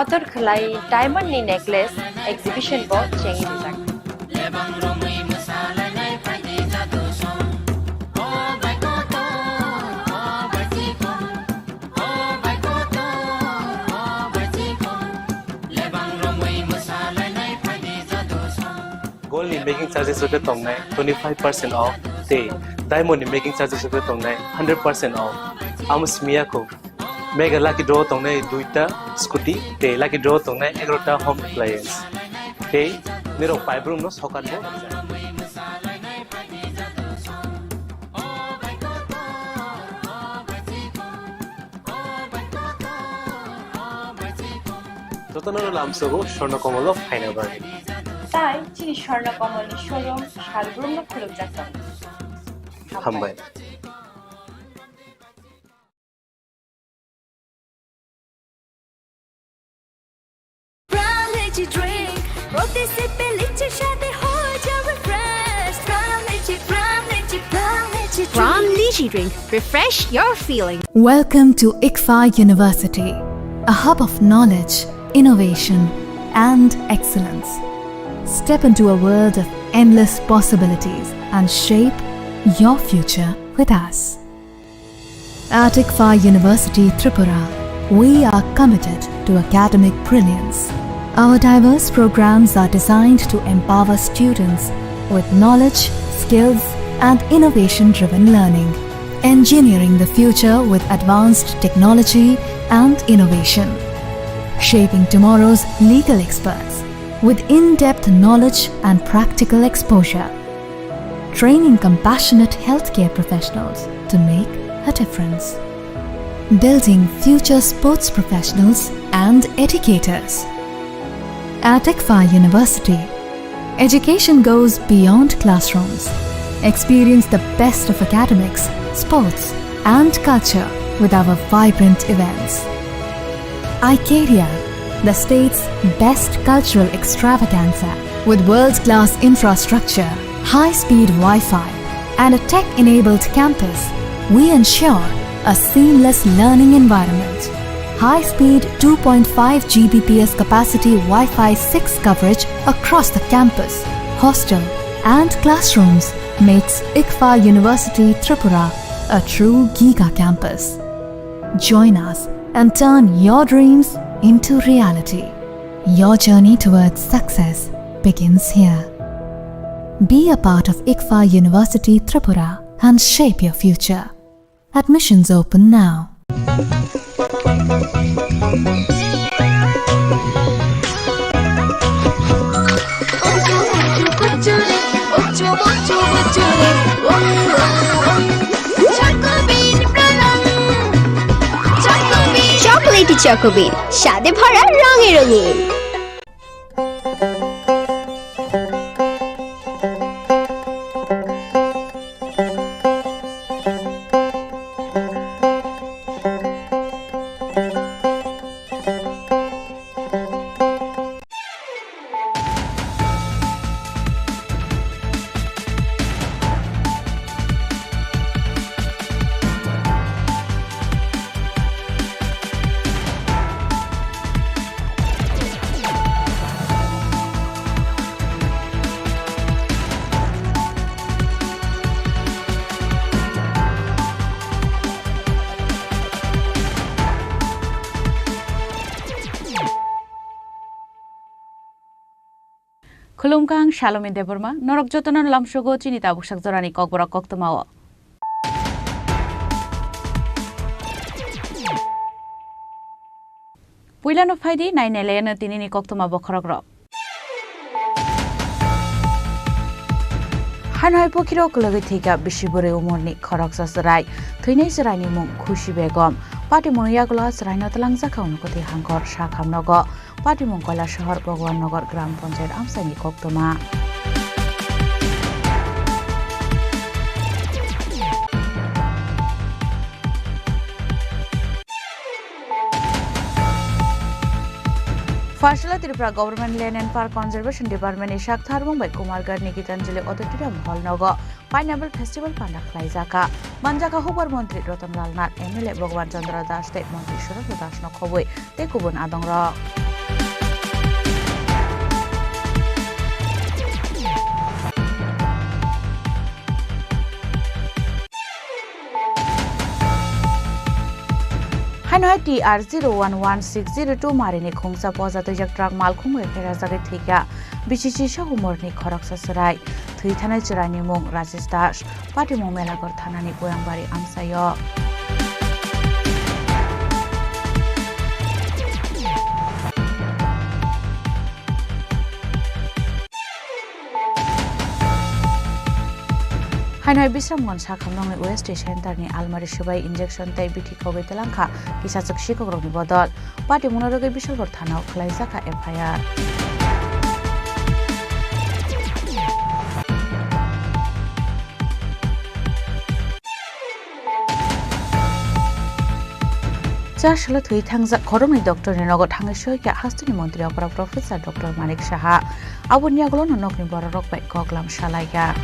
Otor khlai diamond ni necklace exhibition bo chengi rijak. Gold in making charges of the tongue 25% off. Day diamond in making charges of the tongue 100% off. Amos Miyako. Mega lucky draw tongue duita scooty. Day lucky draw tongue egrota home appliance. Day Miro pipe room no socket. Totono Lamsogo, Shonokomolo, Pineapple. তাই চিনি Swarnakamal showroom শালগ্রাম খুলুক যাচ্ছেন হাম্বাই From Lychee Drink, refresh your feeling. Welcome to ICFA University, a hub of knowledge, innovation, and excellence. Step into a world of endless possibilities and shape your future with us. At ICFA University Tripura, we are committed to academic brilliance. Our diverse programs are designed to empower students with knowledge, skills, and innovation-driven learning, engineering the future with advanced technology and innovation, shaping tomorrow's legal experts with in-depth knowledge and practical exposure, training compassionate healthcare professionals to make a difference, building future sports professionals and educators. At ICFA University, education goes beyond classrooms. Experience the best of academics, sports, and culture with our vibrant events. Icaria, the state's best cultural extravaganza, with world-class infrastructure, high-speed Wi-Fi, and a tech-enabled campus, we ensure a seamless learning environment. High-speed 2.5 Gbps capacity Wi-Fi 6 coverage across the campus, hostel, and classrooms makes ICFA University Tripura a true Giga campus. Join us and turn your dreams into reality. Your journey towards success begins here. Be a part of ICFA University Tripura and shape your future. Admissions open now. চকলেটি চকোবিন স্বাদে ভরা রঙে রঙিন। Khulumkang Shalom Deborma, Norok Jotonon Lamshogo, Chinita Bushak Zorani Kokbora Koktomao. Puilan of Heidi, 9 Elena Tinini Koktoma Bokorogro. Hanoi Pokiro Kologitika, Bishibure Umorni, Korok Sasarai, Twines Ranimum, Kushi Begom, Pati Moyaglas, Rhinotalangza Kaunukoti Hankor, Shakam Nogo, Pati Mongola Shahar Bogwan Nogor Gram Poncher Amsani Koktoma. Farshala Tripura Government Land and Park Conservation Department is Shakthar Mumbai Kumargar Nikitanjali Auditorium Hall Nogo Pineapple Festival Panda Klaizaka Manjaka Hubar Montri Rotam Lalnat MLA Bhagwan Chandra Das State Montri Shura Das Nokhoboi Tekubun Adongra Hanoi TR 011602 marini khungsa poza to jak truck mal khumwe khera jage thika bichichi sha humor ni khorok sa sarai thui thanai chirani mong Rajesh Das party mong melagor thanani boyangbari amsayo Hanoi Bisramgon Sakhamnong West Center ni Almari Shubai injection tai bithi kobe telangkha kisa chakshi kogrok ni bodol party monaroge Bishalgor thanao khlaijaka FIR Chashla thui thangja khoromni doctor ni nogo thangai soika hastuni mantri opera professor Dr. Manik Saha abunia golo nokni borok bai koklam salaiga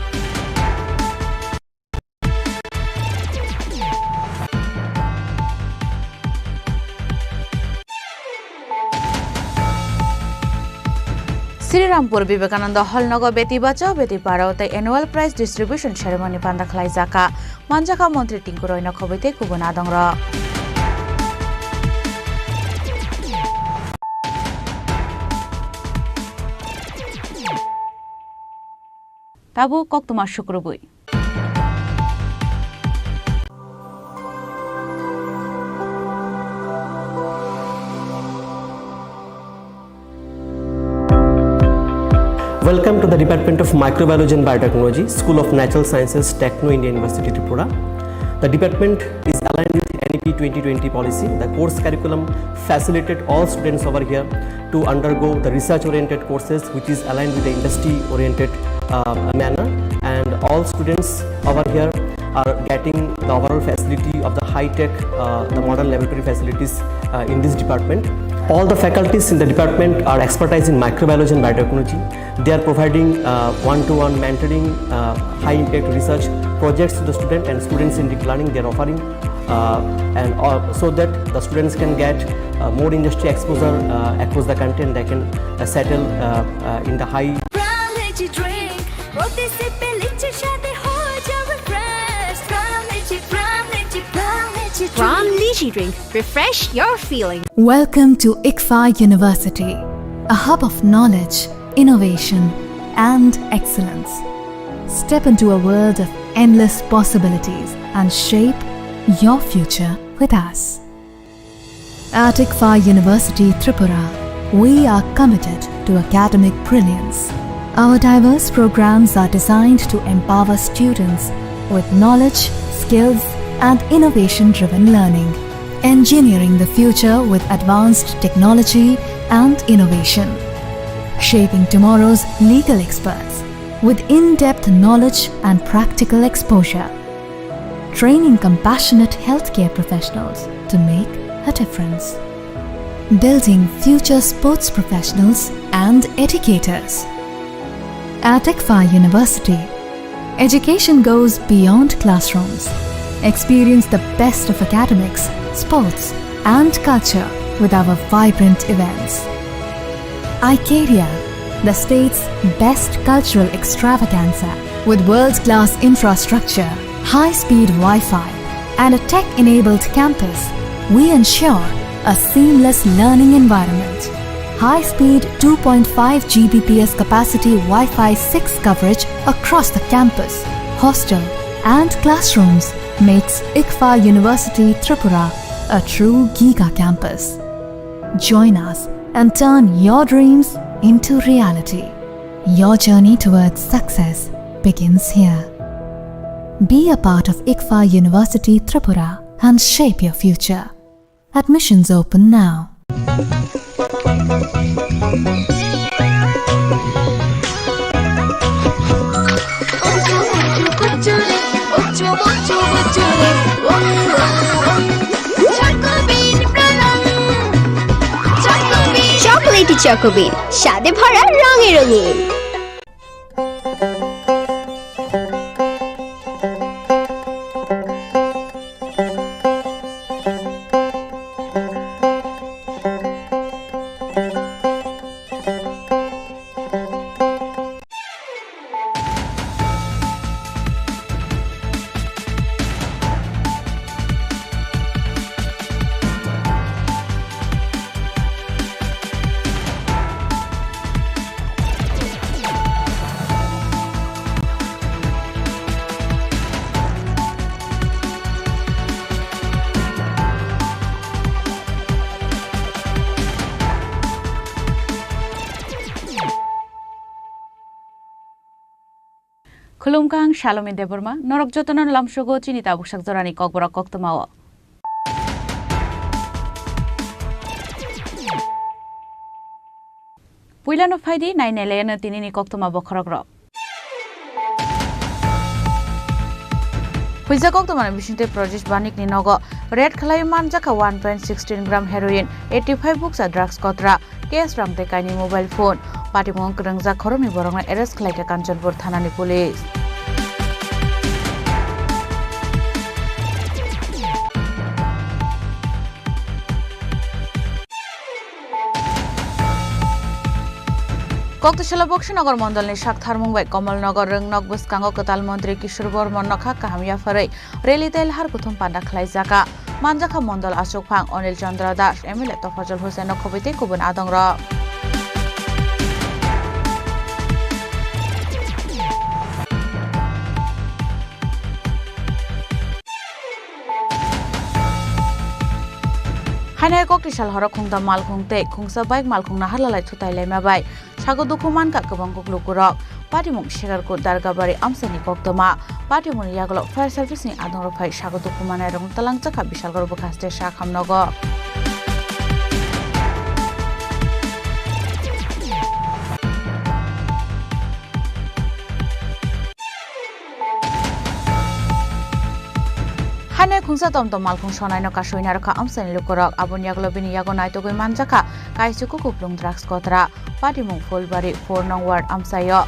Srirampur Vivekananda Hall Nago Beti Bachao Beti Parao the annual prize distribution ceremony panda khlaijaka manjaka mantri Tinku Roina khobete kubona dongra Tabu koktuma shukrubui Welcome to the Department of Microbiology and Biotechnology, School of Natural Sciences, Techno India University, Tripura. The department is aligned with NEP 2020 policy. The course curriculum facilitated all students over here to undergo the research-oriented courses, which is aligned with the industry-oriented manner. And all students over here are getting the overall facility of the high-tech, the modern laboratory facilities in this department. All the faculties in the department are expertise in microbiology and biotechnology. They are providing one-to-one mentoring, high-impact research projects to the student and students in deep learning. They are offering so that the students can get more industry exposure across the country and they can settle in the high. From Lychee Drink, refresh your feeling. Welcome to ICFA University, a hub of knowledge, innovation, and excellence. Step into a world of endless possibilities and shape your future with us. At ICFA University, Tripura, we are committed to academic brilliance. Our diverse programs are designed to empower students with knowledge, skills, and innovation-driven learning, engineering the future with advanced technology and innovation, shaping tomorrow's legal experts with in-depth knowledge and practical exposure, training compassionate healthcare professionals to make a difference, building future sports professionals and educators. At ICFA University, education goes beyond classrooms. Experience the best of academics, sports, and culture with our vibrant events. Icaria, the state's best cultural extravaganza, with world-class infrastructure, high-speed Wi-Fi, and a tech-enabled campus, we ensure a seamless learning environment. High-speed 2.5 Gbps capacity Wi-Fi 6 coverage across the campus, hostel, and classrooms makes ICFA University Tripura a true Giga campus. Join us and turn your dreams into reality. Your journey towards success begins here. Be a part of ICFA University Tripura and shape your future. Admissions open now. চকোলেটি চকোবিন স্বাদে ভরা রঙে রঙিন Khulumkang Shalom Deborma, Norok Jotonan Lamshogo, Chinita Bushak Zorani Kokbora Koktomao. Puilano Faidi, 9 Elena Tinini Koktoma Bokorogro. Puisa Koktoman Bishinte Project Banik Ninogo, Red Kalayman Jaka 1.16 gram heroin, 85 books of drugs kotra, case ram tekani mobile phone, Patimon Krangza Koromi Borong, arrest like a Kanchanpur Thanani police. Koktishala Bokshanagor Mondal ni Shak Tharmung by Komal Nagor Rung Nogbus Kango Katal Mondri Kishur Bor Monaka Kahamia Farai, Relitel Harkutum Panda Klaizaka, Manjaka Mondal Ashok Pang, Onil Chandra Dash, Emilet of Fajal Hussein Okobite Kubun Adongra. Hanai Koktishal Horokung the Malkung Take, Kungsa Bike Malkung Nahala to Tailema by. Shagodukuman ka kabangkok lukurok Patimung Shigar ko Dargabari Amsani Koktoma Patimun Yaglo Fire Service ni Adong Ropai Shagodukuman Rong Talang Chaka Bishal Gorbokaste Shakam Nogo Hane Kungsa Tom Malkung Shonai no Kashoina Ka Amsani Lukurok Abun Yaglo Bini Yagonai to Manjaka Kaisuku Kuplung Drugs Kotra Patimung Fulbari 4 Nong Ward Amsayo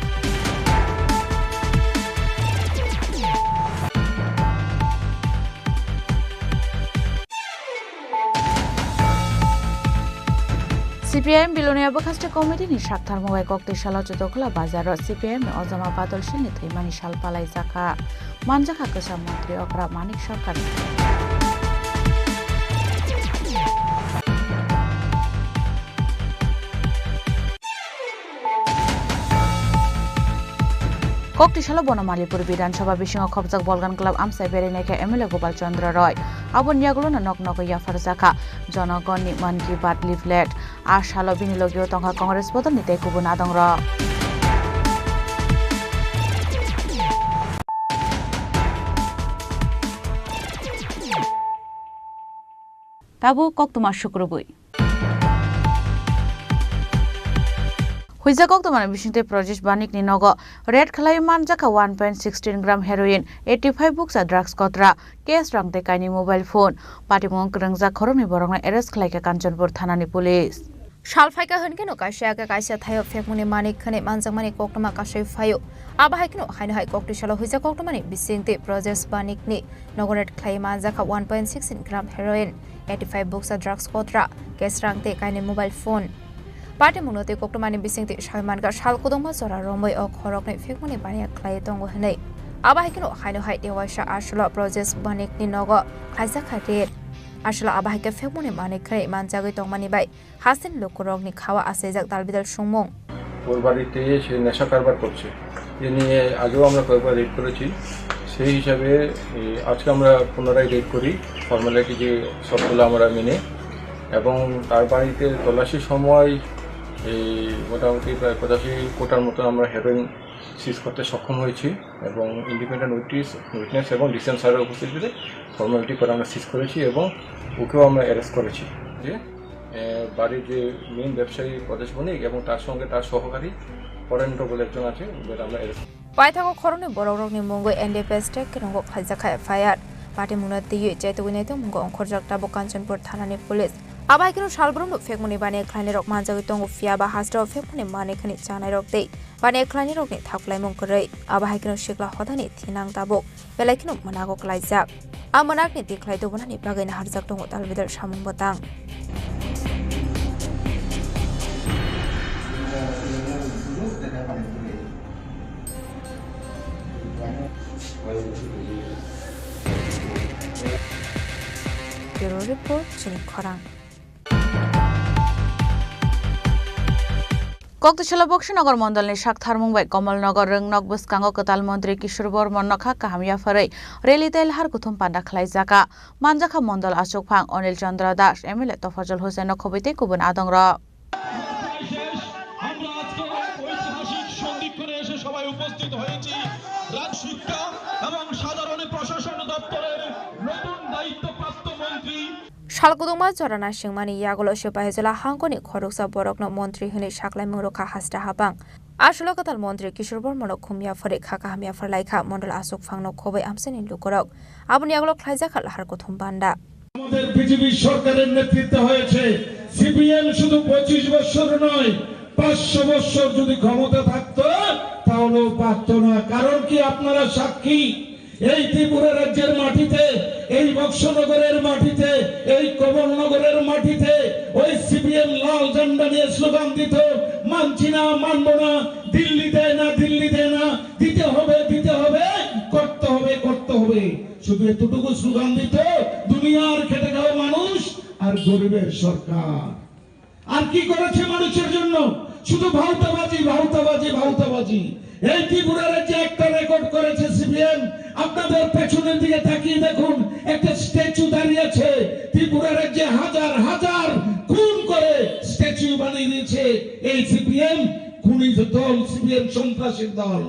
CPM Bilonia Bakaste Committee ni Shak Tharmung Koktishala Jodokla Bazaro CPM Ozama Badal Shini Thimani Shalpalai Zaka Manjaka Kasha Mantri Okra Manik Sarkar Koktishala Bonamalipur Bidan Sabha Bishingo Khobjak Bolgan Club Amsai Berineke MLA Gopal Chandra Roy Abun Yaglo na Nok Nok Yafarzaka Jonagon ni Man Ki Baat Leaflet Ashalo Binilogio Tongha Congress Bodon ni Tekubun Adongra Tabu Koktuma Shukrubui Huiza Koktoman Bishinte Project Banik Ninogo, Red Kalayman Jaka 1.16 gram heroin, 85 books of drugs kotra, case rang tekani mobile phone, Patimon Krangza Koromi Borong arrest like a Kanchanpur Thanani police. Shalfaika Hunkino Kashaka Kaisa Tayo Fekmuni Mani Kane Manzamani Koktoma Kashay Fayo. Abahikno Hanai Koktishala Huiza Koktomani Bisinte Project Banik Ni, Nogoret Kalayman Jaka 1.16 gram heroin, 85 books of drugs kotra, case rang tekani mobile phone. Party Munote Koktomani Bising Shaman Gashal Kodoma Sora Romoy or Korok Fekmuni Bania Clayton Hane. Abahikno Hino Hide Washa Ashla Project Banik Ninogo, Kaisaka Red. Ashla Abahika Fekmuni Mani Kray Manjagito Mani by Hasan Lukurok Nikawa Asezak Dalbidal Shumong. ওর বাড়িতে সে নেশা কারবার করছে এ নিয়ে আগেও আমরা কয়েকবার red করেছি সেই হিসাবে আজকে আমরা পুনরায় রেড করি ফর্মালিটি যে সবগুলো আমরা মেনে এবং তার বাড়িতে তল্লাশির সময় এই মোটামুটি প্রায় 85 কোটার মতো আমরা হেরোইন সিজ করতে সক্ষম হয়েছি এবং ইন্ডিপেন্ডেন্ট উইটনেস এবং ডিসেন্ট স্যারের উপস্থিতিতে ফর্মালিটি করে আমরা সিজ করেছি এবং ওকেও আমরা অ্যারেস্ট করেছি যে বাড়ির যে মেইন ব্যবসায়ী প্রদেশ বণিক এবং তার সঙ্গে তার সহকারী পরেন্দ্র বলে একজন আছে ওদের আমরা arrest Paitako Koroni Borogni Mungo and the Pestek Rongo Kazaka fired. Party Munati Jetwinate Mungo on Korjak Tabo Kanchanpur Thanani police. Abakino Shalbrum Fekmuni Bane Klani Rock Manzavitongo Fiaba Hastro Fekmuni Manikani Chana Rock Day. Bane Klani Rock Taplay Munkore, Abakino Shikla Hodani Tinang Tabo, Belakino Manago Klaizak. Amanaki declared the one Bagan Harzak Tongotal with their Shaman Botang. Bureau Report, Chini Khorang. Koktishala Bokshanagor Mondal ni Shak Tharmung by Komal Nagor Rung Nogbus Kango Katal Mondri Kishur Bor Monaka Kahamia Farai, Relitel Harkutum Panda Klaizaka, Manjaka Mondal Ashok Pang, Onil Chandra Dash, Emilet of Fajal Hussein Okobite Kubun Adongra. আমরা আজকে ঐতিহাসিক সন্দীপ করে এসে সবাই উপস্থিত হয়েছি Shalkuduma Jorana Shingmani Yagolo Shopahezela Hangoni Khoroksa Borokno Montri Huni Shaklai Muroka Hasta Habang. Ashlokatal Montri Kishobor Monokumia for a Kakamia for Laika Mondal Asok Fangno Kobe Amsen in Lukorok. Abun Yaglo Klaizakat Harkotum Banda. আমাদের BJP সরকারের নেতৃত্বে হয়েছে CPM শুধু 25 বছর নয় 500 বছর যদি ক্ষমতা থাকতো তাহলেও পারতো না কারণ কি আপনারা সাক্ষী এই ত্রিপুরা রাজ্যের মাটিতে এই বক্সনগরের মাটিতে এই কমলনগরের মাটিতে ওই সিপিএম লাল ঝান্ডা নিয়ে স্লোগান দিত মানছি না মানবো না দিল্লি দেয় না দিতে হবে করতে হবে শুধু এতটুকু স্লোগান দিত দুনিয়ার খেটে খাওয়া মানুষ আর গরিবের সরকার আর কি করেছে মানুষের জন্য শুধু ভাউতাবাজি এই ত্রিপুরা রাজ্যে একটা রেকর্ড করেছে সিপিএম আপনাদের পেছনের দিকে তাকিয়ে দেখুন একটা স্ট্যাচু দাঁড়িয়ে আছে ত্রিপুরা রাজ্যে হাজার হাজার খুন করে স্ট্যাচু বানিয়ে দিয়েছে এই সিপিএম খুনি দল সিপিএম সন্ত্রাসী দল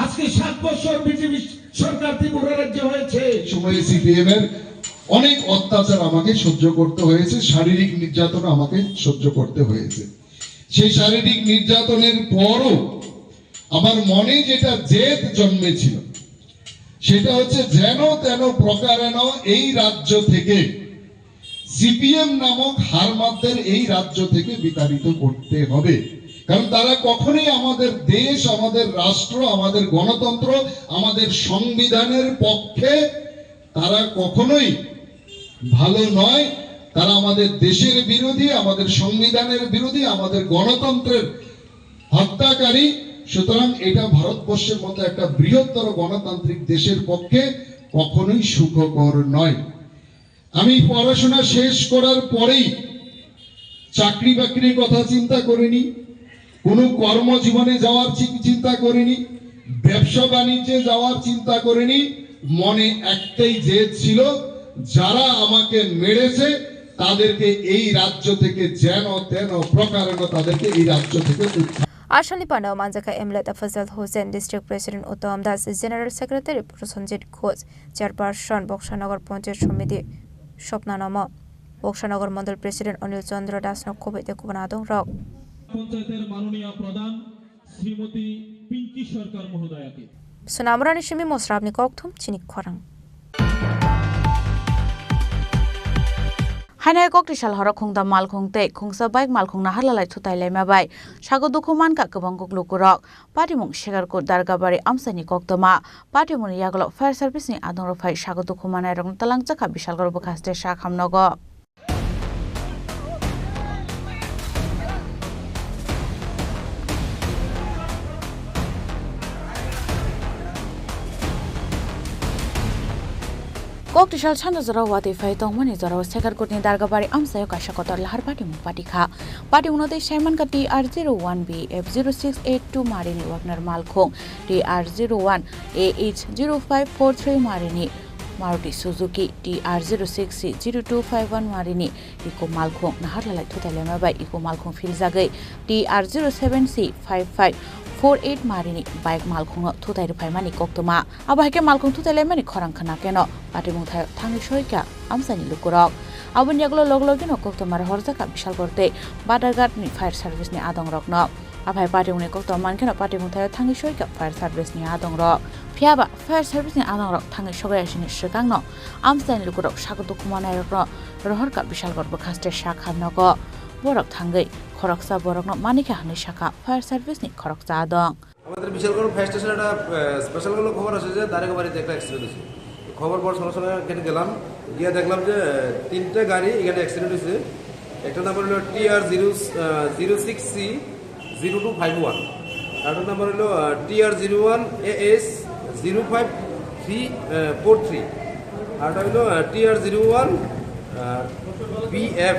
আজকে 7 বছর বিজেপি সরকার ত্রিপুরা রাজ্যে হয়েছে সময়ে সিপিএম এর অনেক অত্যাচার আমাকে সহ্য করতে হয়েছে শারীরিক নির্যাতন আমাকে সহ্য করতে হয়েছে সেই শারীরিক নির্যাতনের পরও আমার মনে যেটা জেদ জন্মেছিল সেটা হচ্ছে যেন তেন প্রকারেণ এই রাজ্য থেকে সিপিএম নামক হারমাতদের এই রাজ্য থেকে বিতাড়িত করতে হবে কারণ তারা কখনোই আমাদের দেশ আমাদের রাষ্ট্র আমাদের গণতন্ত্র আমাদের সংবিধানের পক্ষে তারা কখনোই ভালো নয় তারা আমাদের দেশের বিরোধী আমাদের সংবিধানের বিরোধী আমাদের গণতন্ত্রের হত্যাকারী সুতরাং এটা ভারতবর্ষের মতো একটা বৃহত্তর গণতান্ত্রিক দেশের পক্ষে কখনোই সুখকর নয় আমি পড়াশোনা শেষ করার পরেই চাকরি বাকরির কথা চিন্তা করিনি কোনো কর্মজীবনে যাওয়ার চিন্তা করিনি ব্যবসা বাণিজ্যে যাওয়ার চিন্তা করিনি মনে একটাই জেদ ছিল যারা আমাকে মেরেছে তাদেরকে এই রাজ্য থেকে যেন তেন প্রকারেণ তাদেরকে এই রাজ্য থেকে Ashani Pano Manjaka Emlet Afazal Hussein District President Uttam Das General Secretary Prosanjit Ghosh Chairperson Bokshanagar Panchayat Samiti Shopnanama Bokshanagar Mandal President Anil Chandra Das Nokobe de Kubanadong Rock পঞ্চায়েতের মাননীয় প্রধান শ্রীমতী পিঙ্কি সরকার মহোদয়াকে Sunamrani Shimi Mosrabni Kokthum Chini Khorang Hainai kok tisal horo khungda mal khungte khungsa bike mal khungna halalai thutai lema bai sago dokuman ka kabang kok lukurok patimung shegar ko dargabari amsani koktoma patimung yaglo fire service ni adong phai sago dokuman ai rong talang chakha bishal gor bokhaste sha khamnogo Kok tisal chanda zara wate fai tongmani zara sekar kotni dargabari amsayo kaisha kotor lahar pati kha pati unode Simon ka TR01B F0682 marini Wagner Malkhong TR01 AH0543 marini Maruti Suzuki TR06C0251 marini Iko Malkhong nahar lalai thutalema bai Iko Malkhong filzagai TR07C55 48 marini bike malkhong thutai rupai mani koktoma abahike malkhong thutai mani khorang khana keno patimung thai thangi soika amsani lukurok abun yaglo loglogino koktomar horjaka bishal korte badargat ni fire service ni adong rokno abai patimung ni koktoman keno patimung thai thangi soika fire service ni adong rok phiaba fire service ni adong rok thangi sogai asini shikangno amsani lukurok sagodo kumanai rokno rohorka bishal korbo khaste shakhamnogo borok thangai খরকসা বরকনো Manika হানি শাখা fire service নি খরকসা আদং আমাদের Bishalgarh fire স্টেশনে একটা special কোনো খবর আছে যে দাঁড়িয়ে বাড়িতে একটা অ্যাক্সিডেন্ট হয়েছে খবর পর সঙ্গে সঙ্গে এখানে গেলাম গিয়ে দেখলাম যে 3টে গাড়ি এখানে অ্যাক্সিডেন্ট হয়েছে একটা নাম্বার হলো TR06C 0251 আরেকটা নাম্বার হলো TR01 AS 05343 আরেকটা হলো TR01 BF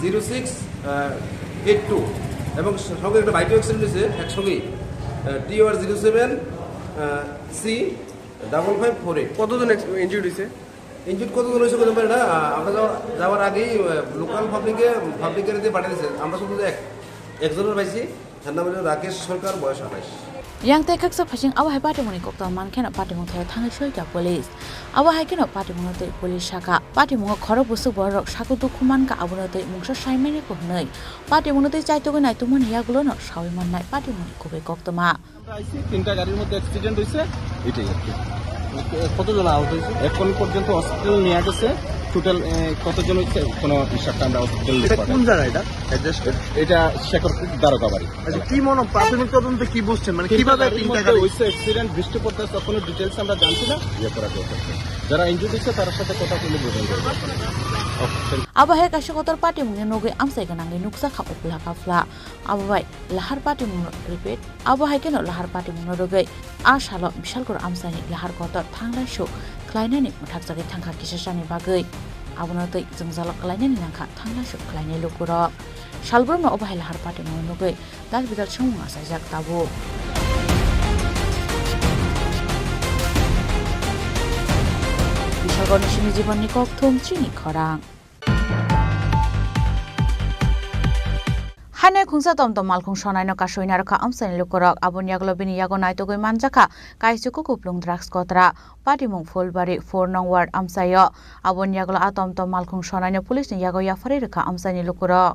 0682 এবং সঙ্গে একটা বাইক অ্যাক্সিডেন্ট হয়েছে একসঙ্গেই TR07C5548 কতজন ইনজুর্ড হয়েছে ইনজুর্ড কতজন হয়েছে বলতে পারি না আমরা যাওয়ার আগেই লোকাল পাবলিক গাড়িতে পাঠিয়ে দিয়েছে আমরা শুধু একজনের পাইছি তার নাম হলো রাকেশ সরকার বয়স 28 yang te khak sa phasing awa hai party moni kok ta man khena party mong thai thang shoi ta police awa hai kena party mong te police shaka party mong khoro busu borok shaku tu khuman ka abuna te mungsa saimene ko nei party mong te chai to ko nai tu moni ya gulo no sawi man nai party moni ko be kok ta ma আইসি তিনটা গাড়ির মধ্যে accident হয়েছে এটাই আর কি কতজন আহত হয়েছে এখন পর্যন্ত হসপিটাল নিয়ে গেছে টোটাল কতজন হয়েছে কোনো হিসাবটা আমরা হসপিটাল কোন জায়গা এটা এটা শেখরপুর দ্বারকাবাড়ি আচ্ছা কি মনে প্রাথমিক তদন্তে কি বুঝছেন মানে কিভাবে তিনটা গাড়ি হয়েছে অ্যাক্সিডেন্ট বৃষ্টি পড়তেছে কোনো ডিটেইলস আমরা জানছি না ইয়ে করা করতেছে যারা ইনজুরি হয়েছে তার সাথে কথা বলে বোঝানো যাবে abahe ka shokotor party mung noge amsai ganangai nuksa kha upla ka fla abai lahar party mung repeat abahe keno lahar party mung roge a shalo bishal kor amsani lahar kotor thanglai sho klainani muthak jage thangkha kisasani bagai abono tei jumjala klainani nangkha thanglai sho klainai lokuro shalbromno abahe lahar party mung noge dal bidal chungma asajak tabo bishal gorni jibonni kokthum chini khorang hane khungsa tom malkhung sonai no ka soina rakha amsani lokorok abon yaglo bini yago nai togoi manjaka kaisuku kuplung drugs kotra party mung fulbari 4 nong ward amsayo abon yaglo atom malkhung sonai no police ni yago yafari rakha amsani lokorok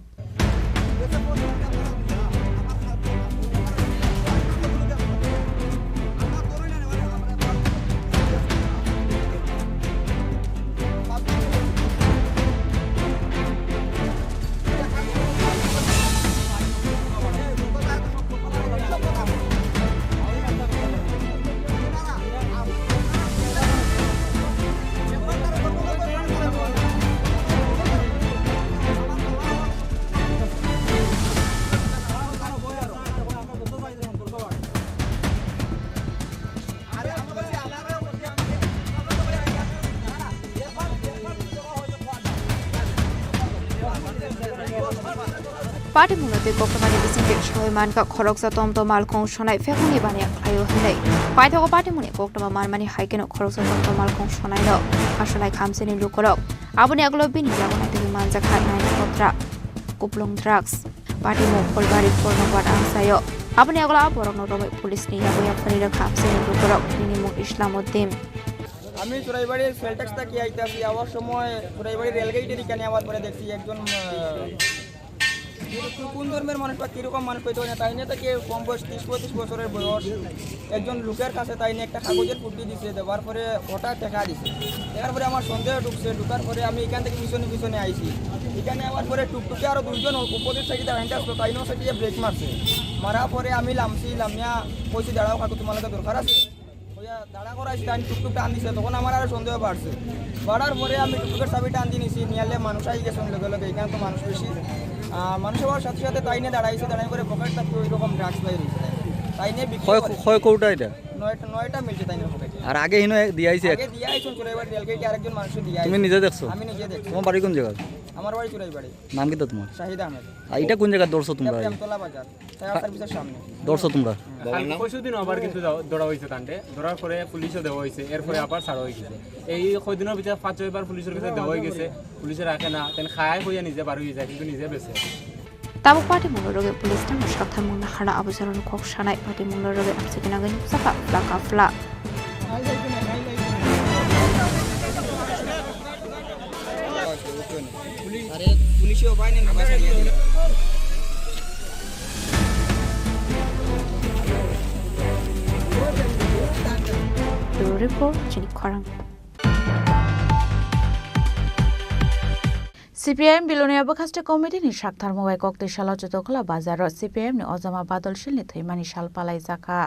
Party munate kokmani bisingke shoyman ka khoroksa tomto malkhong sonai fekuni bani ayo hinai paithago party muni koktama manmani haikeno khoroksa tomto malkhong sonai no asolai khamseni lukorok aboni aglo bini yagonai tegi manja khainai kotra kuplung drugs party mo polbari pornowat amsayo aboni aglo aborok no robai police ni yago yapani ra khamseni lukorok tini mo islamuddin আমি চুরাইবাড়ির সেলটেক্সটা কি আইতাছি আবার সময় চুরাইবাড়ি রেলগেটের এখানে আবার পরে দেখছি একজন কোন ধর্মের মানুষ বা কীরকম মানুষ পেতে হয় তাই নিয়ে তাকে কম বয়স 30-35 বছরের বয়স একজন লোকের কাছে তাই নিয়ে একটা কাগজের ফুটি দিচ্ছে দেওয়ার পরে হঠাৎ দেখা দিচ্ছে দেওয়ার পরে আমার সন্দেহ ঢুকার পরে আমি এখান থেকে পিছনে আইছি এখানে আমার পরে টুকটুকে আরও দুইজন উপদের সাইডে হাইন্টে আসলো তাই নিয়েও সেটিকে ব্রেক মারছে মারার পরে আমি লামিয়া কইছি দাঁড়াও কাকু তোমার দরকার আছে দাঁড়া করাইছি তাই টুকটুকটা আন দিছে তখন আমার আরও সন্দেহ বাড়ার পরে আমি টুকটুকের চাবিটা আন দিয়ে নিছি নিয়ালে মানুষ আই গেছেন লগে এখানে তো মানুষ বেশি মানুষ হওয়ার সাথে সাথে তাই নিয়ে দাঁড়াই করে পকেট থাকতে ওই রকম ড্রাগস বাইরে তাই নিয়ে কয়টা এটা নয়টা মিলছে তাই নিয়ে পকেটে আর আগে হিনো দিয়াইছে আগে দিয়াইছেন চুরাইবাড়ি রেলগেটে আরেকজন মানুষ দিয়াই তুমি নিজে দেখছো আমি নিজে দেখছি তোমার বাড়ি কোন জায়গা আমার বাড়ি চুরাইবাড়ি নাম কি তো তোমার শাহিদ আহমেদ এটা কোন জায়গা দৌড়ছো তোমরা প্রেমতলা বাজার সায়ার সার্ভিসের সামনে দৌড়ছো তোমরা পরশুদিন আবার কিন্তু ধরা হয়েছে কাণ্ডে ধরার পরে পুলিশও দেওয়া হয়েছে এরপরে আবার ছাড়া হয়ে গেছে এই কয়দিনের ভিতরে 5-6 বার পুলিশের কাছে দেওয়া হয়ে গেছে পুলিশে রাখে না তেন খায় হইয়া নিজে বার হয়ে যায় কিন্তু নিজে বেঁচে tabuk party mungroge police tang shakthar mungna hara abujaron khok shanai party mungroge amsikina gani saka flaka fla আরে পুলিশও পায় না বাসা দিয়ে দিল report Chini Khorang CPIM Bilonia Bakasta Committee ni Shakhtar Mobile Kokte Shala Chotokla Bazar CPIM ni Ozama Badal Shil ni Thaimani Shal Palai Zaka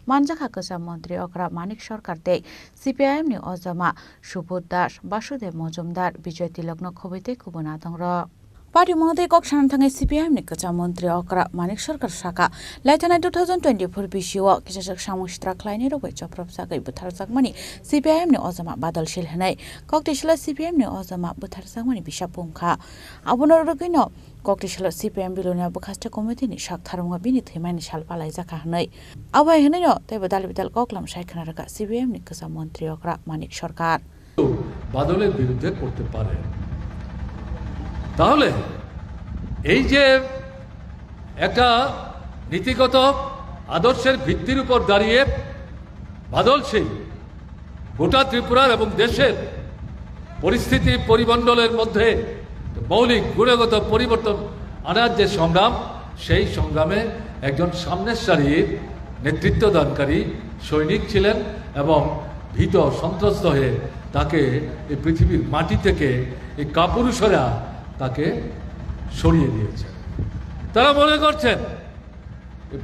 Manjaka Kasa Montri Okra Manik Sarkar de CPIM ni Ozama Shubhut Das Basudev Mojumdar Bijoy Tilakno Khobite Kubuna Tangra Party Monday Kok Shantangai CPIM ni Kacha Montri Okra Manik Sarkar Shaka Laitana 2024 Bishiwa Kishak Shamushtra Kleine Robe Choprop Sagai Buthar Sakmani CPIM ni Ozama Badal Shil Hanai Kokte Shala CPIM ni Ozama Buthar Sakmani Bishapungkha Abonor Rogino Kokte Shala CPIM Bilonia Bakasta Committee ni Shakhtar Mobile Bini Thaimani Shal Palai Zaka Hanai Abai Hanai no Te Badal Bidal Koklam Shaikhana Raka CPIM ni Kacha Montri Okra Manik Sarkar বাদলের বিরুদ্ধে করতে পারে তাহলে এই যে একটা নীতিগত আদর্শের ভিত্তির উপর দাঁড়িয়ে বাদল সিং গোটা ত্রিপুরার এবং দেশের পরিস্থিতি পরিমণ্ডলের মধ্যে মৌলিক গুণগত পরিবর্তন আনার যে সংগ্রাম, সেই সংগ্রামে একজন সামনের সারির নেতৃত্বদানকারী সৈনিক ছিলেন এবং ভীত সন্ত্রস্ত হয়ে তাকে এই পৃথিবীর মাটি থেকে এই কাপুরুষেরা তাকে সরিয়ে দিয়েছে। তারা মনে করছেন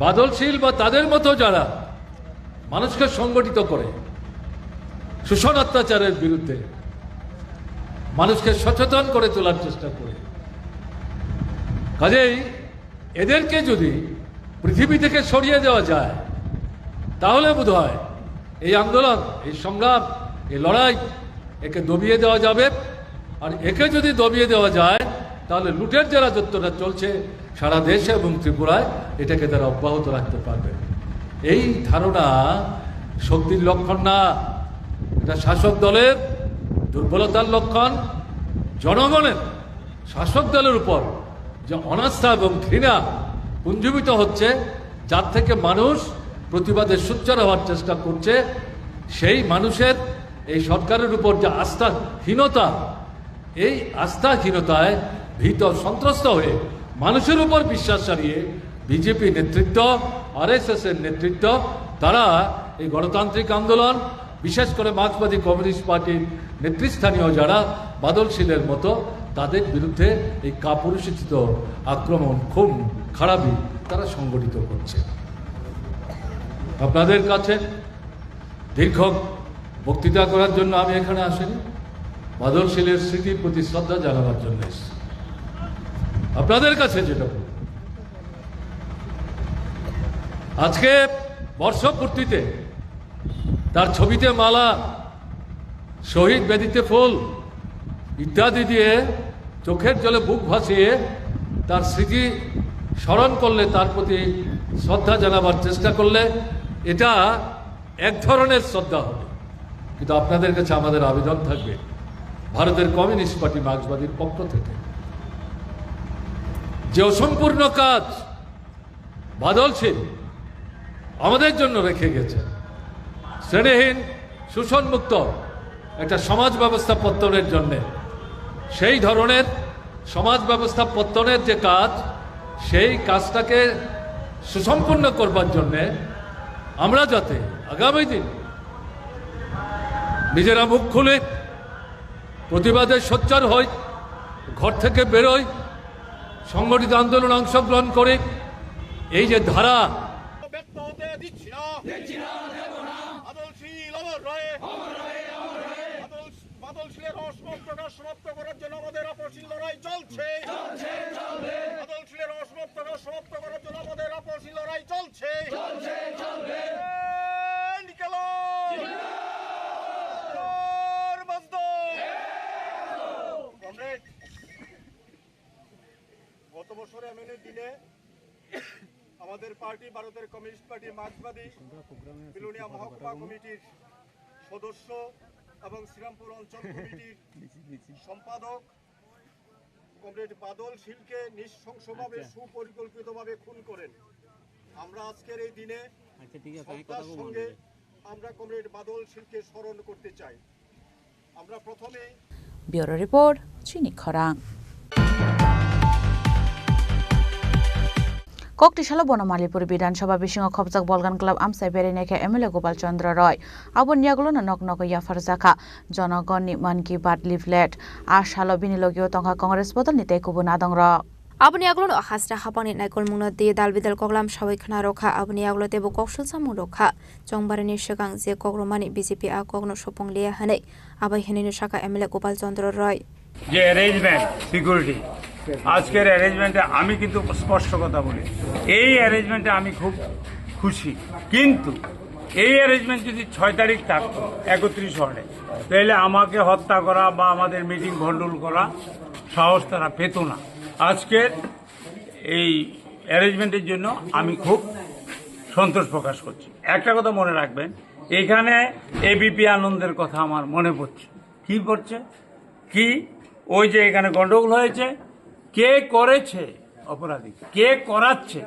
বাদলশীল বা তাদের মতো যারা মানুষকে সংগঠিত করে শোষণ অত্যাচারের বিরুদ্ধে মানুষকে সচেতন করে তোলার চেষ্টা করে, কাজেই এদেরকে যদি পৃথিবী থেকে সরিয়ে দেওয়া যায় তাহলে বোধহয় এই আন্দোলন, এই সংগ্রাম, এই লড়াই একে দবিয়ে দেওয়া যাবে। আর একে যদি দবিয়ে দেওয়া যায় তাহলে লুটের যে রাজত্বটা চলছে সারা দেশে এবং ত্রিপুরায়, এটাকে তারা অব্যাহত রাখতে পারবে। এই ধারণা শক্তির লক্ষণ না, এটা শাসক দলের দুর্বলতার লক্ষণ। জনগণের শাসক দলের উপর যে অনাস্থা এবং ঘৃণা পুঞ্জীভূত হচ্ছে, যার থেকে মানুষ প্রতিবাদে সোচ্চার হওয়ার চেষ্টা করছে, সেই মানুষের এই সরকারের উপর যে আস্থাহীনতা, এই আস্থাহীনতায় ভীত সন্ত্রস্ত হয়ে মানুষের উপর বিশ্বাস হারিয়ে বিজেপি নেতৃত্ব, RSS এর নেতৃত্ব, তারা এই গণতান্ত্রিক আন্দোলন, বিশেষ করে মার্ক্সবাদী কমিউনিস্ট পার্টির নেতৃস্থানীয় যারা বাদলশীলের মতো, তাদের বিরুদ্ধে এই কাপুরুষোচিত আক্রমণ, খুন, খারাপি তারা সংগঠিত করছে। আপনাদের কাছে দীর্ঘ বক্তৃতা করার জন্য আমি এখানে আসিনি, বাদলশীলের স্মৃতির প্রতি শ্রদ্ধা জানাবার জন্য এসেছি। আপনাদের কাছে যেটা আজকে বর্ষপূর্তিতে তার ছবিতে মালা, শহীদ বেদিতে ফুল ইত্যাদি দিয়ে চোখের জলে বুক ভাসিয়ে তার স্মৃতি স্মরণ করলে, তার প্রতি শ্রদ্ধা জানাবার চেষ্টা করলে, এটা এক ধরনের শ্রদ্ধা হবে। কিন্তু আপনাদের কাছে আমাদের আবেদন থাকবে, ভারতের কমিউনিস্ট পার্টি মার্ক্সবাদীর পক্ষ থেকে যে অসম্পূর্ণ কাজ বাদলশীল আমাদের জন্য রেখে গেছে, শ্রেণীহীন শোষণমুক্ত একটা সমাজ ব্যবস্থা পত্তনের জন্যে, সেই ধরনের সমাজ ব্যবস্থা পত্তনের যে কাজ, সেই কাজটাকে সুসম্পন্ন করবার জন্যে আমরা যাতে আগামী দিন নিজেরা মুখ খুলে প্রতিবাদে সোচ্চার হই, ঘর থেকে বেরোই, সংগঠিত আন্দোলনে অংশগ্রহণ করে এই যে ধারা, বাদলশীলের অসমাপ্ততা সমাপ্ত করার জন্য আমাদের আপসীন লড়াই চলছে। বাদলশীলের অসমাপ্ততা সমাপ্ত করার জন্য আমাদের আপসীন লড়াই চলছে। গত বছর এমএনএ দিনে আমাদের পার্টি, ভারতের কমিউনিস্ট পার্টি মার্ক্সবাদী বিলোনিয়া মহকুমা কমিটির সদস্য এবং শ্রীরামপুর অঞ্চল কমিটির সম্পাদক কমরেড বাদলশীলকে নৃশংসভাবে সুপরিকল্পিতভাবে খুন করেন। আমরা আজকের এই দিনে শ্রদ্ধার সঙ্গে আমরা কমরেড বাদলশীলকে স্মরণ করতে চাই। আমরা প্রথমে ব্যুরো রিপোর্ট, চিনি খরাং। ককটিশাল বনমালীপুর বিধানসভা বিশিং খবজাক বলগান ক্লাব আমসাই বেরেনেকে এমএলএ গোপাল চন্দ্র রয় আবন নিয়াগুলো নক নক ইয়াফার জাকা জনগণনি মান কি বাত লিফলেট আশালো বিনিলগীয় তংখা কংগ্রেস বদল নিতে কুবু নাদং র aboni aglo no hasra hapani naikol mungno de dalbidal koglam sawai khna rokha aboni aglo tebo koksul samu rokha chongbarani shegang je kogromani BJP a kogno sopong liya hanai abai heninu shaka MLA Gopal Chandra রয় যে arrangement security আজকের অ্যারেঞ্জমেন্টে আমি কিন্তু স্পষ্ট কথা বলি, এই অ্যারেঞ্জমেন্টে আমি খুব খুশি। কিন্তু এই অ্যারেঞ্জমেন্ট যদি 6 তারিখ থাকতো 31 হলে, তাহলে আমাকে হত্যা করা বা আমাদের মিটিং ভণ্ডুল করা সাহস তারা পেত না। আজকের এই অ্যারেঞ্জমেন্টের জন্য আমি খুব সন্তোষ প্রকাশ করছি। একটা কথা মনে রাখবেন, এখানে এবিপি আনন্দের কথা আমার মনে পড়ছে। কি পড়ছে? কি ওই যে এখানে গন্ডগোল হয়েছে, কে করেছে অপরাধী, কে করাচ্ছে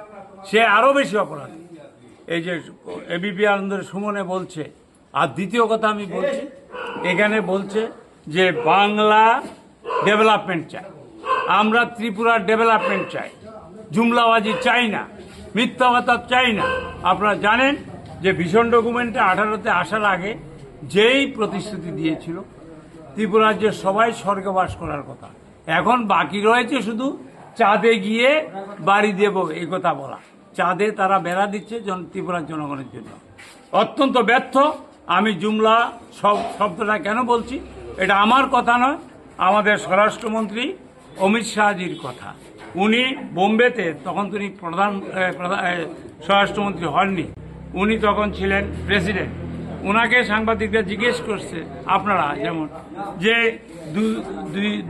সে আরো বেশি অপরাধী। এই যে এবিপি আনন্দের সুমনে বলছে, আর দ্বিতীয় কথা আমি বলছি, এখানে বলছে যে বাংলা ডেভেলপমেন্ট চাই, আমরা ত্রিপুরার ডেভেলপমেন্ট চাই, জুমলাবাজি চাই না, মিথ্যা কথা চাই না। আপনারা জানেন যে ভিশন ডকুমেন্টে 18তে আসার আগে যেই প্রতিশ্রুতি দিয়েছিল ত্রিপুরার যে সবাই স্বর্গে বাস করার কথা, এখন বাকি রয়েছে শুধু চাঁদে গিয়ে বাড়ি দেব এই কথা বলা। চাঁদে তারা বেড়া দিচ্ছে ত্রিপুরার জনগণের জন্য, অত্যন্ত ব্যর্থ। আমি জুমলা শব্দটা কেন বলছি, এটা আমার কথা নয়, আমাদের স্বরাষ্ট্রমন্ত্রী অমিত শাহজির কথা। উনি বোম্বেতে, তখন তিনি প্রধান স্বরাষ্ট্রমন্ত্রী হননি, উনি তখন ছিলেন প্রেসিডেন্ট। ওনাকে সাংবাদিকরা জিজ্ঞেস করছে, আপনারা যেমন যে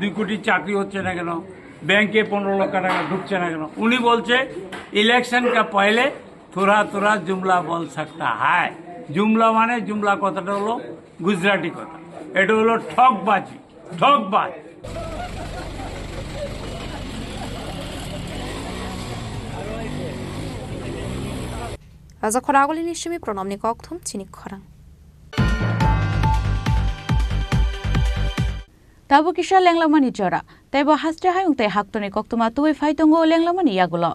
2 কোটি চাকরি হচ্ছে না কেন, ব্যাংকে 15 লক্ষ টাকা ঢুকছে না কেন, উনি বলছে ইলেকশন কা পহলে থোড়া থোড়া জুমলা বল সকতা হ্যায়। জুমলা মানে, জুমলা কথাটা হলো গুজরাটি কথা, এটা হলো ঠকবাজি, ঠকবাজ। Raja Khoragoli nishimi pronomni kokthum Chini Khorang. Tabu kisha lenglamani jora. Taibo hastre hayung te haktoni koktuma tuwe faitongo lenglamani yagulo.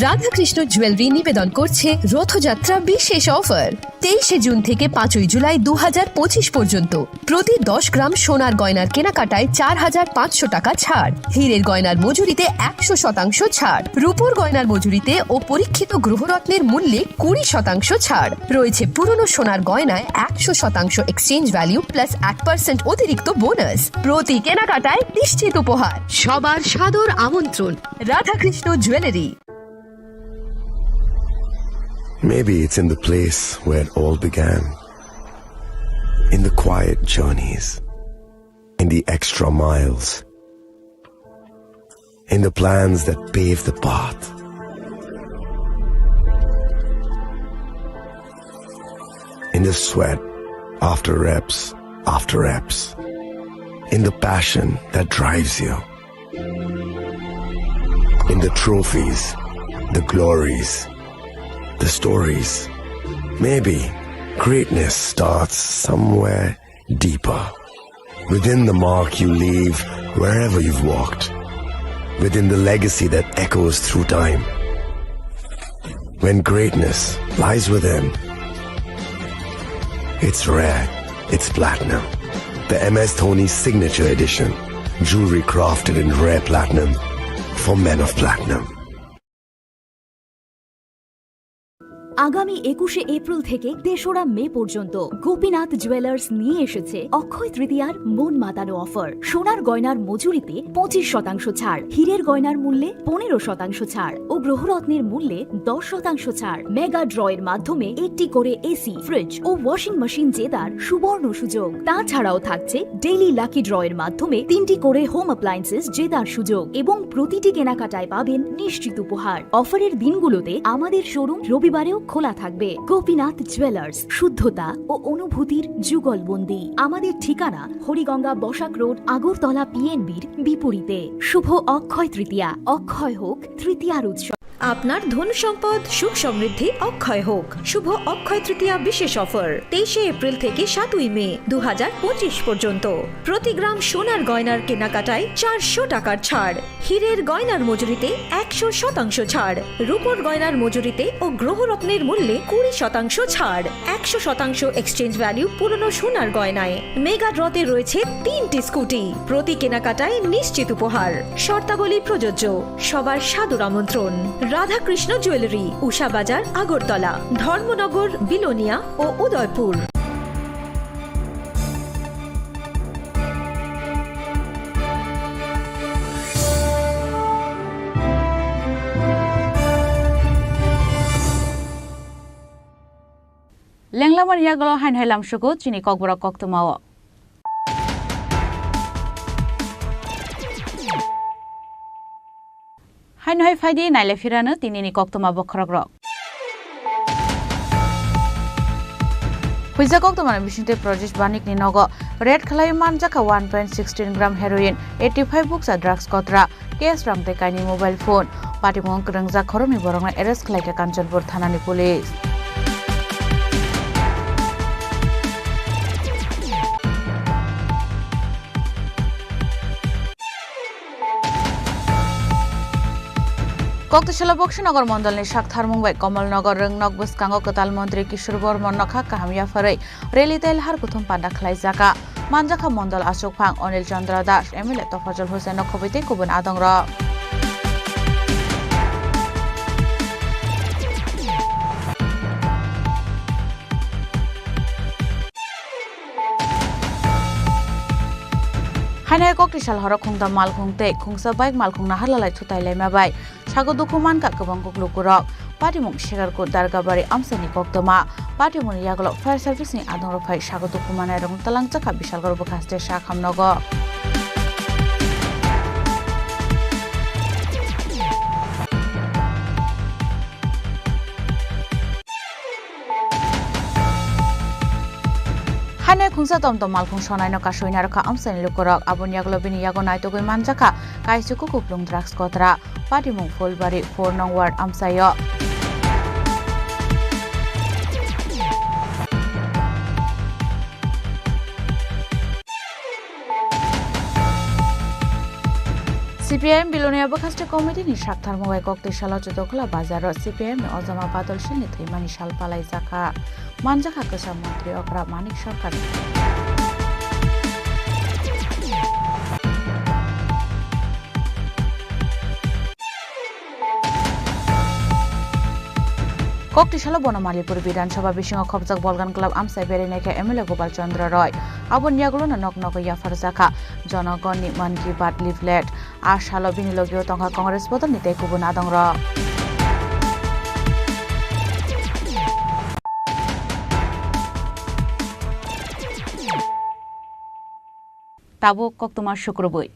Radhakrishna jewellery নিবেদন করছে রথযাত্রা বিশেষ অফার 23 জুন থেকে 5 জুলাই 2025 পর্যন্ত প্রতি 10 গ্রাম সোনার গয়নার কেনাকাটায় 4500 টাকা ছাড়, হীরের গয়নার মজুরিতে 100% ছাড়, রূপোর গয়নার মজুরিতে ও পরীক্ষিত গ্রহরত্নের মূল্যে 20% ছাড় রয়েছে। পুরনো সোনার গয়নায় 100% এক্সচেঞ্জ ভ্যালু প্লাস 1% অতিরিক্ত বোনাস। প্রতি কেনাকাটায় নিশ্চিত উপহার। সবার সাদর আমন্ত্রণ Radhakrishna jewellery. Maybe it's in the place where it all began, in the quiet journeys, in the extra miles, in the plans that pave the path. In the sweat after reps, in the passion that drives you, in the trophies, the glories, the stories. Maybe greatness starts somewhere deeper, within the mark you leave wherever you've walked, within the legacy that echoes through time. When greatness lies within, it's rare, it's platinum. The MS Dhoni Signature Edition, jewelry crafted in rare platinum for men of platinum. আগামী 21শে April থেকে 3রা মে পর্যন্ত Gopinath jewellers নিয়ে এসেছে অক্ষয় তৃতীয়ার মন মাতানো offer. সোনার গয়নার মজুরিতে 25% ছাড়, হীরের গয়নার মূল্যে 15% ছাড় ও গ্রহরত্নের মূল্যে 10% ছাড়। মেগা ড্রয়ের মাধ্যমে একটি করে এসি, ফ্রিজ ও ওয়াশিং মেশিন জেতার সুবর্ণ সুযোগ। তাছাড়াও থাকছে ডেইলি লাকি ড্রয়ের মাধ্যমে 3টি করে হোম অ্যাপ্লায়েন্সেস জেতার সুযোগ এবং প্রতিটি কেনাকাটায় পাবেন নিশ্চিত উপহার। অফারের দিনগুলোতে আমাদের শোরুম রবিবারেও খোলা থাকবে। গোপীনাথ জুয়েলার্স, শুদ্ধতা ও অনুভূতির যুগলবন্দি। আমাদের ঠিকানা হরিগঙ্গা বসাক রোড, আগরতলা পিএনবির বিপরীতে। শুভ অক্ষয় তৃতীয়া, অক্ষয় হোক তৃতীয়ার উৎসব। আপনার ধন সম্পদ সুখ সমৃদ্ধি অক্ষয় হোক। শুভ অক্ষয় তৃতীয়া বিশেষ অফার 23 এপ্রিল থেকে 7 মে 2025 পর্যন্ত প্রতি গ্রাম সোনার গয়নার কেনাকাটায় 400 টাকার ছাড়, হীরের গয়নার মজুরিতে 100% ছাড়, রূপোর গয়নার মজুরিতে ও গ্রহরত্নের মূল্যে 20% ছাড়, 100% এক্সচেঞ্জ ভ্যালু পুরনো সোনার গয়নায়। মেগা ড্রতে রয়েছে 3টি স্কুটি, প্রতি কেনাকাটায় নিশ্চিত উপহার। শর্তাবলী প্রযোজ্য। সবার সাদর আমন্ত্রণ রাধাকৃষ্ণ জুয়েলারি, উষা বাজার, আগরতলা, ধর্মনগর, বিলোনিয়া ও উদয়পুর। লেংলামার ইয়াগল হাইন হাইলাম সুগো চিনি ককবরা কক্তমাও। হাইন হাই ফাইদি নাইলে ফিরানো তিনিনি কক্তমা বখরগ্র। Huija koktomani bisingte Projesh Banik ni nogo red khalai manjaka 1.16 gram heroin 85 books drugs kotra case ramte kaini mobile phone patimong krangja khoromni borongna arrest khlaika Kanchanpur thanani police Koktishala Bokshinagar Mondalni Shakthar Mumbai Kamalnagar Rangnog Buskango Kotal Mantri Kishore Bormon Nakha Kahamya Farai Reli Tel Har Kuthum Panda Khlaijaka Manjaka Mondal Ashok Phang Anil Chandra Das MLA Tofajul Hussain Khobite Kubun Adongra Hainai Koktisal Hara Khungda Malkhungte Khungsa Bike Malkhung Nahalalai Thutai Lema Bai Sago Dukuman Ka Kabang Kuklukurok Patimung Shigarku Dargabari Amsani Koktoma Patimun Yaglo Fire Service ni Adong Rofai Sago Dukuman Rong Talang Chaka Bishalgor Bukaste Shakhamnogo Hainai Khungsa Tomtom Malkhung Sonai no Kashoina Raka Amsani Lukurok Abun Yaglo Bini Yago Naitogoi Manjaka Kaisuku Kuplung Drugs Kotra Patimung Fulbari 4 Nong Ward Amsayo CPIM Bilonia Bakaste Committee ni Shakthar Mumbai Koktishala Jodokla Bazaro CPIM ni Ozama Badal Shil ni Thimani Shal Palai Jaka Manjaka Kesam Mantri Okra Manik Sarkar Koktishala Bonomalipur Bidansabha Bishingo Khobjak Bolgan Club Amsai Berineke MLA Gopal Chandra Roy Abun Yaglo na Noknoko Yafar Jaka Jonagon ni Man Ki Baat leaflet Ashalo Binilogio Tongha Congress Bodol ni Tekubun Adongra Tabo Koktoma Shukrubui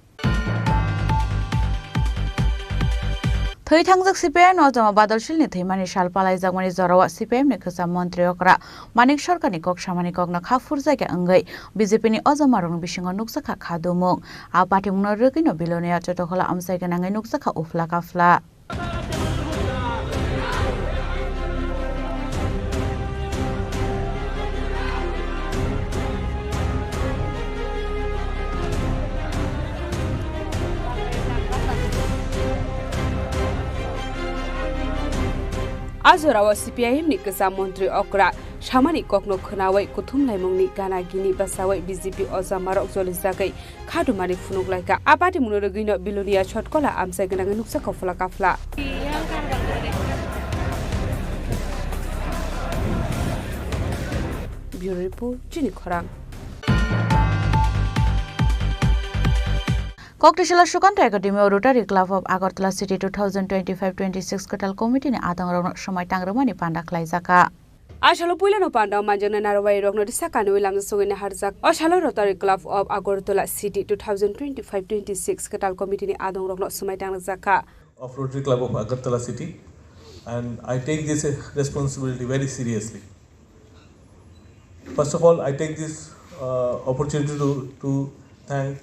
Thoi thangjak CPIM Ozama Badal Shil ni Thimani Shal Palai Jagmani Zorawa CPIM ni Khasa Mantri Okra Manik Sarkar ni Kok Samani Kok na Khafur Jaiga Angai BJP ni Ozama Rong Bisingo Nuksaka Khadumung A Patimung no Regi no Bilonia Chotokhola Amsai Ganangai Nuksaka Ufla Kafla Azorawa CPIM ni Kesam Mantri Okra Shamani Kokno Khonawai Kuthum Laimungni Gana Gini Basawai BJP Ozamarok Jolizagai Khadumari Funuglaika Apati Munurogino Bilonia Chotkola Amsai Gananga Nuksa Kofla Kafla Bureau Report Chini Khorang Koktishala Shukanta Academy Rotary Club of Agartala City 2025-26 Kotal Committee ni Adong Rong Somai Tangramani Panda Klaijaka Ashalo Puilano Panda Manjana Narawai Rogno Sakano Lam Sogina Harzak Ashalo Rotary Club of Agartala City 2025-26 Kotal Committee ni Adong Rong Somai Tangrazaka of Rotary Club of Agartala City, and I take this responsibility very seriously. First of all, I take this opportunity to thank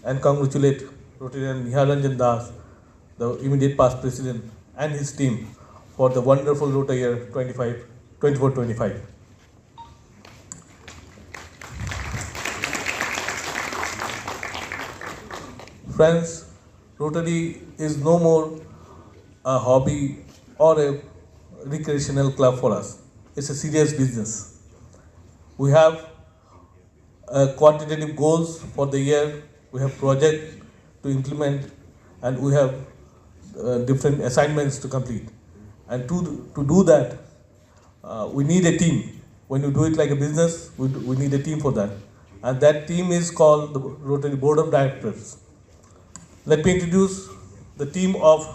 and congratulate Rotarian Nihalanjan Das, the immediate past president, and his team for the wonderful Rota year 24-25. Friends, Rotary is no more a hobby or a recreational club for us. It's a serious business. We have quantitative goals for the year. We have projects to implement, and we have different assignments to complete. And to do that, we need a team. When you do it like a business, we need a team for that. And that team is called the Rotary Board of Directors. Let me introduce the team of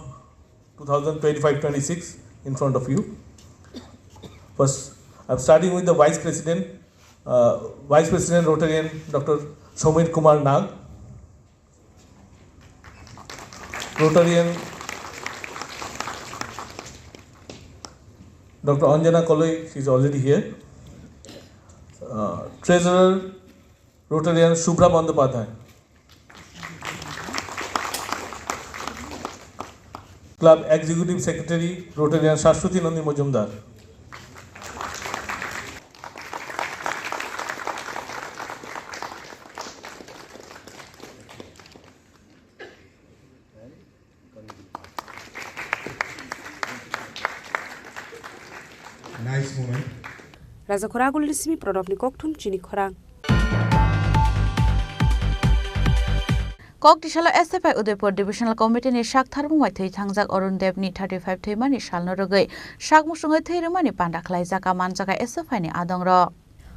2025-26 in front of you. First, I'm starting with the Vice President Rotarian Dr. Somit Kumar Nag. Rotarian Dr. Anjana Koloi, she's already here. Treasurer Rotarian Shubhra Bandyopadhyay, Club Executive Secretary Rotarian Shashwati Nandi Majumdar, Nice moment. Raza Khoragul Lismi Product ni Kokthum Chini Khorang. Koktishala SFI Udaipur Divisional Committee ni Shak Tharmumai Thei Thangjak Arun Dev ni 35 Theimani Shalno Rogai Shak Musungai Theirumani Panda Khlaijaka Manjaka SFI ni Adongro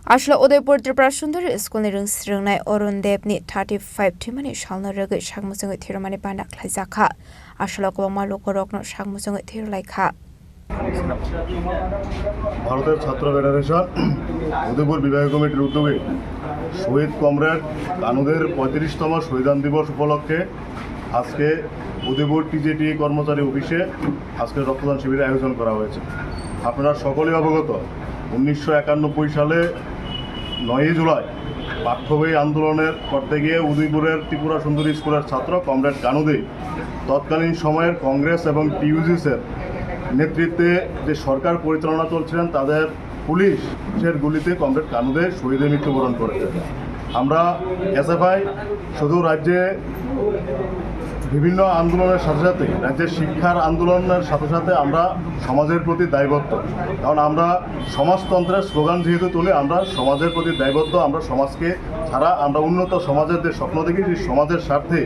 Ashla Udaipur Tripura Sundari School ni Rungsringnai Arun Dev ni 35 Theimani Shalno Rogai Shak Musungai Theirumani Panda Khlaijaka Ashla Koloma Lokorokno Shak Musungai Theirulaikha ভারতের ছাত্র federation Udaipur বিভাগীয় কমিটির উদ্যোগে শহীদ comrade কানুদের 35তম শহীদান দিবস উপলক্ষে আজকে উদয়পুর টিজেটি কর্মচারী অফিসে আজকে রক্তদান শিবিরের আয়োজন করা হয়েছে। আপনারা সকলেই অবগত 1991 সালে 9 জুলাই পাঠ্য বই আন্দোলনের করতে গিয়ে উদয়পুরের ত্রিপুরা সুন্দরী স্কুলের ছাত্র কমরেড কানুদে তৎকালীন সময়ের কংগ্রেস এবং টিইউজিসের নেতৃত্বে যে সরকার পরিচালনা চলছিলেন তাদের পুলিশের গুলিতে কমরেড কানুদে শহীদে মৃত্যুবরণ করেছে। আমরা এসএফআই শুধু রাজ্যে বিভিন্ন আন্দোলনের সাথে সাথে রাজ্যের শিক্ষার আন্দোলনের সাথে সাথে আমরা সমাজের প্রতি দায়বদ্ধ, কারণ আমরা সমাজতন্ত্রের স্লোগান যেহেতু তুলে আমরা সমাজের প্রতি দায়বদ্ধ। আমরা সমাজকে ছাড়া আমরা উন্নত সমাজের যে স্বপ্ন দেখি সেই সমাজের স্বার্থে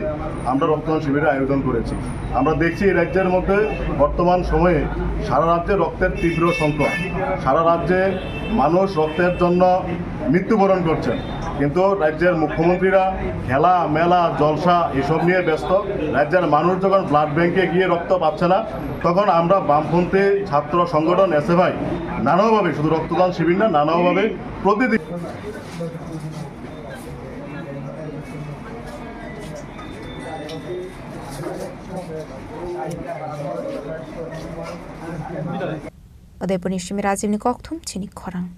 আমরা রক্তদান শিবিরের আয়োজন করেছি। আমরা দেখছি এই রাজ্যের মধ্যে বর্তমান সময়ে সারা রাজ্যে রক্তের তীব্র সংকট, সারা রাজ্যে মানুষ রক্তের জন্য মৃত্যুবরণ করছেন, কিন্তু রাজ্যের মুখ্যমন্ত্রীরা খেলা মেলা জলসা এসব নিয়ে ব্যস্ত। রাজ্যের মানুষ যখন ব্লাড ব্যাংকে গিয়ে রক্ত পাচ্ছে না, তখন আমরা বামপন্থী ছাত্র সংগঠন এসএফআই নানাভাবে, শুধু রক্তদান শিবির না, নানাভাবে প্রতিদিন Udaipur Nishimi Rajiv ni Kokthum Chini Khorang.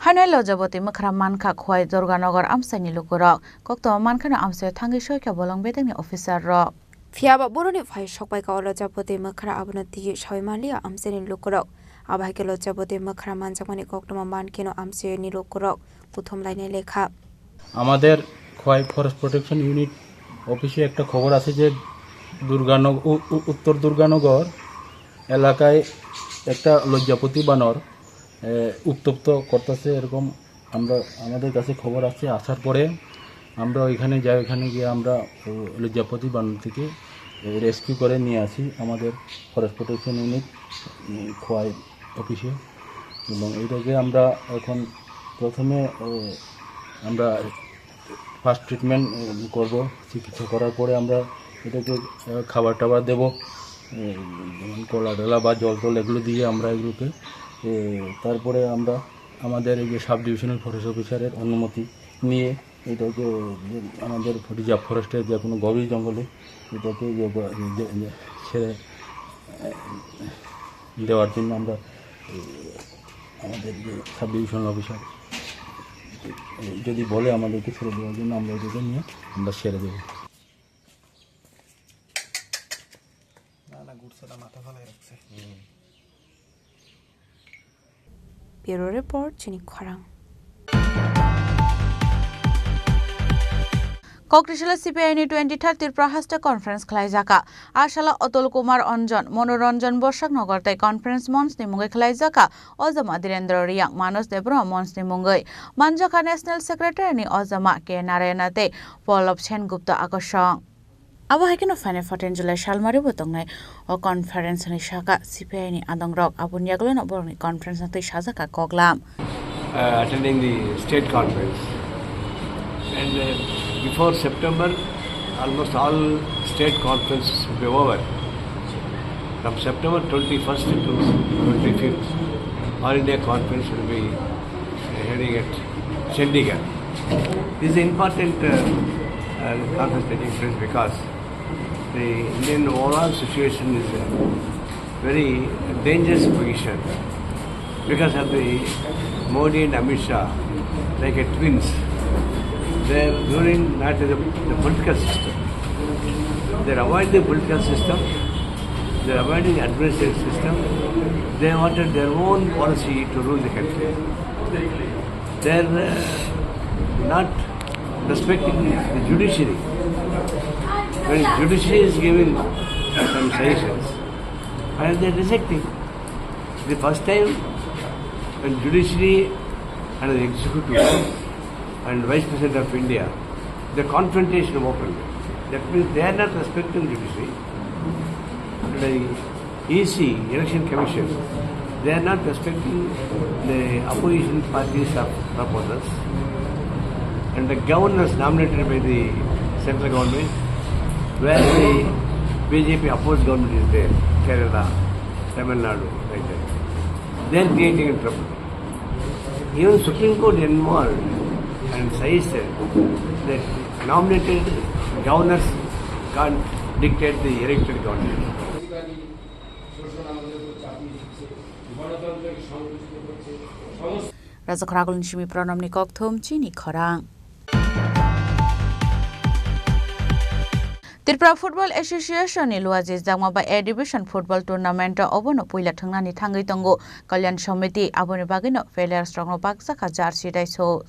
Hanai lojaboti mukra manka khwai Durganagar Amsani Lukurok Kokto Mankana Amsa Tangi Shoka Bolong Beding officer Rock Fiaba Buroni Fai Shokai ka lojaboti mukra abunati Shawmalia Amsani Lukurok Abhake lojaboti mukra manjamani Koktoma Mankino Amsani Lukurok Kuthum Line Lekha আমাদের Khowai forest protection unit অফিসে একটা খবর আছে যে উত্তর দুর্গানগর এলাকায় একটা লজ্জাপতি বানর উত্তপ্ত করতেছে, এরকম আমাদের কাছে খবর আছে। আসার পরে আমরা ওইখানে যাই, ওইখানে গিয়ে আমরা লজ্জাপতি বানর থেকে রেস্কিউ করে নিয়ে আসি আমাদের ফরেস্ট প্রোটেকশন ইউনিট খোয়াই অফিসে। এবং এইটাকে আমরা এখন প্রথমে আমরা ফার্স্ট ট্রিটমেন্ট করব, চিকিৎসা করার পরে আমরা এটাকে খাবার টাবার দেবো, কলা ডলা বা জল টল এগুলো দিয়ে আমরা এগুলোকে তারপরে আমরা আমাদের এই যে সাব ডিভিশনাল ফরেস্ট অফিসারের অনুমতি নিয়ে এটাকে আমাদের রিজার্ভ ফরেস্টের যে কোনো গভীর জঙ্গলে এটাকে ছেড়ে দেওয়ার জন্য আমরা আমাদের যে সাব ডিভিশনাল অফিসার যদি বলে আমাদেরকে ছেড়ে দেওয়ার জন্য আমরা এটাকে নিয়ে আমরা ছেড়ে দেবো। Bureau Report Chini Khorang. Koktishala CPI ni 2030 Tripura Conference Khlaijaka Ashala Atul Kumar Anjan Monoranjan Boshak Nogortai Conference Mons ni Mungai Khlaijaka Ozama Direndra Riang Manos Debro Mons ni Mungai Manjaka National Secretary ni Ozama K Narayanate Polop Chen Gupta Akashang Abo haikino fane 14 July Shalmari botongnai o conference ni shaka CPI ni Adongrok Abunyaglo no borni conference na shazaka koglam attending the state conference, and before September almost all state conferences will be over. From September 21st to 25th All India conference will be heading at Chandigarh. This is an important conference taking place because the Indian overall situation is a very dangerous position. because of the Modi and Amit Shah, like a twins. They're ruling not the political system. They're avoiding the political system. They're avoiding the administrative system. They wanted their own policy to rule the country. They're not respecting the judiciary. When judiciary is giving some suggestions, and they're rejecting. The first time when judiciary and the executive and Vice President of India, the confrontation opened. That means they are not respecting judiciary. The EC, Election Commission, they are not respecting the opposition parties of proposals. And the governors nominated by the central government, where the BJP opposed government is there, Kerala, Tamil Nadu, like that. They are creating trouble. Even Supreme Court involved and suggested that nominated governors can't dictate the elected government. Raja Khorang Shimi Pranam ni Kokthum Chini Khorang. Tripura Football Association ni luaji jangma ba A Division Football Tournament obono puila thangnani thangai tongo Kalyan Samiti aboni bagino failure strong no baksa ka jersey daiso.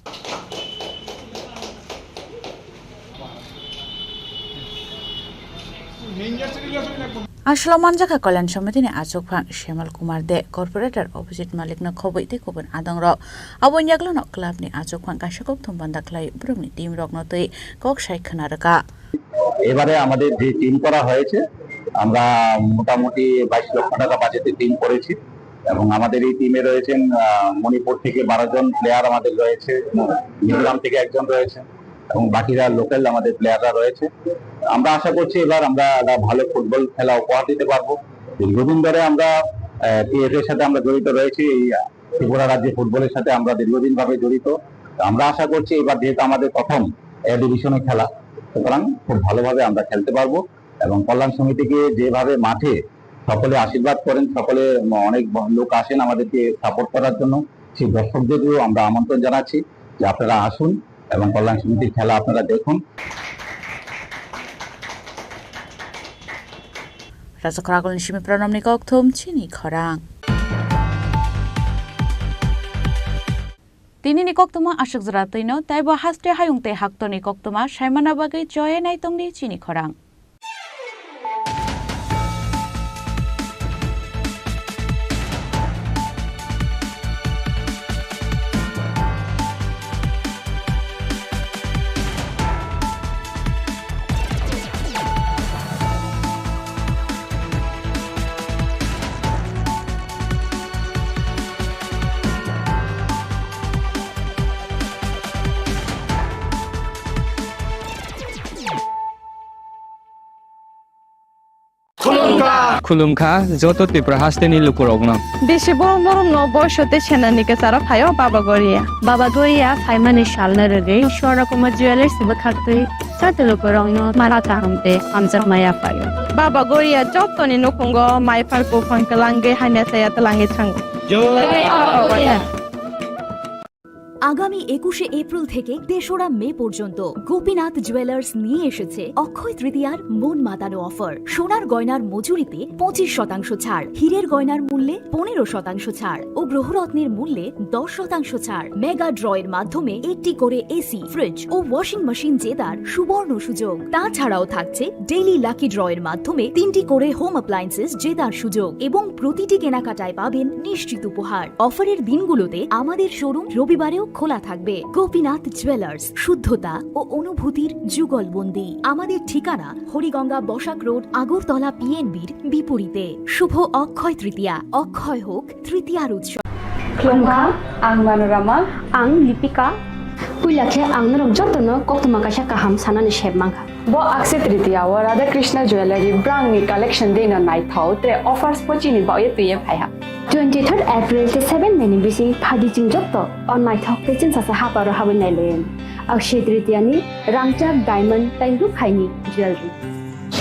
Ashlo manjaka Kalyan Samiti ni Achok Phang Shemal Kumar De Corporator opposite Malik na khoboi te koban adang ro abon yaglo no club ni Achok Phang kasakok thumbanda khlai brumni team rok no tei kok sai khanaraka এবারে আমাদের যে team করা হয়েছে আমরা মোটামুটি 22 লক্ষ টাকা বাজেটে টিম করেছি এবং আমাদের এই টিমে রয়েছেন মণিপুর থেকে 12 জন প্লেয়ার আমাদের রয়েছে মিজোরাম থেকে একজন রয়েছে এবং বাকিরা লোকাল আমাদের প্লেয়াররা রয়েছে আমরা আশা করছি এবার আমরা একটা ভালো ফুটবল খেলা উপহার দিতে পারবো দীর্ঘদিন ধরে আমরা টিএফ এর সাথে আমরা জড়িত রয়েছি এই ত্রিপুরা রাজ্যে ফুটবলের সাথে আমরা দীর্ঘদিন ভাবে জড়িত আমরা আশা করছি এবার যেহেতু আমাদের প্রথম এ ডিভিশনে খেলা সুতরাং খুব ভালোভাবে আমরা খেলতে পারবো এবং কল্যাণ সমিতিকে যেভাবে মাঠে সকলে আশীর্বাদ করেন সকলে অনেক লোক আসেন আমাদেরকে সাপোর্ট করার জন্য সেই দর্শকদেরও আমরা আমন্ত্রণ জানাচ্ছি যে আপনারা আসুন এবং কল্যাণ সমিতির খেলা আপনারা দেখুন Raja Khorang Shimi Pranam ni Kokthum Chini Khorang. Tini ni koktuma ashok zratino taibo haste hayungte hakto ni koktuma shaimana bagai joye nai tongdi Chini Khorang. खुलुमखा जत त्रिपुरा हास्टेनि लुकुरगनो बेसे बरम बरम न बयसते सेनानि केसारा फायो बाबा गरिया फाइमानि सालना रगे शोरा कुमार ज्वेलर्स बखातै साते लुकुरगनो माराता हमते हमजा माया फायो बाबा गरिया जतनि नकुंगो माइफारको फंकलांगे हाने साया तलांगे थांगो আগামী 21শে এপ্রিল থেকে ৩রা মে পর্যন্ত গোপীনাথ জুয়েলার্স নিয়ে এসেছে অক্ষয় তৃতীয়ার মন মাতানো অফার সোনার গয়নার মজুরিতে 25% ছাড় হীরের গয়নার মূল্যে 15% ছাড় ও গ্রহরত্নের মূল্যে 10% ছাড় মেগা ড্রয়ের মাধ্যমে একটি করে এসি ফ্রিজ ও ওয়াশিং মেশিন জেতার সুবর্ণ সুযোগ তাছাড়াও থাকছে ডেইলি লাকি ড্রয়ের মাধ্যমে 3টি করে হোম অ্যাপ্লায়েন্সেস জেতার সুযোগ এবং প্রতিটি কেনাকাটায় পাবেন নিশ্চিত উপহার অফারের দিনগুলোতে আমাদের শোরুম রবিবারেও খোলা থাকবে গোপীনাথ জুয়েলার্স শুদ্ধতা ও অনুভূতির যুগলবন্দি আমাদের ঠিকানা হরিগঙ্গা বসাক রোড আগরতলা পিএনবির বিপরীতে শুভ অক্ষয় তৃতীয়া অক্ষয় হোক তৃতীয়ার উৎসব Klongka, ang Manorama, ang Lipika. Kuilakhe ang narong jotono koktuma kasha kaham sanani shebmangka. Bo Akshay Tritiya wa Radha Krishna Jewelry brang ni collection de na night thau tre offers pochini ba ye tuye phaiha. 23rd April te 7 meni bisi phadi jing jotto on night thau te chin sa haparo hawen nailen. Akshay Tritiya ni rangchak diamond tai ru khaini jewelry.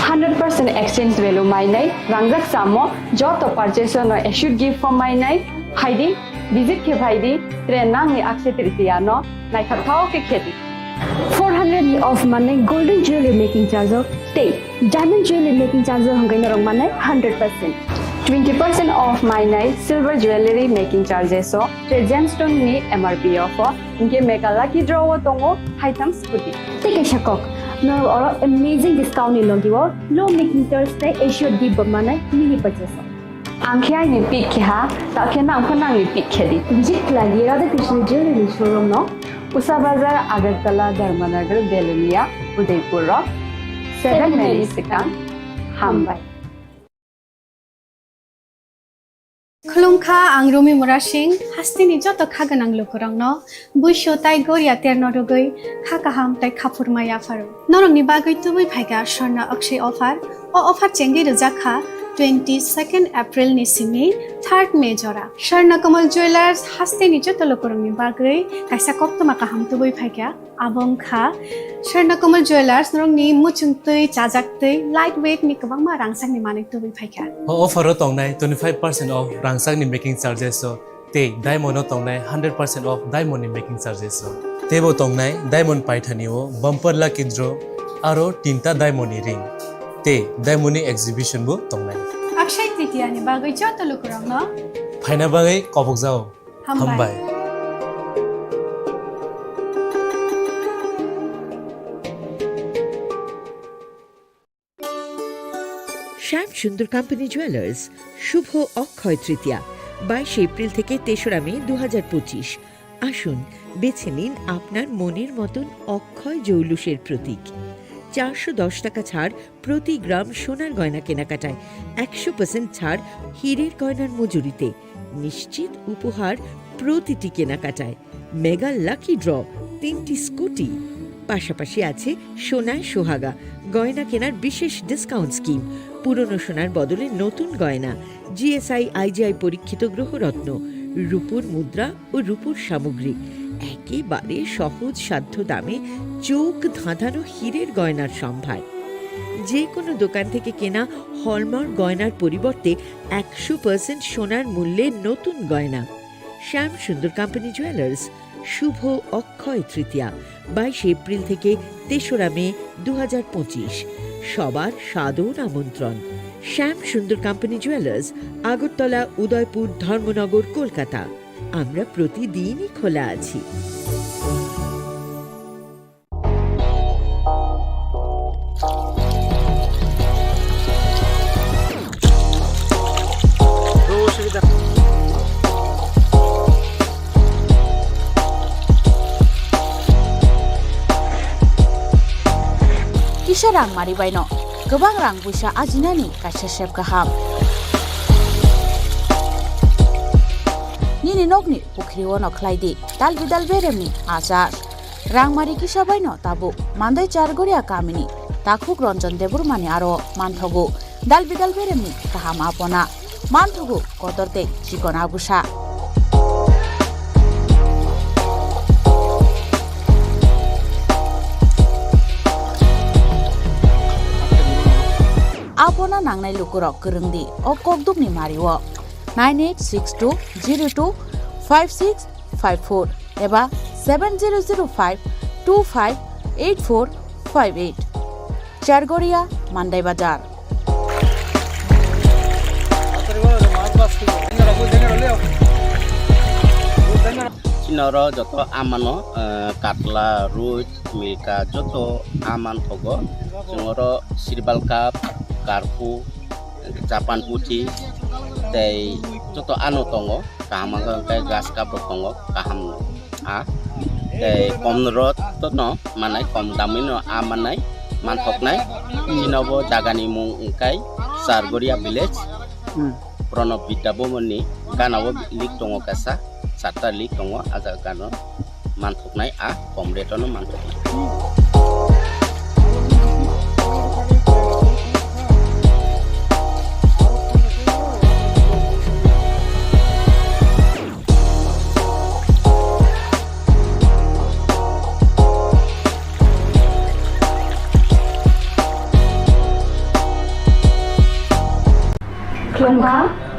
100% exchange value mainai rangjak samo joto purchase no should give for mainai haidi visit ke bhaidi train nang ni akse tritiano nai thao ke kheti 400 of money golden jewelry making charge of stay diamond jewelry making charge hongai norong manai 100% 20% off mainai silver jewelry making charges so gemstone ni MRP of inge mega lucky draw tongo haitam scooty take a shakok no or amazing discount ni logiwo low making charge te issue di manai mini purchase angkhai ni pick kha ta khena angkhana ni pick khedi visit lagi Radha Krishna jewelry showroom no Usa Bazar Agartala Dharmanagar Belunia Udaipur 7 Melisika Hambai Khulungkha ang Rumi Murashing hastini joto khaganang lukurangno buisho tai goria ternodogoi khakaham tai khapurmaya faru norongni bagoi tubui phaiga Sharna Akshay offer o offer chengi rujakha 22nd April ni simi 3rd May jora Sharna Kamal Jewelers hastini joto lukurangni bagoi kaisa koptoma kaham tubui phaiga abongkha Sharna Kamal Jewelers norongni muchungtui chajaktui lightweight ni kabangma rangsang ni manik tubui phaiga offer tongnai 25% off rangsang ni making charges so te diamond tongnai 100% off diamond ni making charges so tebo tongnai diamond paithani o bumper lucky draw aro tinta diamond ni ring te diamond ni exhibition bo tongnai Akshay Tritiya ni bagoi joto lukurangno phaina bagai kobok jao hambai Shyam Sundar company jewellers Shubho Akshaya Tritiya 22 April থেকে 3রা মে 2025 আসুন বেছে নিন আপনার মনের মতন অক্ষয় জৌলুসের প্রতীক 410 টাকা ছাড় প্রতি গ্রাম সোনার গয়না কেনাকাটায় 100% ছাড় হীরের গয়নার মজুরিতে নিশ্চিত উপহার প্রতিটি কেনাকাটায় মেগা লাকি ড্র 3টি স্কুটি পাশাপাশি আছে সোনায় সোহাগা গয়না কেনার বিশেষ ডিসকাউন্ট স্কিম পুরনো সোনার বদলে নতুন গয়না জিএসআই আইজিআই পরীক্ষিত গ্রহরত্ন রূপোর মুদ্রা ও রূপোর সামগ্রী একেবারে সহজ সাধ্য দামে চোখ ধাঁধানো হীরের গয়নার সম্ভার যে কোনো দোকান থেকে কেনা হলমার্ক গয়নার পরিবর্তে 100% সোনার মূল্যে নতুন গয়না শ্যাম সুন্দর কোম্পানি জুয়েলার্স শুভ অক্ষয় তৃতীয়া 22 এপ্রিল থেকে 3রা মে 2025 সবার সাদর আমন্ত্রণ শ্যাম সুন্দর কোম্পানি জুয়েলার্স আগরতলা উদয়পুর ধর্মনগর কলকাতা আমরা প্রতিদিনই খোলা আছি Kisah rang mari baino, gobang rang busa ajinani kaisa sep kaham. Nini nokni pukri wono klaidi, dal bidal beremni azar. Rang mari kisah baino tabu, mandai chargoria kamini, takuk ronjon debur mani aro manthogu, dal bidal beremni kaham apona, manthogu kotorte chikon abusa. Apona nangnai lukurok kerengdi o kokdukni mariwo 9862025654 eba 7005258458 Chargoria Mandai Bazar Chinoro joto amano katla ruj milka joto aman thogo jongoro sirbal cup karpu capan putih tei joto anu tongo kaham kai gas cup tongo kaham a tei komrot tono manai kom damino amanai manthoknai chinobo jagani mung kai Sargoria village Pranab Bidabomoni ganawo lik tongo kasa Sata lik tongo aja gano manthoknai a komretono manthoknai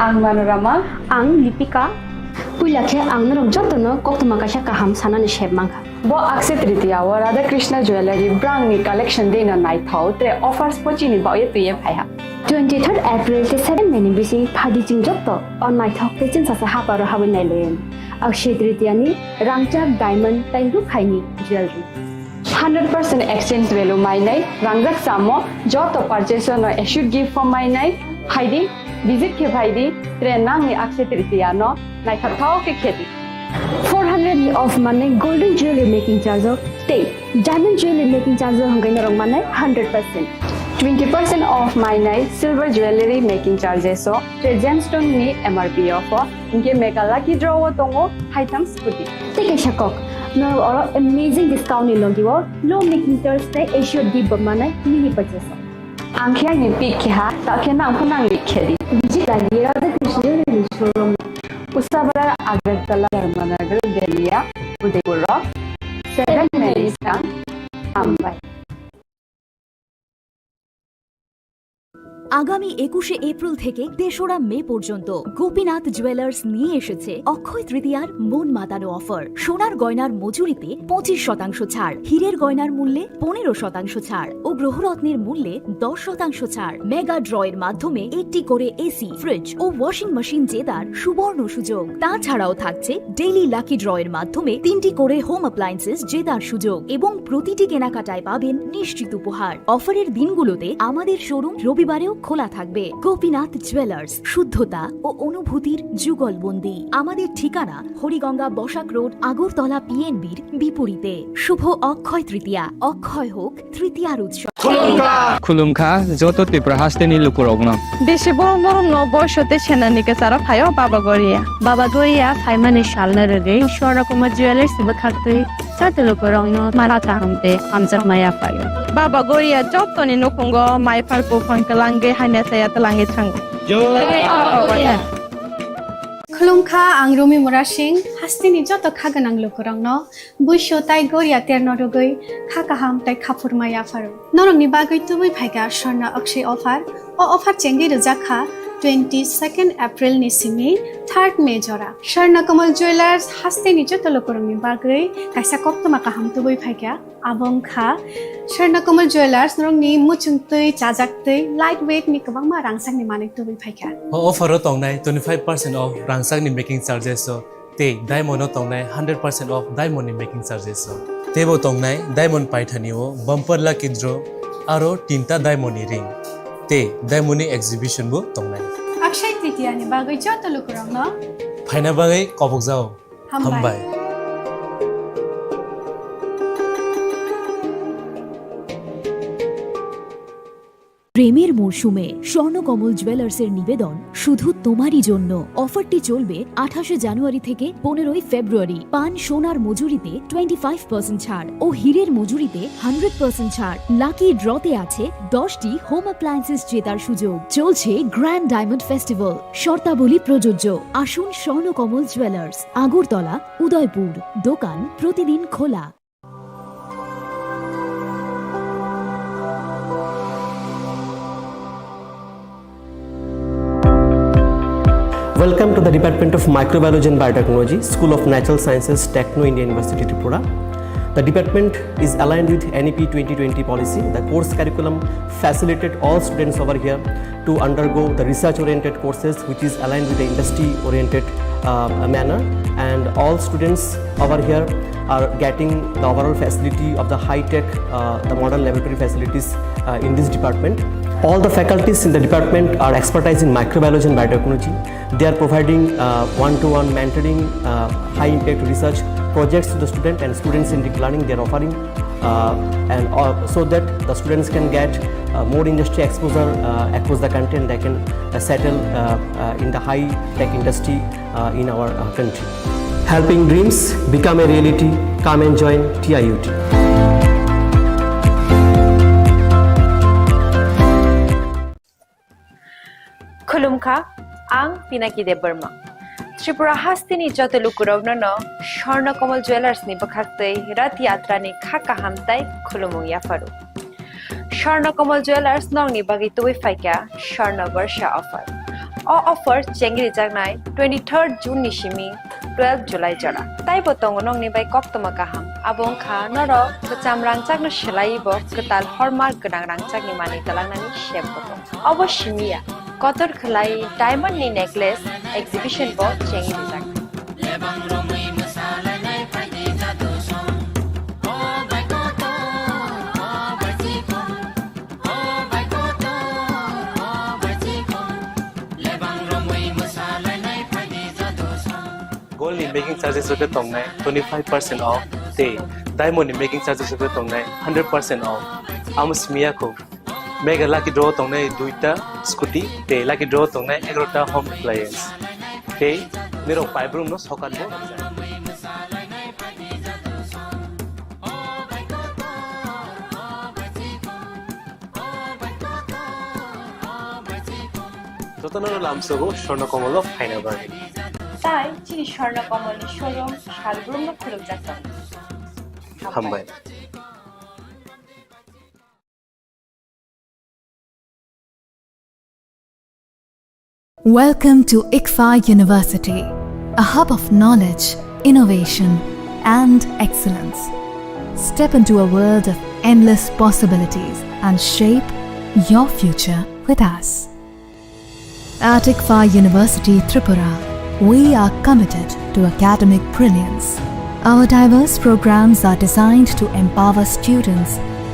आं मनोरमा आं लिपिका कुइलाखे आं नरम जतनो कोक्तमा काशा काहाम सानानि शेब मांखा बो अक्षय तृतीया व Radha Krishna jewellery ब्रांगनि collection देना नाइथाव त्रे offers पचिनि बाये तुये फाया 23 अप्रैल से 7 मेनि बिसि फादि चिं जत्तो on नाइथाव पेचिन Sasa हापारो Haban नाइलेन Akshay तृतीयानि रांचाक diamond ताइरु खाइनि jewellery 100% exchange value mainai rangjak samo joto purchase no should give for mainai haidi visit ke bhaidi trenang ni akshay tritiya no nai thao ke kheti 400 of money golden jewelry making charge of stay diamond jewelry making charge hangai na rong manai 100% 20% off mainai silver jewelry making charges so gemstone ni MRP of inke mega lucky draw tongo haitam scooty take a shakok no or amazing discount ni logiwo low making charge te should give money mini purchase angkhya ni pick kha ta khena phunang likhedi visit la the krishna showroom Usabara Agartala Dharmanagar Delhi Udaipur 7 Medistan Mumbai আগামী 21শে April থেকে ৩রা মে পর্যন্ত Gopinath jewellers নিয়ে এসেছে অক্ষয় তৃতীয়ার মন মাতানো offer সোনার গয়নার মজুরিতে 25% ছাড় হীরের গয়নার মূল্যে 15% ছাড় ও গ্রহরত্নের মূল্যে 10% ছাড় মেগা ড্রয়ের মাধ্যমে একটি করে এসি ফ্রিজ ও ওয়াশিং মেশিন জেতার সুবর্ণ সুযোগ তাছাড়াও থাকছে ডেইলি লাকি ড্রয়ের মাধ্যমে 3টি করে হোম অ্যাপ্লায়েন্সেস জেতার সুযোগ এবং প্রতিটি কেনাকাটায় পাবেন নিশ্চিত উপহার অফারের দিনগুলোতে আমাদের শোরুম রবিবারেও খোলা থাকবে গোপীনাথ জুয়েলার্স শুদ্ধতা ও অনুভূতির যুগলবন্দি আমাদের ঠিকানা হরিগঙ্গা বসাক রোড আগরতলা পিএনবির বিপরীতে শুভ অক্ষয় তৃতীয়া অক্ষয় হোক তৃতীয়ার উৎসব খুলুমখা যত ত্রিপুরা হাস্তেনি লুকুরগ্ন বেশি বড় বড় বয়সতে সেনানিকে সারা ফাইও বাবা গরিয়া ফাইমানি শালনা রে সরকম জুয়েলার্স বখাতে চাতে লুকুরগ্ন মারা চাহামতে আমজাক মায়া ফাইও বাবা গরিয়া যতনি নকুঙ্গ মাই ফালপো ফংকলাঙ্গে হাইনা সায়া তলাঙ্গে থাঙ্গ खुलुमखा आं रोमी मुरा सिंह हास्तिनि जत खागोनां लोकरंनो बुइसो ताइ गोरिया तेरनो रुगै खाकाहाम ताइ खाफुरमाया फारो नरंनि बागै तुबै फाइगा स्वर्ణ अक्षय अफार चेंगि रजाखा 22 एप्रिल नि सिमी 3 मे जरा स्वर्ణ कमल ज्वेलर्स हास्तिनि जत लोकरंनि बागै काइसा कक्तमा काहाम तुबै फाइगा आबंखा स्वर्ణ कमल ज्वेलर्स नरंनि मुचुंतै चाजाक्तै लाइट वेट नि गोबांमा रांसांनि माने तुबै फाइगा ऑफर तंगनाय 25% ऑफ रांसांनि मेकिंग चार्जेस ते डायमंड तंगनाय 100% ऑफ डायमंड नि मेकिंग चार्जेस तेबो तंगनाय डायमंड पाइथानिओ बम्पर लकी ड्र आरो 3टा डायमंड नि रिंग ते डायमंड नि एग्जिबिशन बो तंगनाय अक्षय तृतीया नि बागै जत लोकरंनो फाइना बागै कबक जाओ हामबाय প্রেমের মরশুমে স্বর্ণকমল জুয়েলার্সের নিবেদন শুধু তোমারই জন্য অফারটি চলবে 28 জানুয়ারি থেকে 15 ফেব্রুয়ারি পান সোনার মজুরিতে 25% ছাড় ও হীরের মজুরিতে 100% ছাড় লাকি ড্রতে আছে 10টি হোম অ্যাপ্লায়েন্সেস জেতার সুযোগ চলছে গ্র্যান্ড ডায়মন্ড ফেস্টিভ্যাল শর্তাবলী প্রযোজ্য আসুন স্বর্ণকমল জুয়েলার্স আগরতলা উদয়পুর দোকান প্রতিদিন খোলা Welcome to the Department of Microbiology and Biotechnology, School of Natural Sciences, Techno India University, Tripura. The department is aligned with NEP 2020 policy. The course curriculum facilitated all students over here to undergo the research-oriented courses, which is aligned with the industry-oriented manner. And all students over here are getting the overall facility of the high-tech, the modern laboratory facilities in this department. All the faculties in the department are expertise in microbiology and biotechnology. They are providing one-to-one mentoring, high-impact research projects to the student, and students in deep learning they are offering, so that the students can get more industry exposure across the country, and they can settle in the high-tech industry in our country. Helping dreams become a reality. Come and join TIUT. खुलुमखा आं पिनाकी देव Burma Tripura हास्तिनि जत लुकुरावनो स्वर्णकमल jewellers नि बखाक्तै रथ यात्रा नि खाका हामताय खुलुमुं याफारु स्वर्णकमल jewellers नंगनि बागै तुबै फाइका स्वर्ण वर्ष offer chengi jagnai 23rd June ni shimi 12 July jara tai bo tong nong ni bai kok toma kaham abong kha noro kacham rangchak no selai bo ketal hallmark gedang rangchak ni mani talangnani shep bo obo shimiya kotor khlai diamond ni necklace exhibition bo chengi jak Gold in making charges of the tongnai 25% off. Te diamond in making charges of the tongnai 100% off. Amos miyako. Mega lucky draw tongnai duita scooty. Te lucky draw tongnai 11ta home appliance. Te nero five room no sokan bo. Totanoro lamsogo shorno komolo faina bani. তাই চিনি স্বর্ণ কমলের showroom শালগ্রাম খুলুক যাত্রা হামবাই Welcome to ICFA University, a hub of knowledge, innovation, and excellence. Step into a world of endless possibilities and shape your future with us. At ICFA University Tripura, we are committed to academic brilliance. Our diverse programs are designed to empower students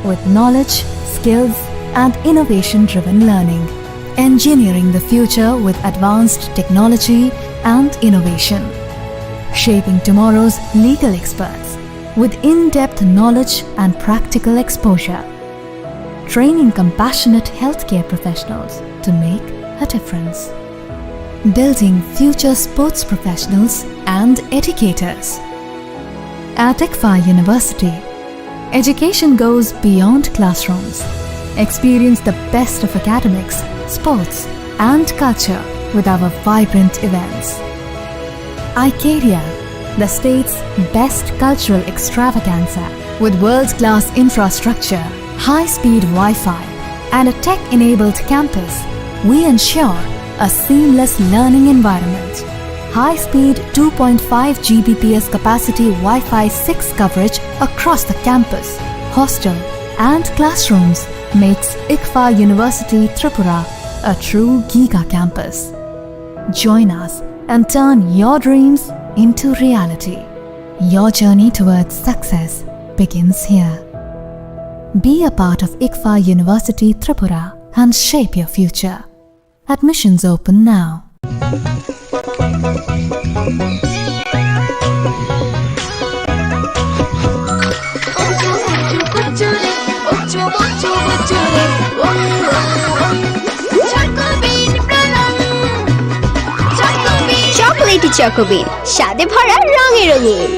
with knowledge, skills, and innovation-driven learning, engineering the future with advanced technology and innovation, shaping tomorrow's legal experts with in-depth knowledge and practical exposure, training compassionate healthcare professionals to make a difference, building future sports professionals and educators. At ICFA University, education goes beyond classrooms. Experience the best of academics, sports, and culture with our vibrant events. Icaria, the state's best cultural extravaganza, with world-class infrastructure, high-speed Wi-Fi, and a tech-enabled campus, we ensure a seamless learning environment. High-speed 2.5 Gbps capacity Wi-Fi 6 coverage across the campus, hostel, and classrooms makes ICFA University Tripura a true giga campus. Join us and turn your dreams into reality. Your journey towards success begins here. Be a part of ICFA University Tripura and shape your future. Admissions open now. চকোলেটি চকোবিন স্বাদে ভরা রঙে রঙিন।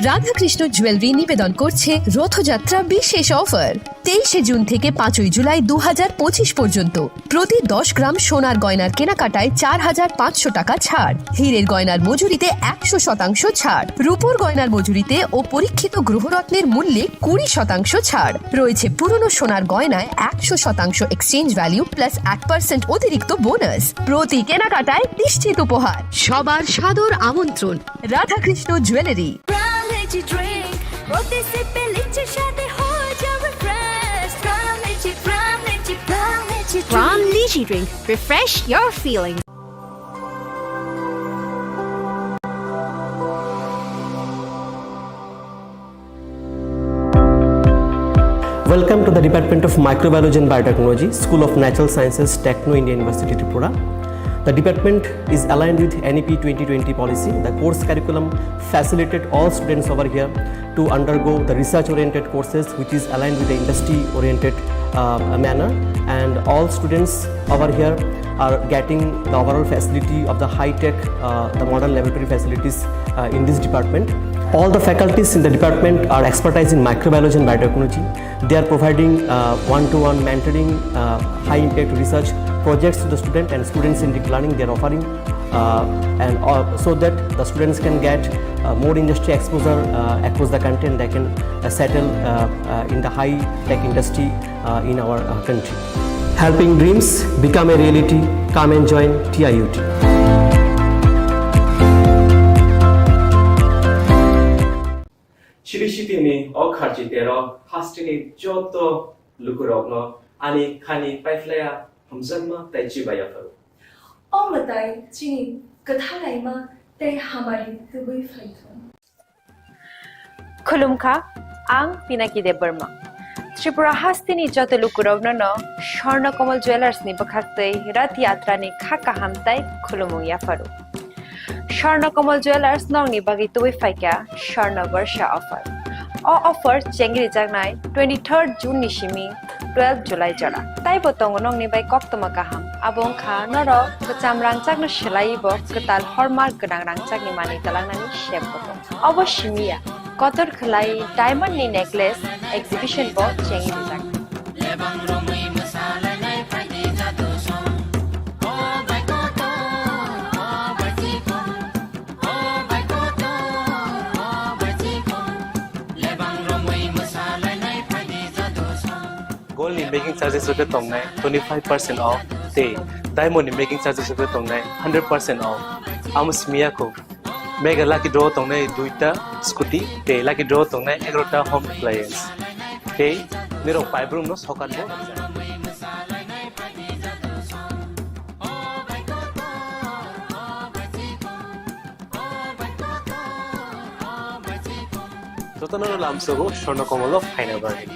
Radhakrishna jewellery নিবেদন করছে রথযাত্রা বিশেষ offer 23 June থেকে 5 জুলাই 2025 পর্যন্ত প্রতি 10 গ্রাম সোনার গয়নার কেনাকাটায় 4500 টাকা ছাড়, হীরের গয়নার মজুরিতে 100% ছাড়, রূপোর গয়নার মজুরিতে ও পরীক্ষিত গ্রহরত্নের মূল্যে 20% ছাড় রয়েছে। পুরনো সোনার গয়নায় 100% এক্সচেঞ্জ ভ্যালু প্লাস 8% অতিরিক্ত বোনাস। প্রতি কেনাকাটায় নিশ্চিত উপহার। সবার সাদর আমন্ত্রণ Radhakrishna jewellery. From Lychee Drink, refresh your feelings. Welcome to the Department of Microbiology and Biotechnology, School of Natural Sciences, Techno India University Tripura. The department is aligned with NEP 2020 policy. The course curriculum facilitated all students over here to undergo the research-oriented courses, which is aligned with the industry-oriented manner. And all students over here are getting the overall facility of the high-tech, the modern laboratory facilities in this department. All the faculties in the department are expertise in microbiology and biotechnology. They are providing one-to-one mentoring, high-impact research projects to the student and student-centric learning they are offering, so that the students can get more industry exposure across the country and they can settle in the high-tech industry in our country. Helping dreams become a reality Come and join TIUT. Chiri Shitini or Karjitero, Hastini Joto Lukurogno, Ani Kani Paiflea, Hamzama, Taichi Bayafaru. All the time, Chini, Katalaima, they Hamari, the way Faiton. Khulumkha, Ang Pinaki de Burma. Tripura Hastini Joto Lukurogno, Shorna Komal Jewelers Nibakate, Rat Yatrani Kaka Hamtai, Khulumu Yafaru. Shorna Komal Jewelers Nongni Bagito Faika, Shorna Varsha offer. All offer Chengri Jagnai, 23rd June Nishimi, 12th July Jara. Taibotong Nongni by Koptomakaham, Abong Kha, Noro, Katam Rangchak Shilaibo, Katal Hormar Gadang Rangchak Nimani Talangani Shepoto. Obo Shimia, Kotor Kalai, Diamond Necklace, Exhibition Board Chengri Jagnai. Gold in making charges of the tongue 25% off. Day diamond in making charges of the tongue 100% off. Amos Miyako. Mega lucky draw tongue duita scooty. Day lucky draw tongue egrota home appliance. Day Nero pipe room no socket board. Totanano Lamsogo, Shorna Komolo, Final Bargain.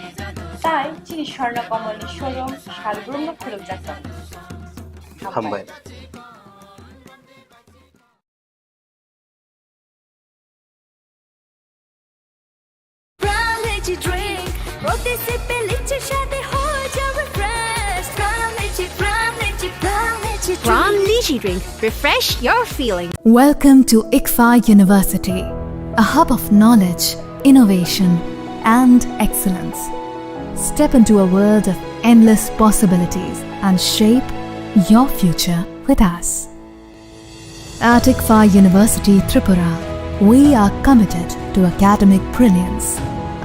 তাই চিনি স্বর্ণ কমল showroom শালগ্রাম খুলুম যাচ্ছেন হাম্বাই Pram Lychee Drink. Refresh your feeling. Welcome to ICFA University, a hub of knowledge, innovation, and excellence. Step into a world of endless possibilities and shape your future with us. At ICFA University Tripura, we are committed to academic brilliance.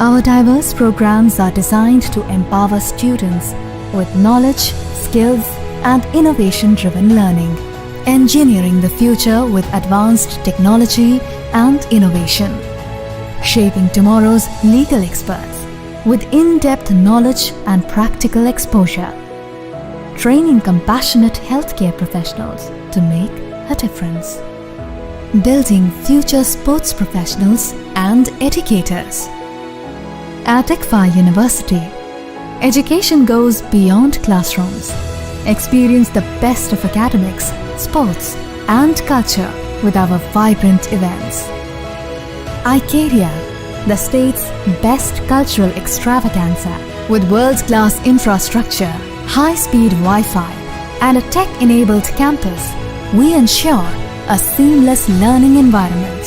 Our diverse programs are designed to empower students with knowledge, skills, and innovation-driven learning, engineering the future with advanced technology and innovation, shaping tomorrow's legal experts with in-depth knowledge and practical exposure, training compassionate healthcare professionals to make a difference, building future sports professionals and educators. At ICFA University, education goes beyond classrooms. Experience the best of academics, sports, and culture with our vibrant events. Icaria, the state's best cultural extravaganza, with world-class infrastructure, high-speed Wi-Fi, and a tech-enabled campus, we ensure a seamless learning environment.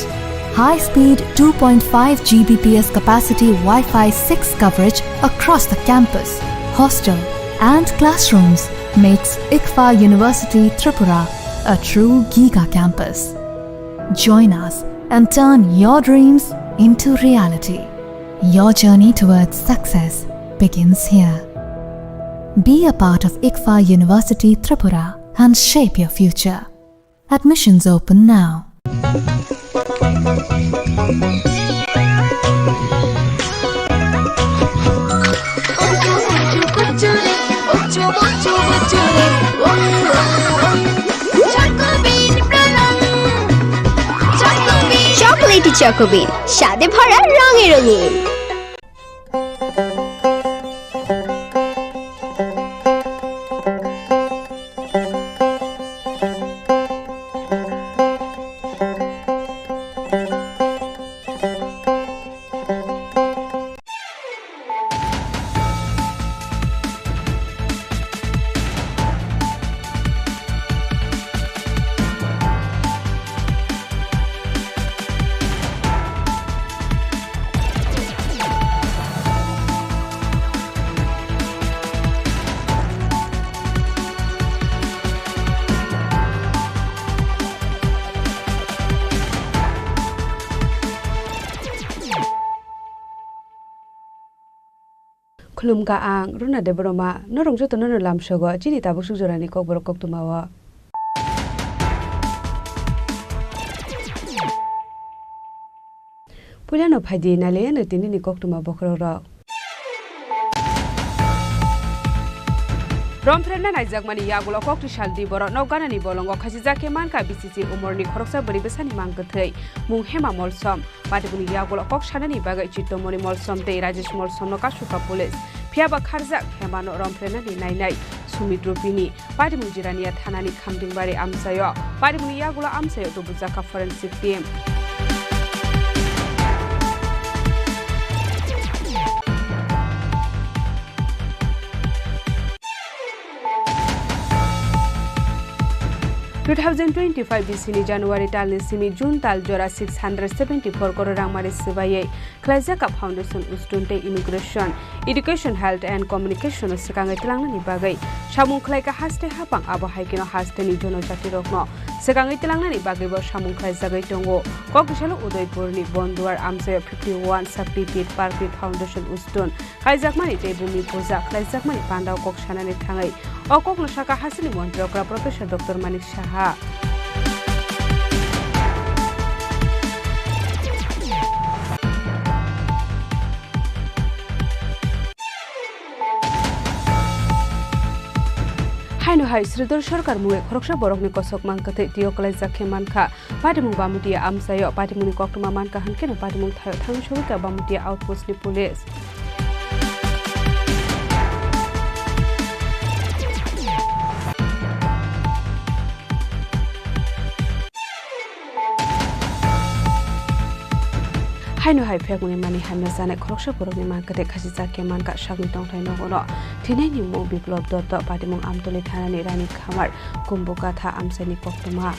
High-speed 2.5 Gbps capacity Wi-Fi 6 coverage across the campus, hostel, and classrooms makes ICFA University Tripura a true Giga campus. Join us and turn your dreams into reality. Your journey towards success begins here. Be a part of ICFA University Tripura and shape your future. Admissions open now. চকলেটি চকোবিন স্বাদে ভরা রঙে রঙিন। Khulum ka ang runa de broma no rong joto no lam shogo chini tabu sujorani kok borok kok tumawa Puliano Padi Nale and Tini Koktuma Bokoro. Romprena Naizakmani Yagulo Kokti Shaldi Boro, no Ganani Bolongo, Kazizake Manka, BCC, Umorni, Koroksa, Beribesani Mangatay, Munghema Molsom, Patibuni Yagulo Kok Shanani Baga Chitomoni Molsom, De Rajesh Molsom, no Kashuka Police, Piaba Karzak, Hemano Romprena, Nai, Sumitropini, Patimujirania Tanani, Kamding Bari Amsayo, Patibuni Yagula Amsayo to Buzaka Forensic Team. Two 2025 BC January tal simi June tal jora 674 crore rangmari sibaye Klazaka Foundation ustunte immigration education health and communication sekangai tilangna ni bagai samung khlaika haste hapang abo haikino haste ni jono jati rokno sekangai tilangna ni bagai bo samung khlai jagai tongo kokisalo udaipur ni bonduar amse 51 Sakti Park Foundation ustun kaijakmani te bumi puja kaijakmani pandau kokshana ni thangai okok no shaka hasini montre okra professor Dr. Manik Shaha Haino hai Sridhar Sarkar muge khoroksha borokni kosok mangkate tioklai jakhe manka patimung bamutia amsayo patimuni koktuma manka hankena patimung thang shobika bamutia outpost ni police Haino hai phekuni mani hamna jane khoroksha borokni mangkate khasi jakhe manka shagni tongthai nogono thinai ni mo biplop dot patimung amtoli thanani rani khamar kumboka tha amsani koktuma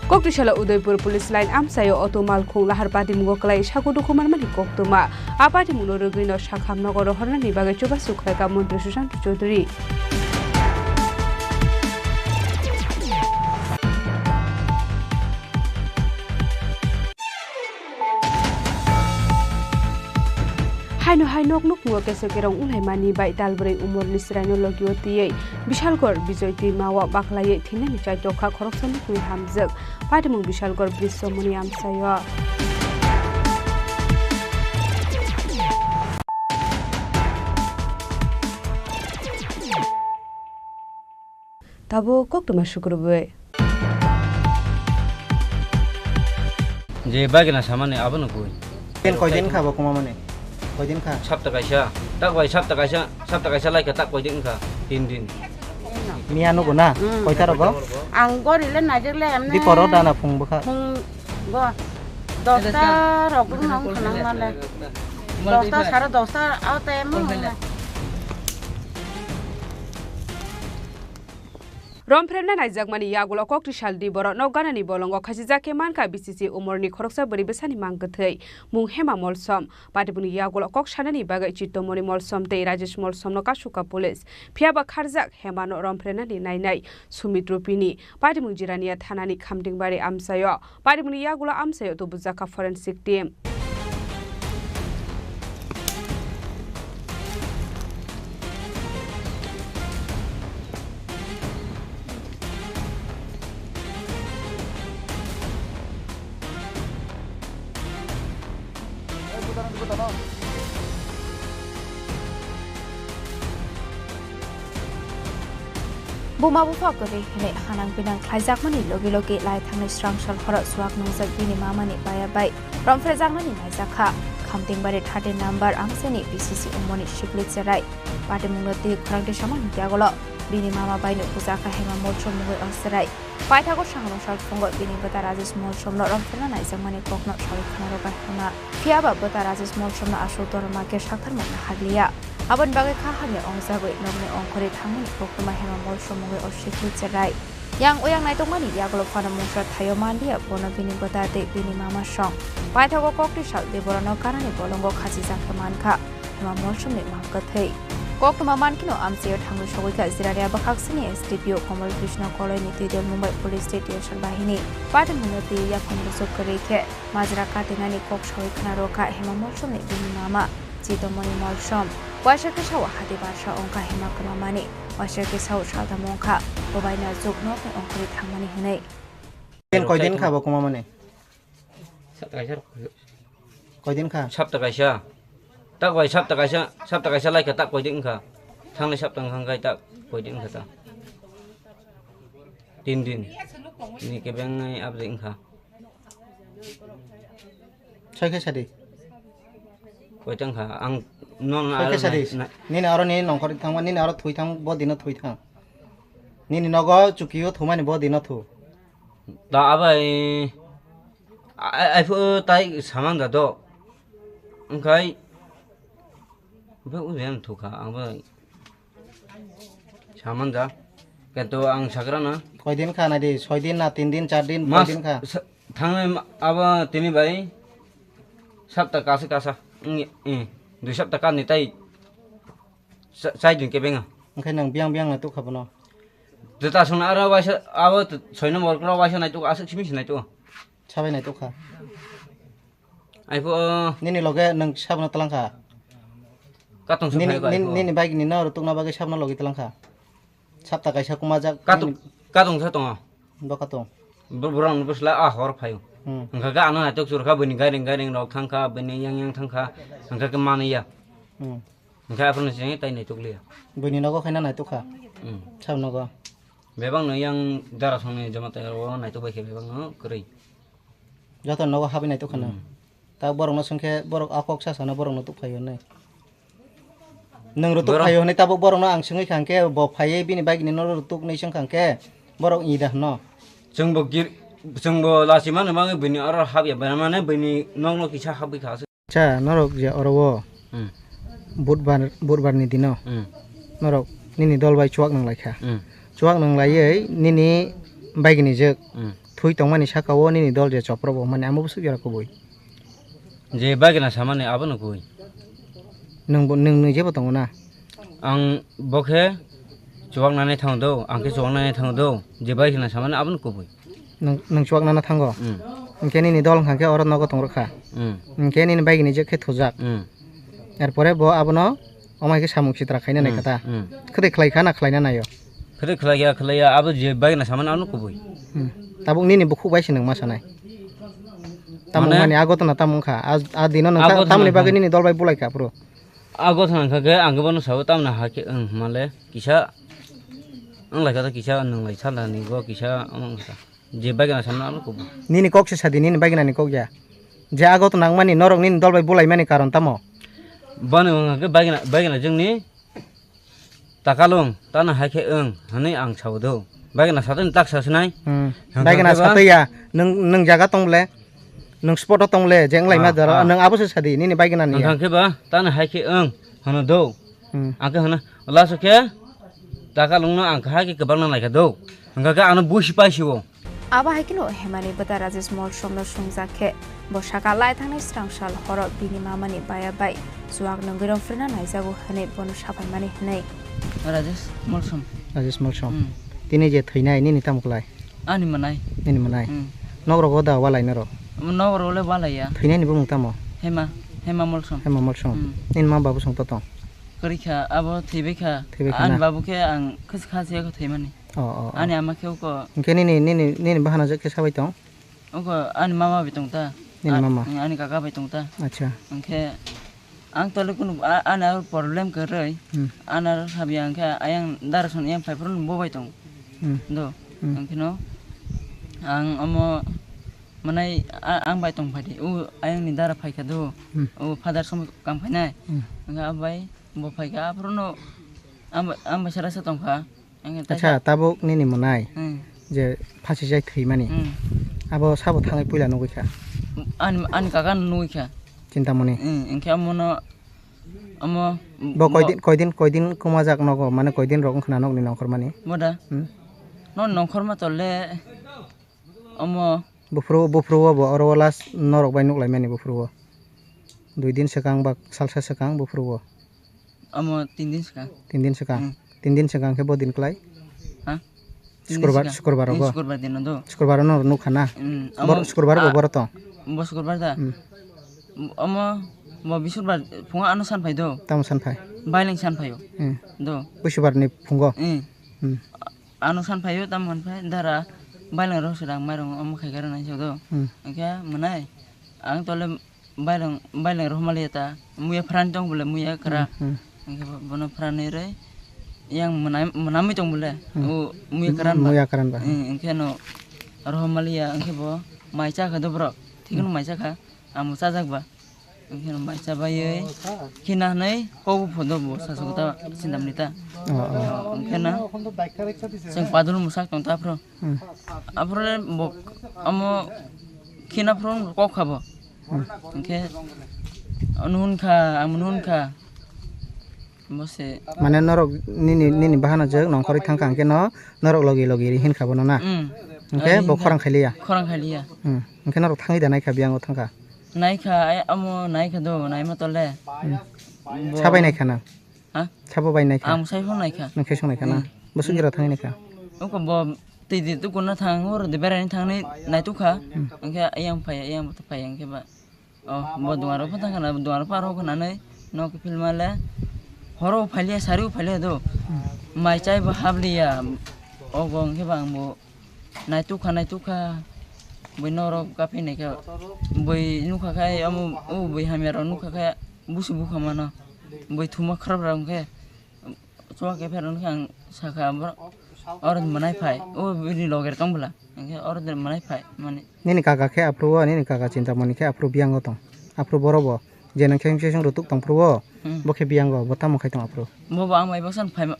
Koktishala Udaipur Police Line Amsayo Otomal Khung Lahar Patimung Klai Shakudu Kumar Mani Koktuma Apatimun Rugino Shakham Nogor Horani Baga Chuba Sukhaka Mundri Sushant Chaudhary Haino Hainok Nukmu Kesekerong Ulai Mani by Dalbury Umur Nisrano Logioti Bishalgor Bijoyti Mawa Baklaye Tinani Chaitoka Korokson Hamzak Patimung Bishalgor Bisomuni Amsayo Tabo Koktuma Shukurube Je bagina samane abano koi Ken koidin kha bakuma mane koidin kha sabta kaisa lai ka tak koidin kha 3 din miano guna koita rogo ang gorile najirle amne di poro dana phung bukha phung bo 10ta rogo nang khanang male 10ta sara 10ta aute mo Romprena Naizakmani Yagulo Kokti Shaldi Boro no Ganani Bolongo Khasijake Manka BCC Umorni Khoroksa Beribesani Mangathai Munghema Molsom Patibuni Yagulo Kok Shanani Baga Chitomoni Molsom Te Rajesh Molsom no Kashuka Police Piaba Kharzak Hemano Romprena ni Nainai Sumitropini Patibung Jirania Thanani Kamding Bari Amsayo Patibuni Yagulo Amsayo to Buzaka Forensic Team Buma bufa kori hene hanang pinang khaizak mani logi logi lai thangnai strang shal khara swak nungsak bini mama ni baya bai romfrejak mani naizakha khamting bare 30 number amseni BCC umoni shiklik jarai pate munoti khorang samang tiagolo bini mama bai no pujaka hema molchom mugoi asrai paithago sangno shal phongo bini bata rajesh molchom no romfrena naizak mani kokno shal khanaro ba hama piaba bata rajesh molchom na ashotor market shakthar mana haglia Aban bagai kahane ongsago inomne ongkore thangni kokma hema molshom mugoi oshikli charai yang oyang nai tongmani yaglo phana mungsha thayo mandia bono bini botate bini mama song paithago kokti sal de borano karane bolongo khasi jakhamanka hema molshom ne makathei kokma mankino amsiyo thanglu shogoika ziraria bakhaksini STPO Komal Krishna Koloi Nitidel Mumbai Police Station bahini patin munati yakhon busok kareke majra katinani kok shoikna roka hema molshom ne bini mama Jitomoni Molshom, Washaka Shaw Hadibasha Onka Himakamani, Washaka Shaw Shadamonka, Bobaina Zuk no Onkuri Tamani Hene. কয়দিন খাবো কুমা মানে কয়দিন খা সপ্তাহ tak wai sabta kaisa lai ka tak koi ding kha thang le sabtang khang kai tak koi ding kha ta tin din ni ke bang ngai ab ding kha ছয় কে সাদি koi tang kha ang non ছয় কে সাদি নি না আরো নি নংখর থাং নি না আরো থুই থাং ব দিন থুই থাং নি নগ চুকিও থুমানি ব দিন থু da abai ai phu tai samang da do angkai Ba ujian thuka ang ba saman da keto ang sagrana কয়দিন খা না দি 6 দিন না 3 দিন 4 দিন কয়দিন খা thang aba tini bai sabta kasa dui sabta kan ni tai sai din ke benga ओंखाय नों बियां बियां ना तु खाबनो deta sona ara waisa aba 6 number kra waisa nai tu asuk simi sinai tu साबाय नाय तु खा ai phu निनि लगे नों साबना तलां खा katong su phai bai निनि बाइक नि ना रुतुक ना बागे साबना लगे तलां खा साबता कायसा कुमा जा katong sa tonga ब कातong burang busla a hor phayo angka ga ana tok sur kha bini garing rok thangkha bini yang thangkha angka ke mani ya angka apun sing tai nai tukli bini नगो खायना नाय तु खा साब नगो bebang no yang dara song ni jama tai ro nai to bai ke bebang no kri जत नगो हाबि नाय तु खाना ता बरंग संखे बरक आखक सासाना बरंग तु फायो नै नों रुतुक फायो नै ताबो बरंग आं सोङै खांके ब फायै बिनि बाइक नि न रुतुक नै सों खांके बरक इदा न जोंबो लासिमान मा बनि आरो हाबिया बानाने बनि नंग न किसा हाबि खासो चा नरक जे अरवो बुधबार नि दिनो नरक निनि दल बाय चुवाक नं लायखा चुवाक नं लायै निनि बाइक नि जक थुइ तंमानि साकावो निनि दल जे चप्रबो माने आमबो सुबिरा को बय je bagina samane abano koi नों जेबो दङ ना आं बखे चुवांनानै थांदो आंके चुवांनानै थांदो जे bagina samane abano koi नों चुवांनानै थांगो ओंके निनि दल खांके अर नगो तंरखा ओंके निनि बाइकनि जे खे थुजाक एरपरे ब आबनो अमायके सामुक सित्रा खायना नाय खाता खदै खलायखा ना खलायना नायो खदै खलाया आबो जे bagina samane abano koi ताबुक निनि बखु बायसे नों मा सानाय तामुक माने आगत ना तामुखा आ दिनो नों तामनि बागै निनि दल बाय बुलायखा प्रो आगत नंखागे आंगो बनो साबो तामना हाके माले किसा आं लायखा किसा नों लाय सालानि गो किसा आंखा जे bagina samane abano koi निनि कक्से सादि निनि बागिना नि कक जा जे आगत नां मानि नरक निनि दल बाय बुलाय मानि कारण तामो bano ngake bagina जोंनि takalong tana haike hane ang chawdo bagina saten tak sasnai bagina sataya नों जागा तंबले नों स्पॉट तंबले जें लायमा दर नों आबोसो सादि निनि बागिना नि angke ba tana haike hana do angke hana lasake takalong na angka haike kebang na laika do angka ana bushi paisiwo aba haikino hemani bata rajesh mol somno sungjakhe bosaka lai thangnai srangshal horo bini mamani baya bai suak nongirong frena naijago hane bono sapai mani hnai Rajesh मलसम तिनी जे थैनाय निनि तामुकलाय ani manai नगरगो दा वालाय नरो nogorole balaya थैनाय नि बुंग तामो hema molsom निन मा बाबु संत तं करैखा आबो थैबैखा आन बाबुखे आं खासियाखौ थैमानि ani amakheu ko के निनि बाहाना जे के साबाय तं ओको ani mama bitong ta निनि मामा ani kaka bitong ta अच्छा angke ang tole kun ana problem kerai ana habi angke ayang darason yang paipron bobai tong do angke no ang amo manai ang bai tong phadi u ayang ni dara phaika do u father som kam phainai anga abai bo phaika aprono am basara sa tong kha अच्छा Tabuk निनि मनाय जे फासि जाय थैमानि आबो साबो थाङै पयला नगैखा ani kaka nuikha चिन्तामणि angke amono amo bo কয়দিন কুমা যাক নগ মানে কয়দিন রকম খানা নগনি নখর মানি moda no nongkhor ma tolle amo बुफ्रु bo oro las norok bai nuklai mani बुफ्रु 2 दिन sekang bak salsa sekang बुफ्रु amo 3 din sekang 3 दिन sekang ke bo din klai ha शुक्रबार दिन do शुक्रबार no nu khana bor शुक्रबार bo bor to bo शुक्रबार da amo Bo bisukbar phunga anu san phai do. Tam san phai. Bailing san phai do. Bisukbar ni phungo. Anu san phai yo tam man phai dara bailing ro sedang mairong am khai gara nai do. Angke manai ang tole bailing ro maliata muya fran tong bole muya kara. Angke bono fran ni re yang menami tong bole. Muya karan ba. Angke no ro malia angke bo mai cha ka do bro. Thikun mai cha ka amu sa jak ba. Angke no mai cha ba ye kina nai ko phodo bo sa su ta sindam nita. Angke na sing padul musak tong ta bro. Apro bo amo kina pro ko khabo. Angke anun kha bose mane norok nini bahana jek nongkori thangka angke no norok logi ri hin khabo no na angke bo khorang khaliya angke norok thangi da nai kha biango thangka nai kha amo nai kha do nai ma tole sabai nai khana ha sabo bai nai kha am sai phon nai kha nongke song nai khana bosu jira thangi nai kha ko bo ti tu kun thang or de berai thang nai tu kha angke ayang phai angke ba bo duaro pha thang na duaro paro khana nai no ke film la horo phailia sariu phailia do mai chai ba hablia ogong ke bang bo nai tu kha boi noro ka phi nei ka boi nu kha khai am boi hamero nu kha khai busu bu khamana boi thuma khrab rang ke chwa ke pheron khang sakha or manai phai bini loger tong bla or manai phai mane nini kaka ke apro nini kaka cinta mani ke apro biango tong apro borobo jenang kheng sesong rutuk tong pro bo ke biango botam khai tong apro bo ba mai basan phai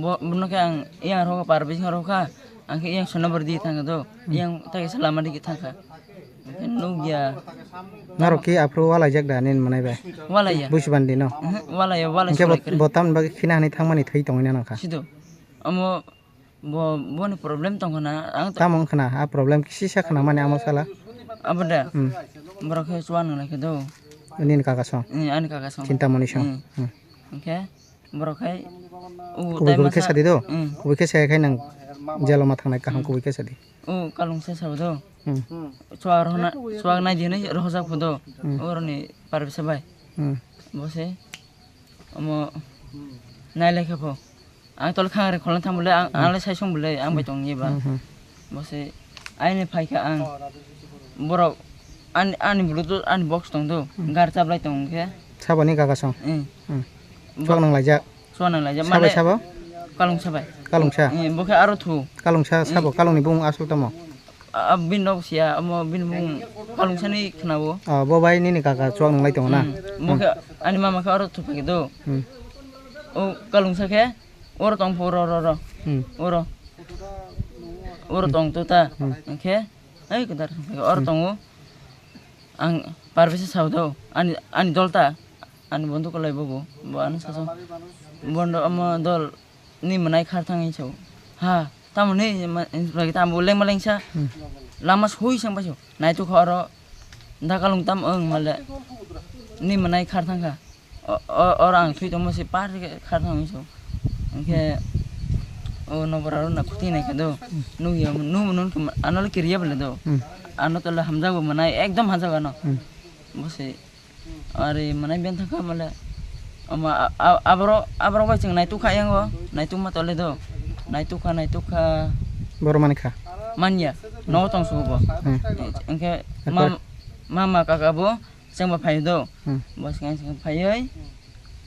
bo no ke ang yang ro par bi ro kha ang yang sonabar di thang do yang ta ke salama di thang kha no ya naroki apro wala jak da nin manai ba wala ya busban di no wala ke botam ba khina ni thang mani thai tong na kha sido amo bo ni problem tong kana ang tamong khana a problem kisi sa khana mane amo sala abada bro ke chuan na ke do nin kaka song ani kaka song cinta mani song okay bro kai ubai ke sadi do ubai ke sai khai nang jalo ma thang nai ka hang ubai ke sadi kalung se sab do chuar na di nai ro jak phodo or ni par se bai bose amo nai le kha pho ang tol khang re kholan tham bole ang le sai song bole ang bai tong ni ba bose ai ne phai kha ang boro ani bluetooth ani box tong do gar chablai tong ke sabani kaka song chuak nang laija mane sabo kalung sabai kalungsa boke aro thu kalungsa sabo kalung ni bung asul tamo bin no sia amo bin bung kalungsa ni khnabo bo bai ni kaka chuak nang lai tong na boke ani mama ka aro thu pa ke do kalungsa ke or tong pho ro or tong to ta ke ai kedar or tong ang parvise saudo ani dolta ani bondu ko laibo bo an saso bondo am dol ni manai khar thang i chau ha tam ni bagi tam boleng maleng sa lamas hui sang paso nai tu khoro da kalung tam male ni manai khar thang ka orang thui to mo se par khar thang i chau angke no bararo na khuti nai ka do nu nun anol kiriya bole do ano to la hamza go manai ekdom hamza gano bose are manai ben thaka male ama abro ba ching nai tu kha yang go nai tu ma tole do nai tu kha boro mani kha manya no tong su bo angke mama kaka bo sang ba phai do bos ngai sang phai ai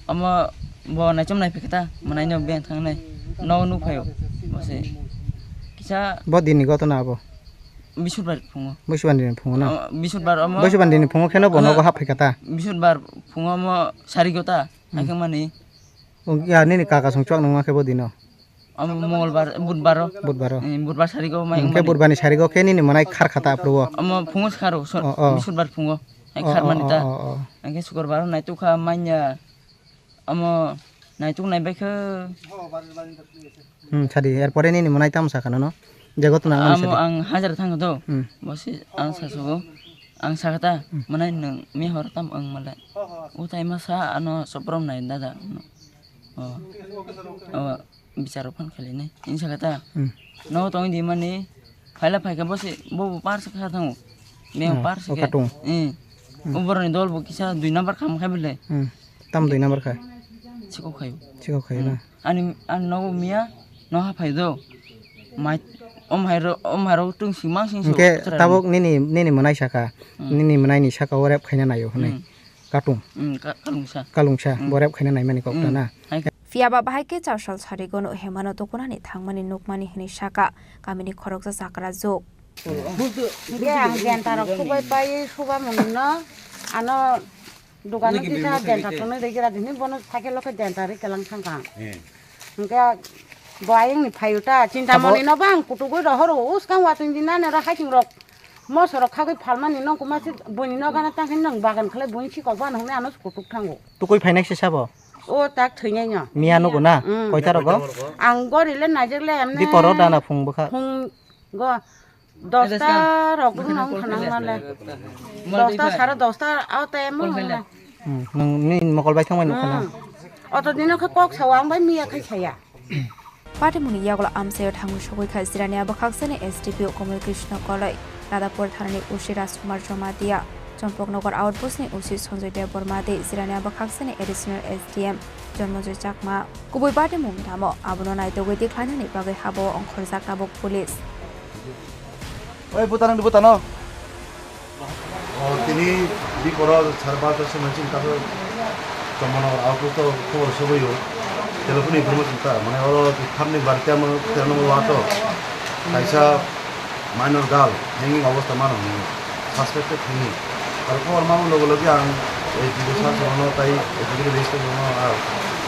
ama bo nai chom nai phikata manai no ben thang nai no nu phayo bose kisa bo dini go to na bo bisutbar phungo busban phungo na bisutbar amo busban dini phungo kheno bono go haphai kata bisutbar phungo mo sari gota angke mani ya ni kaka song chuak nang ke bo dino amo mongolbar budbar sari go mai ke budbani sari go ke ni manai khar khata apro amo phungo kharo bisutbar phungo ai khar manita angke sukorbar nai tu kha manya amo nai tu nai bai kha chadi erpore ni manai tam sa kana no jagot na ang hajar thang do bosi ang saso ang sakata manai nang mi hor tam ang mala utai masa ano soprom nai dada bicara pan kali ni in sakata no tong di mani phaila phai ka bosi bo par sa kha thang me par sa ke Uborni dol bo kisa 2 number kam khai bele. Tam 2 number khai. Chiko khai. Chiko khai na. Ani no mia no ha phai do. Mai om haro tung simang sing so. Ke tabok nini manai saka. Nini manai ni saka orep khaina nayo honai. Katung. Kalungsa borep khaina nai mani kok na. Fiaba bahai ke chawsal sarigon hemano tokunani thangmani nukmani hini saka kamini khoroksa sakra jok. Ge ang dentarok subai pai suba monno ano dogano kita dentar tone degira dini bono thake loke dentari kelang sangka. Engke boying ni phayuta cinta moni no bang kutugo rohoro uskang watin dinane ra haking rok mosoro khagoi phalmani no kumasi boni no gana tangin nang bagan khle boni chi ko ban hone anos kutuk thango. Tu koi phainai se sabo. O tak thungai no. Miano go na koita rogo. Ang gorile najekle amne. Di poro dana phung bukha. Phung go 10টা রকম নাম খানাং মালে 10টা 10:30 আওতে মো nung ni mokol bai thangmai nukhana অত দিনে cock সাওয়াং by মিয়া খাই খায়া পাটিমুনি ইয়াগলা আমসে থাঙ্গু সগৈ খাই জিরানিয়া বখাকসেনে এসডিপিও কমল কৃষ্ণ কলয় রাধাপুর থানানি উসি রাজকুমার জমা দিয়া চম্পকনগর আউটপোস্টনি উসি সঞ্জয় দেব বর্মা দে জিরানিয়া বখাকসেনে এডিশনাল এসডিএম জন্মজয় চাকমা গুবৈ পাটিমুম ধামো আবনো নাইতগৈ দেখলাইনানি বাগৈ হাবো অংখর জাকাবক পুলিশ ওই বুতানো বুতানো তিনি দি করো 5:30 সময় চিন্তা করে তোমার আউটপোস্ট খবর সবই টেলিফোন ইনফরমেশন তা মানে ওর খামনি বাড়িতে আমার 13 নম্বর ওয়াটো কাইসা মাইনর গার্ল হ্যাঙ্গিং অবস্থা মানো সাসপেক্টেড হ্যাঙ্গিং আর খবর মামু লগে আং এই দিবসা জন্য তাই এদিকে রেজিস্টার জন্য আর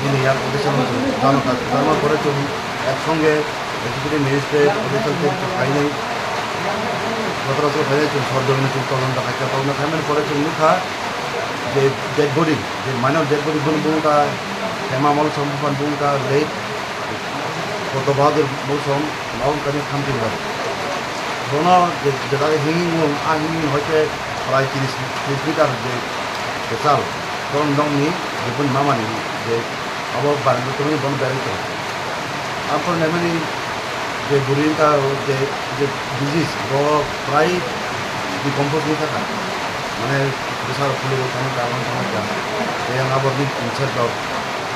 ইনি ইয়ার অডিশন জানার পরে তুমি একসঙ্গে এদিকে ম্যাজিস্ট্রেট অডিশন থেকে ফাইনাল গতরাত্র ফাইনাল চুন সরজমিনে চুন তদন্ত খাইতে তদন্ত ফাইনাল পরে চুন মুখা যে ডেড বডি যে মাইনর ডেড বডি বুনকা হেমামল সম্পন বুনকা লেট কত বাহাদুর মৌসুম মাউন কানে খামতি বাড়ি দোনো যেটা হিঙ্গিং আহিং হইতে প্রায় 30 মিটার যে চাল তখন দংনি যেগুন মামানি যে অবক বাড়ি তুমি বন বেড়াইতে তারপর নেমেনি যে বুড়িটা যে ডিজিজ প্রায় ডিকম্পোজ হয়ে থাকা মানে প্রেসার ফুলে কোনো কারণ সমস্যা এই আবার ইনসার দাও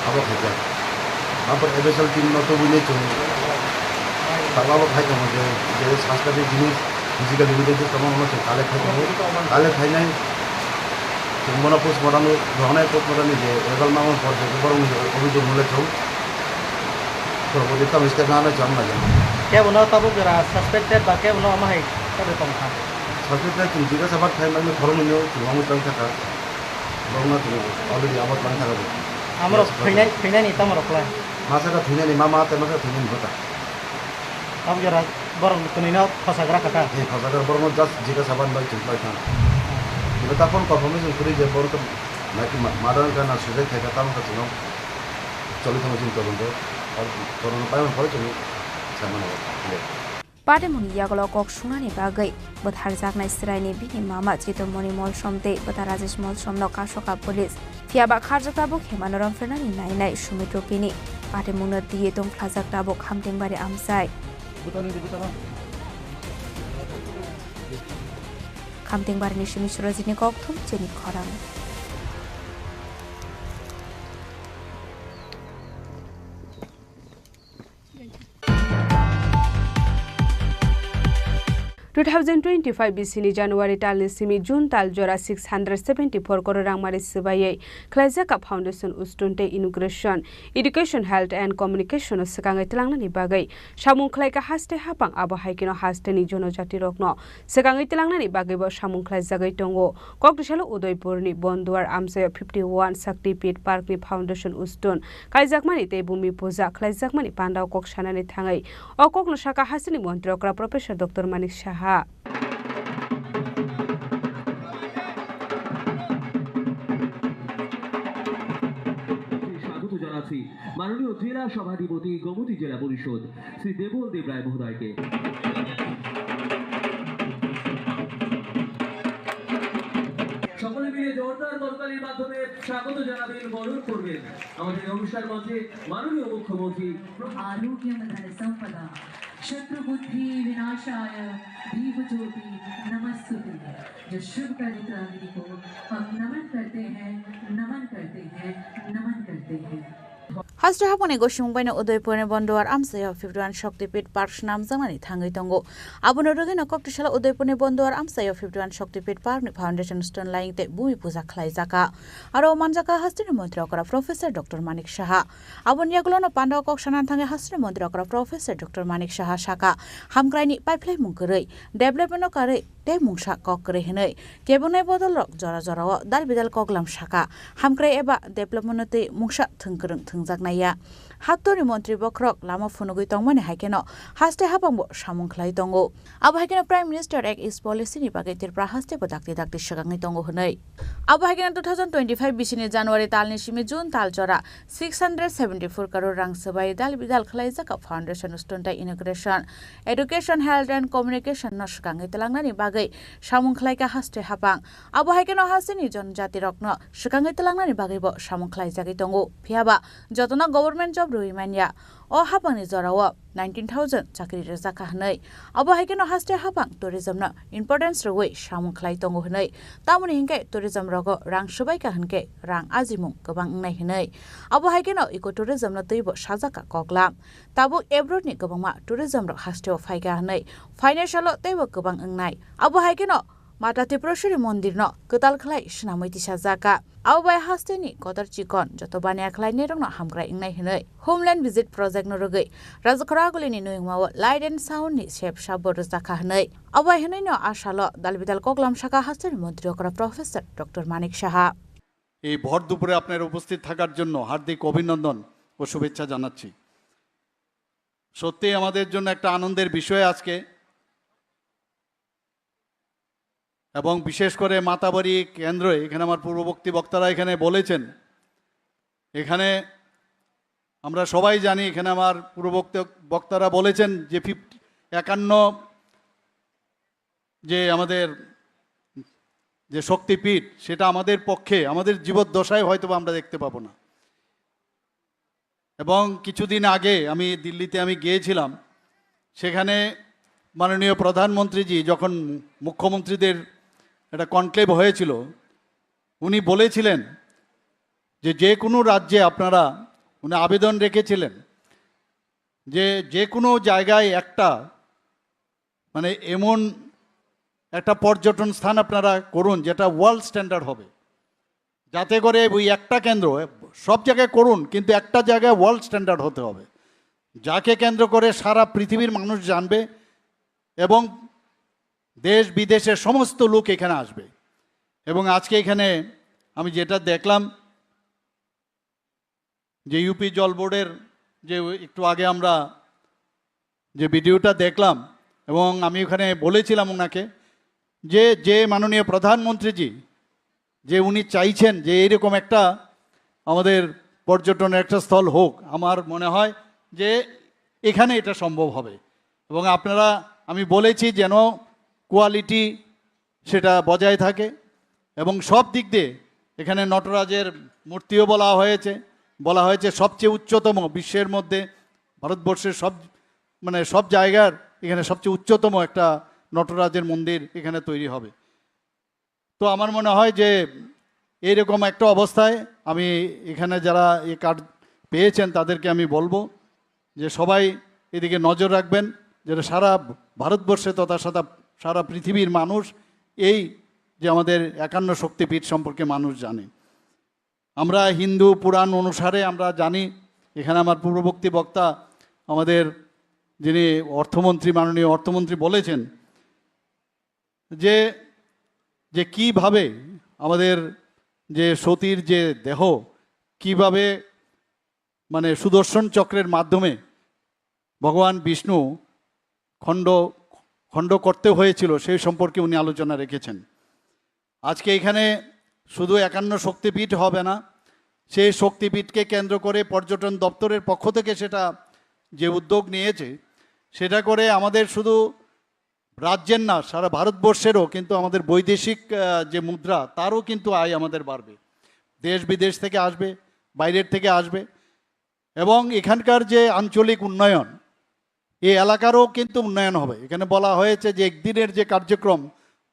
আবার খাইতে তারপর এবেসাল টিম নত বুঝে চলে তারপর আবার খাইতে যে যে স্বাস্থ্যের জিনিস ফিজিক্যাল লিমিটেড তেমন মনে হচ্ছে কালে খাইতে হবে কালে খাই নাই মনে পোস্ট মডানো ধরনের পোস্ট মডানি যে এগাল মামন পর যে বরং অভিযোগ মূলে চৌ Kita mesti mana jam aja. Kaya buno tabu jera suspected ba kaya buno amai tabu tongkha. Suspected tu jika sabat khai mane thoron nyo tu amu tang thaka. Bangna tu already amat bang thaka. Amro phainai ni tamro kla. Masa ka phainai ni mama ta masa phainai ni bata. Tabu jera borong tunina phasagra kata. He phasagra borong just jika sabat ba chimpa tha. Kita tapon confirmation kuri je borong to naki madan kana suje khai ta ka chino. Choli thama chin toronto. পাটিমুনি ইয়াগল কক সুনানি বাগৈ বথার জাগনাই সিরাইনি বিনি মামা চিতমনি মল সমতে বথা রাজেশ মল সমন কাশকা police ফিয়াবা খারজাকটাবক হেমানরম ফেনানি নাইনাই Sumitra পিনি পাটিমুনো দিয়ে দং খাজাকটাবক হামটেংবারি আমসাই খামটেংবারিনি সুমিশ্রজিনি ককথুম চিনি খরাং 2025 BC January tal simi June tal jora 674 crore rangmari sibai Klajaka Foundation ustunte inauguration education health and communication sekangai telangnani bagai samung khlaika haste hapang abo haikino haste ni jonojati rokno sekangai telangnani bagai bo samung khlai jagai tongo kokdisalo Udaipur ni Bonduar amse 51 Sakti Pit Park ni Foundation ustun kaijakmani te bumi puja khlaijakmani pandau koksanani thangai okok nosaka hasini mantri okra Professor Dr Manik Shaha মাননীয় জেলা সভাধিপতি গোমতী জেলা পরিষদ শ্রী দেবল দেব রায় মহোদয়কে সকলে মিলে জোরদার করতালির মাধ্যমে স্বাগত জানাবেন, বরণ করবেন আমাদের অনুষ্ঠান মঞ্চে মাননীয় মুখ্যমন্ত্রী। आरोग्यम धन संपदा शत्रु बुद्धि विनाशाय दीप ज्योति नमस्तुते। जो शुभ पवित्र अग्नि को हम नमन करते हैं, नमन करते हैं, नमन करते हैं। Hasra hapone goshung baina Udaipur Bondoar Amsayo 51 Shoktipit Park Nam Zamani Tangai Tongo. Abono Rogina Koptishala Udaipur Bondoar Amsayo 51 Shoktipit Park Foundation Stone Lying Te Bumi Puza Klaizaka. Aro Manjaka Hastri Montrokara Professor Dr. Manik Shaha. Abon Yagulono Panda Kokshanan Tanga Hastri Montrokara Professor Dr. Manik Shaha Shaka. Hamgraini Pipeline Munkurei. Development Kare. Te mungsha kokre hinai kebunai bodolok jora jora dal bidal koklam shaka hamkrai eba development te mungsha thungkrung thungjaknaya hattori montri bokrok lama phunugui tongmani haikeno haste habangbo samungkhlai tongo abo haikeno prime minister ek is policy ni bagai tirpra haste bodakti dakti shagangai tongo hunai abo haikeno 2025 bisini january talni simi june tal jora 674 crore rang sabai dal bidal khlai jaka foundation stone inauguration education health and communication naskangai telangnani bagai samungkhlaika haste habang abo haikeno hasini jonjati rokno shukangai telangnani bagaibo samungkhlai jagai tongo phiaba jotona government job ruimania o habangni jorao 19000 chakri rejaka hnai abo haikeno haste habang tourism na importance roi samungkhlai tongo hnai tamoni hingke tourism rogo rang subai ka hingke rang ajimung gobang nai hnai abo haikeno eco tourism na teibo sajaka koklam tabo abroad ni gobangma tourism ro haste o phaiga hnai financial teibo gobang ngnai abo haikeno Mata Tripureশ্বরী মন্দির ন কতাল খলাই সুনামৈতি সাজাকা আওবাই হাস্তেনি কদর চিকন যত বানিয়া খলাই নেরং ন হামগ্রা ইংনাই হিनै হোমল্যান্ড ভিজিট প্রজেক্ট ন রগৈ রাজখরাগুলিনি নুইংমাও light and sound ni shape সাবর জাকা হিनै আওবাই হিनै ন আশাল দালবিদাল kokলাম শাখা হাস্তেনি মন্ত্রী করা প্রফেসর ডক্টর মানিক সাহা এই ভর দুপুরে আপনার উপস্থিত থাকার জন্য হার্দিক অভিনন্দন ও শুভেচ্ছা জানাচ্ছি সত্যি আমাদের জন্য একটা আনন্দের বিষয় আজকে এবং বিশেষ করে মাতাবাড়ি কেন্দ্রে এখানে আমার পূর্ববর্তী বক্তারা এখানে বলেছেন এখানে আমরা সবাই জানি এখানে আমার পূর্ববর্তী বক্তারা বলেছেন যে 51 যে আমাদের যে শক্তিপীঠ সেটা আমাদের পক্ষে আমাদের জীবদ্দশায় হয়তো আমরা দেখতে পাবো না এবং কিছুদিন আগে আমি দিল্লিতে আমি গিয়েছিলাম সেখানে মাননীয় প্রধানমন্ত্রীজি যখন মুখ্যমন্ত্রীদের একটা কনক্লেভ হয়েছিল উনি বলেছিলেন যে যে কোনো রাজ্যে আপনারা উনি আবেদন রেখেছিলেন যে যে কোনো জায়গায় একটা মানে এমন একটা পর্যটন স্থান আপনারা করুন যেটা ওয়ার্ল্ড স্ট্যান্ডার্ড হবে যাতে করে ওই একটা কেন্দ্র সব জায়গায় করুন কিন্তু একটা জায়গায় ওয়ার্ল্ড স্ট্যান্ডার্ড হতে হবে যাকে কেন্দ্র করে সারা পৃথিবীর মানুষ জানবে এবং দেশ বিদেশের সমস্ত লোক এখানে আসবে এবং আজকে এখানে আমি যেটা দেখলাম যে ইউপি জল বোর্ডের যে একটু আগে আমরা যে ভিডিওটা দেখলাম এবং আমি ওখানে বলেছিলাম ওনাকে যে মাননীয় প্রধানমন্ত্রীজি যে উনি চাইছেন যে এরকম একটা আমাদের পর্যটনের একটা স্থল হোক আমার মনে হয় যে এখানে এটা সম্ভব হবে এবং আপনারা আমি বলেছি যেন কোয়ালিটি সেটা বজায় থাকে এবং সব দিক দিয়ে এখানে নটরাজের মূর্তিও বলা হয়েছে সবচেয়ে উচ্চতম বিশ্বের মধ্যে ভারতবর্ষের সব জায়গার এখানে সবচেয়ে উচ্চতম একটা নটরাজের মন্দির এখানে তৈরি হবে তো আমার মনে হয় যে এইরকম একটা অবস্থায় আমি এখানে যারা এই কার্ড পেয়েছেন তাদেরকে আমি বলবো যে সবাই এদিকে নজর রাখবেন যেটা সারা ভারতবর্ষে তথা সারা পৃথিবীর মানুষ এই যে আমাদের 51 শক্তিপীঠ সম্পর্কে মানুষ জানে আমরা হিন্দু পুরাণ অনুসারে আমরা জানি এখানে আমার পূর্ববর্তী বক্তা আমাদের যিনি অর্থমন্ত্রী মাননীয় অর্থমন্ত্রী বলেছেন যে কিভাবে আমাদের যে সতীর যে দেহ কিভাবে মানে সুদর্শন চক্রের মাধ্যমে ভগবান বিষ্ণু খণ্ড করতে হয়েছিল সেই সম্পর্কে উনি আলোচনা রেখেছেন আজকে এখানে শুধু 51 শক্তিপীঠ হবে না সেই শক্তিপীঠকে কেন্দ্র করে পর্যটন দপ্তরের পক্ষ থেকে সেটা যে উদ্যোগ নিয়েছে সেটা করে আমাদের শুধু রাজ্যের না সারা ভারতবর্ষেরও কিন্তু আমাদের বৈদেশিক যে মুদ্রা তারও কিন্তু আয় আমাদের বাড়বে, দেশ বিদেশ থেকে আসবে, বাইরের থেকে আসবে, এবং এখানকার যে আঞ্চলিক উন্নয়ন এই এলাকারও কিন্তু উন্নয়ন হবে। এখানে বলা হয়েছে যে একদিনের যে কার্যক্রম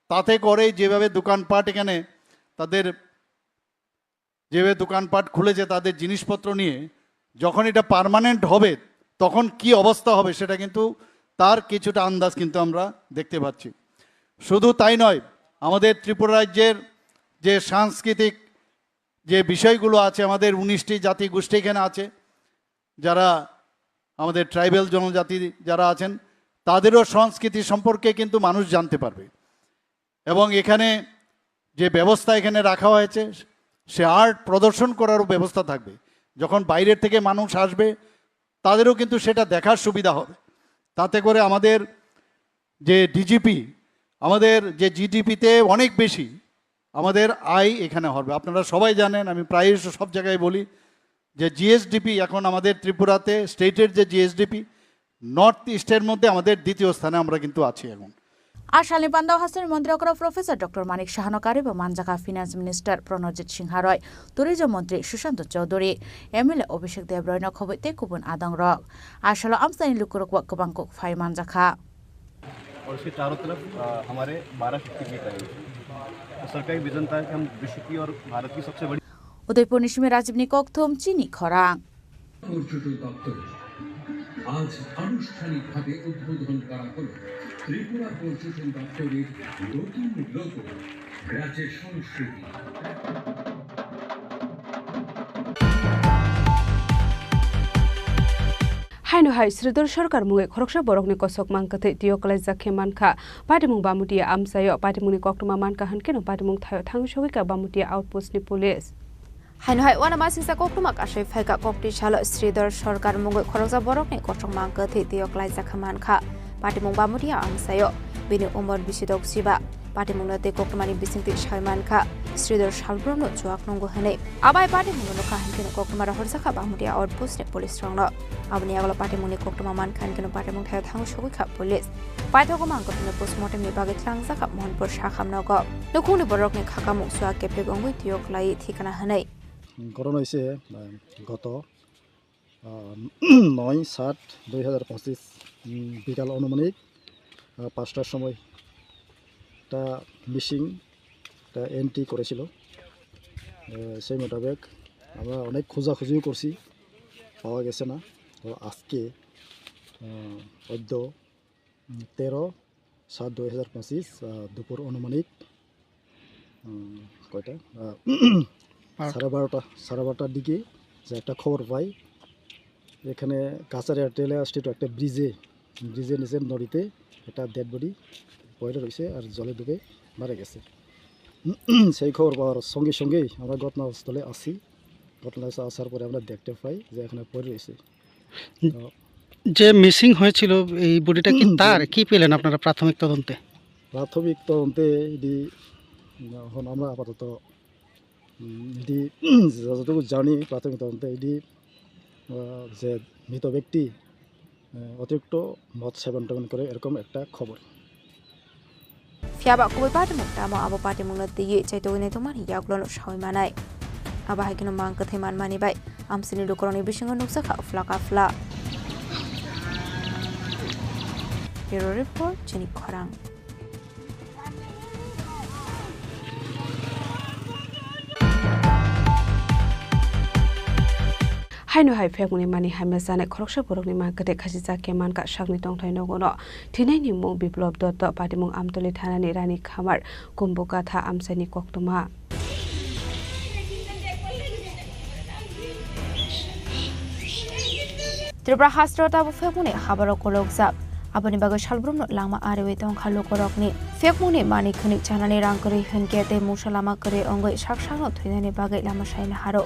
তাতে করে যেভাবে দোকানপাট এখানে তাদের যেভাবে দোকানপাট খুলেছে তাদের জিনিসপত্র নিয়ে, যখন এটা পার্মানেন্ট হবে তখন কি অবস্থা হবে সেটা কিন্তু তার কিছুটা আন্দাজ কিন্তু আমরা দেখতে পাচ্ছি। শুধু তাই নয়, আমাদের ত্রিপুরা রাজ্যের যে সাংস্কৃতিক যে বিষয়গুলো আছে, আমাদের 19টি জাতি গোষ্ঠী এখানে আছে, যারা আমাদের ট্রাইবাল জনজাতি যারা আছেন তাদেরও সংস্কৃতি সম্পর্কে কিন্তু মানুষ জানতে পারবে। এবং এখানে যে ব্যবস্থা এখানে রাখা হয়েছে সে আর্ট প্রদর্শন করারও ব্যবস্থা থাকবে। যখন বাইরের থেকে মানুষ আসবে তাদেরও কিন্তু সেটা দেখার সুবিধা হবে। তাতে করে আমাদের যে ডিজিপি, আমাদের যে জিডিপিতে অনেক বেশি আমাদের আয় এখানে হবে। আপনারা সবাই জানেন, আমি প্রায় সব জায়গায় বলি যে জিএসডিপি এখন আমাদের ত্রিপুরাতে স্টেটের যে জিএসডিপি নর্থ ইস্টের মধ্যে আমাদের দ্বিতীয় স্থানে আমরা কিন্তু আছি এখন। আশালি পান্ডাও হাসির মন্ত্রী প্রফেসর ডক্টর মানিক সাহানকারী এবং মানজাকা ফিনান্স মিনিস্টার প্রণজিৎ সিংহা রয়, টুরিজম মন্ত্রী সুশান্ত চৌধুরী, এমএলএ অভিষেক দেবরয় নখবৈতে কুবুন आदं रक आशलो आमसानी लुकुरक गोबांग फाइ मानजाखा। और इसके चारों तरफ हमारे 12 शक्तिपीठ है। तो सरकारी विजन था कि हम विश्व की और भारत की सबसे बड़ी उदयपुर निशिमे राजीवनी कक्थुम चिनी खरांग আজ আনুষ্ঠানিকভাবে উদ্বোধন করা হলো ত্রিপুরা পর্যটন দপ্তরের নতুন লোগো রাজ্যের সংস্কৃতি। হাইনো হাই শ্রীধর সরকার মুগে খরকসা বরকনি কসক মানকাতে দিয়কলাই জাখে মানখা পাটিমুং বামুটিয়া আমসাयो পাটিমুংনি কক্টমা মানকা হানকেনো পাটিমুং থাयो थांसोगिका बामुटिया आउटपोस्टनि पुलिस हाइनहाय वानामा सिंसा कोक्टुमा काशै फाइका कोक्टि सालो श्रीधर सरकार मुंगै खरगजा बरकनि कटक मांगथि दियकलाई जाखामानखा पाटिमुं बामुटिया आमसायो बिनि उमर बिसिदक सिबा पाटिमुंनो ते कोक्टमानि बिसिंति सायमानखा श्रीधर सालब्रमनो जुवाक नंगो हनै आबाय पाटिमुंनो काहिनकेनो कोक्टमारा हरजाखा बामुटिया आउटपोस्टनि पुलिस रंनो आबनि आगला पाटिमुंनि कोक्टमा मानखानकेनो पाटिमुं थायो थांसोगिका पुलिस पाइथगो मांगथनि पोस्टमर्टेमनि बागै ख्लांजाखा मोहनपुर साखामनगो नखुनि बरकनि खाखामुं सुवा केपे गंगै दियकलाई ठिकाना हनै ঘটনা হয়েছে গত 9/7/2025 বিকাল অনুমানিক 5টার সময় একটা মিসিং একটা এন্ট্রি করেছিল। সেই মোতাবেক আমরা অনেক খোঁজাখুঁজিও করছি, পাওয়া গেছে না। তো আজকে 13/7/2025 দুপুর অনুমানিক কয়টা 12:30টার দিকে যে একটা খবর পাই, এখানে কাছারিয়া টেলে স্ট্রিট একটা ব্রিজের নিচে নদীতে একটা ডেড বডি পড়ে রয়েছে আর জলে ডুবে মারা গেছে। সেই খবর পাওয়ার সঙ্গে সঙ্গেই আমরা ঘটনাস্থলে আসি। ঘটনাস্থলে আসার পরে আমরা দেখতে পাই যে এখানে পড়ে রয়েছে। যে মিসিং হয়েছিল এই বডিটা কি তার কি পেলেন আপনারা প্রাথমিক তদন্তে? প্রাথমিক তদন্তে এখন আমরা আপাতত এটি যতটুকু জানি, প্রাথমিক তদন্তে এটি যে মৃত ব্যক্তি অতিরিক্ত মদ সেবন করে এরকম একটা খবর। ফিয়াবা কবই পাটিমুং তামো আবো পাটিমুংনো দিয়ে চাইতোগিনে তোমার ইয়াগলনো সাवै मानाय आबा हाइकेनो मांगथै मानमानि बाय आमसिनि लुकरनि बिसिंग नुकसाखा फ्लाकाफ्ला Bureau Report Chini Khorang हाइनो हाइ फेगुनि मानि हाइमा जानाय खरकसा बरकनि मागते खासि जाके मानका सागनि तंथाय नगनो थिनायनि मुं बिप्लब दत्त पाटिमुं आमतलि थानानि रानी खामार कुम्बकाथा आमसानि कक्टमा त्रिपुरा हास्ट्रता फेगुनि हाबार कलकजाक आबनि बागै सालब्रमनो लामा आरेवे तंखा लोकरकनि फेगमुनि मानि खनि जानानै रांकरि हनके ते मुसा लामा करे अंगै साकसानो थैनायनि बागै लामा सायनो हारो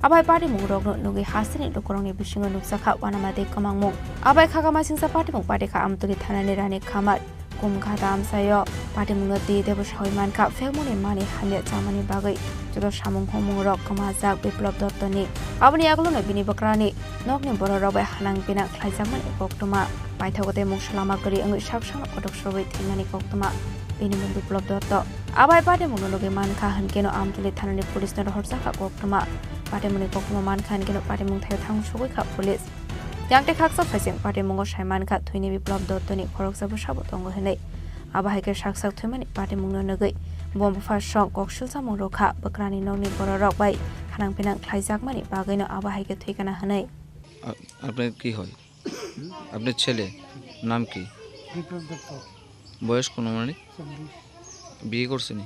आबाय पाटिमुं रगनो नुगै हासिनि लोकरंनि बिसिङो नुकसाखा वानामादे कमांमुं आबाय खागामा सिंसा पाटिमुं पाटेखा आमतलि थानानि रानी खामार kumkha dam sayo party munati debo shoiman ka femoni mani hamya chamani bagai jodo samung homung rok kamajak biplop dottoni aboni aglono bini bakrani nokni boro robai hanang bina khlaijamani koktoma paithagote mungsalama kari angui saksang kodok sorbai thimani koktoma bini mun biplop dotto abai party munologe mankha hankeno amtuli thanani police na horsaka koktoma party muni koktoma mankha hankeno party mung thayo thang sogoi kha police Yangte kaksa fasing party mongo shaiman ka thuini biplop dottoni khorok sabu sabo tongo henai abahai ke saksak thumani party mungno nagai bom fa shong kokshul samung rokha bakrani nongni bororok bai khanang pinang khlaijak mani bagaino abahai ke thuikana hanai আপনার কি হয় আপনার ছেলে নাম কি বয়স কোন মানে বিয়ে করছেন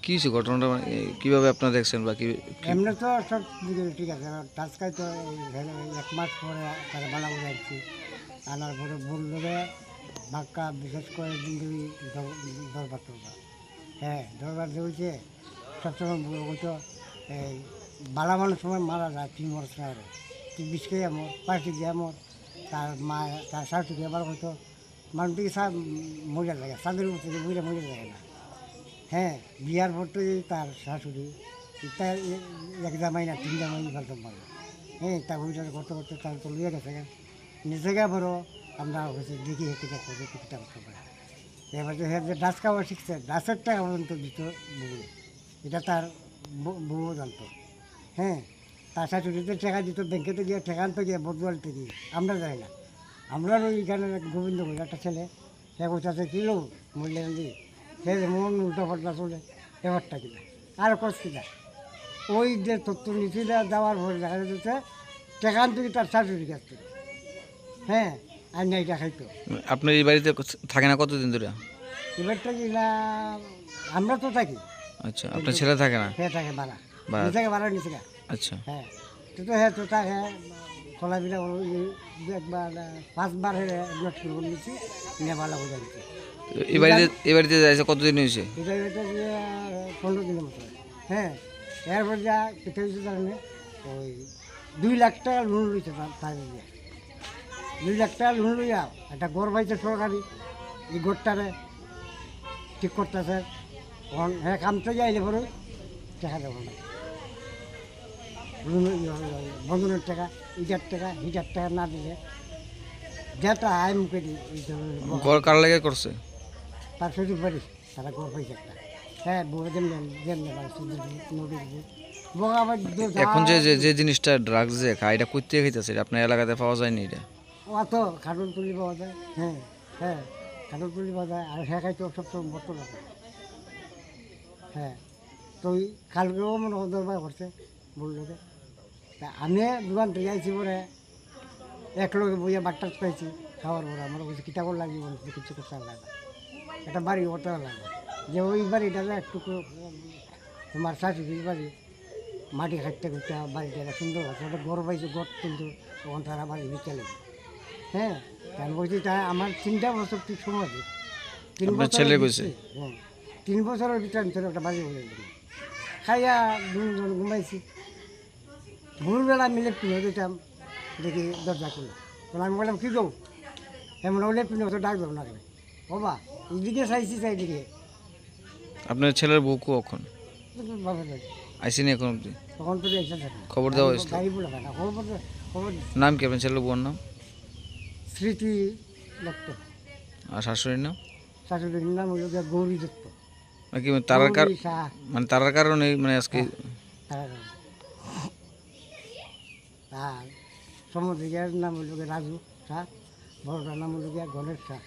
কি হয়েছে ঘটনাটা কিভাবে আপনারা দেখছেন বা কি এমনি তো সব ঠিক আছে টাচকাই তো 1 মাস পরে তারা বানাবো যাচ্ছি আনার পরে বললো যে বাক্কা বিশেষ করে দরবার হ্যাঁ দরবার হয়েছে সবসময় বলতো এই বালা মানুষ সময় মারা যায় 3 বছর আগে 20 কে আমার 5 কে আমার তার মা তার শাশুড়ি আবার হয়তো মানুষটিকে সব মজা লাগে সাদের উপরে বুঝে মজা লাগে না হ্যাঁ বিয়ার পর তো তার শাশুড়ি তার 1 জামাই না 3 জামাই ফেলতে পারে হ্যাঁ তা ওইটা করতে করতে তার তো লিয়ে গেছে নিজে গা বড় আমরা হচ্ছে দেখি হেঁটে করতে করতে পারে এবার যে ডাস খাওয়া শিখছে ডাসের টাকা পর্যন্ত দিত বউ এটা তার বউ জানতো হ্যাঁ তার শাশুড়িতে টাকা দিত ব্যাংকেতে গিয়ে টাকা আনতে গিয়ে বদুয়ালতে গিয়ে আমরা যাই না আমরা ওইখানে গোবিন্দ বলে একটা ছেলে সে কোথাতে কিলো মূল্যায়ন দিয়ে সে মন উল্টো পাল্টা চলে এবারটা কিনা আর কষ্ট কিনা ওই যে তথ্য নিচ্ছিল দেওয়ার পরে দেখা যাচ্ছে টাকা আনতে তার শাশুড়ি কাছ থেকে হ্যাঁ আর না এটা খাইতো আপনার এই বাড়িতে থাকে না কতদিন ধরে এবারটা কি না আমরা তো থাকি আচ্ছা আপনার ছেলে থাকে না সে থাকে বাড়া নিচে বাড়া নিচে আচ্ছা হ্যাঁ তো হ্যাঁ তো থাকে খোলাবিলা একবার 5 বার নোট করে নিচ্ছি নেবালা হয়ে যাচ্ছে এই বাড়িতে যাইছে কতদিন হয়েছে এটা 15 দিনের মতো হ্যাঁ এরপর যা কেটে হয়েছে জানে ওই 2 লাখ টাকা লোন লইছে তার 2 লাখ টাকা লোন লইয়া একটা গড় পাইছে সরকারি এই গড়টারে ঠিক করতেছে হ্যাঁ কামতে যাইলে পরে টাকা দেবো না বন্ধনের টাকা ইটার টাকা হিটার টাকা না দিলে যেটা আয় মুখে দিই ঘর কার লাগে করছে তার শ্বশুর বাড়ি তারা ঘর পাইছে একটা হ্যাঁ বউ যেমন নদী এখন যে যে জিনিসটা ড্রাগস যে খায় এটা করতে খাইতেছে আপনার এলাকাতে পাওয়া যায়নি এটা অত খাটল তুলি পাওয়া যায় হ্যাঁ হ্যাঁ খাটল তুলি পাওয়া যায় আর হ্যাঁ খাইতো সবসময় বর্ত লাগে হ্যাঁ তো ওই খালকেও মনে দরবার করছে বললো যে তা আমি দোকান থেকে আইছি পরে এক লোকে বইয়া বাট্টা পাইছি খাওয়ার পরে আমার বলছি কিতা করে লাগবে বলছি কিছু করতে লাগে একটা বাড়ি ওটা লাগে যে ওই বাড়িটা একটু তোমার শাশুড়ির বাড়ি মাটি খাটতে করতে বাড়িটা একটা সুন্দর হচ্ছে ওটা গড় পাইছে গড় কিন্তু তখন তারা বাড়ি বিচে লেগে হ্যাঁ আমি বলছি তাই আমার 3টা বছর ঠিক সময় আছে 3 বছর ছেলে কইছে হ্যাঁ 3 বছরের ভিতরে একটা বাড়ি হয়ে গেল খাইয়া দুজন ঘুমাইছি ভোরবেলা মিলে পিনে দিতাম দেখি দরজা খুলে তখন আমি বললাম কী গো এমন হলে পিনে তো ডাক দেবো না কেন বাবা এইদিকে চাইছি চাইদিকে আপনার ছেলের বউ কখন বাবা যাই আইসিনি এখন অব্দি তখন তো এসে থাকে খবর দেওয়া হয়েছিল গাড়ি বলে না খবর নাম কি আপনার ছেলের বউর নাম স্মৃতি দত্ত আর শাশুড়ির নাম শাশুড়ির নাম হলো গৌরী দত্ত নাকি মানে তারার কারণে মানে আজকে আর সমুদ্রের নাম হলো রাজু শাহ বড়টার নাম হলো Ganesh Shah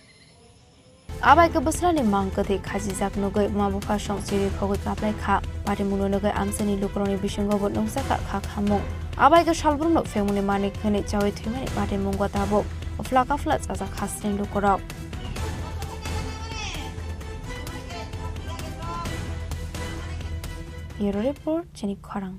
abai ke busrani mangkati khaji jak nogoi mabufa song chiri khogoi kaplai kha pari muno nogoi amsani lukroni bisingo bo nongsa ka kha khamung abai ke salbrumno femuni manik khani chawai thimani pari mungo tabo flaka flat aza khasrin lukrok Bureau Report Chini Khorang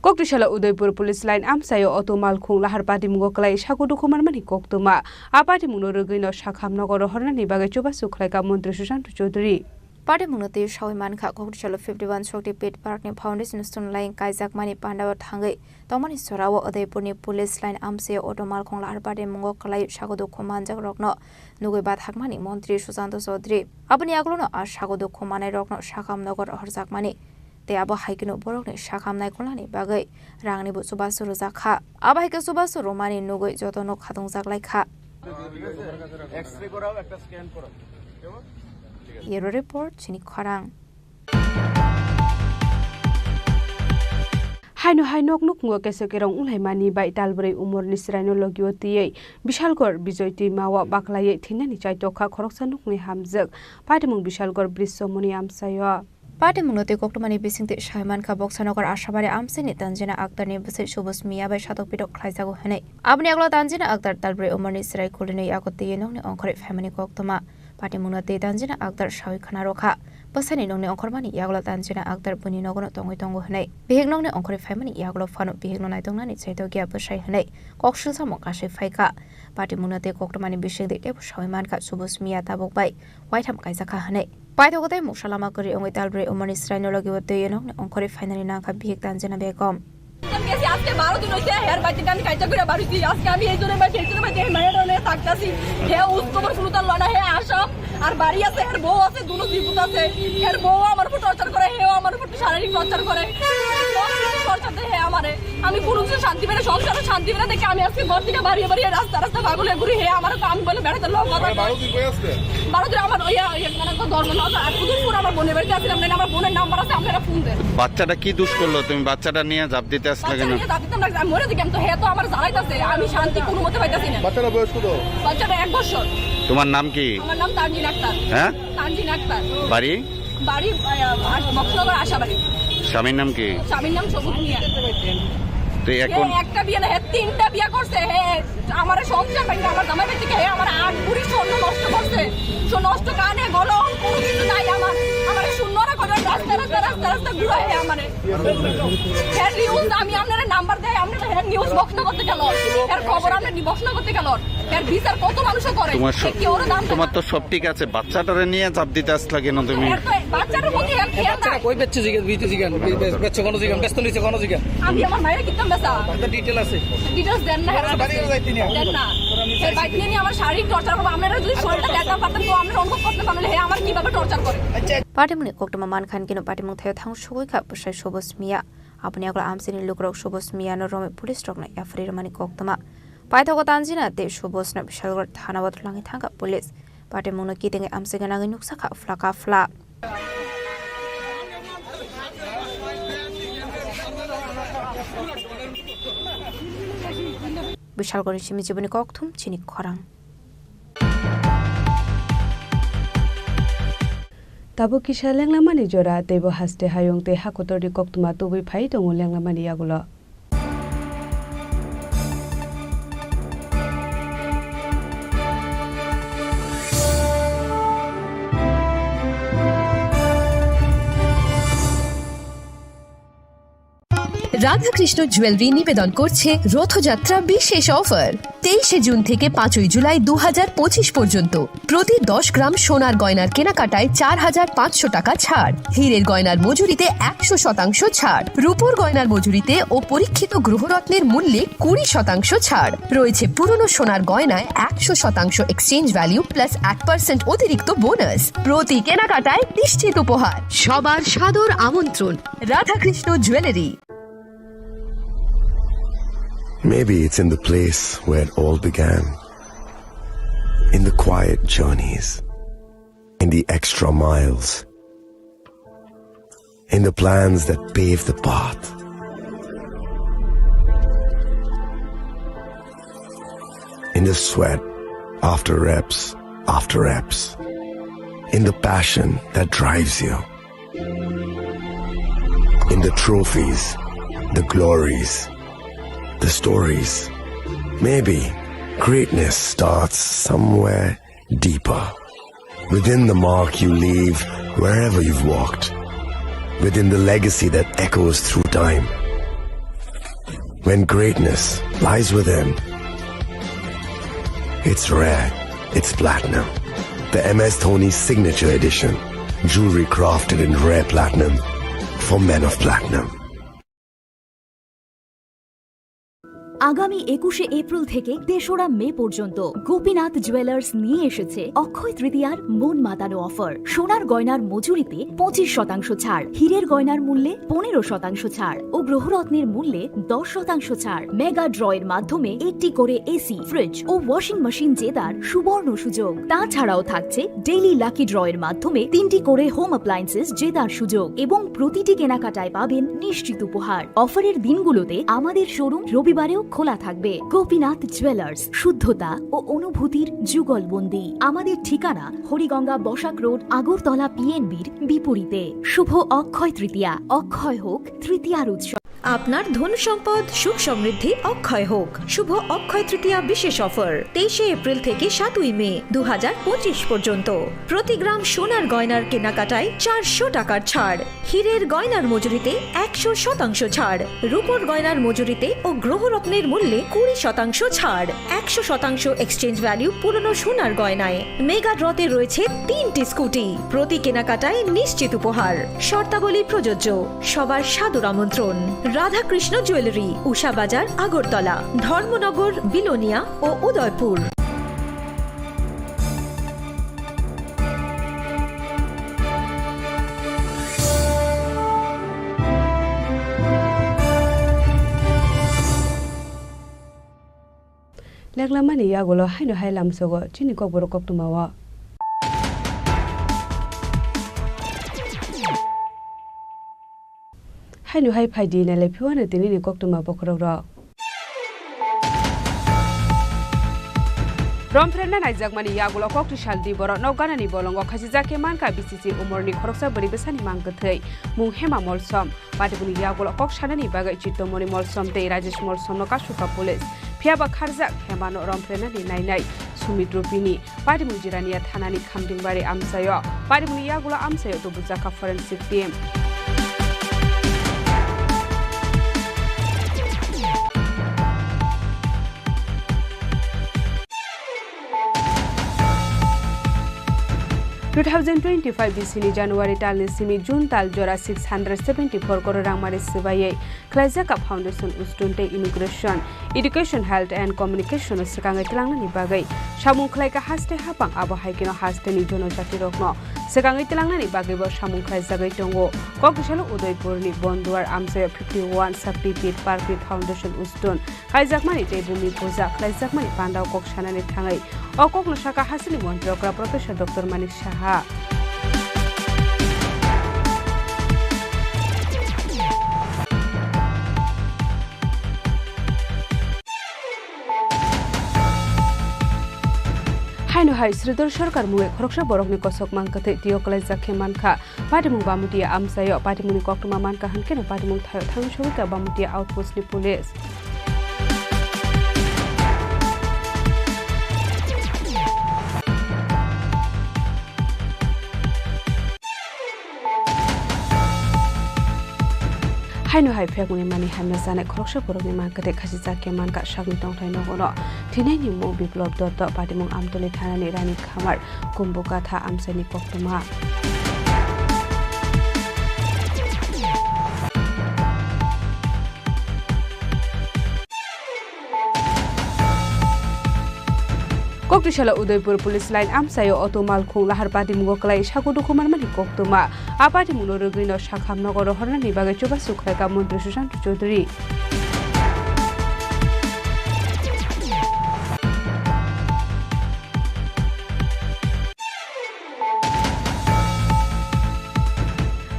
Koktishala Udaipur Police Line Amsayo Auto Malkhung Lahar Pati Mungo Klai Shakudu Kumar Mani Koktuma Apati Muno Rugino Shakham Nogor Hornani Baga Chuba Suklaika Montri Susanto Chaudhary Party Munoti Shawimanka Cocktail 51 Shokti Pit Park Foundation Stone Line Kaisak Mani Pandawa Tangai, Tomani Sorawa Odepuni Police Line Amse Otomal Kongla Party Mungo Kalai Shagodo Komanja Rockno, Nugubat Hakmani, Montri Susanto Sodri, Abaniaglono, Ashagodo Komane Rockno, Shakam Nogor Horzakmani. Te abo haikino borokni shakam nai kolani bagai rangni bu subasu rozakha abaike subasu romani nugoi jotono khatung laikha X-ray korao ekta scan koro Bureau report Chini Khorang Hainok nukngo kesekerong ulhaimani bai talbre umor nisraino logioti Bishalgor bijoyti mawa baklaye thinani chaitokha khoroksa nukni hamjak patimung Bishalgor brisomoni amsayo Party Munote Koktomani Bising Shaiman Kaboksanokar Ashabari Amsini Tanjina Actor Nibus Shubus Mia by Shatopido Klaisago Hene. Abniaglo Tanjina Actor Talbre Omani Srai Kulini Yakoti Noni Onkore Family Koktoma. Party Munote Tanjina Actor Shawi Kanaroka. Basani Noni Onkormani Yagla Tanjina Actor Buninogo Tongo Hene. Bihignoni Onkore Family Yaglo Fano Bihignonitongani Saitogia Bushai Hene. Kokshil Samokashi Faika. Party Munote Koktomani Bishing the Debu Shawiman Kat Subus Mia Tabok by White Ham Kaisaka Hene. Paitogote Mushalama Kuri Ongi Talbre Omani Srino Logi Onkore finally Nanka Big Tanzana Begom. আজকে 12 দিন হইছে hair বাইতে আমি কাইটা করে বাড়িছি আজকে আমি এই জন্য বাইতে মায়েরনে থাকতাছি হে উস্তবর সুলতান লড়া হে আসাম আর বাড়ি আছে এর বউ আছে দুনো জীবত আছে এর বউ আমার উপর টর্চার করে হে আমার উপর শারীরিক টর্চার করে টর্চার দেয় হে আমারে আমি কোনো কিছু শান্তি পেলে সংসারে শান্তি পেলে দেখে আমি আজকে ঘর থেকে বাড়িয়ে রাস্তা পাগলে ঘুরি হে আমার আমি বলে বেড়াতে লোক কথা 12 দিন কই আছে 12 দিন আমার ওই মানে তো ধর্ম না আর পুতুলপুর আমার বোনের বাড়িতে আসলাম না আমার বোনের নাম্বার আছে আপনারা ফোন দেন বাচ্চাটা কি দোষ করলো তুমি বাচ্চাটা নিয়ে জাপ দিতে আসলে কেন আমি মরে দিলাম তো হে তো আমার জ্বালাইতাছে আমি শান্তি কোনো মতে পাইতাছি না বাচ্চাটা বয়স কত বাচ্চাটা 1 বছর তোমার নাম কি আমার নাম তানজিন আক্তার হ্যাঁ তানজিন আক্তার বাড়ি মকসুদনগর আশাবাড়ি স্বামীর নাম কি স্বামীর নাম সবুজ মিয়া তো এখন একটা বিয়ে না হে তিনটা বিয়ে করছে হে আমার সংসার ভাঙে আমার জামাই বেঁচে হে আমার 8 বুড়ি স্বর্ণ নষ্ট করছে নষ্ট কানে গলম কোনো কিছু নাই আমার শূন্যরা করে রাস্তা ঘুরা হে আমারে হে নিউজ আমি আপনার নাম্বার দেয় আপনারা হে নিউজ বক্স না করতে গেল এর খবর আপনি বক্স না করতে গেল এর বিচার কত মানুষ করে কি ওর দাম তোমার তো সব ঠিক আছে বাচ্চাটারে নিয়ে চাপ দিতে আসলে কেন তুমি বাচ্চাটার প্রতি হেল্প খেয়াল না কই বেচছে জিগান বিতে জিগান বেচছে কোন জিগান ব্যস্ত নিছে কোন জিগান আমি আমার মায়ের কিতাম বেচা একটা ডিটেইল আছে ডিটেইলস দেন না হেরা বাড়ি যাইতে নিয়া দেন না এই বাইক নিয়ে আমার শারীরিক টর্চার করব আপনারা যদি শরীরটা দেখাতে পারতেন তো আমরা অনুভব করতে পারলে হে আমার কিভাবে টর্চার করে Partimuni Koktoma Mankan Kino Patimung Theo Thang Shuika Pusha Shobos Mia. Abniagla Amsini Lukrok Shobos Mia no Rome Police Strogna Yafri Mani Koktoma. Paitogo Tanzina de Shobos na Bishalgor Hanawat Langitanga Police. Patimuna Kiting Amsiganagi Nuksaka Flaka Fla. Bishalgor Shimijibuni Koktum Chini Khorang Tabo kisha lenglamani jora tebo haste hayong te hakotori koktuma tobi phai tongo lenglamani yagulo Radhakrishna jewellery নিবেদন করছে রথযাত্রা বিশেষ offer 23 June থেকে 5 জুলাই 2025 পর্যন্ত প্রতি 10 গ্রাম সোনার গয়নার কেনাকাটায় 4500 টাকা ছাড় হীরের গয়নার মজুরিতে 100% ছাড় রূপোর গয়নার মজুরিতে ও পরীক্ষিত গ্রহরত্নের মূল্যে 20% ছাড় রয়েছে পুরনো সোনার গয়নায় 100% এক্সচেঞ্জ ভ্যালু প্লাস 8% অতিরিক্ত বোনাস প্রতি কেনাকাটায় নিশ্চিত উপহার সবার সাদর আমন্ত্রণ Radhakrishna jewellery Maybe it's in the place where it all began, in the quiet journeys, in the extra miles, in the plans that pave the path. In the sweat after reps, in the passion that drives you, in the trophies, the glories, the stories. Maybe greatness starts somewhere deeper, within the mark you leave wherever you've walked, within the legacy that echoes through time. When greatness lies within, it's rare, it's platinum. The MS Dhoni Signature Edition, Jewelry crafted in rare platinum for men of platinum. আগামী 21শে April থেকে 3রা মে পর্যন্ত Gopinath jewellers নিয়ে এসেছে অক্ষয় তৃতীয়ার মন মাতানো offer. সোনার গয়নার মজুরিতে 25% ছাড়, হীরের গয়নার মূল্যে 15% ছাড় ও গ্রহরত্নের মূল্যে 10% ছাড়। মেগা ড্রয়ের মাধ্যমে একটি করে এসি, ফ্রিজ ও ওয়াশিং মেশিন জেতার সুবর্ণ সুযোগ। তাছাড়াও থাকছে ডেইলি লাকি ড্রয়ের মাধ্যমে 3টি করে হোম অ্যাপ্লায়েন্সেস জেতার সুযোগ এবং প্রতিটি কেনাকাটায় পাবেন নিশ্চিত উপহার। অফারের দিনগুলোতে আমাদের শোরুম রবিবারেও খোলা থাকবে। গোপীনাথ জুয়েলার্স, শুদ্ধতা ও অনুভূতির যুগলবন্দি। আমাদের ঠিকানা হরিগঙ্গা বসাক রোড, আগরতলা পিএনবির বিপরীতে। শুভ অক্ষয় তৃতীয়া, অক্ষয় হোক তৃতীয়ার উৎসব। আপনার ধন সম্পদ সুখ সমৃদ্ধি অক্ষয় হোক। শুভ অক্ষয় তৃতীয়া বিশেষ অফার 23শে এপ্রিল থেকে 7ই মে 2025 পর্যন্ত। প্রতি গ্রাম সোনার গয়নার কেনাকাটায় 400 টাকার ছাড়, হীরের গয়নার মজুরিতে 100% ছাড়, রূপোর গয়নার মজুরিতে ও গ্রহরত্নের মূল্যে 20% ছাড়, 100% এক্সচেঞ্জ ভ্যালু পুরনো সোনার গয়নায়। মেগা ড্রতে রয়েছে 3টি স্কুটি, প্রতি কেনাকাটায় নিশ্চিত উপহার। শর্তাবলী প্রযোজ্য। সবার সাদর আমন্ত্রণ। রাধাকৃষ্ণ জুয়েলারি, উষা বাজার, আগরতলা, ধর্মনগর, বিলোনিয়া ও উদয়পুর। লেগলামানি ইয়াগুলো হাইনো হাইলাম সগো চিনি কবর কক্তুমাওয়া হাইনো হাই ফাইদি নালে ফিওয়ানে তিনি কক্তুমা বখরগ্র রমফ্রেন্ডা নাইজাকমানি ইয়াগুলো কক্টি শালদি বড় নগানানি বলঙ্গ খাজিজাকে মানকা বিসিসি উমরনি খরকসা বরি বেসানি মাংগথৈ মুং হেমা মলসম পাটিবুনি ইয়াগুলো কক সানানি বাগাই চিত্তমনি মলসম তে রাজেশ মলসম নকাশুকা পুলিশ ফিয়াবা খারজাক হেমানো রমফ্রেন্ডানি নাইনাই সুমিদ্রপিনি পাটিবুনি জিরানিয়া থানানি খামদিংবারি আমসায় পাটিবুনি ইয়াগুলো আমসায় তো বুজাকা forensic team (2025 January talni simi June tal jora 674 crore rangmari sibaye Klaizaka Foundation ustunte immigration education health and communication sekangai tilangna ni bagai samung khlaika haste hapang abo haikino haste ni jono jati rokno sekangai tilangna ni bagai bo samung klaijagai tongo kokisalo Udaipur ni Bonduar amsayo 51 Sakti Parkit Foundation ustun kaijakmani te bumi puja klaijakmani pandao kokshana ni thangai okok no shaka hasili montrokra Professor Dr. Manik Shaha Haino hai Sridhar Sarkar muge khoroksa borokni kosok mangkate tioklai jakhe manka patimung bamutia amsayo patimuni koktuma manka hankeno patimung thayo thang shobika bamutia outpost ni police Haino hai phekuni mani hamna jane khoroksa borokni mangkate khasijake manka sakni tongthai nogono thinai mo biplop dot patimung amtoli thanani rani khamar kumboka tha amsani koktuma Koktishala Udaipur Police Line amsayo otomal khung lahar patimung klai sakudu khumar mani koktuma apatimung rogino sakhamnogor hornani bagai choba sukhraika mantri Sushant Chaudhary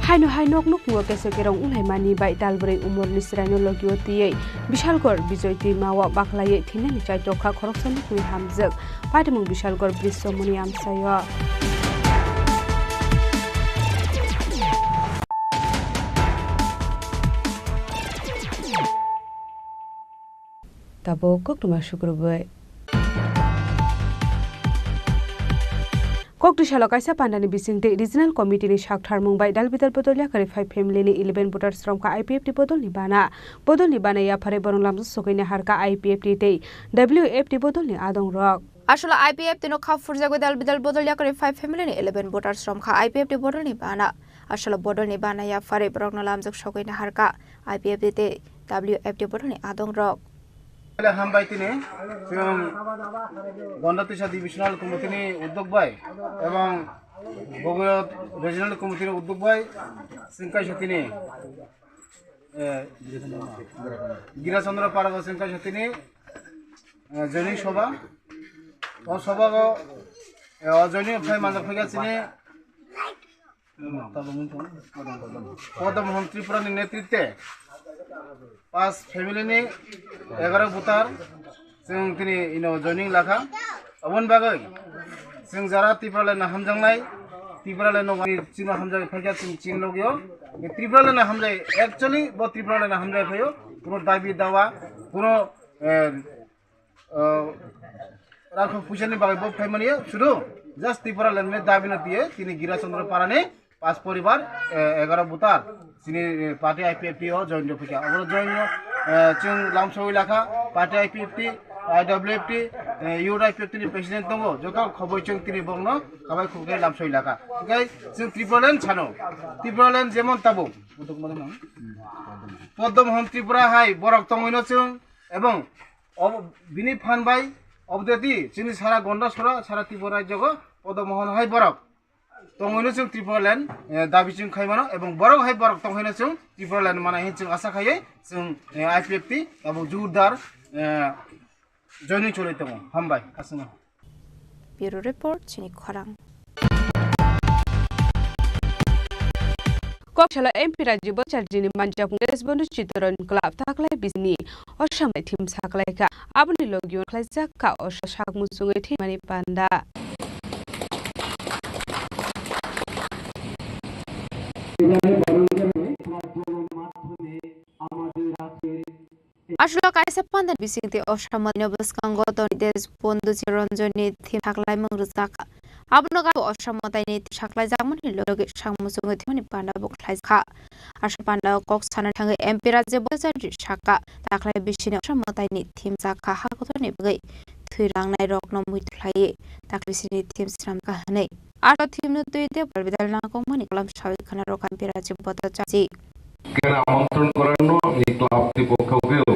Haino hai nok ngo kese kerong ulai mani bai dalbrei umor nisraino logioti Bishalgor Bijoyti mawa baklaye thinani chai tokha khoroksani kui hamjak patimung Bishalgor Brisomoni amsayo Tabo koktuma shukrubai Koktishala kaisa pandani bisingte regional committee ni shakthar mungbai dalbitar potolia kari 5 family ni 11 voters from ka IPFT podol ni bana ya phare borong lamso sokaina harka IPFT te WFT podol ni adong rok আসলে IPF তিনো খা ফুরজাগো দাল বিদাল বদলিয়া করে 5 family ni 11 voters from kha IPF de bodol ni bana আসলে bodol ni bana ya fare brokna lamjak sokoi na harka IPF de WF de bodol ni adong rok হামবাই তিনি গণতন্ত্র divisional কমিটিনি উদ্যোগ by এবং Bogura regional কমিটির উদ্যোগ by সিংকাই সতিনি গিরাচন্দ্র পারগ সিংকাই সতিনি জৈনিক সভা ও সভা অজৈনিক phi মানজাক ফাইগাছিনি পদমোহন ত্রিপুরানি নেতৃত্বে 5 ফ্যামিলিनि 11 ভোটার जों दिनै इनो जयनिं लाखा अबन बागै जों जारा त्रिपुरालायना हामजांनाय त्रिपुरालायना चिनो हामजाय फाइगा चिन लगियो त्रिपुरालायना हामजाय एक्चुअली ब त्रिपुरालायना हामजाय फायो कोनो दाबि दावा कोनो राखो पुजानि बागै ब फाइमानियो शुरू जस्ट त्रिपुरालायना दाबि न दिए तिनि गिराचंद्र पारानि 5 परिवार 11 भोटार चिनि पार्टी आईपीएफटी जयन फैया अब जयन जों लामसई लाखा पार्टी आईपीएफटी आईडब्ल्यूएफटी यूथ आईपीएफटी नि प्रेसिडेंट दङ जका खबै जों तिनि बंनो खाबाय खुगे लामसई लाखा ओंखाय जों त्रिपुरालेण्ड सानो त्रिपुरालेण्ड जेमन ताबो पद्मोहन त्रिपुरा हाय बरक तङैनो जों एवं बिनि फानबाय अबदेति जोंनि सारा गन्डा सरा सारा त्रिपुरा राज्यको पद्मोहन हाय बरक तङैनो जों त्रिपुरालेण्ड दाबिजों खायमानो एवं बरक हाय बरक तङैनो जों त्रिपुरालेण्ड माने जों आसा खायै जों आईपीएफटी एवं जोरदार जयनिं चलै दङ हामबाय आसना ब्यूरो रिपोर्ट चिनी खरां कक्सला एमपी राज्य बचारजिनि मानजापुं देशबन्धु चित्तरन क्लाब थाख्लाय बिजनि असामनाय थिम साख्लायखा आबुनि लगियो ख्लायजाखा असा सागमुसुङै थिमानि पान्दा আসলে কাইসা পান্দান বিসিংতে অসামন্য বসকাঙ্গত দেশ বন্ধু চিরঞ্জনী থিম থাকলাই মংরুজাকা আবনো গা অসামতাইনি সাকলাই জামনি লগে সাংমুসুঙে থিমানি পান্ডা বকলাইখা আশা পান্ডা কক্সানা থাঙ্গে এমপি রাজ্য বজারি সাকা থাকলাই বিসিনি অসামতাইনি থিম জাকা হাকতনি বগৈ থুইরাংনাই রকন মুইথলায়ে তাকলিসিনি থিম স্রামকা হनै আর থিমनु তুইতে বলবিদাল নাকমনি কলম সাবিখানা রকান বিরাজ্য বজারি কেনা আমন্ত্রণ করানো এই ক্লাব কর্তৃপক্ষকেও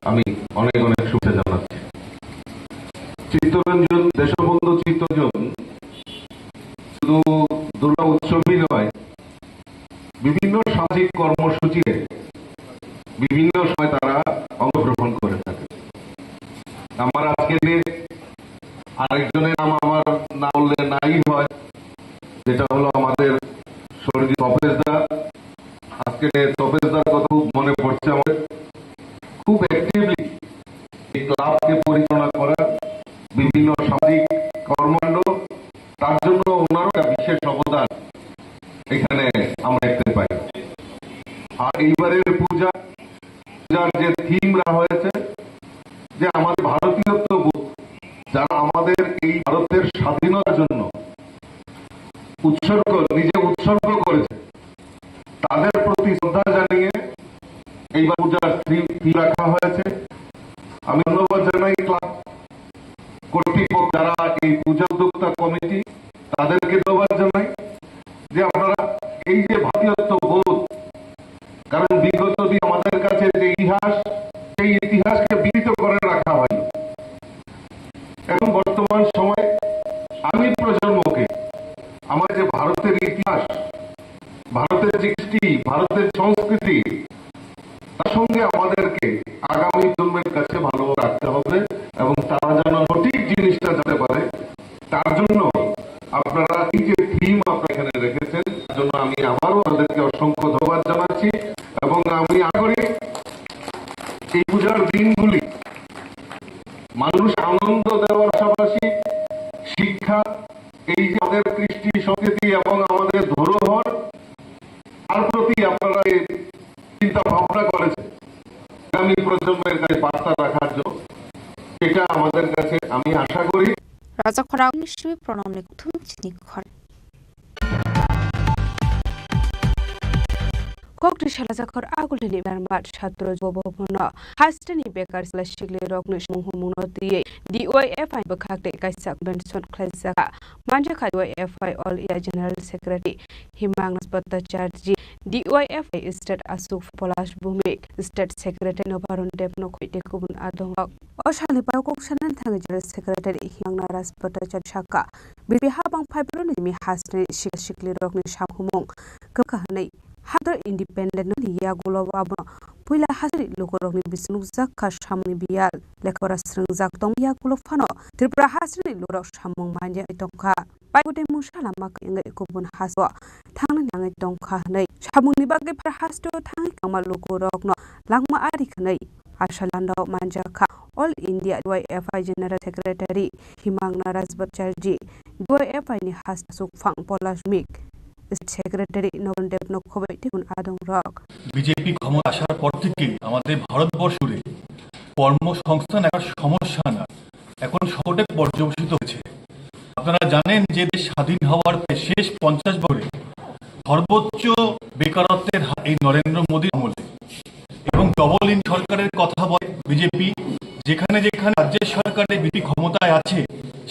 আমি অনেক অনেক শুভেচ্ছা জানাচ্ছি চিত্তরঞ্জন দেশবন্ধু চিত্তরঞ্জন শুধু দুর্গা উৎসবই নয় বিভিন্ন সামাজিক কর্মসূচিতে বিভিন্ন সময় তারা অংশগ্রহণ করে থাকে আমার আজকে আরেকজনের নাম আমার না বললে নাই হয় যেটা হলো আমাদের স্বর্গীয় তপেশদা আজকে তপেশদার কথা মনে পড়ছে আমাদের খুব অ্যাক্টিভলি এই ক্লাবকে পরিচালনা করা বিভিন্ন সামাজিক কর্মকাণ্ড তার জন্য ওনারও বিশেষ অবদান এখানে আমরা দেখতে পাই আর এইবারের পূজার যে থিম রাখা হয়েছে যে আমাদের ভারতীয়ত্ব যারা আমাদের এই ভারতের স্বাধীনতার জন্য নিজে উৎসর্গ করেছে তাদের প্রতি শ্রদ্ধা জানিয়ে এইবার পূজার থিম রাখা হয়েছে আমি ধন্যবাদ জানাই ক্লাব কর্তৃপক্ষ যারা এই পূজা উদ্যোক্তা কমিটি তাদেরকে ধন্যবাদ জানাই যে আপনারা এই যে ভারতীয়ত্ব বোধ কারণ বিগত দিন আমাদের কাছে যে ইতিহাস সেই ইতিহাসকে বিকৃত করে রাখা হয় এবং বর্তমান সময়ে আমি প্রজন্মকে আমার যে ভারতের ইতিহাস ভারতের যে কৃষ্টি ভারতের সংস্কৃতি তার সঙ্গে আমাদেরকে আগামী প্রজন্মের কাছে ভালো রাখতে হবে এবং তারা যেন সঠিক জিনিসটা জানতে পারে তার জন্য আপনারা এই যে থিম আপনারা এখানে রেখেছেন তার জন্য আমি আবারও আপনাদেরকে অসংখ্য ধন্যবাদ জানাচ্ছি এবং আমি আশা করি এই পূজার দিনগুলি মানুষ আনন্দ দেওয়ার পাশাপাশি শিক্ষা এই যে আমাদের কৃষ্টি সংস্কৃতি এবং আমাদের ধরোহর তার প্রতি আপনারা চিন্তা ভাবনা করেছেন আগামী প্রজন্মের কাছে বার্তা রাখার জন্য এটা আমাদের কাছে আমি আশা করি রাজা খরাং নিশ্চয় প্রণাম নিকুথুম চিনি খর Kokri Shalajakor Agulini Bermat Shatro Jobono, Hastani Becker Slashigli Rognish Muhumuno DOIFI Bakakte Kaisak Benson Klesaka, Manjaka DOIFI All Year General Secretary, Himangas Bata Charji, DOIFI State Asuf Polash Bumik, State Secretary Nobaron Depno Kuitekubun Adong, Oshali Bakoksan and General Secretary Himangaras Bata Chaka, Bibihabang Piperoni Hastani Shikli Rognish Hamhumong, Kakahane. Hadar independent ya gulawaba puila hasri lokorokni bisnu zakka shamni bial lekora sreng zaktong ya gulofano tripura hasri lorok shamong manja itongka paigude musala mak ingai kubun haswa thangna nangai tongkha nei shamungni bage par hasto thangi kama lokorokno langma ari khnei Ashalanda Manjaka All India DOIFI General Secretary Himangna Rajbacharji DOIFI ni has sukfang polashmik Secretary Noron Depno Kobetikun Adong Rock. BJP ক্ষমতা আসার পর থেকে আমাদের ভারতবর্ষ জুড়ে কর্মসংস্থান একটা সমস্যা না, এখন শহরে পর্যবেসিত হয়েছে। আপনারা জানেন যে দেশ স্বাধীন হওয়ার শেষ 50 বছরে সর্বোচ্চ বেকারত্বের হার এই নরেন্দ্র মোদীর আমলে, এবং ডবল ইন সরকারের কথা বলে বিজেপি। যেখানে যেখানে রাজ্যের সরকারের বিজেপি ক্ষমতায় আছে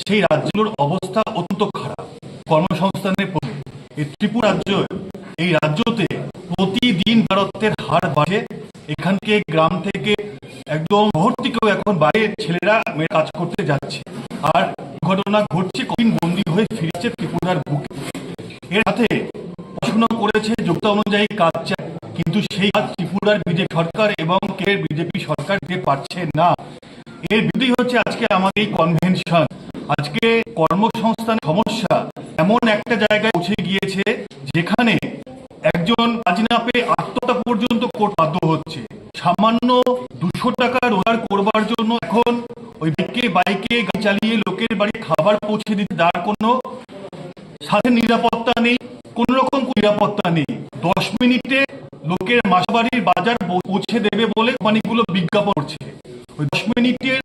সেই রাজ্যগুলোর অবস্থা অত্যন্ত খারাপ কর্মসংস্থানের প্রতি। এই ত্রিপুরা রাজ্য, এই রাজ্যতে প্রতিদিন বেকারত্বের হার বাড়ে। এখান থেকে গ্রাম থেকে একদম শহর থেকেও এখন বাইরে ছেলেরা মেয়ে কাজ করতে যাচ্ছে, আর ঘটনা ঘটছে কদিন বন্দী হয়ে ফিরেছে ত্রিপুরার বুকে। এর সাথে পড়াশোনা করেছে, যোগ্যতা অনুযায়ী কাজ চায়, কিন্তু সেই কাজ ত্রিপুরার বিজেপি সরকার এবং কেরলের বিজেপি সরকার দিতে পারছে না। এর বিরোধী হচ্ছে আজকে আমাদের এই কনভেনশন। আজকে কর্মসংস্থান সমস্যা এমন একটা জায়গায় পৌঁছে গিয়েছে যেখানে একজন কাজ না পেয়ে আত্মহত্যা পর্যন্ত করতে বাধ্য হচ্ছে। সামান্য 200 টাকা রোজগার করবার জন্য এখন ওই বাইকে গাড়ি চালিয়ে লোকের বাড়ি খাবার পৌঁছে দিতে, তার কোনো সাথে নিরাপত্তা নেই, কোন রকম নিরাপত্তা নেই। 10 মিনিটে লোকের মাসবাড়ির বাজার পৌঁছে দেবে বলে কোম্পানিগুলো বিজ্ঞাপন করছে। ওই 10 মিনিটের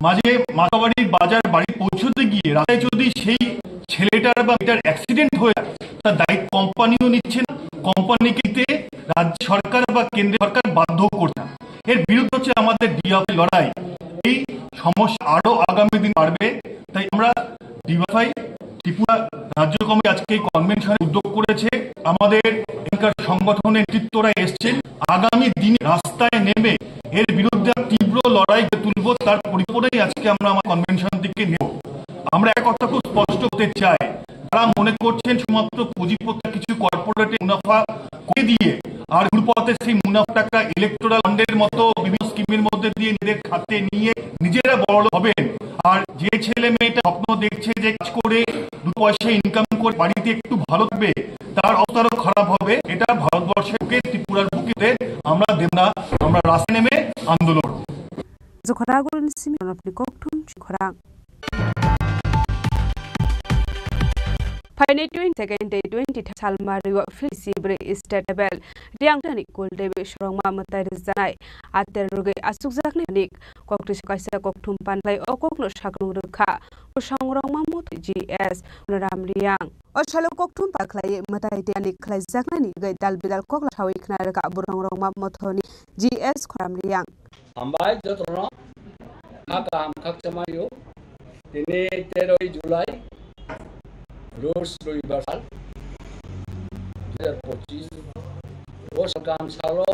মাঝে মাসবাড়ির বাজার বাড়ি পৌঁছতে গিয়ে রাতে যদি সেই ছেলেটার বা এটার অ্যাক্সিডেন্ট হয়ে যায়, তার দায়িত্ব কোম্পানিও নিচ্ছে না, কোম্পানিকে রাজ্য সরকার বা কেন্দ্রীয় সরকার বাধ্য করছে না। এর বিরুদ্ধে হচ্ছে আমাদের ডিওয়াইফাই লড়াই। এই সমস্যা আরো আগামী দিন বাড়বে, তাই আমরা ডিওয়াইফাই ত্রিপুরা রাজ্য কমিটি আজকে এই কনভেনশনে উদ্যোগ করেছে। আমাদের এখানকার সংগঠনের নেতৃত্বরা এসছেন। আগামী দিনে রাস্তায় নেমে এর বিরুদ্ধে তীব্র লড়াই তুলব, তার পরিপূরণেই আজকে আমরা আমার কনভেনশন দিকে নেব। আমরা এক কথা খুব স্পষ্ট করতে চাই, যারা মনে করছেন শুধুমাত্র পুঁজিপতি কিছু কর্পোরেটে মুনাফা করে দিয়ে আর ঘুরপথে সেই মুনাফা টাকা ইলেকট্রাল ফান্ডের মতো বিভিন্ন স্কিমের মধ্যে দিয়ে নিজেদের খাতে নিয়ে নিজেরা বড় হবেন, আর যে ছেলে মেয়েটা স্বপ্ন দেখছে যে কাজ করে 2 পয়সা ইনকাম করে বাড়িতে একটু ভালো থাকবে, তার অবস্থাও খারাপ হবে। এটা ভারতবর্ষের বুকে, ত্রিপুরার বুকে আমরা দেব না। আমরা রাস্তায় নেমে আন্দোলন করব। Final 22nd day 20 Salmario Filisibre Istatabel Diangtani Goldebe Shroma Matai Zanai Ater Ruge Asukzakni Nik Kokris Kaisa Koktum Panlai Okokno Shaknu Ruka Shangrong Mamut GS Ram Riang Oshalo Koktum Paklai Matai Dianik Klazakani Dal Bidal Kokla Hawiknaraka Burong Mamotoni GS Ram Riang Ambai Jotono Akam Kaksamayo Dini 13 July Rus Universal 2025 Osakam Salo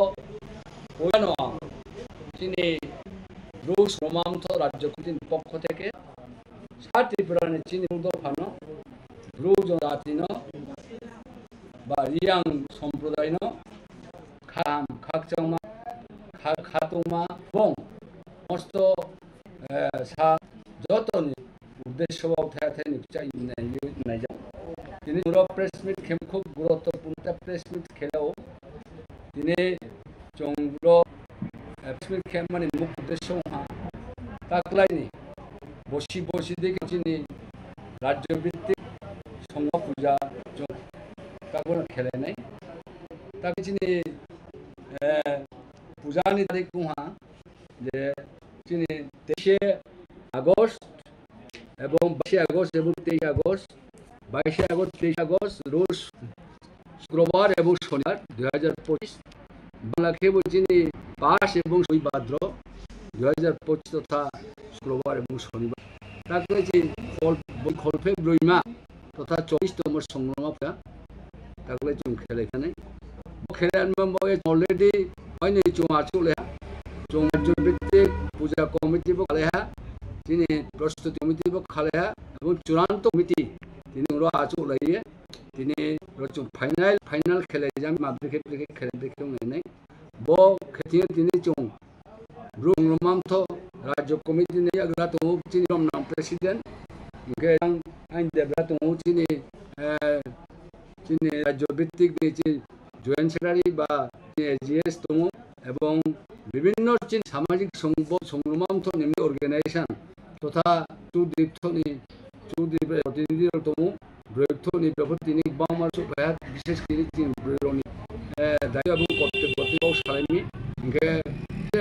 Uyano Chini Rus Romamto Rajokutin Pokko থেকে ত্রিপুরার চিনি উদ্যোগ রুজ জাতিনো বা রিয়াং সম্প্রদায় খাম খাকচাংমা খাতুমা এবং সমস্ত যতনি উদ্দেশ্য তিনি প্রেস মিট খুব গুরুত্বপূর্ণ প্রেস মিট খেলেও তিনি চংগ্র প্রেস মিট খেম মানে মুখ উদ্দেশ্য তাকলাইনি বসি বসি দেখে চিনি রাজ্যভিত্তিক সংঘ পূজা তারপরে খেলে নাই তাকে চিনি পূজানি তারিখ কুহা যে চিনি 23 আগস্ট এবং 22 আগস্ট এবং 23 আগস্ট 22 আগস্ট 23 আগস্ট রোজ শুক্রবার এবং শনিবার 2025 বাংলা কেবল চিনি 5 এবং 6 ভাদ্র 2025 তথা শুক্রবার এবং শনিবার তাকলেছি খলফে ব্রইমা তথা 24তম সংগ্রামা ফা তাকলে जों খেলে এখানে খেলার মেম্বারে অলরেডি হয়নি जों আচলে जों রাজ্যভিত্তিক পূজা কমিটিবো খালেহা তিনি প্রস্তুতি কমিটিবো খালেহা এবং চূড়ান্ত কমিটি তিনি ওরা আচলাইয়ে তিনি जों ফাইনাল খেলে যাম মাদ্রিকে খেলে দেখে নাই ব খেতিয়ে তিনি जों ব্রুং রমামথ রাজ্য কমিটি নি আগ্রা তো চিনি নাম প্রেসিডেন্ট গে আইন দেবরা তো চিনি রাজ্য ভিত্তিক জয়েন্ট সেক্রেটারি বা এজিএস তো এবং বিভিন্ন সামাজিক সংগ্রামথ নিম্ন অর্গানাইজেশন তথা চুদ্বীপথনি প্রতিনিধি তো ব্রয়থনি তিনি বামার সুপায়াত বিশেষ করে ব্রয়নি দায়িত্ব এবং কর্তব্য সালামি গে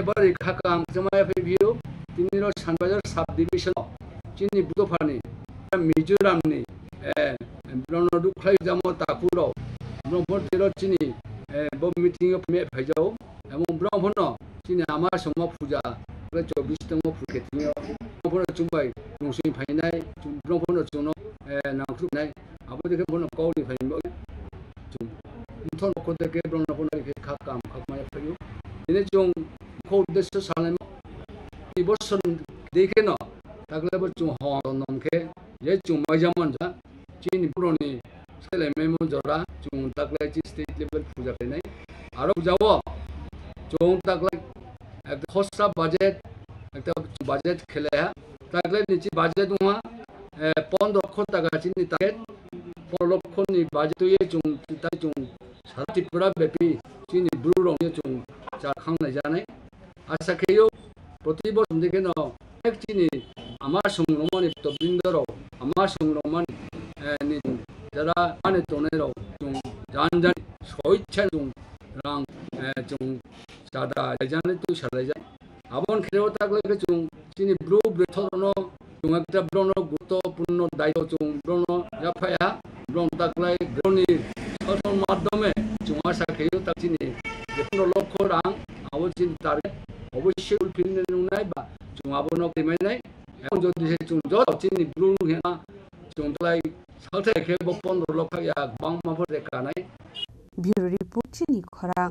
এবার খাকাম জমায়া ফেভিও তিনি সানবাজার সাব ডিভিশন চিনি বুতফানি মিজোরামনি ব্রহ্মদুখলাই জাম তাকুরাव ব্রহ্মটির চিনি মিটিং মে ফাইজাও এবং ব্রহ্মণ চিনি আমার সমা পূজা 24তম ফুকেতিও ব্রহ্মণ চুমবাই রংসি ফাইনাই ব্রহ্মণ চুনো নাংখ্রুনাই আবদিকে বন কৌলি ফাইমবাই চুম মুথন কদকে ব্রহ্মণকে খাকাম খাকমায়া ফাইও দিনে जों উদ্দেশ্য সালাম এই বছর দেখে না তাকলে जों হনমকে যে जों মাইজামান যা চিনি পুরনি সেলে মেমো জরা जों তাকলে স্টেট লেভেল পূজা খাইনাই আর পূজাও जों তাকলে একটা খসড়া বাজেট একটা বাজেট খেলে তাকলে নিচে বাজেট হুয়া 15 লক্ষ টাকা চিনি টার্গেট 15 লক্ষনি বাজেট হয়ে जों সারা ত্রিপুরা ব্যাপী চিনি ব্রু রঙে जों খাংনাই জানাই আশা খেয়েও প্রতি বছর দেখে ন এক চিনি আমার সংগ্রামানি তবৃন্দরাও আমার সংগ্রামানি যারা মানে তনেরাও जों জান স্বইচ্ছা जों রাং जों চাঁদা জানে তুই সারাই যায় আবন খেয়েও থাকলে जों চিনি ব্রু ব্রেথরন जों একটা ব্রণ গুরুত্বপূর্ণ দায়িত্ব जों ব্রণ জাফায়া ব্রণ থাকলে ব্রণি শাসন মাধ্যমে जों আশা খেয়েও তা চিনি 15 লক্ষ রাং আবন চিনি টার্গেট অবশ্যই উলফিনে নুনাই বা जों আবন কমাইনাই এখন যদি जों যত চিনি ব্রু হেনা जों তাই সাথে খেয়ে 15 লক্ষ ইয়া বাংমাফোর দেখানাই ব্যুরো রিপোর্ট চিনি খরাং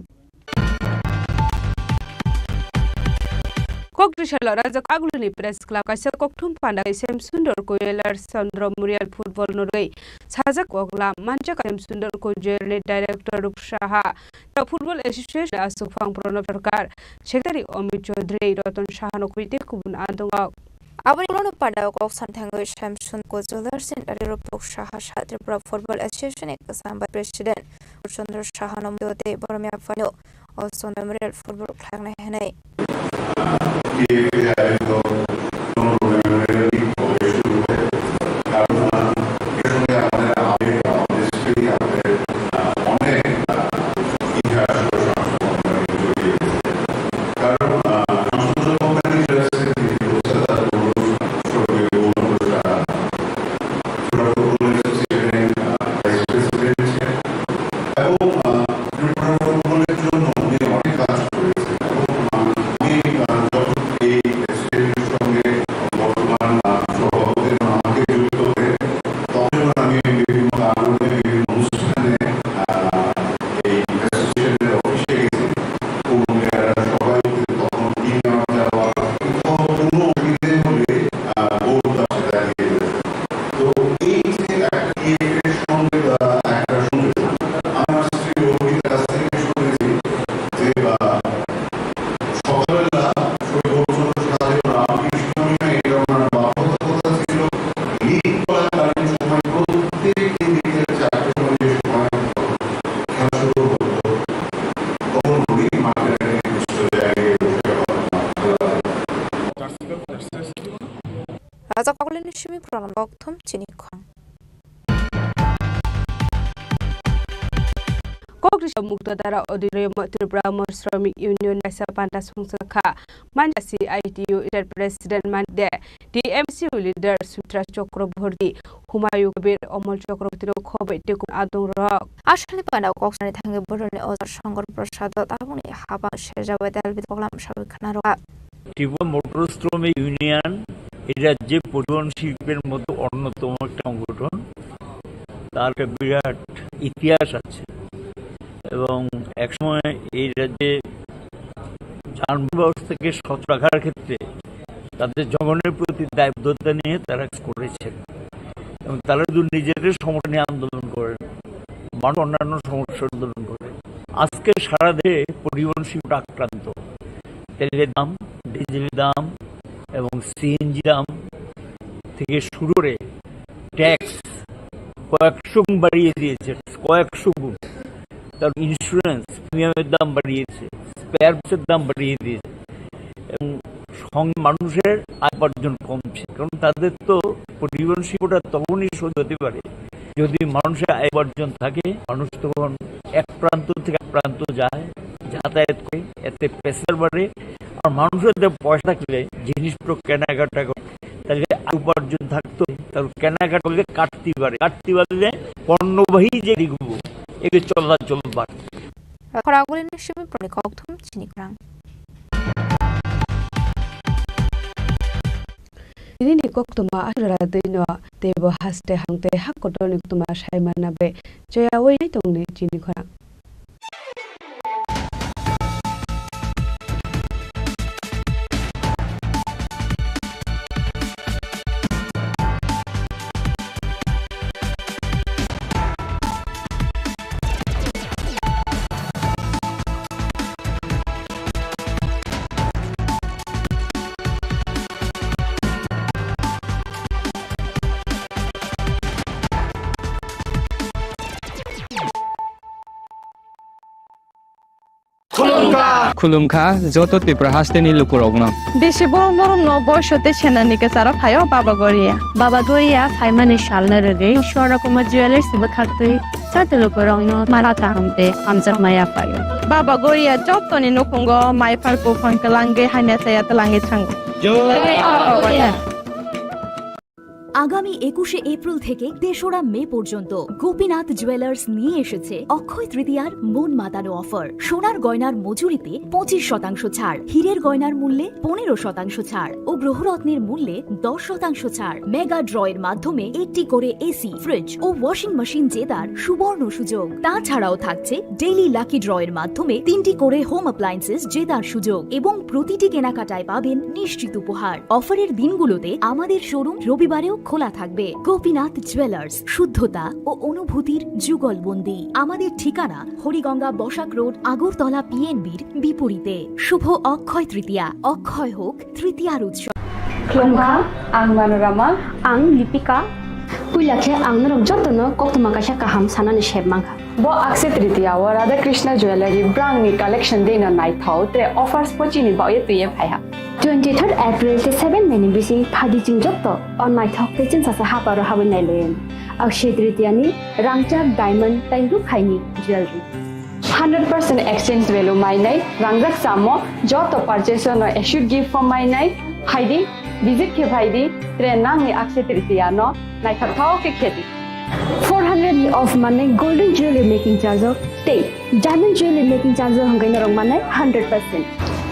Kokrishala Raja Aguluni Press Club Kaisa Koktum Panda Sem Sundar Koyelar Sandra Muriel Football Norway Sajak Ogla Manchak Sem Sundar Koyer Director Rupshaha The Football Association Asufang Pranab Sarkar Secretary Omid Chaudhary Ratan Shahan Okwite Kubun Andonga Abang pada kok santanggo Shamsun Kozolar Center Rupshaha Tripura Football Association Ekasamba President Chandra Shahanam Dote Bormia Fano also Memorial Football Club Henai Raja Aguluni Shimi Pranam Chini Khorang Kogrisha Muktadara Odire Tripura শ্রমিক Union Nasa Panta Sungsaka Manja CITU President Mande DMC leader Sutra Chakraborty Humayu Kabir Omol Chakraborty Khobe Tekun Adung Rock আসলে পানাও কক্সবাজার থেকে বরণে অজর সংগর প্রসাদ তাহমনি হাবা শেজাবাদ আলবিদ programme সাবেখানা রোয়া Tripura motor শ্রমিক union এই রাজ্যে পরিবহন শিল্পের মতো অন্যতম একটা সংগঠন তার একটা বিরাট ইতিহাস আছে এবং একসময় এই রাজ্যে যানবাহন ব্যবস্থাকে সচল রাখার ক্ষেত্রে তাদের জনগণের প্রতি দায়বদ্ধতা নিয়ে তারা করেছেন এবং তারা নিজেদের সমস্যা নিয়ে আন্দোলন করেন মানুষ অন্যান্য সমস্যা আন্দোলন করে আজকে সারা দেশে পরিবহন শিল্প আক্রান্ত তেলের দাম ডিজেলের দাম এবং সিএনজি দাম থেকে শুরু করে ট্যাক্স কয়েকশো গুণ বাড়িয়ে দিয়েছে কয়েকশো গুণ তার ইন্স্যুরেন্স প্রিমিয়ামের দাম বাড়িয়েছে স্পেয়ার পার্টসের দাম বাড়িয়ে দিয়েছে এবং সঙ্গে মানুষের আয় উপার্জন কমছে কারণ তাদের তো পরিবহন শিল্পটা তখনই সহ্য হতে পারে যদি মানুষের আয় উপার্জন থাকে মানুষ তখন এক প্রান্ত থেকে এক প্রান্ত যায় যাতায়াত করে এতে প্রেসার বাড়ে আর মানুষের পয়সা থাকলে জিনিসপত্র কেনাকাটা করে তাহলে উপার্জন থাকতো তাহলে কেনাকাটা করলে কাটতে পারলে পণ্যবাহী যে দিকগুলো এগুলো চলাচল বাড়ে খরাগুলির নিশ্চয় প্রণিক অকথম চিনি খরাং ini koktuma asura dino tebo haste hangte hakotoni tuma shaimana be joyawoi tongni Chini Khorang খুলুমখা যত ত্রিপুরা হাসতেনি লুকুরগ্ন বেশি বড় বড় নবর্ষতে সেনানিকে সারা ফাইও বাবা গরিয়া ফাইমানে শালনা রে সরকম জুয়েলার্স বখাতে চাতে লুকুরগ্ন মারা তাহমতে আমজা মায়া ফাইও বাবা গরিয়া যতনি নকুঙ্গ মাইফার কো ফনকলাঙ্গে হাইনা সায়াত লাঙ্গে থাঙ্গ আগামী 21শে এপ্রিল থেকে ৩রা মে পর্যন্ত গোপীনাথ জুয়েলার্স নিয়ে এসেছে অক্ষয় তৃতীয়ার মন মাতানো অফার সোনার গয়নার মজুরিতে 25% ছাড় হীরের গয়নার মূল্যে 15% ছাড় ও গ্রহরত্নের মূল্যে 10% ছাড় মেগা ড্রয়ের মাধ্যমে একটি করে এসি ফ্রিজ ও ওয়াশিং মেশিন জেতার সুবর্ণ সুযোগ তাছাড়াও থাকছে ডেইলি লাকি ড্রয়ের মাধ্যমে 3টি করে হোম অ্যাপ্লায়েন্সেস জেতার সুযোগ এবং প্রতিটি কেনাকাটায় পাবেন নিশ্চিত উপহার অফারের দিনগুলোতে আমাদের শোরুম রবিবারেও খোলা থাকবে গোপীনাথ জুয়েলার্স শুদ্ধতা ও অনুভূতির যুগলবন্দি আমাদের ঠিকানা হরিগঙ্গা বসাক রোড আগরতলা পিএনবির বিপরীতে শুভ অক্ষয় তৃতীয়া অক্ষয় হোক তৃতীয়ার উৎসব Klongha, ang Manorama, ang Lipika, Pulakhe ang narong jotono koktuma kasha kaham sanani shebmangha. Bo akse tritiya wa Radha Krishna Jewelry brand ni collection dena nai thau te offers pochini ba ye tuye phaiha. 23rd April te 7 meni bisi phadi jing jotto on nai thok te chin sa ha paro hawen nai len. Akse tritiya ni rangchak diamond tai ru khaini jewelry. 100% exchange value mai nai rangrak samo joto purchase no should give for mai nai haidi visit ke bhaidi trenang ni akse tritiya no nai thau ke kheti 400 ni off mane golden jewelry making charge of stay diamond jewelry making charge hangai na rong mane 100%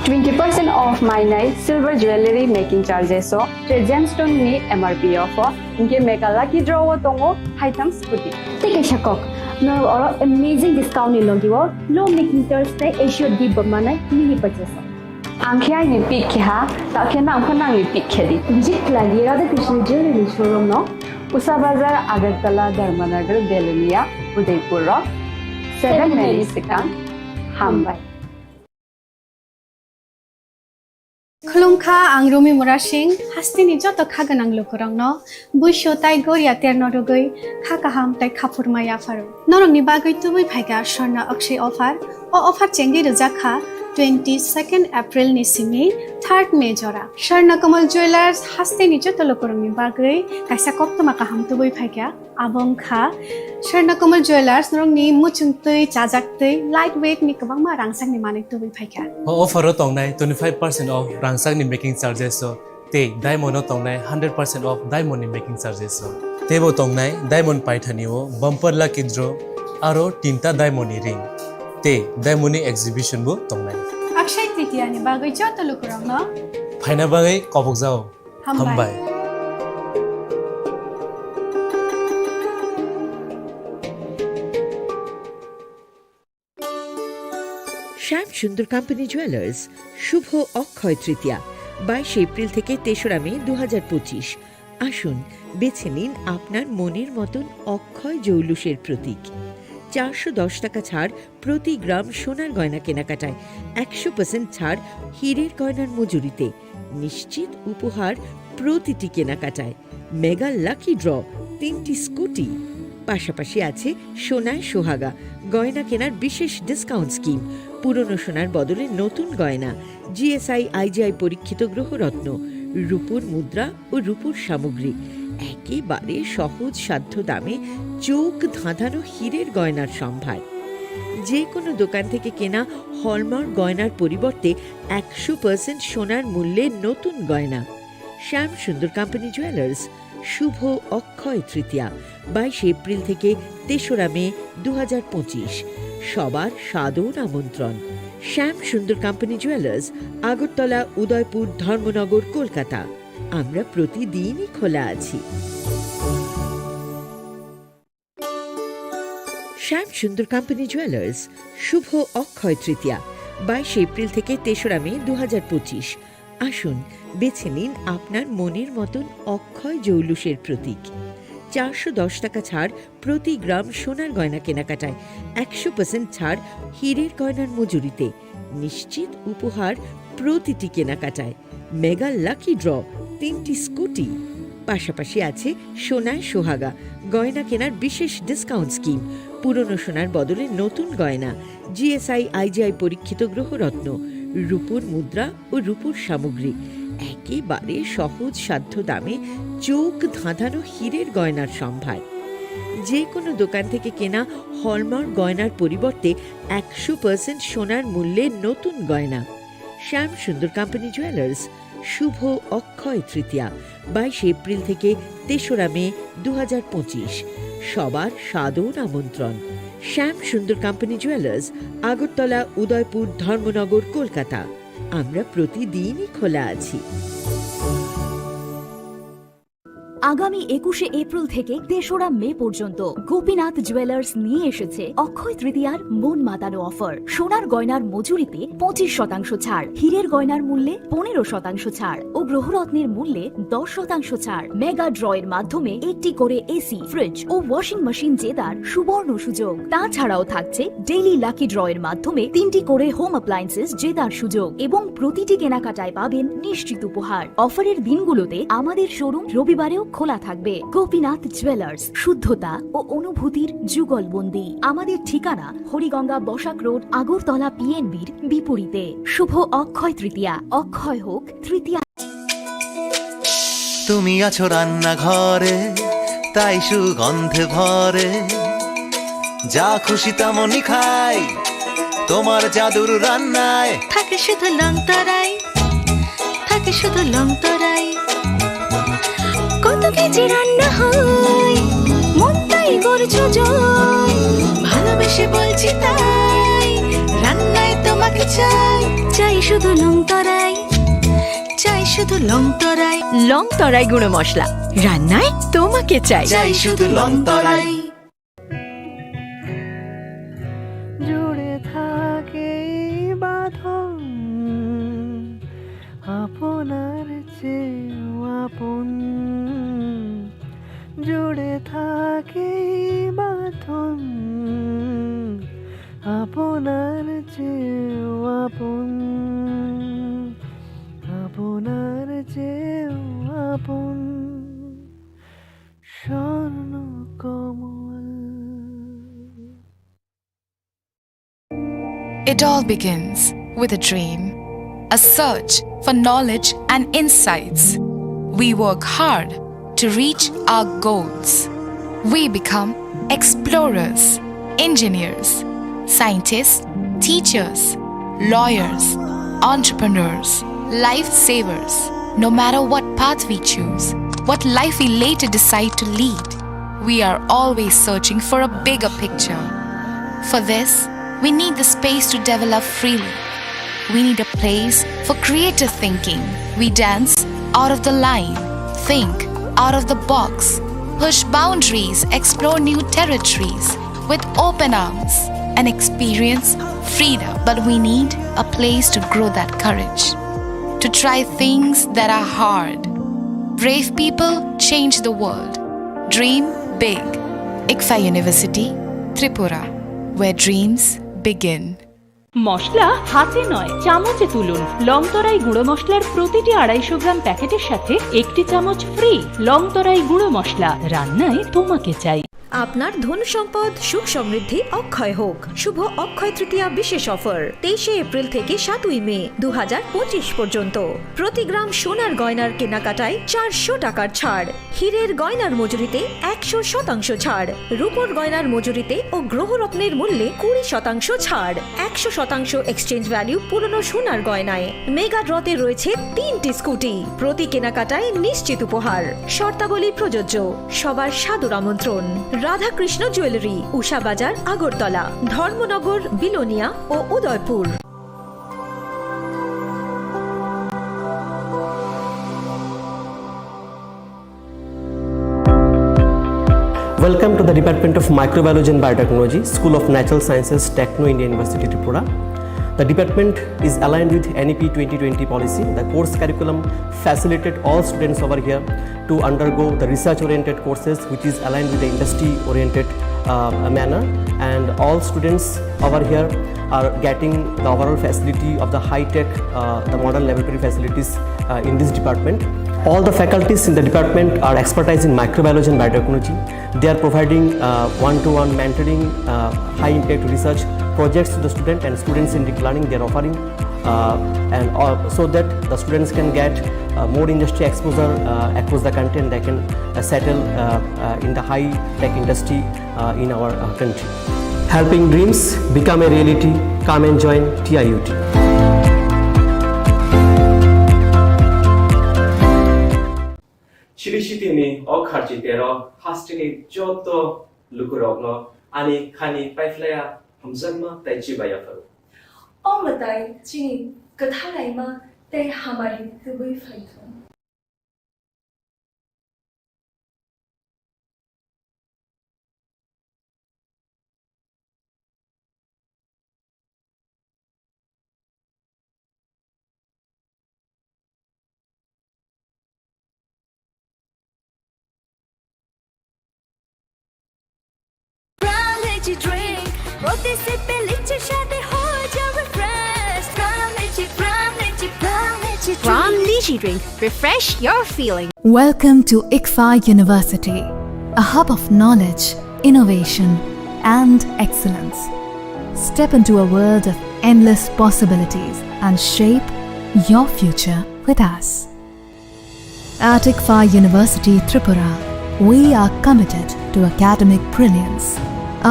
20% off my night silver jewelry making charges so gemstone ni MRP offer inke mega lucky draw tongo item scooty take a shakok no or amazing discount ni logi wo low making charge te assured give mane mini purchase angkhya ni pick kha ta khena angkhana ni pick khedi visit lagi Radha Krishna jewelry showroom no Usa Bazar Agartala Dharmanagar Belunia Udaipur Rock 7 Mary Sikang Hambai Khulumkha ang Rumi Murashing hastini joto khaganang lukurangno buisho tai goria ternodogoi khakaham tai khapurmaya faru norongni bagoi tubui phaiga sorna akshay offer o offer chengi rejakha 22nd April ni simi 3rd May jora Swarnakomal Jewelers hasteni joto lokorongni bagui kaisa koktoma kaham tubui phaikya abongkha Swarnakomal Jewelers norongni muchungtui chajaktui lightweight ni kwbangma rangsakni manui tubui phaikya offer tongnai 25% off rangsakni making charges so te diamond tongnai 100% off diamond ni making charges so tebo tongnai diamond paithani o bumper lucky draw aro 3ta diamond ni ring te diamond ni exhibition bo tongnai Akshay Tritiya ni bagui joto lokorongno phaina bagai kobok jao hambai Shyam Sundar company jewellers Shubho Akshaya Tritiya 22 April থেকে 3রা মে 2025 আসুন বেছে নিন আপনার মনের মতন অক্ষয় জৌলুসের প্রতীক 410 টাকা ছাড় প্রতি গ্রাম সোনার গয়না কেনাকাটায় 100% ছাড় হীরের গয়নার মজুরিতে নিশ্চিত উপহার প্রতিটি কেনাকাটায় মেগা লাকি ড্র 3টি স্কুটি পাশাপাশি আছে সোনায় সোহাগা গয়না কেনার বিশেষ ডিসকাউন্ট স্কিম পুরনো সোনার বদলে নতুন গয়না জিএসআই আইজিআই পরীক্ষিত গ্রহরত্ন রূপোর মুদ্রা ও রূপোর সামগ্রী একেবারে সহজ সাধ্য দামে চোখ ধাঁধানো হীরের গয়নার সম্ভার যে কোনো দোকান থেকে কেনা হলমার্ক গয়নার পরিবর্তে 100% সোনার মূল্যে নতুন গয়না শ্যাম সুন্দর কোম্পানি জুয়েলার্স শুভ অক্ষয় তৃতীয়া 22 এপ্রিল থেকে 3রা মে 2025 সবার সাদর আমন্ত্রণ শ্যাম সুন্দর কোম্পানি জুয়েলার্স আগরতলা উদয়পুর ধর্মনগর কলকাতা আমরা প্রতিদিনই খোলা আছি শ্যাম সুন্দর কোম্পানি জুয়েলার্স শুভ অক্ষয় তৃতীয়া 22 এপ্রিল থেকে 3রা মে 2025 আসুন বেছে নিন আপনার মনের মতন অক্ষয় জৌলুসের প্রতীক 410 টাকা ছাড় প্রতি গ্রাম সোনার গয়না কেনাকাটায় 100% ছাড় হীরের গয়নার মজুরিতে নিশ্চিত উপহার প্রতিটি কেনাকাটায় মেগা লাকি ড্র 3টি স্কুটি পাশাপাশি আছে সোনায় সোহাগা গয়না কেনার বিশেষ ডিসকাউন্ট স্কিম পুরনো সোনার বদলে নতুন গয়না জিএসআই আইজিআই পরীক্ষিত গ্রহরত্ন রূপোর মুদ্রা ও রূপোর সামগ্রী একেবারে সহজ সাধ্য দামে চোখ ধাঁধানো হীরের গয়নার সম্ভার যে কোনো দোকান থেকে কেনা হলমার্ক গয়নার পরিবর্তে 100% সোনার মূল্যে নতুন গয়না শ্যাম সুন্দর কোম্পানি জুয়েলার্স শুভ অক্ষয় তৃতীয়া 22 এপ্রিল থেকে 3রা মে 2025 সবার সাদর আমন্ত্রণ শ্যাম সুন্দর কোম্পানি জুয়েলার্স আগরতলা উদয়পুর ধর্মনগর কলকাতা আমরা প্রতিদিনই খোলা আছি আগামী 21শে এপ্রিল থেকে 3রা মে পর্যন্ত গোপীনাথ জুয়েলার্স নিয়ে এসেছে অক্ষয় তৃতীয়ার মন মাতানো অফার সোনার গয়নার মজুরিতে 25% ছাড় হীরের গয়নার মূল্যে 15% ছাড় ও গ্রহরত্নের মূল্যে 10% ছাড় মেগা ড্রয়ের মাধ্যমে একটি করে এসি ফ্রিজ ও ওয়াশিং মেশিন জেতার সুবর্ণ সুযোগ তাছাড়াও থাকছে ডেইলি লাকি ড্রয়ের মাধ্যমে 3টি করে হোম অ্যাপ্লায়েন্সেস জেতার সুযোগ এবং প্রতিটি কেনাকাটায় পাবেন নিশ্চিত উপহার অফারের দিনগুলোতে আমাদের শোরুম রবিবারেও খোলা থাকবে গোপীনাথ জুয়েলার্স শুদ্ধতা ও অনুভূতির যুগলবন্দি আমাদের ঠিকানা হরিগঙ্গা বসাক রোড আগরতলা পিএনবির বিপরীতে শুভ অক্ষয় তৃতীয়া অক্ষয় হোক তৃতীয়া তুমি আছো রান্নাঘরে তাই সুগন্ধে ভরে যা খুশি তেমনই খাই তোমার জাদুর রান্নায় থাকে শুধু লংতরাই থাকে শুধু লংতরাই কত কেজি রান্না হয় মন তাই করছো জয় ভালোবেসে বলছি তাই রান্নায় তোমাকে চাই চাই শুধু লংতরাই চাই শুধু লংতরাই লংতরাই গুঁড়ো মশলা রান্নায় তোমাকে চাই চাই শুধু লংতরাই জুড়ে থাকে বাঁধন আপনার চেয়েও আপন জুড়ে থাকে বাঁধন আপনার চেয়েও আপন আপনার চেয়েও আপন স্বর্ণ কমল It all begins with a dream, a search for knowledge and insights. We work hard to reach our goals. We become explorers, engineers, scientists, teachers, lawyers, entrepreneurs, lifesavers. No matter what path we choose, what life we later decide to lead, we are always searching for a bigger picture. For this, we need the space to develop freely. We need a place for creative thinking. We dance out of the line, think out of the box, push boundaries, explore new territories with open arms and experience freedom. But we need a place to grow that courage, to try things that are hard. Brave people change the world. Dream big. ICFA University, Tripura, where dreams begin. মশলা হাতে নয় চামচে তুলুন লংতরাই গুঁড়ো মশলার প্রতিটি 250 গ্রাম প্যাকেটের সাথে একটি চামচ ফ্রি লংতরাই গুঁড়ো মশলা রান্নায় তোমাকে চাই আপনার ধন সম্পদ সুখ সমৃদ্ধি অক্ষয় হোক শুভ অক্ষয় তৃতীয়া বিশেষ অফার 23 এপ্রিল থেকে 7 মে 2025 পর্যন্ত প্রতি গ্রাম সোনার গয়নার কেনাকাটায় 400 টাকার ছাড় হীরের গয়নার মজুরিতে 100% ছাড় রূপোর গয়নার মজুরিতে ও গ্রহরত্নের মূল্যে 20% ছাড় 100% এক্সচেঞ্জ ভ্যালু পুরনো সোনার গয়নায় মেগা ড্রতে রয়েছে 3টি স্কুটি প্রতি কেনাকাটায় নিশ্চিত উপহার শর্তাবলী প্রযোজ্য সবার সাদর আমন্ত্রণ রাধাকৃষ্ণ জুয়েলারি উষা বাজার আগরতলা ধর্মনগর বিলোনিয়া ও Udaipur Welcome to the Department of Microbiology and Biotechnology, School of Natural Sciences, Techno India University, Tripura. The department is aligned with NEP 2020 policy. The course curriculum facilitated all students over here to undergo the research-oriented courses, which is aligned with the industry-oriented manner. And all students over here are getting the overall facility of the high-tech, the modern laboratory facilities in this department. All the faculties in the department are expertise in microbiology and biotechnology. They are providing one-to-one mentoring, high-impact research projects to the student and student-centric learning they are offering, and so that the students can get more industry exposure across the country and they can settle in the high-tech industry in our country. Helping dreams become a reality. Come and join TIUT. Chirishitini okharjitero hastini joto lukurogno ani khani paiflaya hamzangma taichi bayafaru. Omatai chini kathalaima te hamari tubui faithon. Drink, roti se peliche shade ho jawe fresh. Brown lychee drink, refresh your feeling. Welcome to ICFA University, a hub of knowledge, innovation, and excellence. Step into a world of endless possibilities and shape your future with us. At ICFA University, Tripura, we are committed to academic brilliance.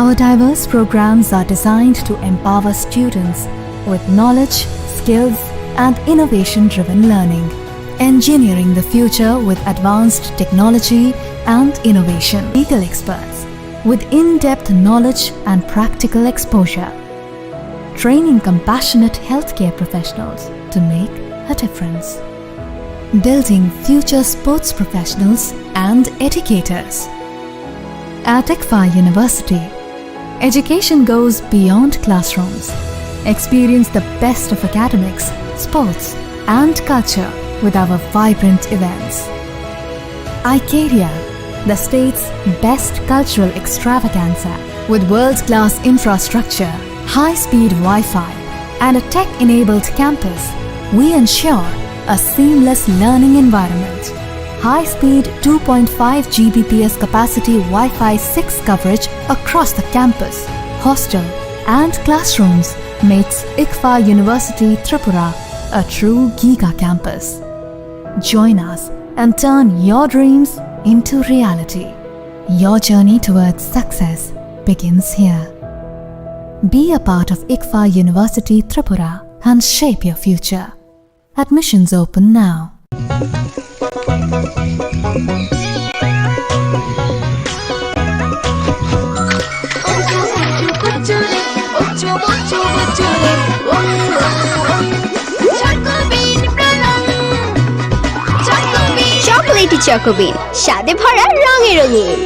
Our diverse programs are designed to empower students with knowledge, skills, and innovation-driven learning, engineering the future with advanced technology and innovation. Legal experts with in-depth knowledge and practical exposure, training compassionate healthcare professionals to make a difference, building future sports professionals and educators. At ICFA University, education goes beyond classrooms. Experience the best of academics, sports, and culture with our vibrant events. Icaria, the state's best cultural extravaganza, with world-class infrastructure, high-speed Wi-Fi, and a tech-enabled campus, we ensure a seamless learning environment. High-speed 2.5 Gbps capacity Wi-Fi 6 coverage across the campus, hostel, and classrooms makes ICFA University Tripura a true Giga campus. Join us and turn your dreams into reality. Your journey towards success begins here. Be a part of ICFA University Tripura and shape your future. Admissions open now. চকোলেটি চকোবিন স্বাদে ভরা রঙে রঙিন।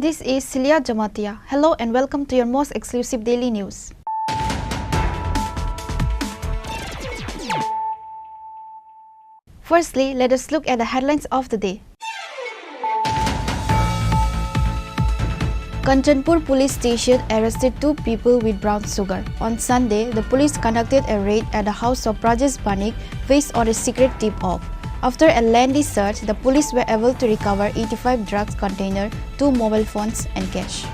This is Celia Jamatia. Hello and welcome to your most exclusive daily news. Firstly, let us look at the headlines of the day. Kanchanpur police station arrested 2 people with brown sugar. On Sunday, the police conducted a raid at the house of Rajesh Banik based on a secret tip-off. After a lengthy search, the police were able to recover 85 drugs containers, 2 mobile phones and cash.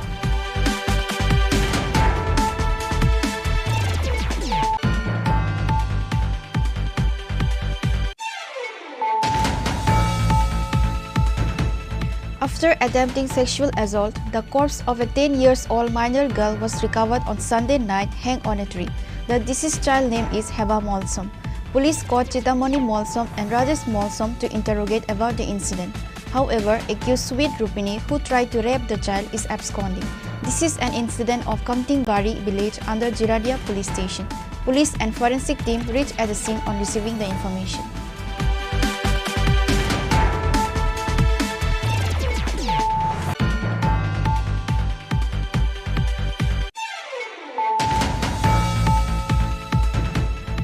After attempting sexual assault, the corpse of a 10-year-old minor girl was recovered on Sunday night hanging on a tree. The deceased child name is Heba Molsom. Police caught Chitamani Molsom and Rajesh Molsom to interrogate about the incident. However, accused Sweet Rupini, who tried to rape the child, is absconding. This is an incident of Kamtinggari village under Jiradia police station. Police and forensic team reached at the scene on receiving the information.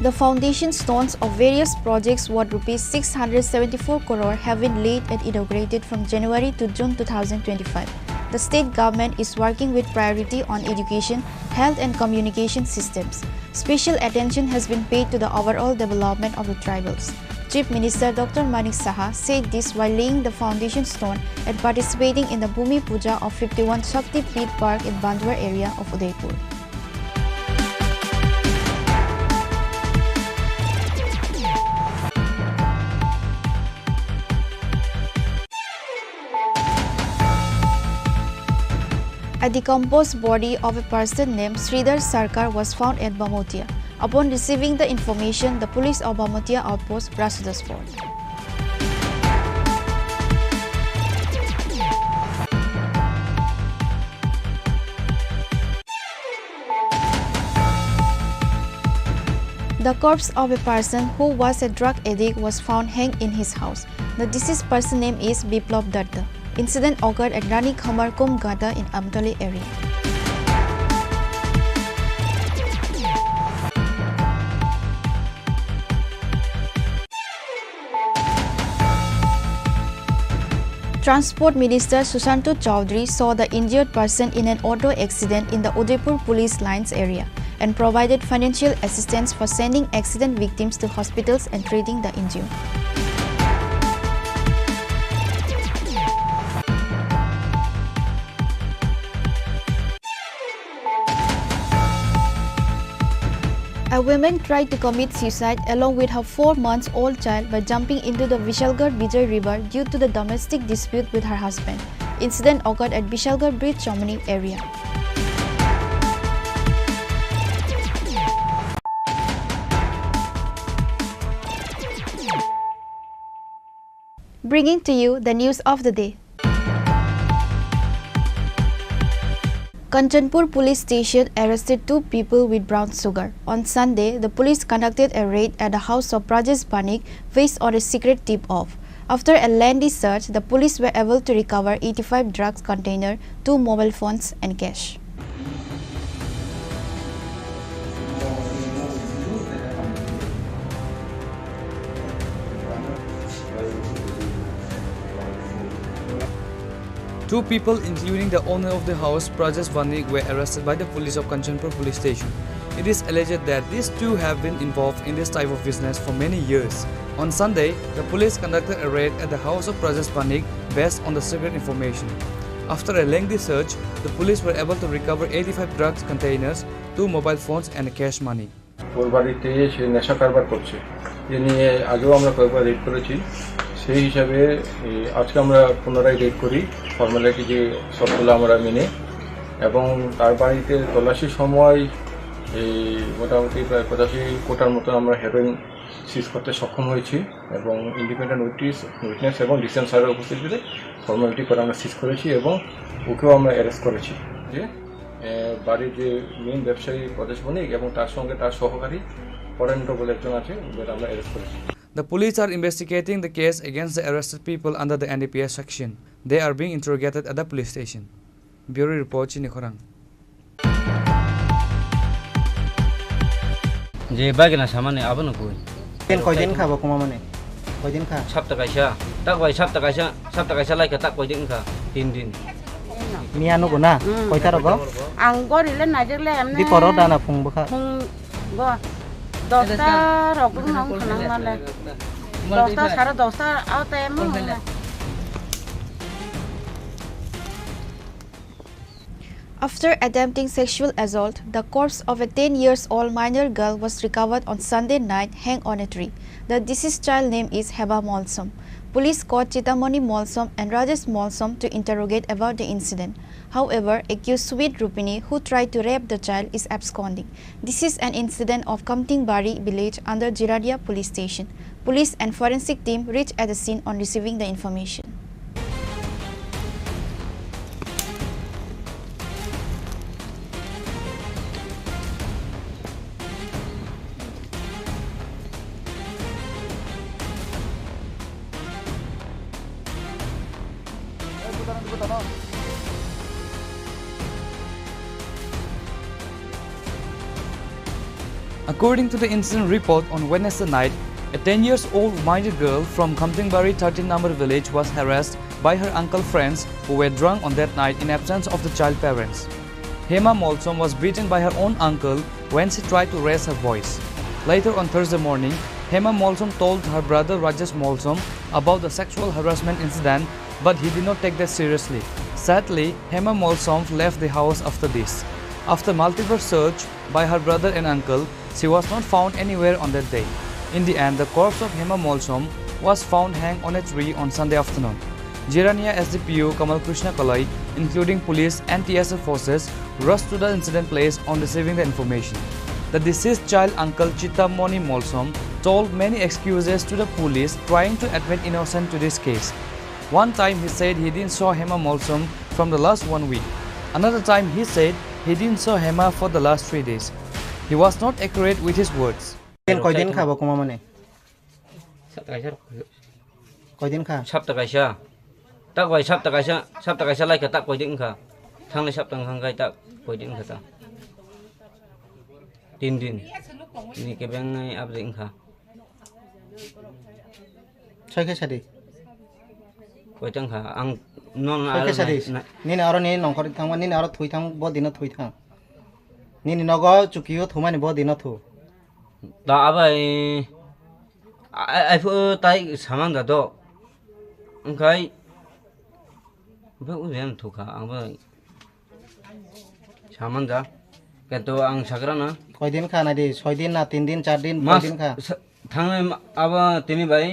The foundation stones of various projects worth Rs 674 crore have been laid and inaugurated from January to June 2025. The state government is working with priority on education, health and communication systems. Special attention has been paid to the overall development of the tribals. Chief Minister Dr. Manik Saha said this while laying the foundation stone and participating in the Bhumi Puja of 51 Shakti Peeth Park in Bandwar area of Udaipur. A decomposed body of a person named Sridhar Sarkar was found at Bamotia. Upon receiving the information, the police of Bamotia outpost rushed to the spot. The corpse of a person who was a drug addict was found hanged in his house. The deceased person name is Biplab Datta. Incident occurred at Rani Khamar Kum Gata in Amtali area. Transport Minister Sushanto Chowdhury saw the injured person in an auto accident in the Udaipur police lines area and provided financial assistance for sending accident victims to hospitals and treating the injured. A woman tried to commit suicide along with her 4-month-old child by jumping into the Vishalgarh Vijay River due to the domestic dispute with her husband. Incident occurred at Vishalgarh Bridge, Chomani area. Bringing to you the news of the day. Kanchanpur police station arrested 2 people with brown sugar. On Sunday, the police conducted a raid at the house of Rajesh Panik based on a secret tip-off. After a lengthy search, the police were able to recover 85 drugs container, 2 mobile phones and cash. Two people, including the owner of the house, Rajesh Panik, were arrested by the police of Kanchanpur police station. It is alleged that these two have been involved in this type of business for many years. On Sunday, the police conducted a raid at the house of Rajesh Panik based on the secret information. After a lengthy search, the police were able to recover 85 drugs containers, 2 mobile phones and cash money. ওর বাড়িতে সে নেশা কারবার করছে এ নিয়ে আগেও আমরা কয়েকবার red করেছি সেই হিসাবে আজকে আমরা পুনরায় রেড করি ফর্মালিটি যে সবগুলো আমরা মেনে এবং তার বাড়িতে তল্লাশির সময় এই মোটামুটি প্রায় 85 কোটার মতো আমরা হেরোইন সিজ করতে সক্ষম হয়েছি এবং ইন্ডিপেন্ডেন্ট উইটনেস এবং ডিসেন্ট স্যারের উপস্থিতিতে ফর্মালিটি করে আমরা সিজ করেছি এবং ওকেও আমরা অ্যারেস্ট করেছি যে বাড়ির যে মেইন ব্যবসায়ী প্রদেশ বণিক এবং তার সঙ্গে তার সহকারী পরেন্দ্র বলে একজন আছে ওদের আমরা অ্যারেস্ট করেছি The police are investigating the case against the arrested people under the NDPS section. They are being interrogated at the police station. Bureau report, Chini Khorang. যে বাগিনা সামানে আবনো কই তেল কয়দিন খাবো কমা মানে কয়দিন খা সপ্তাহ কাইসা তাক ওই সপ্তাহ কাইসা লাইকা তাক কয়দিন খা 3 দিন মিয়ানো গোনা কয়টা রগো আং গরিলে নাইজলে এমনে দি পর দানা ফুংবো খা ফুং গো 10টা রগু নাম খানা মানে 10টা সারা 10টা আতে এমন After attempting sexual assault, the corpse of a 10-year-old minor girl was recovered on Sunday night hanged on a tree. The deceased child name is Heba Molsom. Police caught Chitamani Molsom and Rajesh Molsom to interrogate about the incident. However, accused Sweet Rupini, who tried to rape the child, is absconding. This is an incident of Kamtingbari village under Jiradia police station. Police and forensic team reached at the scene on receiving the information. According to the incident report on Wednesday night, a 10-year-old minor girl from Kamtingbari 13-number village was harassed by her uncle friends who were drunk on that night in absence of the child parents. Hema Molsom was beaten by her own uncle when she tried to raise her voice. Later on Thursday morning, Hema Molsom told her brother Rajesh Molsom about the sexual harassment incident, but he did not take that seriously. Sadly, Hema Molsom left the house after this. After multiple search by her brother and uncle, she was not found anywhere on that day. In the end, the corpse of Hema Molsom was found hanged on a tree on Sunday afternoon. Jirania SDPO Kamal Krishna Kalai, including police and TSF forces, rushed to the incident place on receiving the information. The deceased child uncle Chitamani Molsom told many excuses to the police, trying to admit innocence to this case. One time he said he didn't saw Hema Molsom from the last 1 week. Another time he said he didn't saw Hema for the last 3 days. He was not accurate with his words. তেল কয়দিন খাবো কমা মানে কয়দিন খা সপ্তাহ কাইসা তাক ওই সপ্তাহ কাইসা লাইকা তাক কয়দিন খা থাংলে সপ্তাহ খাঙ্গাই তাক কয়দিন খা তা 3 দিন ni kebeng abring kha ছয় কে সাদি কয়টাং খা আং non ছয় কে সাদি নি না আর নি নংখর থাংবা নি আর থুই থাং ব দিন থুই থাং নি নগো চুকিও থুমানি ব দিন থু da abai ai phu tai samang da do angkai ba u zen thu kha ang ba samang da kento ang sagrana কয়দিন খা না দি 6 দিন না 3 দিন 4 দিন কয়দিন খা থাংলে আবা তিনি বাই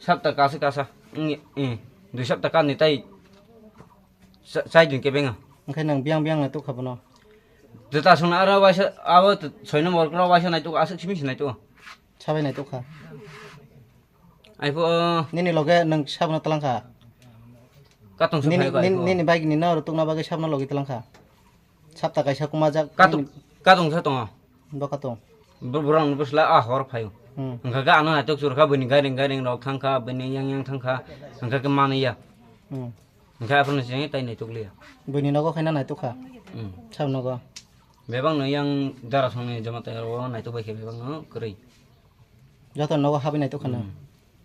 সপ্তাহ কাছে কাসা দুই সপ্তাহ কানি তাই sai din ke benga ওখানে নং বিয়াং বিয়াং না তো খাবনো Deta sona ara waisa awa 6 number kra waisa nai to asa chimi sinai to সাবাই নাই তো খা ai pho নি লগে নং সাবনা তলাং খা katong sa phai নি বাইক নি না আর তুংনা বাগে সাবনা লগে তলাং খা Sabta kaisa kumajak. Katong sa tonga. Ba katong. Burang busla hor phayo. Angka ka ano atok surka bani garing rok thangka bani yang thangka angka ke mani ya. Angka apun sing tai nei tuklia. Bani nogo khaina nai tukha. Sam nogo. Bebang no yang dara sone jama ta ro nai tu bai ke bebang no kri. Joto nogo habi nai tukhana.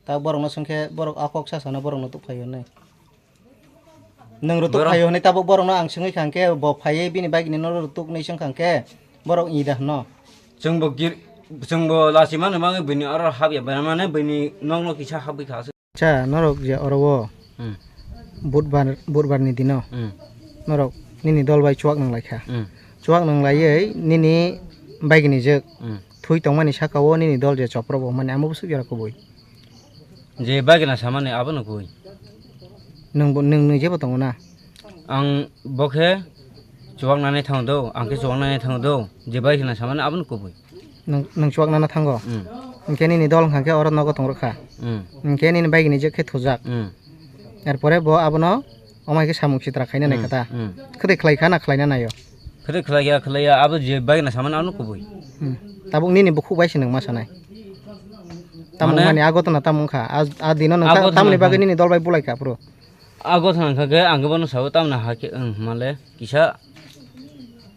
Ta borong no sangke borok akok sa sana borong no tukhayo nai. Nang rutuk phayo nei tabo borong no ang singai khangke bo phaye bini bagini no rutuk nei sang khangke borok ida no. Jengbo lasiman memang bini orang habi mana bini nong kisah habi khas. Cha norok je orowo. Budbar ni dino. Norok nini dol bai chuak nang laikha. Chuak nang lai nini bagini jek. Thui tongmani sakawo nini dol je choprobo mane amu busu jara ko boi. Je bagina samane abano koi. Nung je botong na. Ang bokhe chuak nane thang do angke chuak nane thang do je bagina samane abano ko boi. Nung chuak nana thango. Ngke nini dol khangke oro nogo tongrokha. Ngke nini bagini je khe thujak. Erpore bo abono omai ke samuk sitra khaina nai kata. Khode khlaikha na khlaina nayo. Khode khlaya abo je bagina samane abano ko boi. Tabuk nini bukhu baisi nang masanai. Tamung mani agot na tamung kha. A dino nang tamni bagi nini dol bai bulai kha pro. Agot nang kha ge angge bono saw tamna ha ke male kisah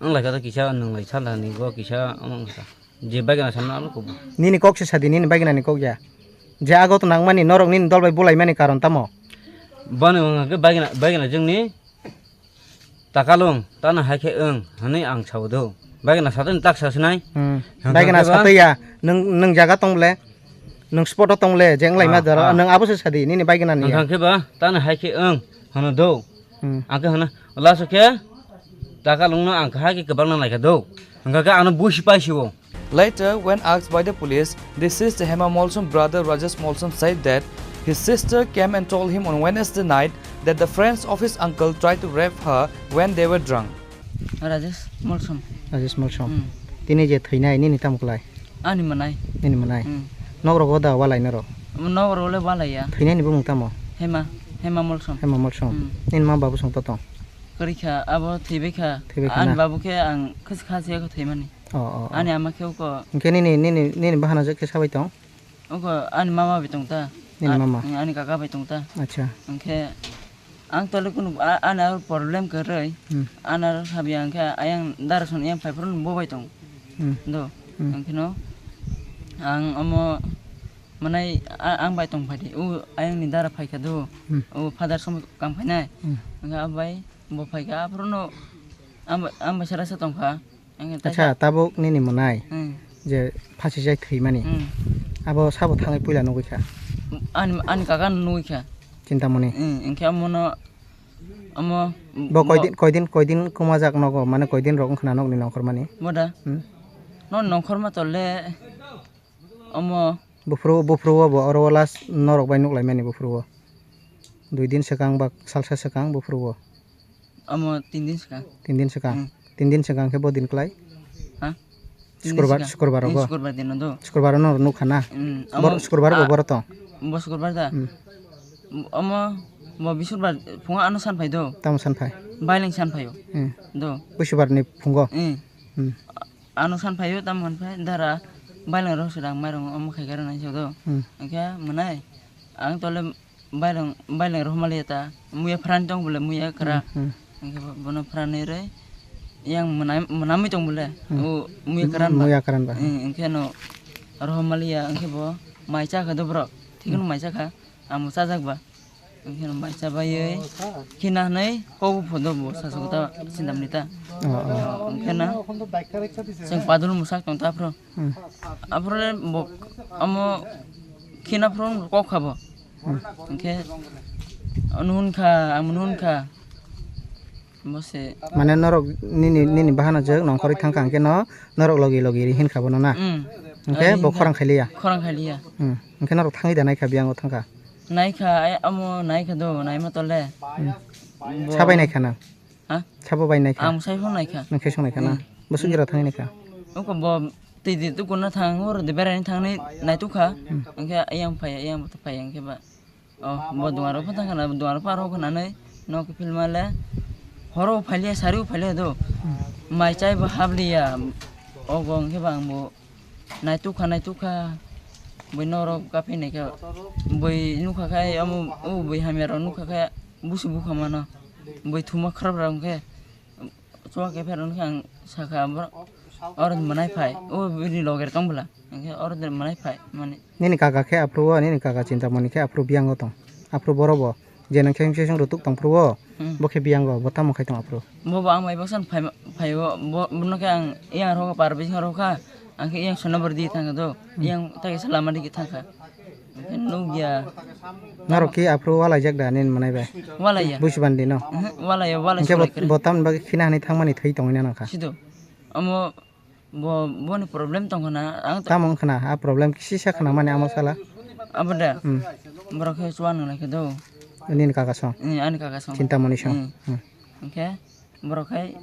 ang lai kata kisah nang lai sala ni go kisah amang kata. Je bagina samna abano ko boi. Nini kok se sadi nini bagina ni kok ya. Je agot nang mani norok nini dol bai bulai mani karon tamo. Bano ke bagina jengni takalung tana haike hani ang chawdo bagina saten tak sasnai bagina sataya nung jaga tongle nung spot tongle jenglai ma dara nung abo se sadi nini bagina ni ang ke ba tana haike hana do angke hana lasoke takalung na ang haike ke bangna laika do angka ka ana bushi paisiwo. Later, when asked by the police, the sister Hema Molson's brother Rajesh Molson said that his sister came and told him on Wednesday night that the friends of his uncle tried to rape her when they were drunk. Rajesh Molson. Tini je thainai nini tamuklai. Ani manai. Nini manai. Nogro goda walai naro. Nogro le walai ya. Thainai ni bumung tamo. Hema Molson. Hema Molson. Nin ma babu song totong. Karikha abo thibekha. An babu ke ang khasya ko thaimani. Ani ama ke ko. Ke nini bahana je ke sabai tong. Oko ani mama bitong ta. Nini mama. Ani kakak bitong ta. Acha. Angke ang tole kun ana problem ke rei. Ana sabi angke ayang darason yang paipron bo baitong. Do. Angke no. Ang amo manai ang baitong phadi. Ayang ni dara phai ka do. Father som kam phainai. Angka abai bo phai ka prono am basara sa tong kha. Acha tabuk nini manai. Je phasi jai thui mani. Abo sabo thangai puila nugui kha. Ani kakak nugui kha. Cintamani. Engke amono amo bo koidin kumajak nogo mane koidin rok khana nog ni nongkhor mani. Boda. No nongkhor ma tolle amo bufru bo oro las norok bai nuklai mani bufru. 2 din sekang bak salsa sekang bufru. Amo 3 din sekang. 3 din sekang. 3 din sekang ke bo din klai. Ha? Syukurbar go. Syukurbar din do. Syukurbar no nukhana. Bor syukurbar bo boroto. Bo syukurbar da. Amo mo bisurbar funga anu san phai do. Tam san phai. Bailing san phayo. Do. Bisurbar ni fungo. Anu san phayo tam han phai dara bailing ro sedang marong amo khai gara nai do. Angke manai ang tole bailing ro maliata muya fran tong bole muya kara. Angke bono fran re yang menami tong bole. Muya karan ba. Angke no ro malia angke bo maicha ka do bro. Tikun maicha ka amu sajak ba. Angke no maicha ba ye kina nai ko phodo bo sasukta sindamnita. Angke na sing padul musak tong ta pro. Apro bo amo kina pro ko khabo. Angke anun kha mose mane norok nini bahana je nongkhori thangkang ke no norok logi hin khabono na. Angke bo khorang khaliya. Angke norok thangi da nai kha biango thangka. Nai kha amo nai kha do nai ma tolle. Sabai nai khana. Ha? Sabo bai nai kha. Am sai phon nai kha. Nang khesong nai khana. Bosu jira thangi nai kha. Oko bo ti tu kun na thang or de berani thang nai tu kha. Angke ayang to phai angke ba. Bo duaro phon thang kana duaro par ho kana nai no ke filmale horo phalia sariu phalia do mai chai ba hablia ogong ke bang bo nai tu kha boi noro ka phe nei ka boi nu kha khai amu u boi hamero nu kha khai busu bu khamana boi thuma khrab rang ke chwa ke pheron khang sakha or manai phai o bini loger tong bla or manai phai mane nini kaka ke apro nini kaka cinta moni ke apro biang gotong apro borobo jenang khem sesong rutuk tong pro bo ke biang go botam khai tong apro mo ba mai basan phai bo no ke ang yang ro ka par bis ro ka ang ke yang sona berdi thang do yang ta ke salama di thang ka no ya naro ki apro wala jak da nin manai ba wala ya busban di no wala ke botam ba khina ni thang mani thai tong ina ka sido amo bo ni problem tong na ang tamong khana a problem kisi sa khana mane amo sala abada bro ke chuan na ke do nin kaka song ani kaka song cinta moni song okay bro kai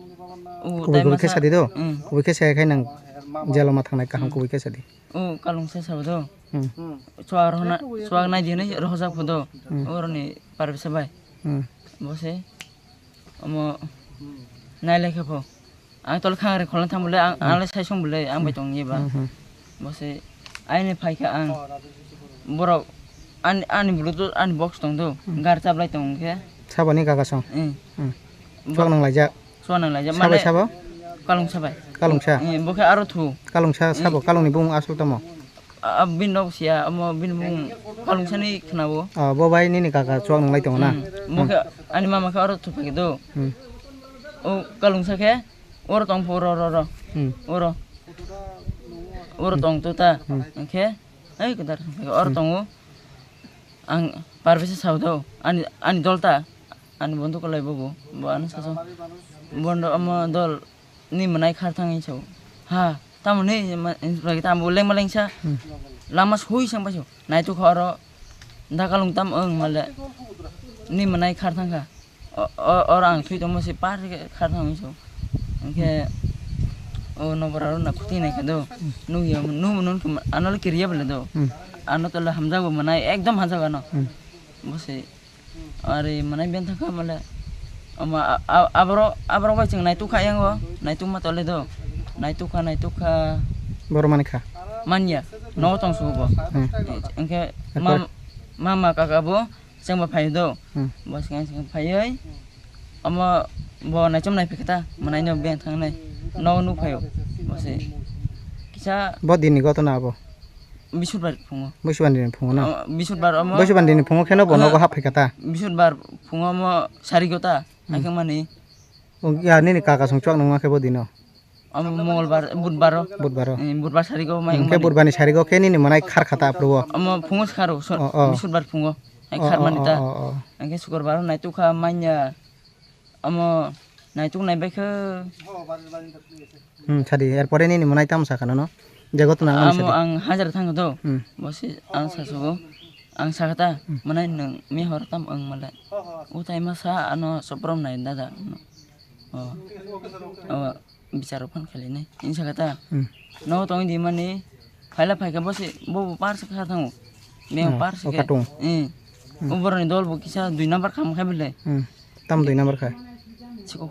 u dai ma ke sadi do u ke sa khai nang jalo ma thang nai ka hang ku ke sadi u kalung se sa do chuak na di nei ro sa phodo or ni par se bai bose amo nai le ke pho ang tol khang re kholan tham bole ang le sai song bole ang bai tong ye ba bose ai ne phai ka ang borok ani bluetooth ani box tong do gar chablai tong ke sabani kaka song chuak nang laja mane sabo kalung sabai kalungsa boke aro thu kalungsa sabo kalung ni bung asul tamo bin no sia amo bin bung kalungsa ni khnabo bo bai ni kaka chuak nang lai tong na boke ani mama ka aro thu pa ke do o kalungsa ke oro tong poro ro oro tong to ta ke ai kedar oro tong ang parvese saudo ani dolta ani bondu ko lai bobo bo an saso bondo amo dol ni manai khar thang chau ha tam ni lagi tam boleng maleng sa lamas hui sang pasu nai tu khoro da kalung tam eng male ni manai khar thang ka orang thui to mo se par khar thang chau ke o no bararo na khuti nai ka do nu ya nu anol kiriya bele do ano to la hamza go manai ekdom hamza gano bose are manai ben thaka male ama abro ba ching nai tu kha yang go nai tu ma to le do nai tu kha bor mani kha manya no tong su go engke mama kaka bo sang ba phai do bos ngai sang phai ơi ama bo nai chom nai phikata manai no ben thang nai no nu phayo bose kisa bo din ni go to na bo bisutbar phungo busban din phungo na bisutbar amo busban din phungo kheno bono go hap phikata bisutbar phungo mo sari gota akang mani ya ni kaka song chuak nang ke bo dino amo mongolbar budbar sari go mai ke budbani sari go ke ni manai khar khata pro amo phungo kharo bisutbar phungo ai khar manita angke sukurbar nai tu kha manya amo nai tu nai bai khe sadi erpore ni manai tam sa kana no jagot na amo ang hajar thang do bosi ang saso ang sakata manai nang me hor tam ang mala utai masa ano soprom nai dada bicara pun kali ini ini sakata no tong di mani phaila phai ka bosi bo par sa kha thang me par sa ke ubor ni dol bo kisa 2 number kham khai bele tam 2 number khai chiko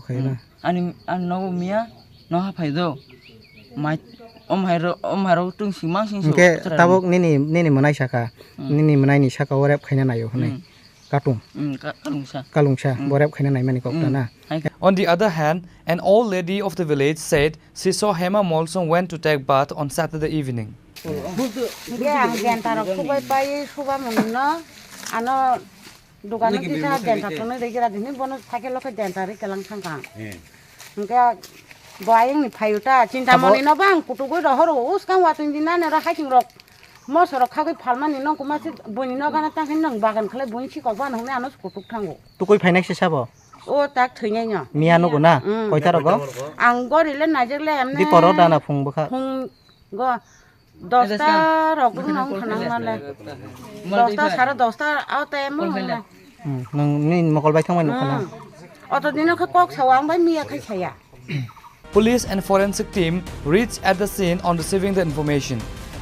khayo na ani an no mia no ha phai do mai om haro tung simang sing ke tabok nini manai saka nini manai ni saka orep khaina nayo hne katung kalungsa borep khaina nai mani kokta na On the other hand, an old lady of the village said she saw Hema Molson went to take bath on Saturday evening. Boyang ni phayuta cinta moni no bang kutugo ro horo us kan watung dina ne ra haiting rok mo sorok khagoi phalmani no kuma si boni no gana ta hin nang bagan khle boni chi ko ban hone anos kutuk thango tu koi phainai se sabo o tak theinai nya miya no guna koita rogo ang gorile najekle amne di poro dana phung bokha go 10 ta rok nang khanang male 10 ta sara 10 ta aute mo nang ni mokol bai thangmai no khana oto dino kha kok sawang bai miya khai chaya Police and forensic team reached at the scene on receiving the information.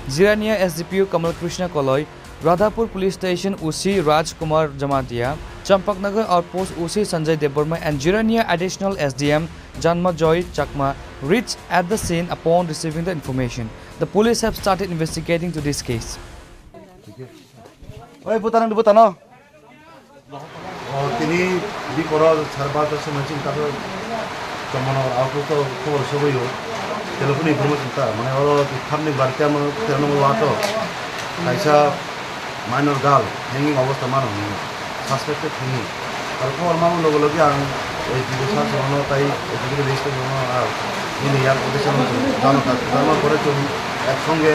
Jirania SDPU Kamal Krishna Koloi, Radhapur Police Station UC Raj Kumar Jamatia, Champaknagar Outpost OC Sanjay Deborma and Jirania Additional SDM Janma Joy Chakma reached at the scene upon receiving the information. The police have started investigating to this case. তিনি যদি করো সাড়ে পাঁচটার সময় চিন্তা করে তখন আপনি তো খবর সবই টেলিফোন ইনফরমেশন তা মানে ওর খামনি বাড়িতে আমার তেরো আটো কাইসা মাইনর গার্ল হ্যাঙ্গিং অবস্থা মানুষ সাসপেক্টেড হ্যাঙ্গিং আর খবর মানুষ লগে লগে আং এই জিজ্ঞাসা জানানো তাই এদিকে রেজিস্টার জানানো আর ইনি ইয়ার ওদেশে জানানোর পরে তুমি একসঙ্গে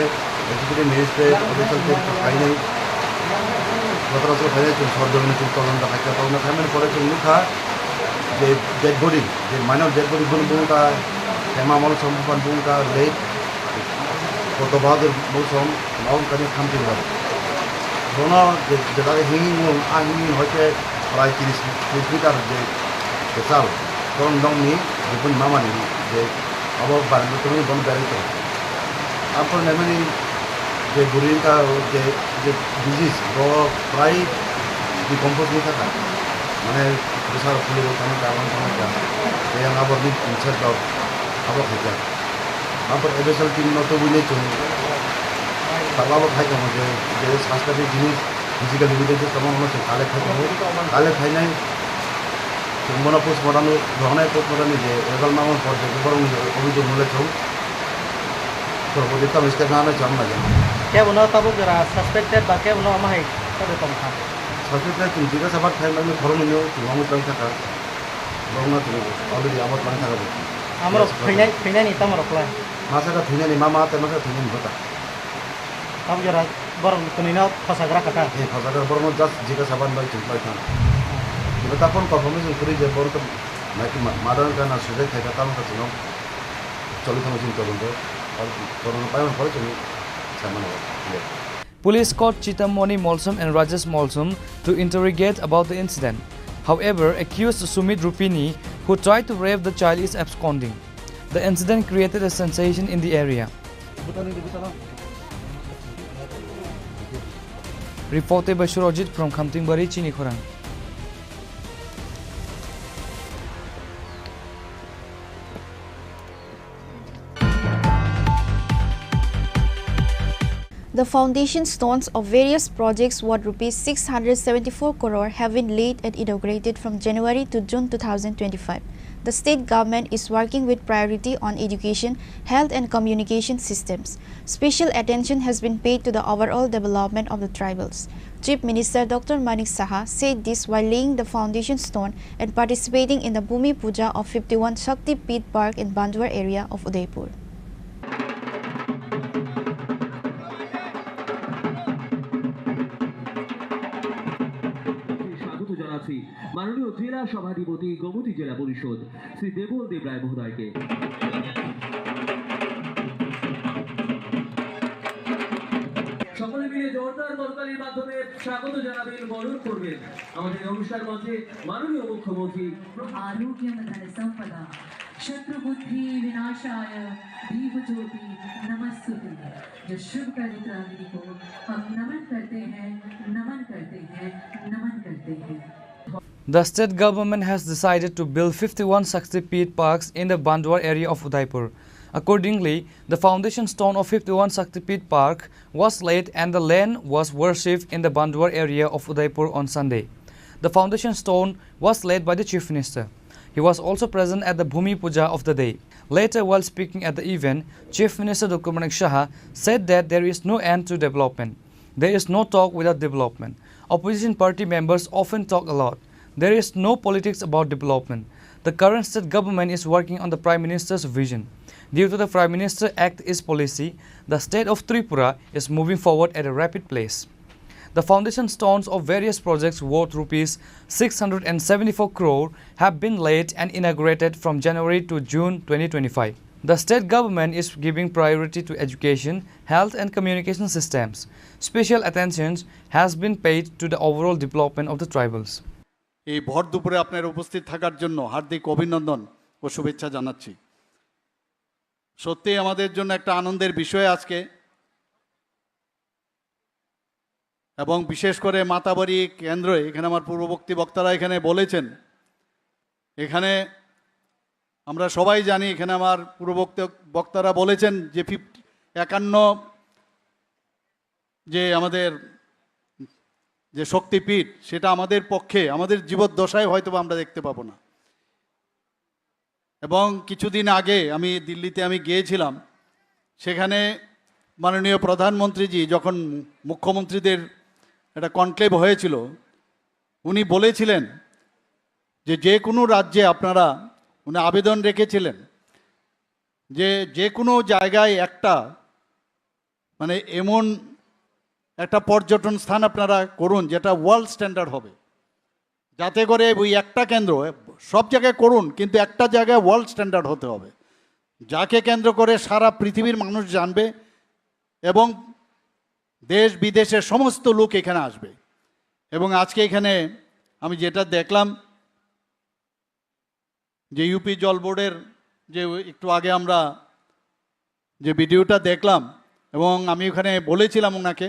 এদিকে ম্যাজিস্ট্রেট ওদেশে খাই নেই গতরাত্র খাইলে তুমি সরজমিনে তুমি তদন্ত খাইতে তদন্ত খাইমের পরে তুমি খা যে ডেড বডি যে মাইনর ডেড বডি বুংকা হেমামল সম বুংকা লেট কত বাহাদুর মৌসুম মাউন কাজে খামতি হয় দোনো যেটা হিঙ্গিং হিঙ্গিং হচ্ছে প্রায় 30 মিটার যে চাল তখন দংনি বেগুন মামানি যে আবার বাড়ি তুমি বন বেড়াইতে তারপর নেমেনি যে বুড়িটা যে ডিজিজ প্রায় ডিকম্পোজ হয়ে থাকা মানে প্রেসার ফুলে ওখানে কারণ এই আবার ইনসার দাও আবার খাইতে তারপর এবেসাল টিম নত বুঝলেই চলি তারপর আবার খাইতে যে যে স্বাস্থ্যের জিনিস ফিজিক্যাল লিমিটেড তেমন হচ্ছে কালে খাইতে হবে কালে খাই নাই মনে পোস্টমর্টম ধরনের পোস্টমর্টম যে এগাল নামের পর যে বরং অভিযোগ মূল্য চৌ সর্বদিক মিস্টেক না হলে জন্ম যায় क्या बोलो तब जरा सस्पेक्टेड बा क्या बोलो हमारे तब कम था सस्पेक्टेड तुम जिगा सबार टाइम में घर में नो तुम हम प्लान था बरना तुम ऑलरेडी आमर प्लान था हमरो फैना नहीं तमरो प्लान मासा का फैना नहीं मामा तमसा फैना नहीं बता तब जरा बरं तुनिना फसागरा कटा ए फसागरा बरनो जस्ट जिगा सबार में तुम प्लान था तो तापन परफॉर्मेंस करी जे बर तो नाकि मादन का ना सुजे खाइता तम का तुम चली थम चिंता बंदो और कोरोना पावन पड़े चली Police caught Chitamoni Molsum and Rajesh Molsum to interrogate about the incident. However, accused Sumit Rupini, who tried to rape the child, is absconding. The incident created a sensation in the area. Reported by Shurojit from Khamtingbari, Chini Khorang. The foundation stones of various projects worth rupees 674 crore have been laid and inaugurated from January to June 2025. The state government is working with priority on education, health and communication systems. Special attention has been paid to the overall development of the tribals. Chief Minister Dr. Manik Saha said this while laying the foundation stone and participating in the Bhumi Puja of 51 Shakti Peeth Park in Bandwar area of Udaipur. মাননীয় জেলা সভাধিপতি গোমতী জেলা পরিষদ শ্রী দেবল দেব রায় মহোদয়কে সকলে মিলে জোরদার করতালির মাধ্যমে স্বাগত জানাবেন বরণ করবেন আমাদের অনুষ্ঠান মঞ্চে মাননীয় মুখ্যমন্ত্রী आरोग्य धन संपदा शत्रु बुद्धि विनाशाय दीप ज्योति नमस्तुते जो शुभ कार्यक्रम को हम नमन करते हैं नमन करते हैं नमन करते हैं। The state government has decided to build 51 Shakti Peeth parks in the Bandwar area of Udaipur. Accordingly, the foundation stone of 51 Shakti Peeth Park was laid and the land was worshipped in the Bandwar area of Udaipur on Sunday. The foundation stone was laid by the Chief Minister. He was also present at the Bhumi Puja of the day. Later, while speaking at the event, Chief Minister Dr. Manik Saha said that there is no end to development. There is no talk without development. Opposition party members often talk a lot. There is no politics about development. The current state government is working on the Prime Minister's vision. Due to the Prime Minister Act East policy, the state of Tripura is moving forward at a rapid pace. The foundation stones of various projects worth rupees 674 crore have been laid and inaugurated from January to June 2025. The state government is giving priority to education, health and communication systems. Special attention has been paid to the overall development of the tribals. এই ভর দুপুরে আপনার উপস্থিত থাকার জন্য হার্দিক অভিনন্দন ও শুভেচ্ছা জানাচ্ছি। সত্যি আমাদের জন্য একটা আনন্দের বিষয় আজকে এবং বিশেষ করে মাতাবাড়ি কেন্দ্রে এখানে আমার পূর্ববর্তী বক্তারা এখানে বলেছেন, এখানে আমরা সবাই জানি, এখানে আমার পূর্ববর্তী বক্তারা বলেছেন যে 51 যে আমাদের যে শক্তিপীঠ, সেটা আমাদের পক্ষে আমাদের জীবদ্দশায় হয়তো আমরা দেখতে পাবো না। এবং কিছুদিন আগে আমি দিল্লিতে গিয়েছিলাম, সেখানে মাননীয় প্রধানমন্ত্রীজি যখন মুখ্যমন্ত্রীদের একটা কনক্লেভ হয়েছিল, উনি বলেছিলেন যে যে কোনো রাজ্যে আপনারা, উনি আবেদন রেখেছিলেন যে যে কোনো জায়গায় একটা মানে এমন একটা পর্যটন স্থান আপনারা করুন যেটা ওয়ার্ল্ড স্ট্যান্ডার্ড হবে, যাতে করে ওই একটা কেন্দ্র সব জায়গায় করুন কিন্তু একটা জায়গায় ওয়ার্ল্ড স্ট্যান্ডার্ড হতে হবে, যাকে কেন্দ্র করে সারা পৃথিবীর মানুষ জানবে এবং দেশ বিদেশের সমস্ত লোক এখানে আসবে। এবং আজকে এখানে আমি যেটা দেখলাম যে ইউপি জল বোর্ডের যে একটু আগে আমরা যে ভিডিওটা দেখলাম, এবং আমি ওখানে বলেছিলাম ওনাকে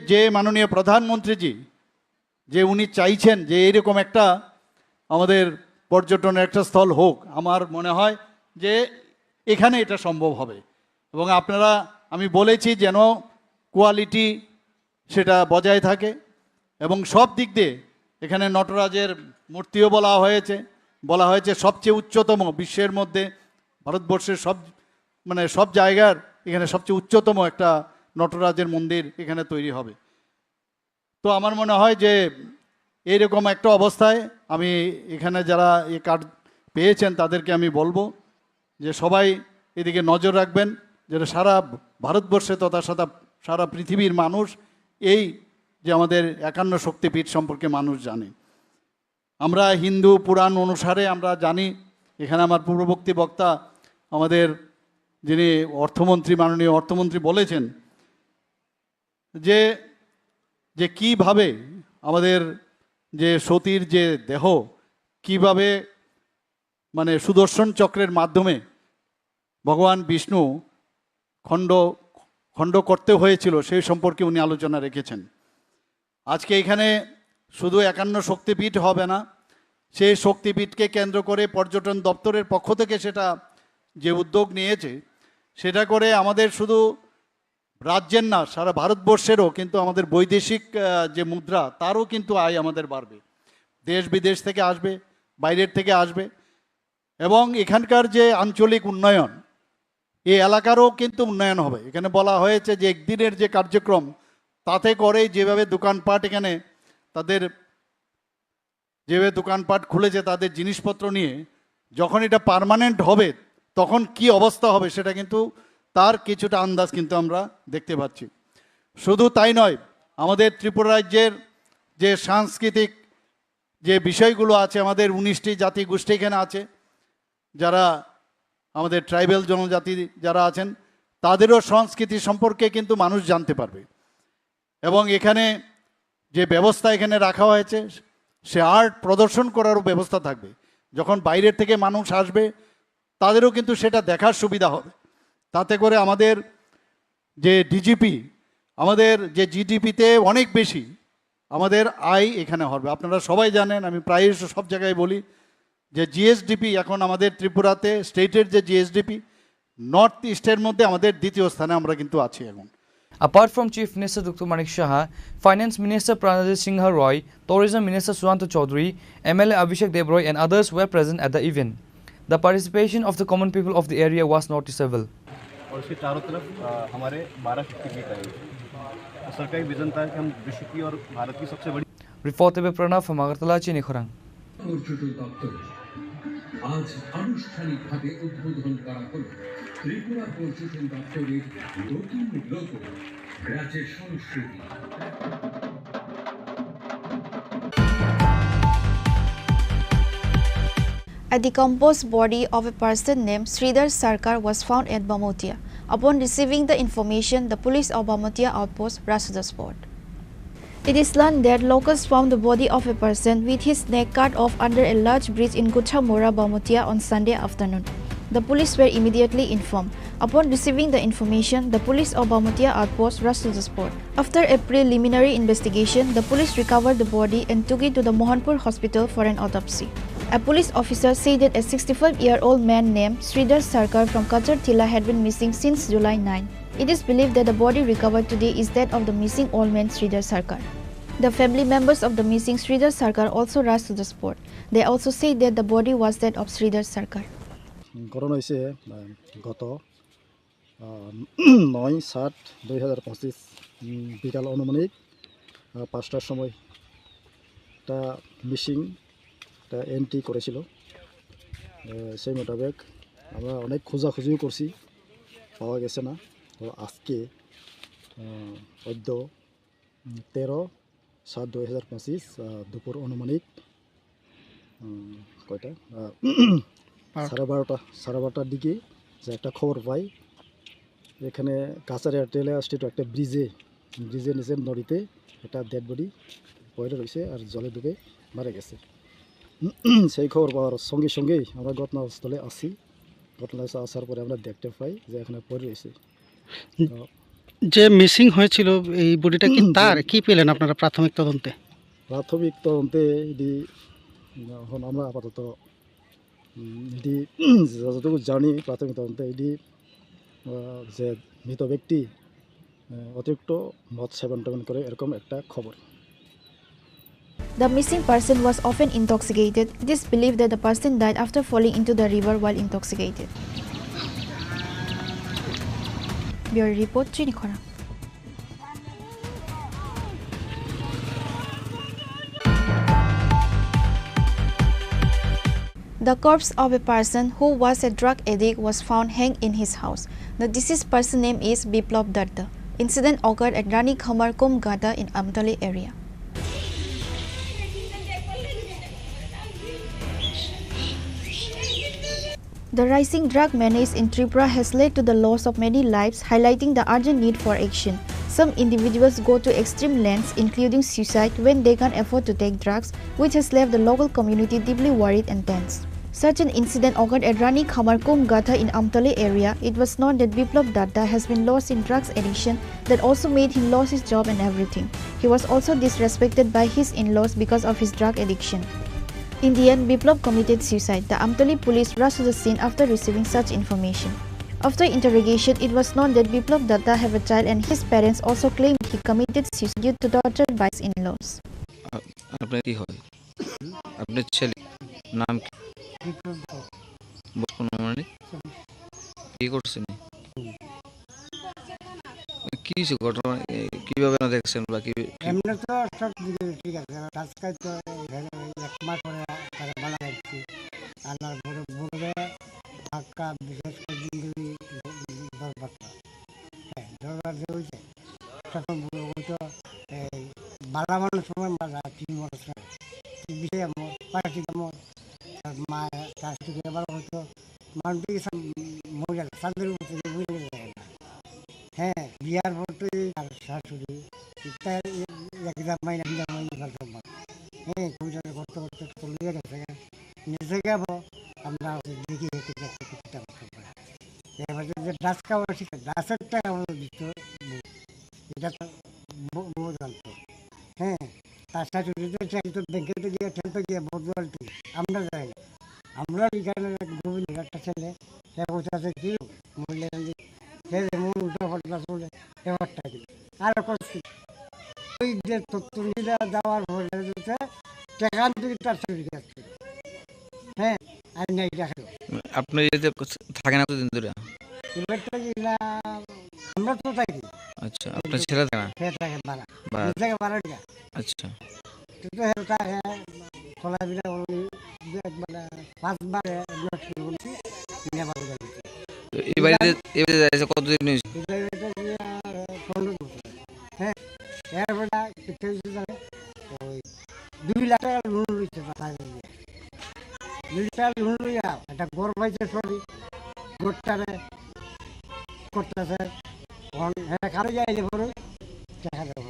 যে মাননীয় প্রধানমন্ত্রীজি যে উনি চাইছেন যে এরকম একটা আমাদের পর্যটনের একটা স্থল হোক, আমার মনে হয় যে এখানে এটা সম্ভব হবে। এবং আপনারা, আমি বলেছি যেন কোয়ালিটি সেটা বজায় থাকে এবং সব দিক দিয়ে এখানে নটরাজের মূর্তিও বলা হয়েছে সবচেয়ে উচ্চতম বিশ্বের মধ্যে, ভারতবর্ষের সব জায়গার এখানে সবচেয়ে উচ্চতম একটা নটরাজের মন্দির এখানে তৈরি হবে। তো আমার মনে হয় যে এইরকম একটা অবস্থায় আমি এখানে যারা এই কার্ড পেয়েছেন তাদেরকে আমি বলবো যে সবাই এদিকে নজর রাখবেন, যেটা সারা ভারতবর্ষে তথা সারা পৃথিবীর মানুষ এই যে আমাদের 51 শক্তিপীঠ সম্পর্কে মানুষ জানে। আমরা হিন্দু পুরাণ অনুসারে আমরা জানি, এখানে আমার পূর্ববর্তী বক্তা আমাদের যিনি অর্থমন্ত্রী, মাননীয় অর্থমন্ত্রী বলেছেন যে কিভাবে আমাদের যে সতীর যে দেহ কিভাবে মানে সুদর্শন চক্রের মাধ্যমে ভগবান বিষ্ণু খণ্ড করতে হয়েছিল সেই সম্পর্কে উনি আলোচনা রেখেছেন। আজকে এখানে শুধু 51 শক্তিপীঠ হবে না, সেই শক্তিপীঠকে কেন্দ্র করে পর্যটন দপ্তরের পক্ষ থেকে সেটা যে উদ্যোগ নিয়েছে, সেটা করে আমাদের শুধু রাজ্যের না সারা ভারতবর্ষেরও কিন্তু আমাদের বৈদেশিক যে মুদ্রা তারও কিন্তু আয় আমাদের বাড়বে, দেশ বিদেশ থেকে আসবে, বাইরের থেকে আসবে। এবং এখানকার যে আঞ্চলিক উন্নয়ন, এই এলাকারও কিন্তু উন্নয়ন হবে। এখানে বলা হয়েছে যে একদিনের যে কার্যক্রম, তাতে করে যেভাবে দোকানপাট এখানে তাদের যেভাবে দোকানপাট খুলেছে তাদের জিনিসপত্র নিয়ে, যখন এটা পার্মানেন্ট হবে তখন কি অবস্থা হবে সেটা কিন্তু তার কিছুটা আন্দাজ কিন্তু আমরা দেখতে পাচ্ছি। শুধু তাই নয়, আমাদের ত্রিপুরা রাজ্যের যে সাংস্কৃতিক যে বিষয়গুলো আছে, আমাদের 19টি জাতি গোষ্ঠী এখানে আছে, যারা আমাদের ট্রাইবেল জনজাতি যারা আছেন তাদেরও সংস্কৃতি সম্পর্কে কিন্তু মানুষ জানতে পারবে। এবং এখানে যে ব্যবস্থা এখানে রাখা হয়েছে, সে আর্ট প্রদর্শন করারও ব্যবস্থা থাকবে। যখন বাইরের থেকে মানুষ আসবে তাদেরও কিন্তু সেটা দেখার সুবিধা হবে, তাতে করে আমাদের যে ডিজিপি, আমাদের যে জিডিপিতে অনেক বেশি আমাদের আয় এখানে হবে। আপনারা সবাই জানেন, আমি প্রায় সব জায়গায় বলি যে জিএসডিপি এখন আমাদের ত্রিপুরাতে স্টেটের যে জিএসডিপি নর্থ ইস্টের মধ্যে আমাদের দ্বিতীয় স্থানে আমরা কিন্তু আছি এখন। Apart from Chief Minister Dr. Manik Shah, Finance Minister Pranajit Singha Roy, Tourism Minister Suwanta Chaudhary, MLA Abhishek Debroy and others were present at the event. The participation of the common people of the area was noticeable. और इसके चारों तरफ हमारे 12 शक्तिपीठ है। तो सरकार की विजन था कि हम विश्व की और भारत की सबसे बड़ी। Reported by Pranav from Agartala, Chini Khorang. আজ আনুষ্ঠানিকভাবে উদ্বোধন করা হলো ত্রিপুরা পর্যটন দপ্তরের নতুন লোগো, রাজ্যের সংস্কৃতি। A decomposed body of a person named Sridhar Sarkar was found at Bamotia. Upon receiving the information, the police of Bamotia outpost rushed to the spot. It is learned that locals found the body of a person with his neck cut off under a large bridge in Guthamora, Bamotia on Sunday afternoon. The police were immediately informed. Upon receiving the information, the police of Bamutia outpost rushed to the spot. After a preliminary investigation, the police recovered the body and took it to the Mohanpur hospital for an autopsy. A police officer said that a 65-year-old man named Sridhar Sarkar from Kachar Tila had been missing since July 9. It is believed that the body recovered today is that of the missing old man Sridhar Sarkar. The family members of the missing Sridhar Sarkar also rushed to the spot. They also said that the body was that of Sridhar Sarkar. ঘটনা হয়েছে গত 9/7/2025 বিকাল অনুমানিক 5টার সময় একটা missing একটা entry করেছিল। সেই মোতাবেক আমরা অনেক খোঁজাখুঁজিও করছি, পাওয়া গেছে না। তো আজকে অদ্য 13/7/2025 দুপুর অনুমানিক কয়টা 12:30টার দিকে যে একটা খবর পাই, এখানে কাছার এয়ারটেলে স্টেট একটা ব্রিজের নিচে নদীতে একটা ডেড বডি পড়ে রয়েছে আর জলে ডুবে মারা গেছে। সেই খবর পাওয়ার সঙ্গে সঙ্গেই আমরা ঘটনাস্থলে আসি। ঘটনাস্থলে আসার পরে আমরা দেখতে পাই যে এখানে পড়ে রয়েছে। যে মিসিং হয়েছিল এই বডিটা কি তার কি পেলেন আপনারা প্রাথমিক তদন্তে? প্রাথমিক তদন্তে এটি এখন আমরা আপাতত এটি যতটুকু জানি, প্রাথমিক তদন্তে এটি যে মৃত ব্যক্তি অতিরিক্ত মদ সেবন করে এরকম একটা খবর। The missing person was often intoxicated. It is believed that the person died after falling into the river while intoxicated. Bureau Report, Chini Khorang. The corpse of a person who was a drug addict was found hanged in his house. The deceased person's name is Biplab Datta. Incident occurred at Rani Khamar Kum Gata in Amtali area. The rising drug menace in Tripura has led to the loss of many lives, highlighting the urgent need for action. Some individuals go to extreme lengths, including suicide, when they can't afford to take drugs, which has left the local community deeply worried and tense. Such an incident occurred at Rani Khamar Kum Gata in Amtali area. It was known that Biplab Datta has been lost in drugs addiction that also made him lose his job and everything. He was also disrespected by his in-laws because of his drug addiction. In the end, Biplab committed suicide. The Amtali police rushed to the scene after receiving such information. After interrogation, it was known that Biplab Datta have a child and his parents also claimed he committed suicide due to torture by his in-laws. আপনার কি হয়? আপনার ছেলে নাম কি? মানে কি করছেন? কি ঘটনা কিভাবে দেখছেন বা কি? এমনি তো সব ঠিক আছে, আজকাল তো এক মাস পরে তারা মারা যাচ্ছে। আর বড় ধাক্কা বিশেষ করে দরবারটা দরবার যে হয়েছে তখন হয়তো বালা মানুষ সময় মারা 3 বছর বিষয়ে আমার পার্টি আমার মা তার থেকে এবার হয়তো মানুষকে সব মজা সাদের উপরে বুঝে যায় না। হ্যাঁ, বিয়ার পরতে আর শাশুড়ি একদম মাইনা হ্যাঁ কবিতা করতে করতে চলে গেছে নিজে যাবো আমরা দেখি এবার যে ডাস খাওয়া শিখে ডাসের টাকা আমাদের দিত, এটা তো বউ জানতো। হ্যাঁ, তার শাশুড়িতে তো ব্যাংকেতে গিয়ে ঠেলতে গিয়ে বদলটি আমরা যাই না। আমরা এখানে গোবিন্দ একটা ছেলে সে বসে কি মূল্যে মূল উল্টো পাল্টা চলে এবারটা কি আর করছি ওই যে তত্ত্বটা দেওয়ার পরে টাকার দিকে তার শরীরে আসছে। হ্যাঁ, আর নাই দেখা আপনি থাকেন কতদিন ধরে? আমরা তো থাকি। আচ্ছা, আপনার ছেলে থাকে না? সে থাকে ভাড়া থেকে ভাড়া দিয়া। আচ্ছা, কিন্তু খোলা বিনা একবার 5 বার বলছি নেবার যাচ্ছে। এই বাড়িতে যাইছে কতদিন হয়েছে? হ্যাঁ, এরপরে ওই 2 লাখ টাকা লোন লইছে, 2 লাখ লোন লইয়া একটা গড় পাইছে সরি গোটারে করতেছে। হ্যাঁ, কারো যাইলে পরে টাকা দেবো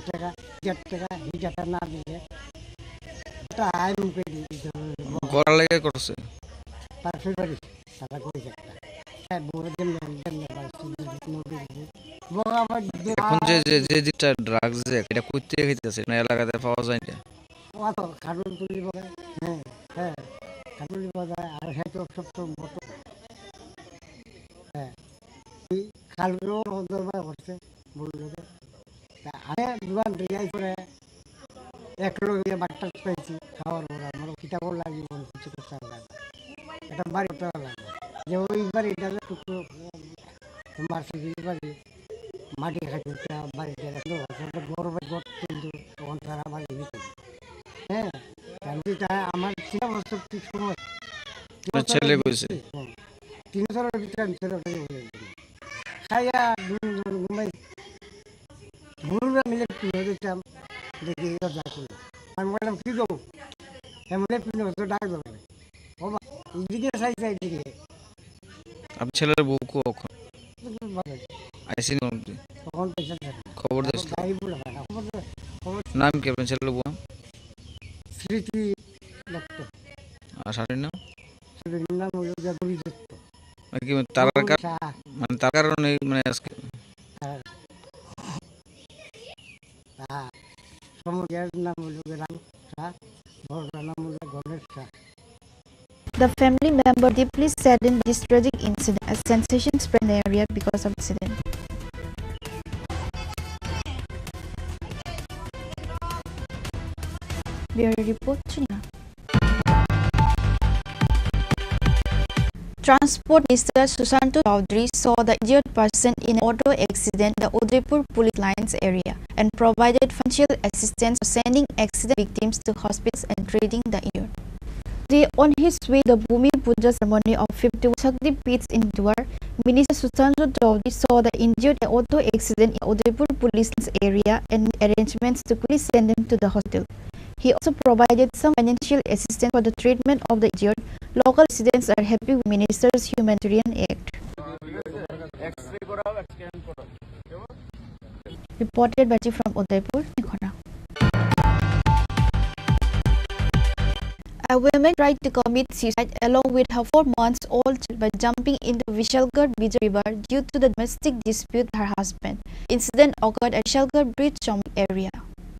টাকা 1 টাকা 2 টাকা না দিলে আইন করার লাগে করছে পাশের বাড়ি তারা করেছে হ্যাঁ বড় দিন এখন যে যে যে যেটা ড্রাগস যে এটা কইতে খাইতেছে না এলাকাতে পাওয়া যায় না অত খাটুন তুলি বলে হ্যাঁ হ্যাঁ খাটুলি বাজা আর হ্যাঁ তো সব তো মতো হ্যাঁ এই খালগুলো দরবার করছে বললো আমি দোকান রিয়াই করে এক লোক বাট্টা পাইছি খাওয়ার পর আমার কিতাবও লাগি বলে কিছু করতে লাগে এটা বাড়ি করতে লাগে যে ওই বাড়িটা টুকরো মার্সি বাড়ি মাটি খাইতে বাড়িতে রাখলো গরমে গড় কিন্তু তখন তারা বাড়ি দিতে হ্যাঁ আমার 3 বছর ঠিক সময় ছেলে কইছে 3 বছরের ভিতরে আমি ছেলেটাকে বলে খাইয়া ঘুমাই ভুলরা মিলে পিনে দিতাম দেখি যা করলো আমি বললাম কি দেবো এমন পিনে বছর ডাক দেবো বাবা এইদিকে চাই দিকে আপনি ছেলের বউ কখন আইসিন তখন খবর দাস নাম কি আপনার ছেলের বউ স্মৃতি দত্ত আর শাশুড়ির নাম নাম হলো জাগরি দত্ত কি মানে তার কারণে মানে আজকে নাম হলো রাম শাহ বড় নাম হলো Ganesh Shah The family member deeply saddened this tragic incident as sensation spread in the area because of the incident. Bureau report, Chini. Transport Minister Susanto Chaudhary saw the injured person in an auto accident in the Udaipur police lines area and provided financial assistance for sending accident victims to hospitals and treating the injured. On his way to the Bhumi Puja ceremony of 51 Shakti Peeths in Haridwar, Minister Susanto Chaudhary saw the injured in auto accident in Udaipur police lines area and made arrangements to quickly send them to the hospital. He also provided some financial assistance for the treatment of the injured. Local residents are happy with Minister's humanitarian act. Reported by from Udaipur, Chini Khorang. A woman tried to commit suicide along with her 4-month-old child by jumping into Vishalgarh Bijay River due to the domestic dispute with her husband. Incident occurred at Vishalgarh Bridge Chowming area.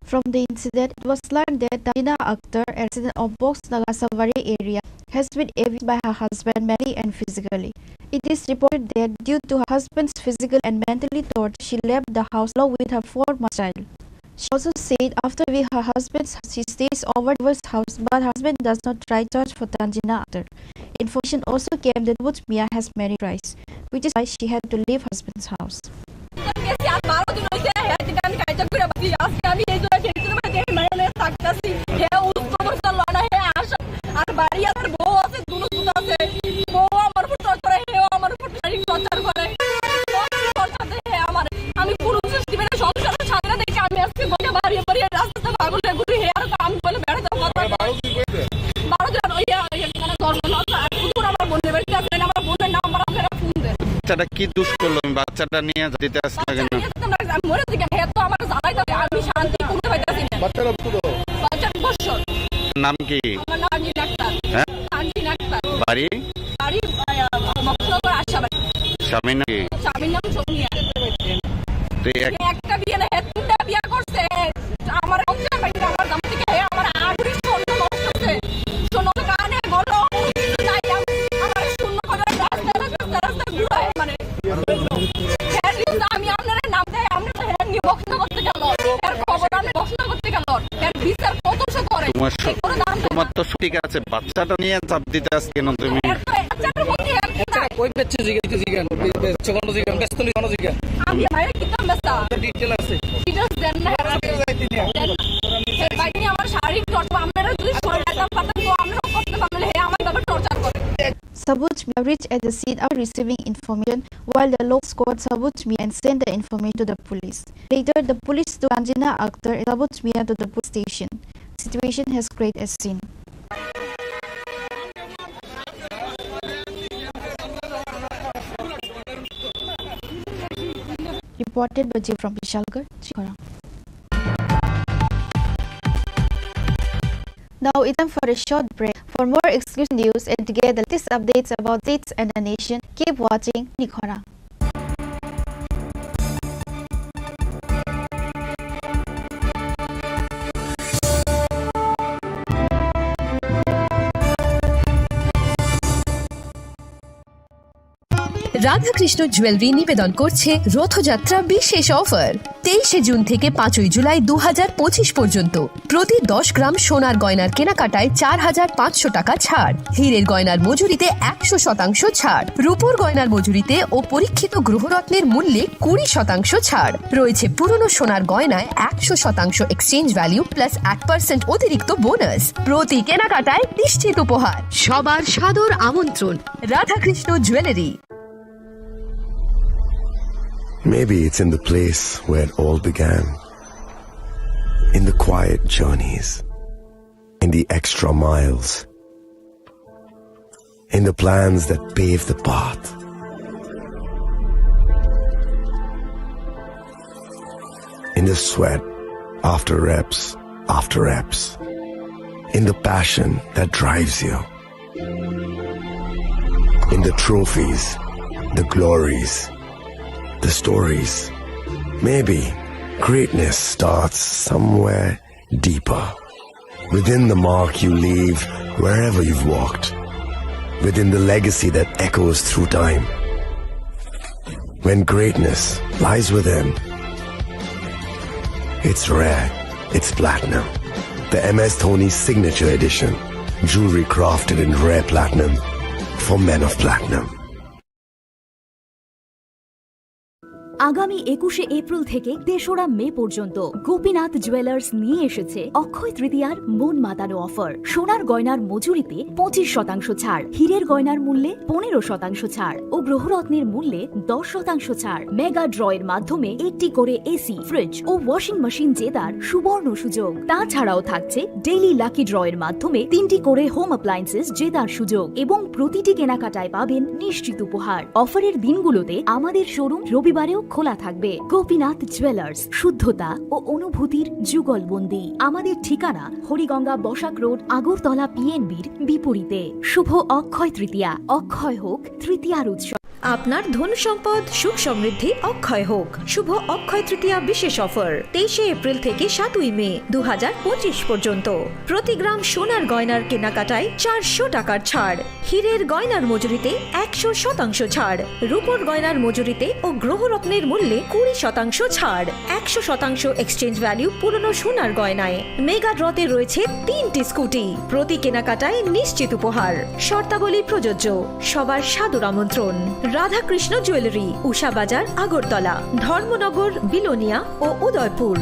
From the incident, it was learned that Tanjina Akhtar, a resident of Box Nagasavari area, has been abused by her husband mentally and physically. It is reported that due to her husband's physical and mentally torture, she left the house along with her 4-month child. She also said after leaving her husband's house, she stays over at his house, but her husband does not try search for Tanjina Akhtar. Information also came that Woods Mia has married twice, which is why she had to leave her husband's house. বাচ্চাটা কি দুষ করলো আমি বাচ্চাটা নিয়ে যেতে আসছি না কেন নাম কি হ্যাঁ বাড়ি স্বামীর নাকি একটা বিয়ে না একটা বিয়ে করছে আমার তোমার তো ঠিক আছে বাচ্চাটা নিয়ে চাপ দিতে আসছে কেন তুমি Sabuj Mia reached at the scene after receiving information, while the local squad Sabuj Mia and sent the information to the police. Later, the police took Tanjina Akhtar and Sabuj Mia to the police station. The situation has created a scene. Reported by Jim from Vishalgarh, Chini Khorang. Now it's time for a short break. For more exclusive news and to get the latest updates about states and the nation, keep watching Chini Khorang. Radhakrishna jewellery নিবেদন করছে রথযাত্রা বিশেষ offer 23 June থেকে 5 জুলাই 2025 পর্যন্ত প্রতি 10 গ্রাম সোনার গয়নার কেনাকাটায় 4500 টাকা ছাড়, হীরের গয়নার মজুরিতে 100% ছাড়, রূপোর গয়নার মজুরিতে ও পরীক্ষিত গ্রহরত্নের মূল্যে 20% ছাড় রয়েছে। পুরনো সোনার গয়নায় 100% এক্সচেঞ্জ ভ্যালু প্লাস 1% অতিরিক্ত বোনাস। প্রতি কেনাকাটায় নিশ্চিত উপহার। সবার সাদর আমন্ত্রণ Radhakrishna jewellery. Maybe it's in the place where it all began, in the quiet journeys, in the extra miles, in the plans that pave the path. In the sweat after reps, in the passion that drives you, in the trophies, the glories, the stories. Maybe greatness starts somewhere deeper, within the mark you leave wherever you've walked, within the legacy that echoes through time. When greatness lies within, it's rare, it's platinum. The MS Dhoni Signature Edition, jewelry crafted in rare platinum for men of platinum. আগামী 21শে April থেকে 3রা মে পর্যন্ত Gopinath jewellers নিয়ে এসেছে অক্ষয় তৃতীয়ার মন মাতানো offer. সোনার গয়নার মজুরিতে 25% ছাড়, হীরের গয়নার মূল্যে 15% ছাড় ও গ্রহরত্নের মূল্যে 10% ছাড়। মেগা ড্রয়ের মাধ্যমে একটি করে এসি, ফ্রিজ ও ওয়াশিং মেশিন জেতার সুবর্ণ সুযোগ। তাছাড়াও থাকছে ডেইলি লাকি ড্রয়ের মাধ্যমে 3টি করে হোম অ্যাপ্লায়েন্সেস জেতার সুযোগ এবং প্রতিটি কেনাকাটায় পাবেন নিশ্চিত উপহার। অফারের দিনগুলোতে আমাদের শোরুম রবিবারেও খোলা থাকবে। গোপীনাথ জুয়েলার্স, শুদ্ধতা ও অনুভূতির যুগলবন্দি। আমাদের ঠিকানা হরিগঙ্গা বসাক রোড, আগরতলা পিএনবির বিপরীতে। শুভ অক্ষয় তৃতীয়া, অক্ষয় হোক তৃতীয়ার উৎসব। আপনার ধন সম্পদ সুখ সমৃদ্ধি অক্ষয় হোক। শুভ অক্ষয় তৃতীয়া বিশেষ অফার 23 এপ্রিল থেকে 7 মে 2025 পর্যন্ত। প্রতি গ্রাম সোনার গয়নার কেনাকাটায় 400 টাকার ছাড়, হীরের গয়নার মজুরিতে 100% ছাড়, রূপোর গয়নার মজুরিতে ও গ্রহরত্নের মূল্যে 20% ছাড়, 100% এক্সচেঞ্জ ভ্যালু পুরনো সোনার গয়নায়। মেগা ড্রতে রয়েছে 3টি স্কুটি, প্রতি কেনাকাটায় নিশ্চিত উপহার। শর্তাবলী প্রযোজ্য। সবার সাদর আমন্ত্রণ রাধাকৃষ্ণ জুয়েলারি, উষা বাজার, আগরতলা, ধর্মনগর, বিলোনিয়া ও Udaipur.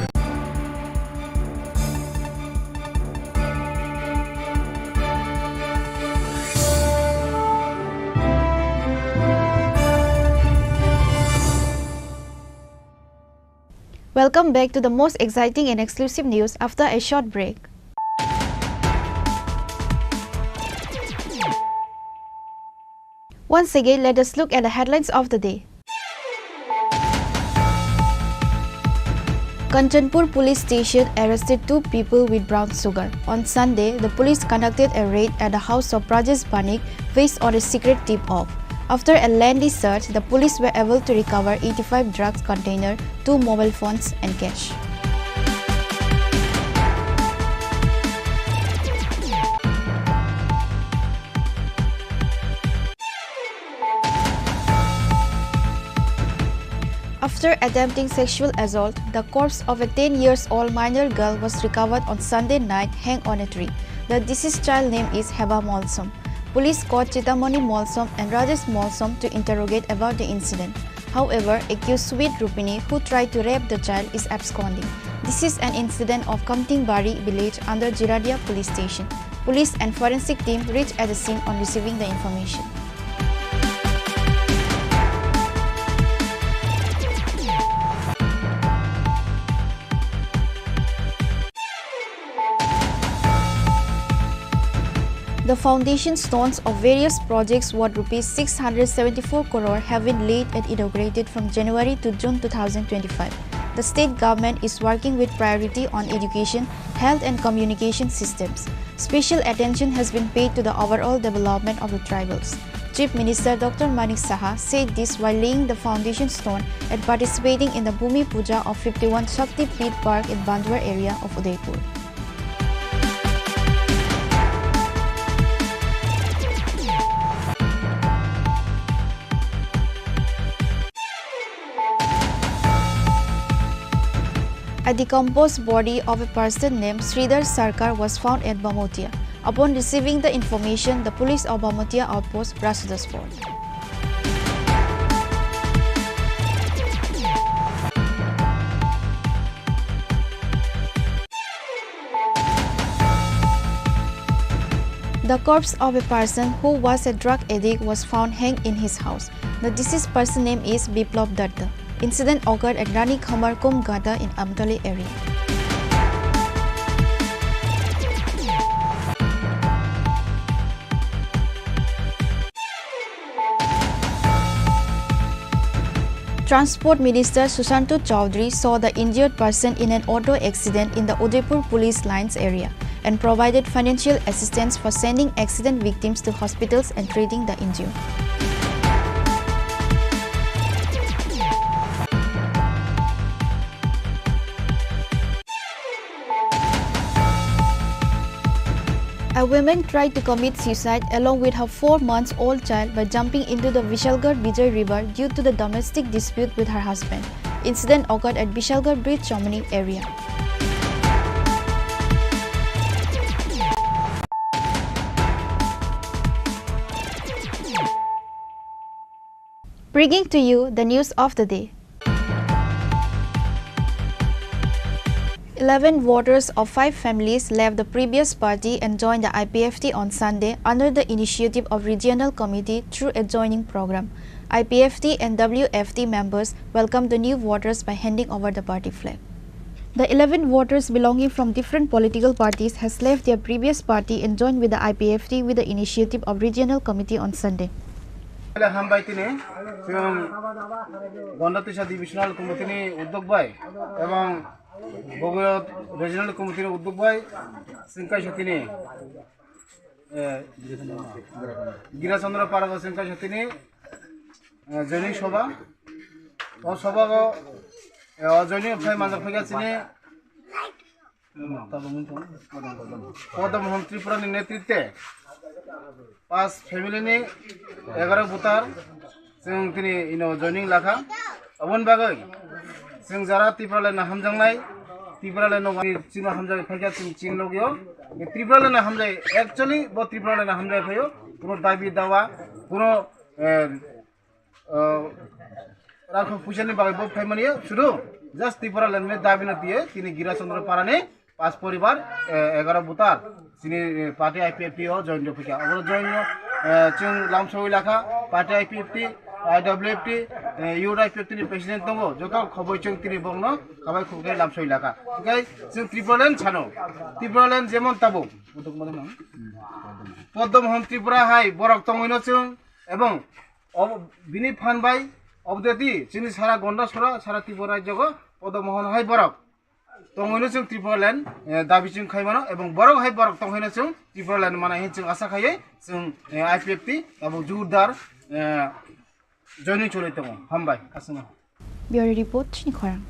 Welcome back to the most exciting and exclusive news after a short break. Once again, let us look at the headlines of the day. Kanchanpur Police Station arrested 2 people with brown sugar. On Sunday, the police conducted a raid at the house of Rajesh Banik based on a secret tip-off. After a lengthy search, the police were able to recover 85 drugs container, 2 mobile phones and cash. After attempting sexual assault, the corpse of a 10-year-old minor girl was recovered on Sunday night hanged on a tree. The deceased child name is Heba Molsom. Police caught Chitamani Molsom and Rajesh Molsom to interrogate about the incident. However, accused Sweet Rupini, who tried to rape the child, is absconding. This is an incident of Kamtingbari village under Jiradia police station. Police and forensic team reached at the scene on receiving the information. The foundation stones of various projects worth rupees 674 crore have been laid and inaugurated from January to June 2025. The state government is working with priority on education, health and communication systems. Special attention has been paid to the overall development of the tribals. Chief Minister Dr. Manik Saha said this while laying the foundation stone and participating in the Bhumi Puja of 51 Shakti Peeth Park in Bandwar area of Udaipur. A decomposed body of a person named Sridhar Sarkar was found at Bamotia. Upon receiving the information, the police of Bamotia outpost rushed to the spot. The corpse of a person who was a drug addict was found hanged in his house. The deceased person's name is Biplab Datta. Incident occurred at Rani Khamar Kum Gata in Amtali area. Transport Minister Sushanto Chowdhury saw the injured person in an auto accident in the Udaipur police lines area and provided financial assistance for sending accident victims to hospitals and treating the injured. A woman tried to commit suicide along with her 4-month-old child by jumping into the Vishalgarh Vijay River due to the domestic dispute with her husband. Incident occurred at Vishalgarh Bridge Chomani area. Bringing to you the news of the day. 11 voters of 5 families left the previous party and joined the IPFT on Sunday under the initiative of Regional Committee through a joining program. IPFT and WFT members welcomed the new voters by handing over the party flag. The 11 voters belonging from different political parties has left their previous party and joined with the IPFT with the initiative of Regional Committee on Sunday. Regional কমিটির উদ্যোগ ভাই সিংকাই সতিনি গিরাচন্দ্র পারগ সিংকাই সতিনি জৈনিক সভা ও সভা জৈনিক ভাই মাঝে ফেগাছিনি পদমোহন ত্রিপুরানি নেতৃত্বে 5 ফ্যামিলিনি 11 বুতার जों दिनै इनो जयनिं लाखा अबन बागै जों जारा त्रिपुरालायना हामजांनाय त्रिपुरालायना चिमा हामजाय फैगा चिन लगियो त्रिपुरालायना हामजाय एक्चुअली बो त्रिपुरालायना हामजाय फैयो कोनो दाबि दावा कोनो राखो फैसानि बागै बो फैमानियो शुरू जस्ट त्रिपुरालायना दाबि न दिए तिनि गिराचंद्र पारानि 5 परिवार 11 बुतार चिनि पार्टी आईपीएफटी ओ जयन फैगा अबो जयन जों लामसोइ लाखा party IPFT IWFT UIPFT ni president tongo jota khoboi chung tini bongno khabai khugei lamsoi laka okay जों त्रिपुरालायन छानो त्रिपुरालायन जेमन ताबो पद्मोहन त्रिपुरा हाय बरक तंगइनो जों एवं बिनि फानबाय अबदेति जोंनि सारा गन्दा सरा सारा त्रिपुरा राज्यको पद्मोहन हाय बरक तंगइनो जों त्रिपुरालायन दाबि जों खायमानो एवं बरक हाय बरक तंगइनो जों त्रिपुरालायन मानाय जों आशा खायै जों IPFT एवं जोरदार Joining Chulitamo, Hambai, Asana. Bureau Report, Chini Khorang.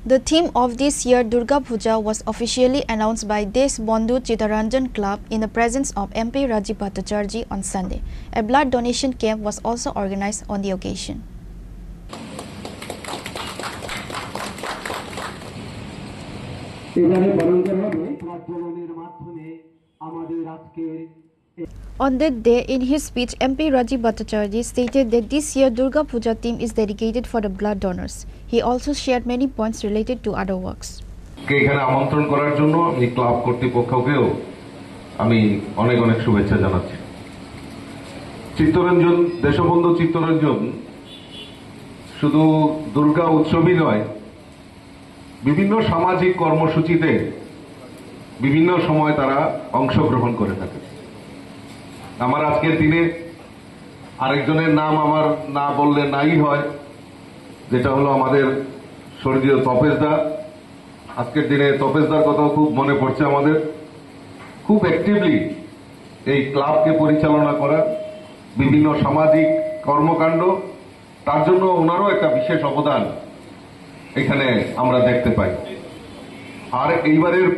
The theme of this year Durga Puja was officially announced by Desh Bandhu Chitaranjan Club in the presence of MP Rajiv Bhattacharjee on Sunday. A blood donation camp was also organized on the occasion. On that day, in his speech, MP Rajiv Bhattacharjee stated that this year Durga Puja theme is dedicated for the blood donors. He also shared many points related to other works. এখানে আমন্ত্রণ করার জন্য এই club কর্তৃপক্ষকেও আমি অনেক অনেক শুভেচ্ছা জানাচ্ছি। চিত্তরঞ্জন দেশবন্ধু চিত্তরঞ্জন শুধু দুর্গা উৎসবই নয়, বিভিন্ন সামাজিক কর্মসূচিতে বিভিন্ন সময় তারা অংশগ্রহণ করে থাকে। আমার আজকের দিনে আরেকজনের নাম আমার না বললে নাই হয়, যেটা হলো আমাদের স্বর্গীয় তপেশদা। আজকের দিনে তপেশদার কথাও খুব মনে পড়ছে আমাদের। খুব অ্যাক্টিভলি এই ক্লাবকে পরিচালনা করা, বিভিন্ন সামাজিক কর্মকাণ্ড, তার জন্য ওনারও একটা বিশেষ অবদান এখানে আমরা দেখতে পাই। আর এইবারের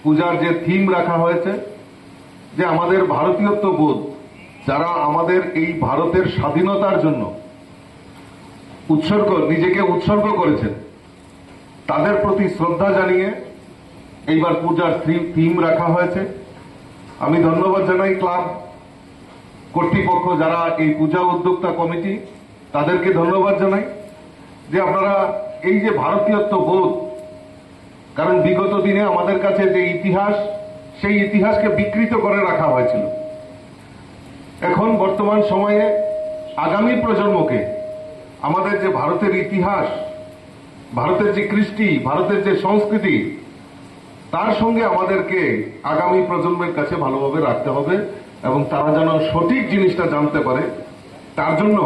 পূজার যে থিম রাখা হয়েছে, যে আমাদের ভারতীয়ত্ব বোধ, যারা আমাদের এই ভারতের স্বাধীনতার জন্য নিজেকে উৎসর্গ করেছেন, তাদের প্রতি শ্রদ্ধা জানিয়ে এইবার পূজার থিম রাখা হয়েছে। আমি ধন্যবাদ জানাই ক্লাব কর্তৃপক্ষ, যারা এই পূজা উদ্যোক্তা কমিটি, তাদেরকে ধন্যবাদ জানাই যে আপনারা এই যে ভারতীয়ত্ব বোধ, কারণ বিগত দিনে আমাদের কাছে যে ইতিহাস, সেই ইতিহাসকে বিকৃত করে রাখা হয়েছিল। এখন বর্তমান সময়ে আগামী প্রজন্মকে আমাদের যে ভারতের ইতিহাস, ভারতের যে কৃষ্টি, ভারতের যে সংস্কৃতি, তার সঙ্গে আমাদেরকে আগামী প্রজন্মের কাছে ভালোভাবে রাখতে হবে এবং তারা যেন সঠিক জিনিসটা জানতে পারে। তার জন্য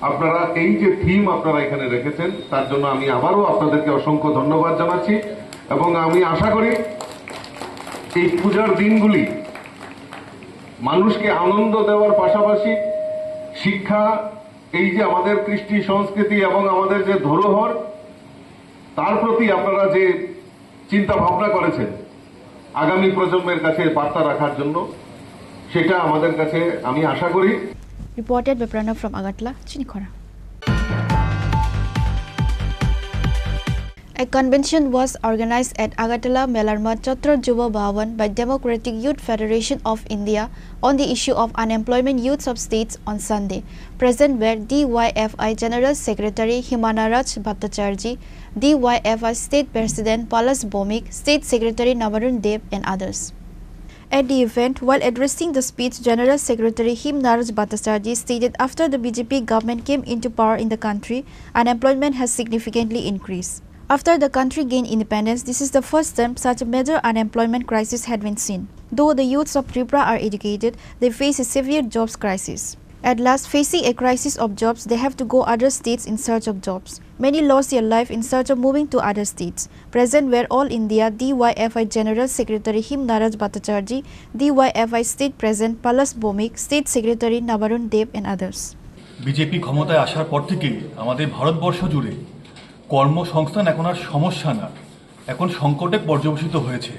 আপনারা এই যে থিম আপনারা এখানে রেখেছেন, তার জন্য আমি আবারও আপনাদেরকে অসংখ্য ধন্যবাদ জানাচ্ছি এবং আমি আশা করি এই পূজার দিনগুলি মানুষকে আনন্দ দেওয়ার পাশাপাশি শিক্ষা, এই যে আমাদের কৃষ্টি সংস্কৃতি এবং আমাদের যে ধরোহর, তার প্রতি আপনারা যে চিন্তা ভাবনা করেছেন আগামী প্রজন্মের কাছে বার্তা রাখার জন্য, সেটা আমাদের কাছে আমি আশা করি। Reported by Pranav from Agartala, Chini Khorang. A convention was organized at Agartala Melarma Chatra Juba Bhavan by Democratic Youth Federation of India on the issue of unemployment youths of states on Sunday. Present were DYFI General Secretary Himanaraj Bhattacharjee, DYFI State President Palas Bomik, State Secretary Namarun Dev and others. At the event, while addressing the speech, General Secretary Himanaraj Bhattacharjee stated after the BJP government came into power in the country, unemployment has significantly increased. After the country gained independence, this is the first time such a major unemployment crisis had been seen. Though the youths of Tripura are educated, they face a severe jobs crisis. At last, facing a crisis of jobs, they have to go other states in search of jobs. Many lost their life in search of moving to other states. Present were All India DYFI General Secretary Himanaraj Bhattacharjee, DYFI State President Palas Bomik, State Secretary Namarun Dev and others. BJP ক্ষমতায় আসার পর থেকে আমাদের ভারতবর্ষ জুড়ে কর্মসংস্থান এখন আর সমস্যা না, এখন সংকটে পর্যবসিত হয়েছে।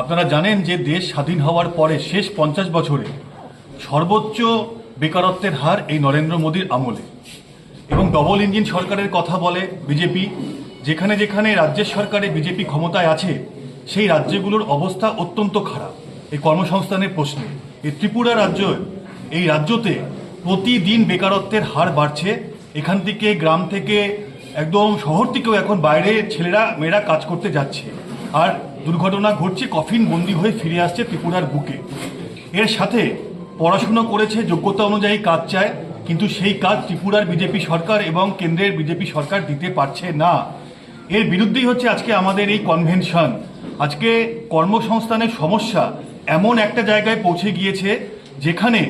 আপনারা জানেন যে দেশ স্বাধীন হওয়ার পরে শেষ 50 বছরে সর্বোচ্চ বেকারত্বের হার এই নরেন্দ্র মোদীর আমলে, এবং ডবল ইঞ্জিন সরকারের কথা বলে বিজেপি। যেখানে যেখানে রাজ্যের সরকারে বিজেপি ক্ষমতায় আছে, সেই রাজ্যগুলোর অবস্থা অত্যন্ত খারাপ এই কর্মসংস্থানের প্রশ্নে। এই ত্রিপুরা রাজ্য, এই রাজ্যতে প্রতিদিন বেকারত্বের হার বাড়ছে। এখান থেকে গ্রাম থেকে একদম শহর থেকেও এখন বাইরে ছেলেরা মেয়েরা কাজ করতে যাচ্ছে, আর দুর্ঘটনা ঘটছে, কফিন বন্দি হয়ে ফিরে আসছে ত্রিপুরার বুকে। এর সাথে পড়াশুনো করেছে, যোগ্যতা অনুযায়ী কাজ চায়, কিন্তু সেই কাজ ত্রিপুরার বিজেপি সরকার এবং কেন্দ্রের বিজেপি সরকার দিতে পারছে না। এর বিরুদ্ধেই হচ্ছে আজকে আমাদের এই কনভেনশন। আজকে কর্মসংস্থানের সমস্যা এমন একটা জায়গায় পৌঁছে গিয়েছে যেখানে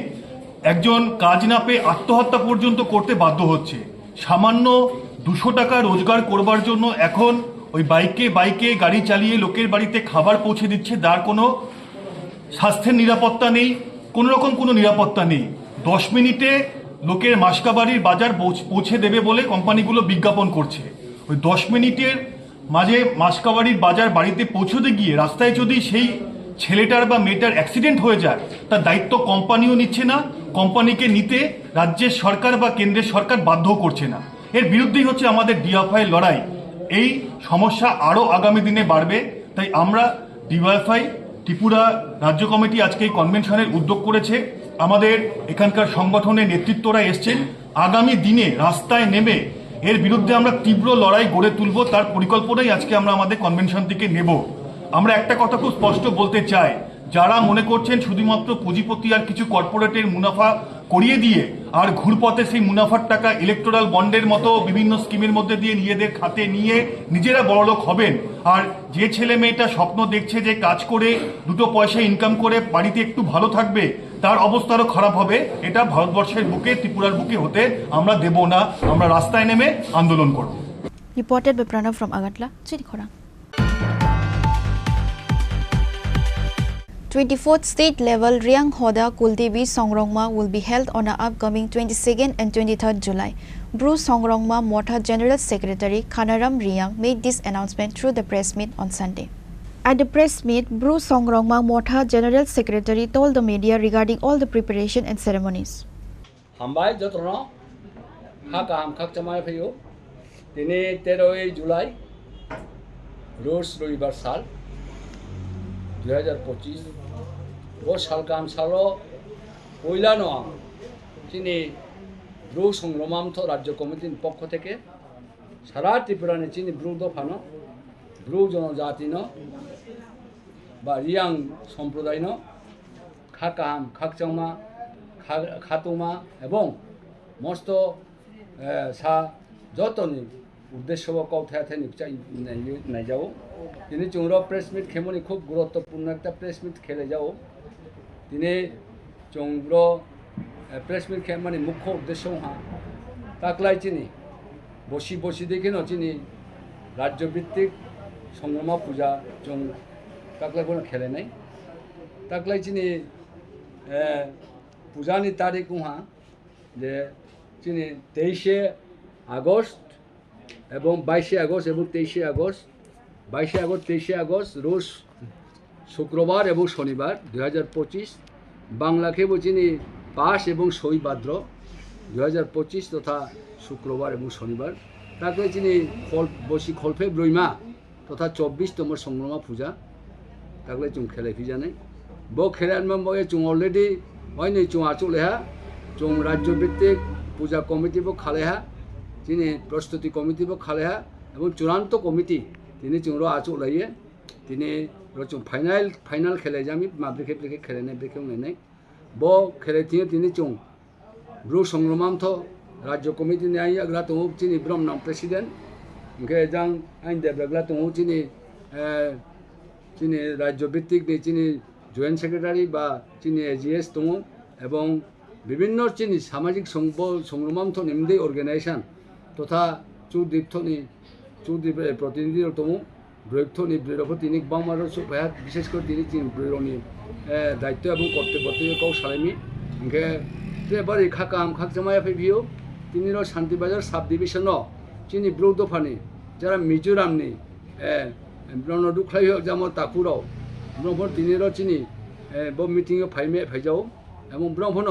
একজন কাজ না পেয়ে আত্মহত্যা পর্যন্ত করতে বাধ্য হচ্ছে। সামান্য 200 টাকা রোজগার করবার জন্য এখন ওই বাইকে গাড়ি চালিয়ে লোকের বাড়িতে খাবার পৌঁছে দিচ্ছে, যার কোনো স্বাস্থ্যের নিরাপত্তা নেই, কোনো রকম কোনো নিরাপত্তা নেই। 10 মিনিটে লোকের মাসকাবাড়ির বাজার পৌঁছে দেবে বলে কোম্পানিগুলো বিজ্ঞাপন করছে। ওই 10 মিনিটের মাঝে মাসকাবাড়ির বাজার বাড়িতে পৌঁছতে গিয়ে রাস্তায় যদি সেই ছেলেটার বা মেয়েটার অ্যাক্সিডেন্ট হয়ে যায়, তার দায়িত্ব কোম্পানিও নিচ্ছে না, কোম্পানিকে নিতে রাজ্যের সরকার বা কেন্দ্রের সরকার বাধ্য করছে না। এর বিরুদ্ধেই হচ্ছে আমাদের ডিওয়াইফাই লড়াই। এই সমস্যা আরও আগামী দিনে বাড়বে, তাই আমরা ডিওয়াইফাই ত্রিপুরা রাজ্য কমিটি আজকে এই কনভেনশনের উদ্যোগ করেছে। আমাদের এখানকার সংগঠনের নেতৃত্বরা এসছেন। আগামী দিনে রাস্তায় নেমে এর বিরুদ্ধে আমরা তীব্র লড়াই গড়ে তুলব, তার পরিকল্পনাই আজকে আমরা আমাদের কনভেনশন থেকে নেব। আমরা একটা কথা খুব স্পষ্ট বলতে চাই, যারা মনে করছেন শুধুমাত্র পুঁজিপতি আর কিছু কর্পোরেটের মুনাফা করিয়ে দিয়ে আর ঘুরপথে সেই মুনাফার টাকা ইলেকটোরাল বন্ডের মতো বিভিন্ন স্কিমের মধ্যে দিয়ে নিজেদের খাতে নিয়ে নিজেরা বড়লোক হবেন, আর যে ছেলে মেয়েটা স্বপ্ন দেখছে যে কাজ করে 2 পয়সা ইনকাম করে বাড়িতে একটু ভালো থাকবে, তার অবস্থা আরো খারাপ হবে। এটা ভারতবর্ষের বুকে, ত্রিপুরার বুকে হতে আমরা দেব না। আমরা রাস্তায় নেমে আন্দোলন করব। Reported by Pranav from Agatla, Chini Khorang. 24th state level Riang Hoda Kuldevi Songrongma will be held on the upcoming 22nd and 23rd July. Bru Songrongma Motha General Secretary Khanaram Riang made this announcement through the press meet on Sunday. At the press meet, Bru Songrongma Motha General Secretary told the media regarding all the preparation and ceremonies. Hambai jotono hakam khakchamai phayo tini 13 July roz roibar sal 2025 ও সালকাম সালো পয়লা নয় তিনি Bru সংগ্রামান্ত রাজ্য কমিটির পক্ষ থেকে সারা ত্রিপুরানে চিনি Bru দফানো Bru জনজাতি বা রিয়াং সম্প্রদায় খাকাম খাকচাংমা খাতুমা এবং মস্ত সা যতনি উদ্দেশ্য কৌথায় নিশ্চয় নাই যাও তিনি চুংর প্রেস মিট খেমনি খুব গুরুত্বপূর্ণ একটা প্রেস মিট খেলে যাও তিনি চুংর প্রেস মিট খেমানি মুখ্য উদ্দেশ্য তাকলাই চিনি বসি বসি দেখি চিনি রাজ্যভিত্তিক সংগ্রামা পূজা চুং তাকলাই কোনো খেলে নাই তাকলাই চিনি পূজানি তারিখ যে চিনি 23 আগস্ট এবং 22 আগস্ট এবং 23 আগস্ট 22 আগস্ট 23 আগস্ট রোজ শুক্রবার এবং শনিবার 2025 বাংলাকে বচিনি 5 এবং 6 ভাদ্র 2025 তথা শুক্রবার এবং শনিবার তাকে চিনি বসি খলফে ব্রইমা তথা 24তম সংগ্রামা পূজা তাকে চুং খেলে ফিজানে ব খেলার মে চুং অলরেডি হয় নাই চুং আচলেহা চুং রাজ্যভিত্তিক পূজা কমিটি বো খালেহা তিনি প্রস্তুতি কমিটি বো খালেহা এবং চূড়ান্ত কমিটি তিনি চুংর আচলাইয়ে তিনি চুং ফাইনাল খেলে যামি মাব্রিকে ব্রিকে খেলে নেই ব্রিকে নেই ব খেলে তিনি চুং ব্রু সংগ্রামান্ত রাজ্য কমিটি আই আগ্রা তো চিনি ব্রহ্ম প্রেসিডেন্ট ইনকে যাং আইন দেবগ্লা তো চিনি রাজ্যভিত্তিক চিনি জয়েন্ট সেক্রেটারি বা চিনি এজিএস তো এবং বিভিন্ন চিনি সামাজিক সংগ্রামান্ত নিম্দি অর্গানাইজেশন তথা চুদ্বীপথনি চুদ্বীপের প্রতিনিধি তমু ব্রৈথনি ব্রীরফ তিনি বামার সুপায়াত বিশেষ করে তিনি ব্রীরনি দায়িত্ব এবং কর্তব্য কৌ সালামি ইনকে এবার খাকাম খাকজামায়া ফেভিও তিনি শান্তিবাজার সাব ডিভিশন চিনি ব্রু দফানি যারা মিজোরামনি ব্রহ্মদুখলাই জাম তাকুরাও ব্রহ্ম তিনি চিনি ব মিটিং ফাইজাও এবং ব্রহ্মণ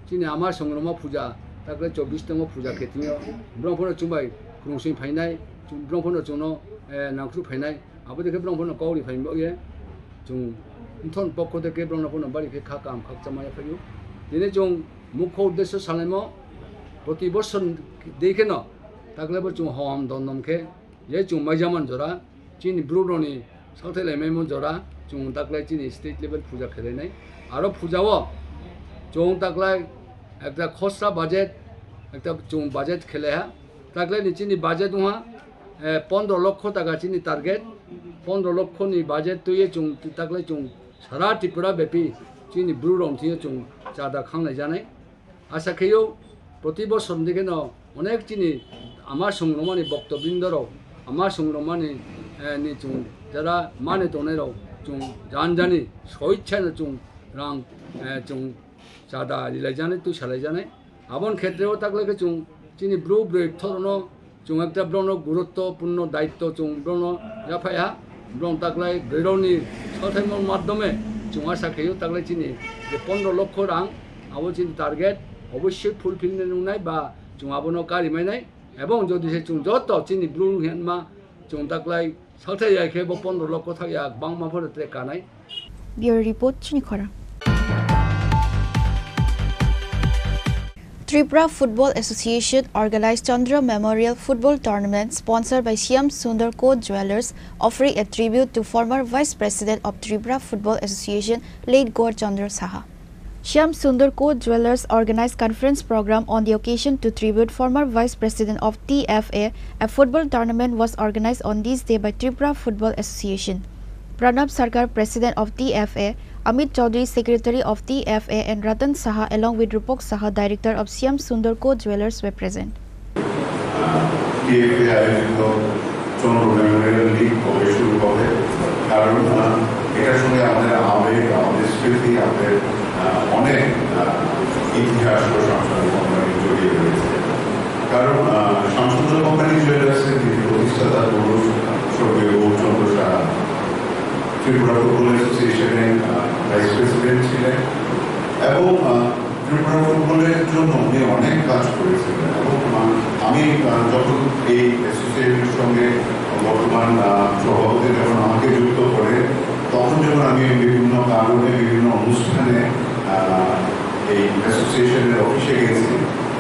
চিনি আমার সংগ্রাম পূজা তারপরে 24তম পূজা খেতিও ব্রহ্মণ চুবাই খুলুংসি ফাইনাই ব্রহ্মণ চুন নাংসু ফাইনাই আবো দেখে ব্রহ্মণ কাউরি ফাইব ইয়ে চুং ইথন পক্ষ থেকে ব্রহ্মণ বাড়িকে খাকাম খাকচামায়া ফাইও তিনি চুং মুখ্য উদ্দেশ্য সালাইম প্রতি বছর দেখে তাকলে চুং হম দন্দমকে যে চুং মাইজামান জরা চিনি ব্রুরনি সাউথ লাইমাইমন জরা চুং তাকলাই চিনি স্টেট লেভেল পূজা খেলে নাই আরও পূজাও চুং তাকলাই একটা খসড়া বাজেট একটা চুং বাজেট খেলে তাকলাই চিনি বাজেট 15 লক্ষ টাকা চিনি টার্গেট 15 লক্ষনি বাজেট তৈরি চুং তাকলাই চুং সারা ত্রিপুরা ব্যাপী চিনি ব্রুরং থিয়ে চুং চাঁদা খাংনাই জানাই আশা খেয়েও প্রতি বছর দিকে অনেক চিনি আমার সংগ্রামানি বক্তবৃন্দর আমার সংগ্রামানি চুং যারা মানে তনেরাও চুং জানি স্বইচ্ছায় চুং রাং চুং চাঁদা রিলাই জানে তুই সালাই জানে আবন ক্ষেত্রেও তাকলে চুং চিনি ব্রু ব্রেথরণ চুং একটা ব্রণ গুরুত্বপূর্ণ দায়িত্ব চুং ব্রণ জাফাইহা ব্রণ তাকলাই ব্রেরনি সথাইমর মাধ্যমে চুং আশা খেয়েও তাকলে চিনি যে 15 লক্ষ রাং আবো চিনি টার্গেট অবশ্যই ফুলফিল নাই বা চুং আবনো কারিমাই নাই এবং যদি সে চুং যত চিনি ব্রু হেনমা চুং তাকলাই সাথে যাইখে 15 লক্ষ থাকে বাংমাফোর ট্রেকা নাই Bureau Report, Chini Khorang. Tripura Football Association organized Chandra Memorial Football Tournament sponsored by Shyam Sundar Co Jewelers, offering a tribute to former Vice President of Tripura Football Association, late Gaur Chandra Saha. Shyam Sundar Co Jewelers organized conference program on the occasion to tribute former Vice President of TFA. A football tournament was organized on this day by Tripura Football Association. Pranab Sarkar, President of TFA, Amit Chaudhary, Secretary of TFA, and Ratan Saha, along with Rupok Saha, Director of Siam Sundar Co Jewelers, were present. TFA আয়োজিত চন্দ্র Memorial league কবে শুরু হবে, কারণ এটার সঙ্গে আমাদের আবেগ, আমাদের স্মৃতি, আমাদের অনেক ইতিহাস ও সাংস্কৃতিক কোম্পানি জড়িয়ে রয়েছে। কারণ সাংস্কৃতিক কোম্পানি জুয়েলার্সের যিনি প্রতিষ্ঠাতা পুরুষ স্বর্গীয় গৌরচন্দ্র সাহা ত্রিপুরা ফুটবল অ্যাসোসিয়েশনের ভাইস প্রেসিডেন্ট ছিলেন এবং ত্রিপুরা ফুটবলের জন্য উনি অনেক কাজ করেছিলেন। এবং আমি যখন এই অ্যাসোসিয়েশনের সঙ্গে বর্তমান সভাপতি যখন আমাকে যুক্ত করে, তখন যখন আমি বিভিন্ন কারণে বিভিন্ন অনুষ্ঠানে এই অ্যাসোসিয়েশনের অফিসে গেছি,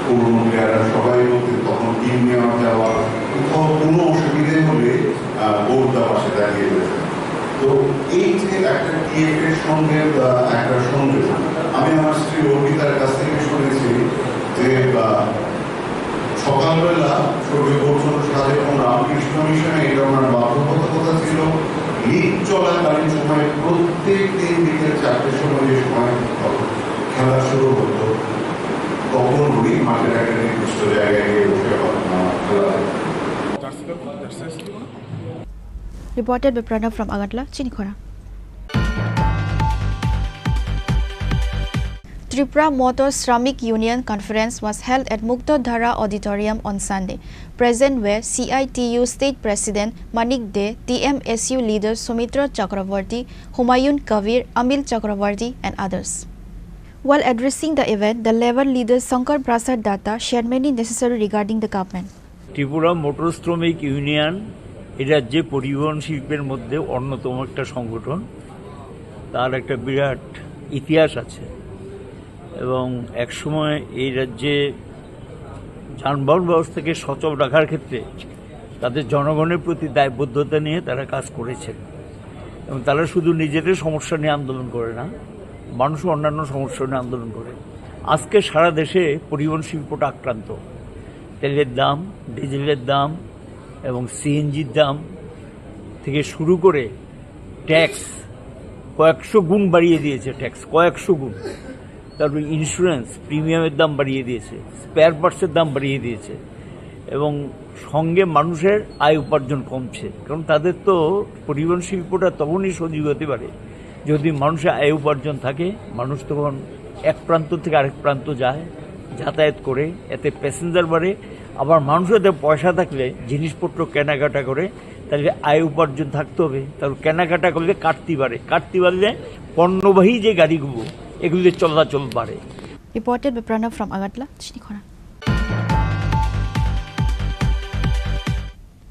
পুরনো প্লেয়াররা সবাই বলতে তখন টিম নেওয়া যাওয়া, কোথাও কোনো অসুবিধে হলে বোর্ডটা পাশে দাঁড়িয়ে রয়েছে। তো এই যে একটা টিএফের সঙ্গে একটা সংযোগ, আমি আমার স্ত্রী অর্পিতার কাছ থেকে শুনেছি যে সকালবেলা স্বর্গীয় গৌরচন্দ্র সাহা এবং রামকৃষ্ণ মিশনে এটা ওনার বাধ্যবাধকতা ছিল, লিগ চলাকালীন সময় প্রত্যেক দিন বিকেল 4টের সময় যে সময় খেলা শুরু হতো, তখন উনি মাঠের একটা নির্দিষ্ট জায়গায় গিয়ে বসে খেলা। Reported by Pranav from Agatla, Chini Khorang. Tripura Motor Shramik Union Conference was held at Muktadhara Auditorium on Sunday. Present were CITU State President Manik De, TMSU leaders Sumitra Chakravarti, Humayun Kavir, Amil Chakravarti, and others. While addressing the event, the level leader Sankar Prasad Datta shared many necessary regarding the government. Tripura Motor Shramik Union এই রাজ্যে পরিবহন শিল্পের মধ্যে অন্যতম একটা সংগঠন, তার একটা বিরাট ইতিহাস আছে এবং একসময় এই রাজ্যে যানবাহন ব্যবস্থাকে সচল রাখার ক্ষেত্রে তাদের জনগণের প্রতি দায়বদ্ধতা নিয়ে তারা কাজ করেছেন এবং তারা শুধু নিজেদের সমস্যা নিয়ে আন্দোলন করে না, মানুষও অন্যান্য সমস্যা নিয়ে আন্দোলন করে। আজকে সারা দেশে পরিবহন শিল্পটা আক্রান্ত। তেলের দাম, ডিজেলের দাম এবং সিএনজির দাম থেকে শুরু করে ট্যাক্স কয়েকশো গুণ বাড়িয়ে দিয়েছে, ট্যাক্স কয়েকশো গুণ। তারপরে ইন্স্যুরেন্স প্রিমিয়ামের দাম বাড়িয়ে দিয়েছে, স্পেয়ার পার্টসের দাম বাড়িয়ে দিয়েছে এবং সঙ্গে মানুষের আয় উপার্জন কমছে। কারণ তাদের তো পরিবহন শিল্পটা তখনই সজীব হতে পারে যদি মানুষের আয় উপার্জন থাকে। মানুষ তখন এক প্রান্ত থেকে আরেক প্রান্ত যায়, যাতায়াত করে, এতে প্যাসেঞ্জার বাড়ে। আবার মানুষের পয়সা থাকলে জিনিসপত্র কেনাকাটা করে, তাহলে আয় উপার্জন থাকতে হবে। তাহলে কেনাকাটা করলে কাটতি বাড়লে পণ্যবাহী যে গাড়িগুলো এগুলির চলাচল বাড়ে। Reported by Pranav from Agatla, Chini Khorang.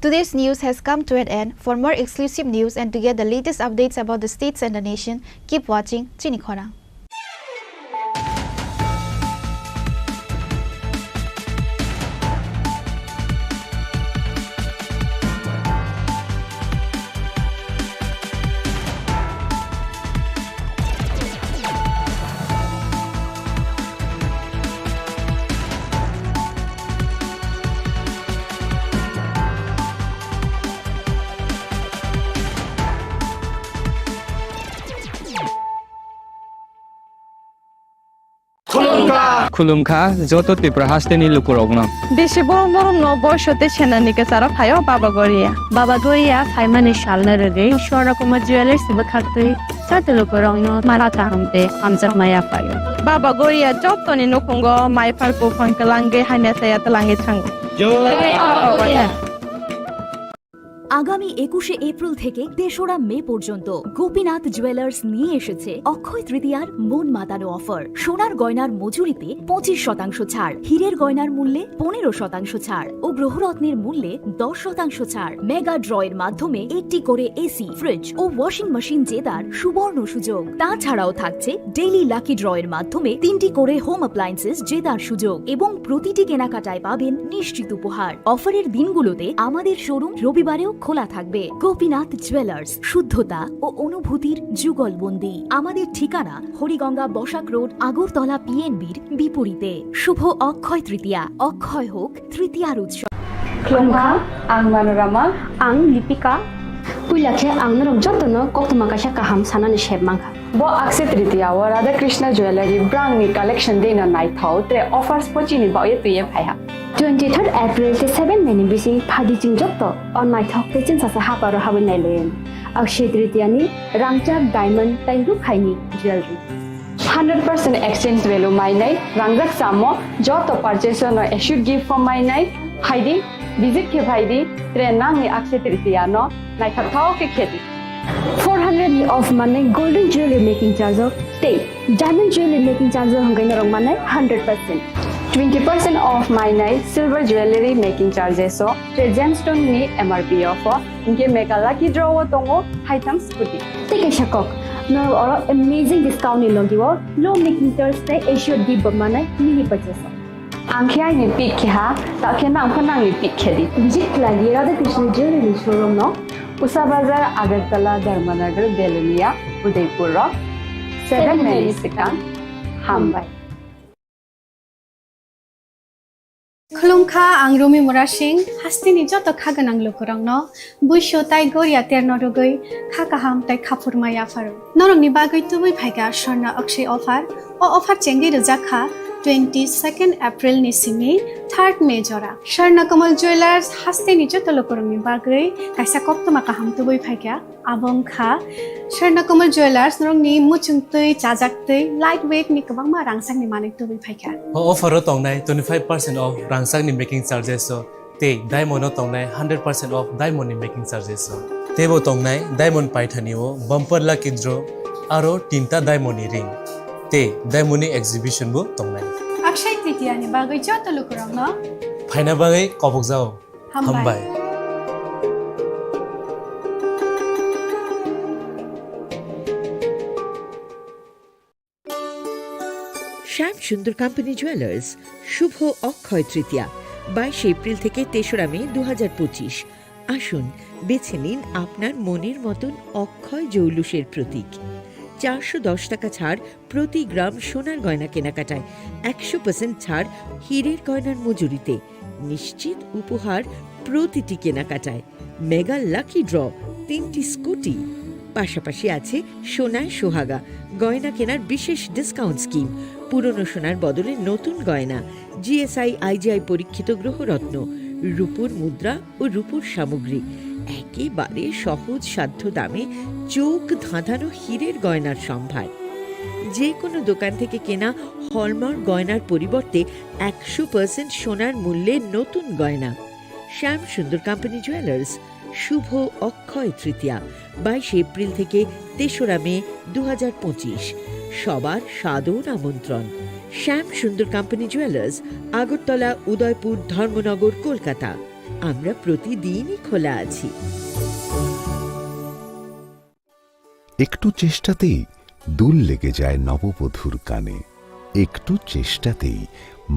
Today's news has come to an end. For more exclusive news and to get the latest updates about the states and the nation, keep watching Chini Khorang. খুলুমখা যত ত্রিপুরা হাসতে নিলুকুর অগ্নম দেশে বড় বড় নবর্ষতে সেনানিকে সারা ফায়ও বাবা গরিয়া ফাইমানে শালনারে ঈশ্বর Kumar jewellers বখাতে চাতে লোকরং মারাতা হামতে আমজা মায়া ফায় বাবা গরিয়া যতনি নকুঙ্গ মাই ফারকো ফনকলাঙ্গে হাইনাতে আতলাঙ্গে থাঙ্গ জয় আগামী 21শে এপ্রিল থেকে 3রা মে পর্যন্ত গোপীনাথ জুয়েলার্স নিয়ে এসেছে অক্ষয় তৃতীয়ার মন মাতানো অফার। সোনার গয়নার মজুরিতে 25% ছাড়, হীরের গয়নার মূল্যে 15% ছাড় ও গ্রহরত্নের মূল্যে 10% ছাড়। মেগা ড্রয়ের মাধ্যমে একটি করে এসি, ফ্রিজ ও ওয়াশিং মেশিন জেতার সুবর্ণ সুযোগ। তাছাড়াও থাকছে ডেইলি লাকি ড্রয়ের মাধ্যমে 3টি করে হোম অ্যাপ্লায়েন্সেস জেতার সুযোগ এবং প্রতিটি কেনাকাটায় পাবেন নিশ্চিত উপহার। অফারের দিনগুলোতে আমাদের শোরুম রবিবারেও খোলা থাকবে। গোপীনাথ জুয়েলার্স, শুদ্ধতা ও অনুভূতির যুগলবন্দি। আমাদের ঠিকানা হরিগঙ্গা বসাক রোড, আগরতলা পিএনবির বিপরীতে। শুভ অক্ষয় তৃতীয়া, অক্ষয় হোক তৃতীয়ার উৎসব। Klongka, ang Manorama, ang Lipika. Kuilakhe ang narong jotono koktumaka siya kaham sanani sheb mangka. Bo Akshay Tritiya wa Radha Krishna Jewelry brand ni collection de na nai thau tre offers po chini ba ye tuye phai ha 23rd April te 7 meni bisi phadi jing jok to on nai thok te chin sa sa ha paro ha nai len Akshay Tritiya ni rangchak diamond tai ru khaini jewelry 100% exchange value mai nai rangjak samo joto purchase no issue gift for mai nai haidi visit ke bhaidi tre nang ni Akshay Tritiya no nai thau ke kheti 400 of money golden jewelry making charge of te diamond jewelry making charge hangai na rong manai 100% 20% off my night silver jewelry making charges so the gemstone ni MRP offer inke mega lucky draw tongo item scooty take a shakok no or amazing discount ni logiwo low making charge te issue di bamane mini purchase angkhya ni pick kha ta khena angkhana ni pick khedi visit lagi Radha Krishna jewelry showroom no Usa Bazar Agartala Dharmanagar Delania Udaipur 7 Mexican Hambai Khulungkha ang Rumi Mura Singh hastini joto khaganang lokorangno buisho tai goria ternodogoi khakaham tai khapurmaya faru norongni bagoi tubui phaiga Sharna Akshay offer o offer chengi rujakha 22nd April ni simi 3rd May jora Sharna Kamal Jewelers hastini joto lokorangni bagoi kaisa koptoma kaham tubui phaiga abongkha Sharna Kamal Jewelers norongni muchungtui chajaktui lightweight ni kabangma rangsangni manik tubui phaiga offer o tongnai 25% off rangsangni making charges so te diamond o tongnai 100% off diamond ni making charges so tebo tongnai diamond paithani o bumper lucky draw aro tinta diamond ni ring te diamond ni exhibition bo tongnai Akshay Tritiya ni bagoi joto lokorangno phaina bagai kobokjao hambai Shyam Sundar company jewellers Shubho Akshaya Tritiya 22 April থেকে 3রা মে 2025 আসুন বেছে নিন আপনার মনের মতন অক্ষয় জৌলুসের প্রতীক 410 টাকা ছাড় প্রতি গ্রাম সোনার গয়না কেনাকাটায় 100% ছাড় হীরের গয়নার মজুরিতে নিশ্চিত উপহার প্রতিটি কেনাকাটায় মেগা লাকি ড্র 3টি স্কুটি পাশাপাশি আছে সোনায় সোহাগা গয়না কেনার বিশেষ ডিসকাউন্ট স্কিম পুরনো সোনার বদলে নতুন গয়না জিএসআই আইজিআই পরীক্ষিত গ্রহরত্ন রূপোর মুদ্রা ও রূপোর সামগ্রী একেবারে সহজ সাধ্য দামে চোখ ধাঁধানো হীরের গয়নার সম্ভার যে কোনো দোকান থেকে কেনা হলমার্ক গয়নার পরিবর্তে 100% সোনার মূল্যে নতুন গয়না শ্যাম সুন্দর কোম্পানি জুয়েলার্স শুভ অক্ষয় তৃতীয়া 22 এপ্রিল থেকে 3রা মে 2025 সবার সাদর আমন্ত্রণ শ্যাম সুন্দর কোম্পানি জুয়েলার্স আগরতলা উদয়পুর ধর্মনগর কলকাতা আমরা প্রতিদিনই খোলা আছি একটু চেষ্টাতেই দুল লেগে যায় নববধূর কানে একটু চেষ্টাতেই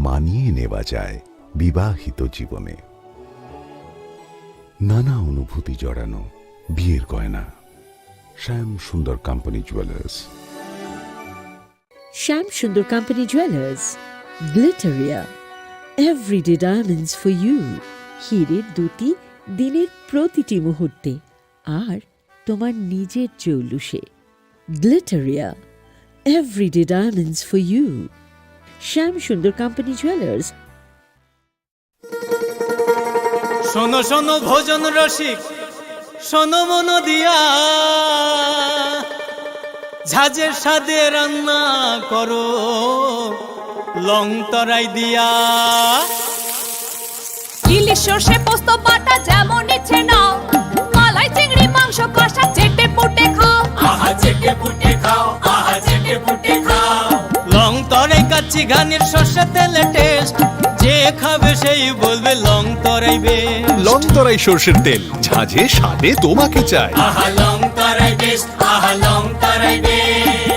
মানিয়ে নেওয়া যায় বিবাহিত জীবনে নানা অনুভূতি জড়ানো বিয়ের গয়না শ্যাম Sundar company jewellers Shyam Sundar company jewellers Glitteria everyday diamonds for you হীরের দুটি দিনের প্রতিটি মুহূর্তে আর তোমার নিজের জৌলুসে Glitteria everyday diamonds for you Shyam Sundar company jewellers শোনো শোনো ভোজন রসিক শোনো মন দিয়া ঝাঁঝের স্বাদে রান্না করো লং তরাই দিয়া ইলিশ সর্ষে পোস্ত বাটা যেমন ইচ্ছে নাও মালাই চিংড়ি মাংস কষা চেটে পুটে খাও আহা চেটে পুটে খাও আহা চেটে পুটে খাও লং তরাই কাচ্চি ঘানির সর্ষে তেলে টেস্ট যে খাবে সেই বলবে লং তরাই বেশ লং তরাই সর্ষের তেল ঝাঁঝে স্বাদে তোমাকে চাই আহা লং তরাই বেশ আহা লং তরাই বেশ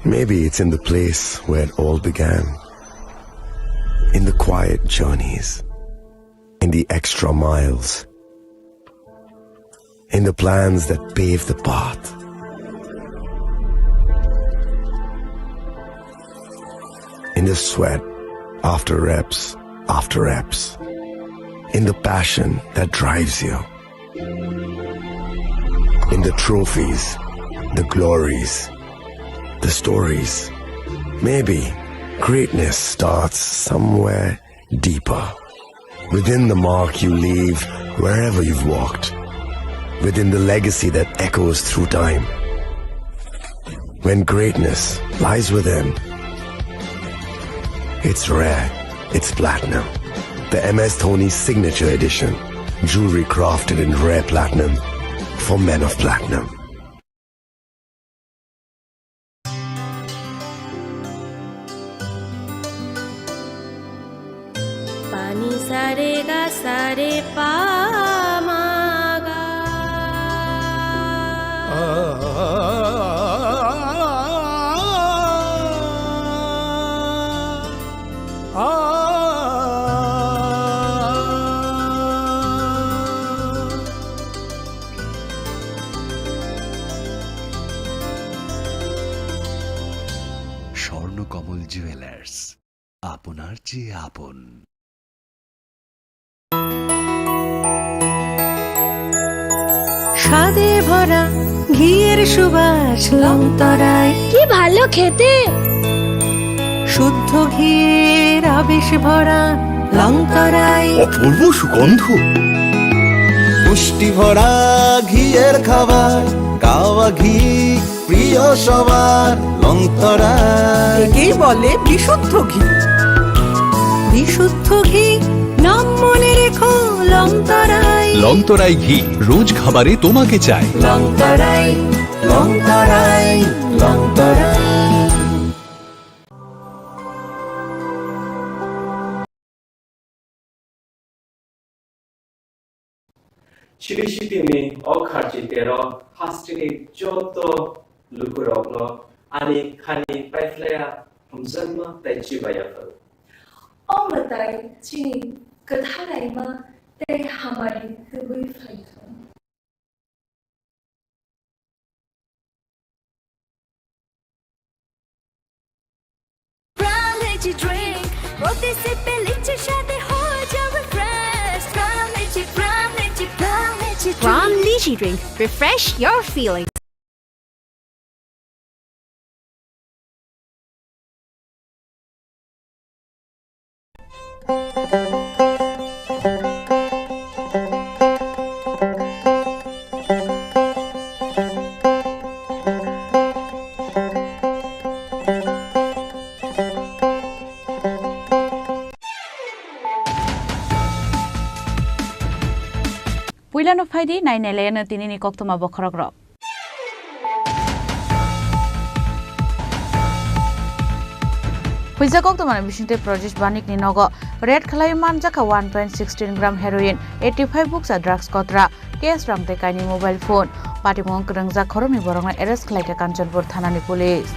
Maybe it's in the place where it all began. In the quiet journeys. In the extra miles. In the plans that pave the path. In the sweat after reps. In the passion that drives you. In the trophies, the glories, the stories. Maybe greatness starts somewhere deeper. Within the mark you leave wherever you've walked. Within the legacy that echoes through time. When greatness lies within, it's rare, it's platinum. The MS Dhoni Signature Edition. Jewelry crafted in rare platinum for men of platinum. Pani sare ga sare pa ma ga. Swarnakamal jewellers, আপনার চেয়ে আপন। স্বাদে ভরা ঘিয়ের সুবাস লংতরায় কি ভালো খেতে, শুদ্ধ ঘিয়ের আবেশ ভরা লংতরায় অপূর্ব সুগন্ধ, পুষ্টি ভরা ঘিয়ের খাবার, গাওয়া ঘি প্রিয় সবার লংতরায়। একেই বলে বিশুদ্ধ ঘি। বিশুদ্ধ ঘি নাম মনে রেখো লংতরায়। লংতরাই ঘি রোজ খাবারে তোমাকে চাই। লংতরায় লংতরায় লংতরায়। 시리시디미 어카지대로 하스티니 쪼또 루그럭로 아니 카니 파이플레야 हमसनमा तैचिबायाफल ओ बताए चीनी कथा राइमा ते हमारी हुई फाइट Brown lychee drink, रोटी से पहले शादी हो जाए fresh. Brown lychee drink. Brown lychee drink, refresh your feelings. Puilano Faidi, Nine Elena Tinini Koktoma Bokrogro. Puisa Koktoma Vishinte Project Banik Ninogo, Red Kalaiman Jaka 1.16 gram heroin, 85 books of drugs Kotra, case Ram Tekani mobile phone, Patimon Krangza Koroni Borona arrest like a Kanchanpur Thanani police.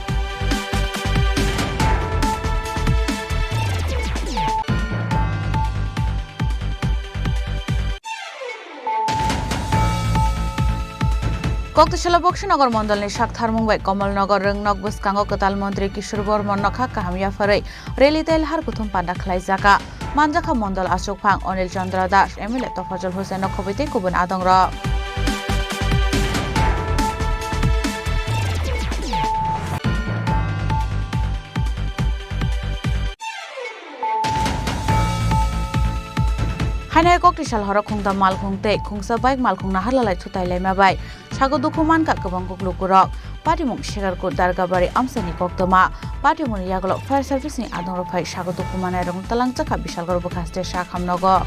Koktashala Bokshanagor Mondalni Shakthar Mumbai Kamalnagar Rangnog Buskango Katal Mantri Kishore Bormon Nokha Kahamya Farai Relitel Har Kuthum Panda Khlai Jaka Manjaka Mondal Ashok Phang Anil Chandra Das MLA Tofajul Hussain Khobite Kubun Adongra Hanai Koktishal Hora Khungda Malkhungte Khungsa Bike Malkhung Naharlalai Thutai Lema Bai Sago Dukuman Ka Kabang Kuklukurok Patimung Shigarkut Dargabari Amsani Koktoma Patimun Yaglo Fire Service ni Adong Ropai Sago Dukuman Rong Talang Chaka Bishalgor Bukaste Shakhamnogo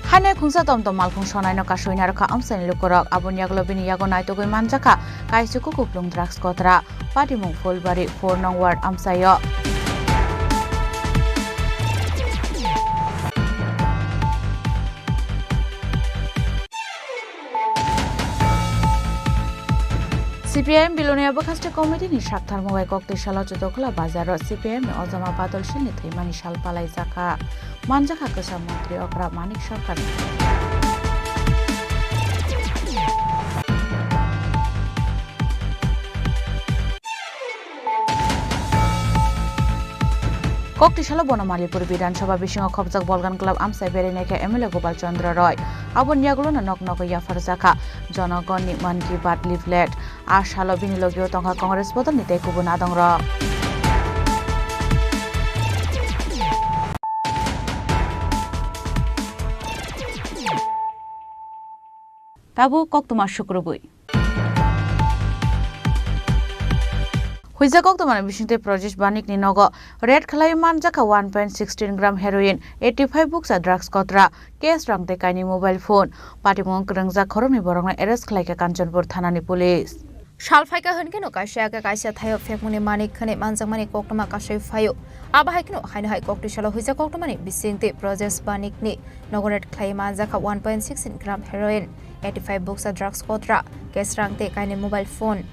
Hanai Khungsa Tomtom Malkhung Sonai no Kashoina Raka Amsani Lukurok Abun Yaglo Bini Yago Naitogo Manjaka Kaisuku Kuplung Drugs Kotra Patimung Fulbari 4 Nong Ward Amsayo CPIM Bilonia Bakasta Committee ni Shaktar Mawai Kokti Shala Jodokla Bazar CPIM ni Ozama Badal Shini Thimani Shal Palai Zaka Manjaka Kesam Menteri Okra Manik Sarkar Koktishala Bonamalipur Vidansabha Bishingo Khobjak Bolgan Club Amsai Berineke MLA Gopal Chandra Roy Abon Yagulo na nok nok Yafar Zaka Jonagon ni Man Ki Baat leaflet Ashalo Binilogio Tongha Congress Bodol ni Te Kubun Adong Ro Tabu Koktuma Shukrubui Huizakok tomane bishinte project banik ni nogo red khalai manjaka 1.16 gram heroin 85 books of drugs kotra case rangte kaini mobile phone patimong krangja khoromni borongna arrest khlaika kanchanpur thana ni police Shalfaika Hunkino Kashaka Kaisa Tayo Fekmuni Mani Kane Manzamani Koktama Kashay Fayo Abahikno Hainai Koktishala Huiza Koktamani Bisinte Projects Banikni Nogoret Clay Manzaka 1.16 gram heroin 85 books of drugs kotra case rangte kaini mobile phone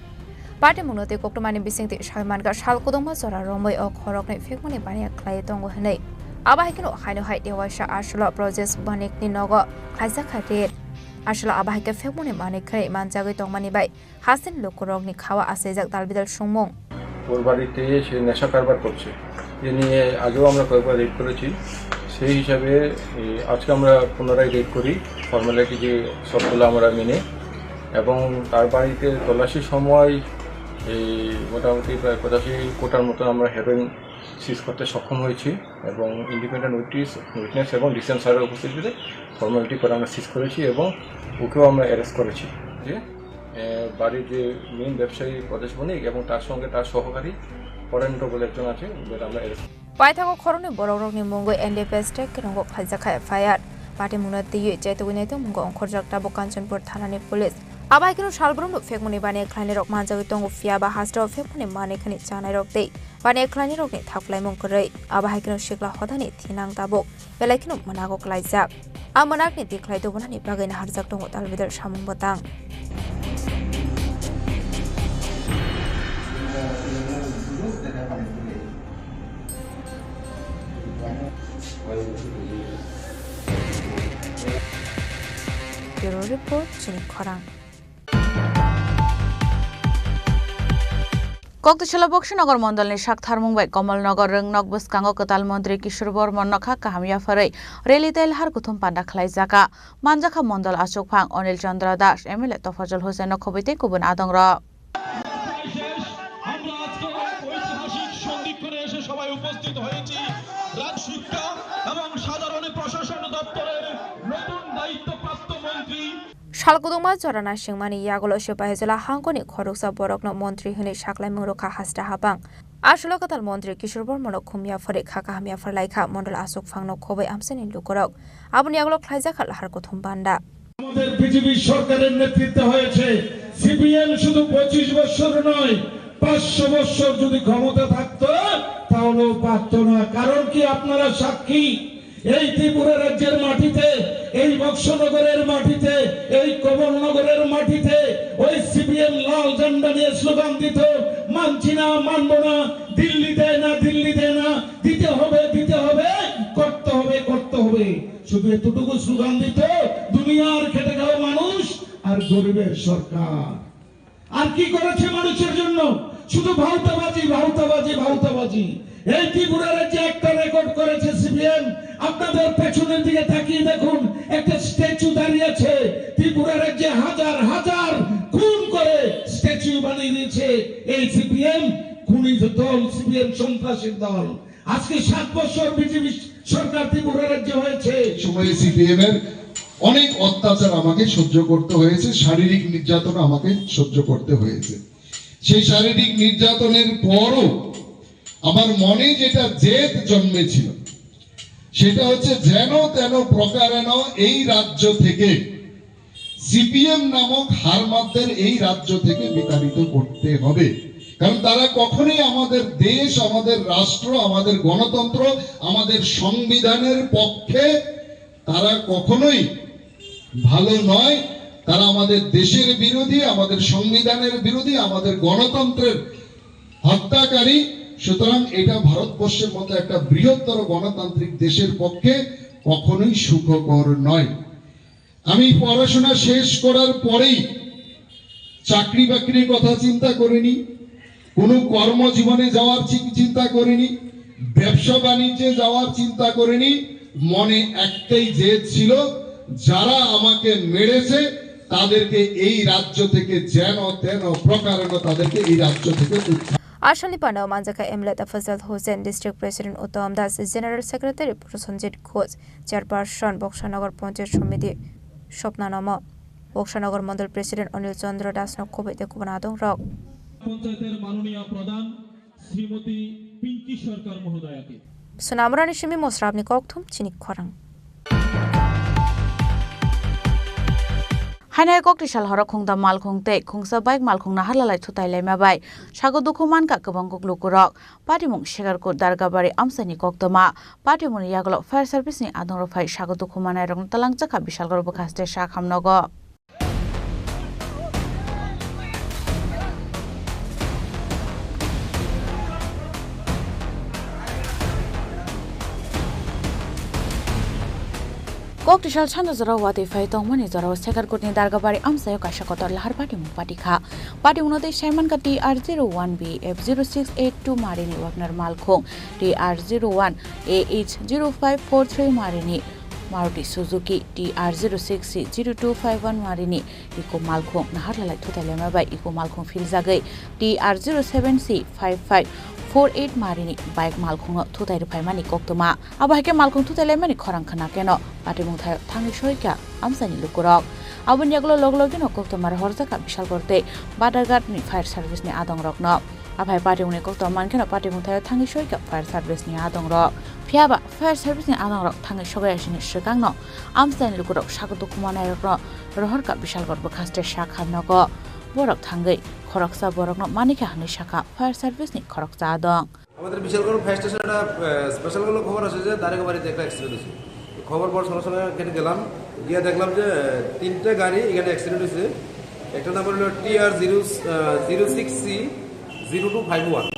Party Munote Koktomani Bisinte Shalmanka Shalkodoma Sora Romoy or Korok Fekmuni Bania Clay Tongo Hane Abahikno Hainai Dewasha Ashla Projects Banikni Nogo Kaisaka Red Ashla Abahika Fekmuni Mani Kare Manjago Tongmani by Hasan Lokorog Nikawa Asezak Dalbidal Shumong ওর বাড়িতে সে নেশা কারবার করছে এ নিয়ে আগেও আমরা কয়েকবার red করেছি সেই হিসাবে আজকে আমরা পুনরায় রেড করি ফর্মালিটি যে সবগুলো আমরা মেনে এবং তার বাড়িতে তল্লাশির সময় এই মোটামুটি প্রায় 85 কোটার মতো আমরা হেরোইন সিজ করতে সক্ষম হয়েছি এবং ইন্ডিপেন্ডেন্ট উইটনেস এবং ডিসেন্ট স্যারের উপস্থিতিতে ফর্মালিটি করে আমরা সিজ করেছি এবং ওকেও আমরা অ্যারেস্ট করেছি যে বাড়ির যে মেইন ব্যবসায়ী প্রদেশ বণিক এবং তার সঙ্গে তার সহকারী ফরেন্টো বলে একজন আছে ওদের আমরা arrest Paithago Korone Borogni Mungo NDPS Tech Rango Khajaka FIR Party Munati Jetwinete Mungo Onkorjak Tabo Kanchanpur Thanani Police Abahikino Shalbrum Fekmuni Bane Klani Rok Manjawitongo Fiaba Hasta Fekmuni Mane Kani Chana Rok Day Bane Klani Rokni Thaklai Munkore Abahikino Shikla Hodani Thinang Tabo Belakino Manago Klaizak Amanakni Tiklai Dobonani Bagin Harzak Tongo Talvidar Shamun Botang Bureau Report Chini Khorang Koktishala Bokshinogor Mondal ni Shakthar Mumbai Kamalnogor Ringnok Buskango Katal Mantri Kishore Bormon Nokha Kahamya Farai Relitel Har Kuthum Panda Khlai Zaka Manjaka Mondal Ashok Phang Anil Chandra Das MLA Tofajul Hossain Khobite Kubun Adong Ro Shalkodoma Jorana Shingmani Yagolo Shepahezula Hankoni Khoroksa Borokno Montri Huni Shaklai Muroka Hasta Habang Ashlokatal Montri Kishore Bormon Kumya Fore Kakahamya Farlaika Mondal Asok Phangno Kobe Amsen in Lukorok Abun Yagolo Klaizakal Harkothum Banda আমাদের BJP সরকারের নেতৃত্বে হয়েছে CPM শুধু 25 বছর নয় 500 বছর যদি ক্ষমতা থাকতো তাহলেও পারতো না কারণ কি আপনারা সাক্ষী এই ত্রিপুরা রাজ্যের মাটিতে এই বক্সনগরের মাটিতে এই কমলনগরের মাটিতে ওই সিপিএম লাল ঝান্ডা নিয়ে স্লোগান দিত মানছি না মানব না দিল্লি দেয় না দিতে হবে করতে হবে শুধু এতটুকু স্লোগান দিত দুনিয়ার খেটে খাওয়া মানুষ আর গরিবের সরকার আর কি করেছে মানুষের জন্য শুধু ভাউতাবাজি এই ত্রিপুরা রাজ্যে একটা রেকর্ড করেছে সিপিএম আপনাদের পেছনের দিকে তাকিয়ে দেখুন একটা স্ট্যাচু দাঁড়িয়ে আছে ত্রিপুরা রাজ্যে হাজার হাজার খুন করে স্ট্যাচু বানিয়ে দিয়েছে এই সিপিএম খুনি দল সিপিএম সন্ত্রাসীর দল আজকে 7 বছর বিজেপি সরকার ত্রিপুরা রাজ্যে হয়েছে সময় সিপিএম এর অনেক অত্যাচার আমাকে সহ্য করতে হয়েছে শারীরিক নির্যাতন আমাকে সহ্য করতে হয়েছে সেই শারীরিক নির্যাতনের পরও আমার মনে যেটা জেদ জন্মেছিল সেটা হচ্ছে যেন তেন প্রকারেণ এই রাজ্য থেকে সিপিএম নামক হারমাতদের এই রাজ্য থেকে বিতাড়িত করতে হবে কারণ তারা কখনোই আমাদের দেশ আমাদের রাষ্ট্র আমাদের গণতন্ত্র আমাদের সংবিধানের পক্ষে তারা কখনোই ভালো নয় তারা আমাদের দেশের বিরোধী, আমাদের সংবিধানের বিরোধী, আমাদের গণতন্ত্রের হত্যাকারী। সুতরাং এটা ভারতবর্ষের মতো একটা বৃহত্তর গণতান্ত্রিক দেশের পক্ষে কখনোই সুখকর নয়। আমি পড়াশোনা শেষ করার পরেই চাকরি বাকরির কথা চিন্তা করিনি, কোনো কর্মজীবনে যাওয়ার চিন্তা করিনি, ব্যবসা বাণিজ্যে যাওয়ার চিন্তা করিনি। মনে একটাই জেদ ছিল, যারা আমাকে মেরেছে তাদেরকে এই রাজ্য থেকে যেন তেন প্রকারেণ তাদেরকে এই রাজ্য থেকে Ashali Pandau Manjaka Emlet Afazal Hussain, District President Uttam Das, General Secretary Prosenjit Ghosh, Chairperson Bokshanagar Panchayat Samiti Shopnanama, Bokshanagar Mandal President Anil Chandra Das Nokobete Kubanadong Rock. পঞ্চায়েতের মাননীয় প্রধান শ্রীমতী পিঙ্কি সরকার মহোদয়াকে Sunamrani Shimi Mosrabni Kokthum, Chini Khorang. Hainai kok tisal horok khungda mal khungte khungsa baik mal khungna halalai thutai laima bai sago dokuman ka kabang kok lukurok patimung shegar ko dargabari amsani koktoma patimun yaglo fire service ni adong ro phai sago dokuman ai rong talang chaka bishal gor bokhaste sha khamnogo kok tisal chanda zara wati fai tongmani zara sekar kutni dargabari amsayo kasha kotor lahar patimung patikha patimun ode Simon ka TR01B F0682 marini wagner malkhong TR01 AH0543 marini Maruti Suzuki TR06C0251 marini iko malkhong nahar lalai thutalema bai iko malkhong filjagai TR07C5548 marini bike malkhong thutai rupai mani koktoma abahke malkhong thutai mani khorang khana keno patimung thai thangi soika amsani lukurok abun yaglo loglogi no koktoma horja ka bishal korte badargat ni fire service ni adong rokno abai patimung ni koktoma mankeno patimung thai thangi soika fire service ni adong rok phiaba fire service ni adong rok thangi sogai asini shikangno amsani lukurok sagodo kumanai rokno rohor ka bishal gorbo khaste shakhamnogo borok thangai খরকসা বরকনো Manika হানি শাখা fire service নি খরকসা আদং আমাদের Bishalgarh fire স্টেশনে একটা special কোনো খবর আছে যে দাঁড়িয়ে বাড়িতে একটা অ্যাক্সিডেন্ট হয়েছে খবর পর সঙ্গে সঙ্গে এখানে গেলাম গিয়ে দেখলাম যে তিনটে গাড়ি এখানে অ্যাক্সিডেন্ট হয়েছে একটা নাম্বার হলো TR06C0251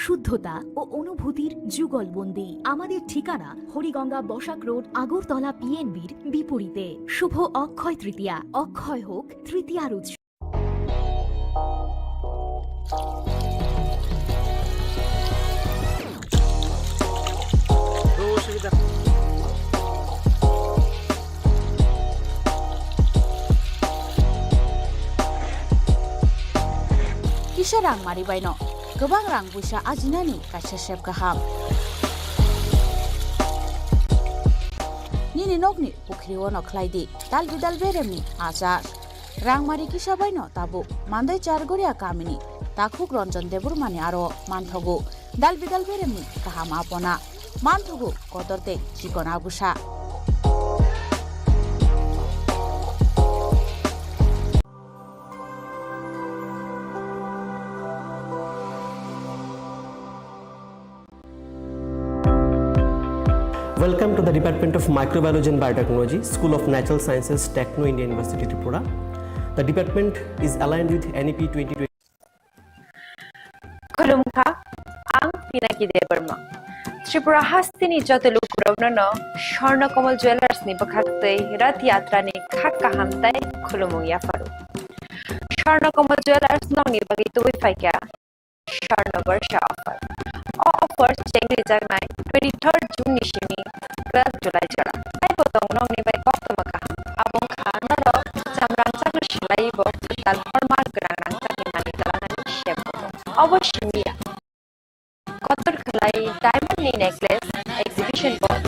শুদ্ধতা ও অনুভূতির যুগলবন্দি। আমাদের ঠিকানা হরিগঙ্গা বসাক রোড, আগরতলা পিএনবির বিপরীতে। শুভ অক্ষয় তৃতীয়া, অক্ষয় হোক তৃতীয়ার উৎসব। Kisa rang mari baino, gobang rang busa ajinani kaisa sep gaham. Nini nokni pukri wono klaidi, dal bidal beremni ajar. Rang mari kisa baino tabu, mandai chargoria kamini, takhuk ronjon debur mani aro manthogu, dal bidal beremni kaham apona, manthogu kotorte chikona busa. Welcome to the Department of Microbiology and Biotechnology, School of Natural Sciences, Techno India University, Tripura. The department is aligned with NEP 2020. Khulumkha, ang Pinaki Deberma. Tripura Hastini Jotelu Kurovno, Shorna Komal Jewelers ni Bakate, Rat Yatra ni Kakahamtai, Khulumu Yafaru. Shorna Komal Jewelers no ni Bagitu Fika, Shorna Varsha offer. All offers Chengri Jagnai, 23rd June Nishimi, 12 July Jara. I put on long by Kotamaka, Abong Kanaro, Samrang Sakushilai, Tal Hormar Grand Sakinani Talan Shepo. Our Shimia Kotor Kalai Diamond Necklace Exhibition Box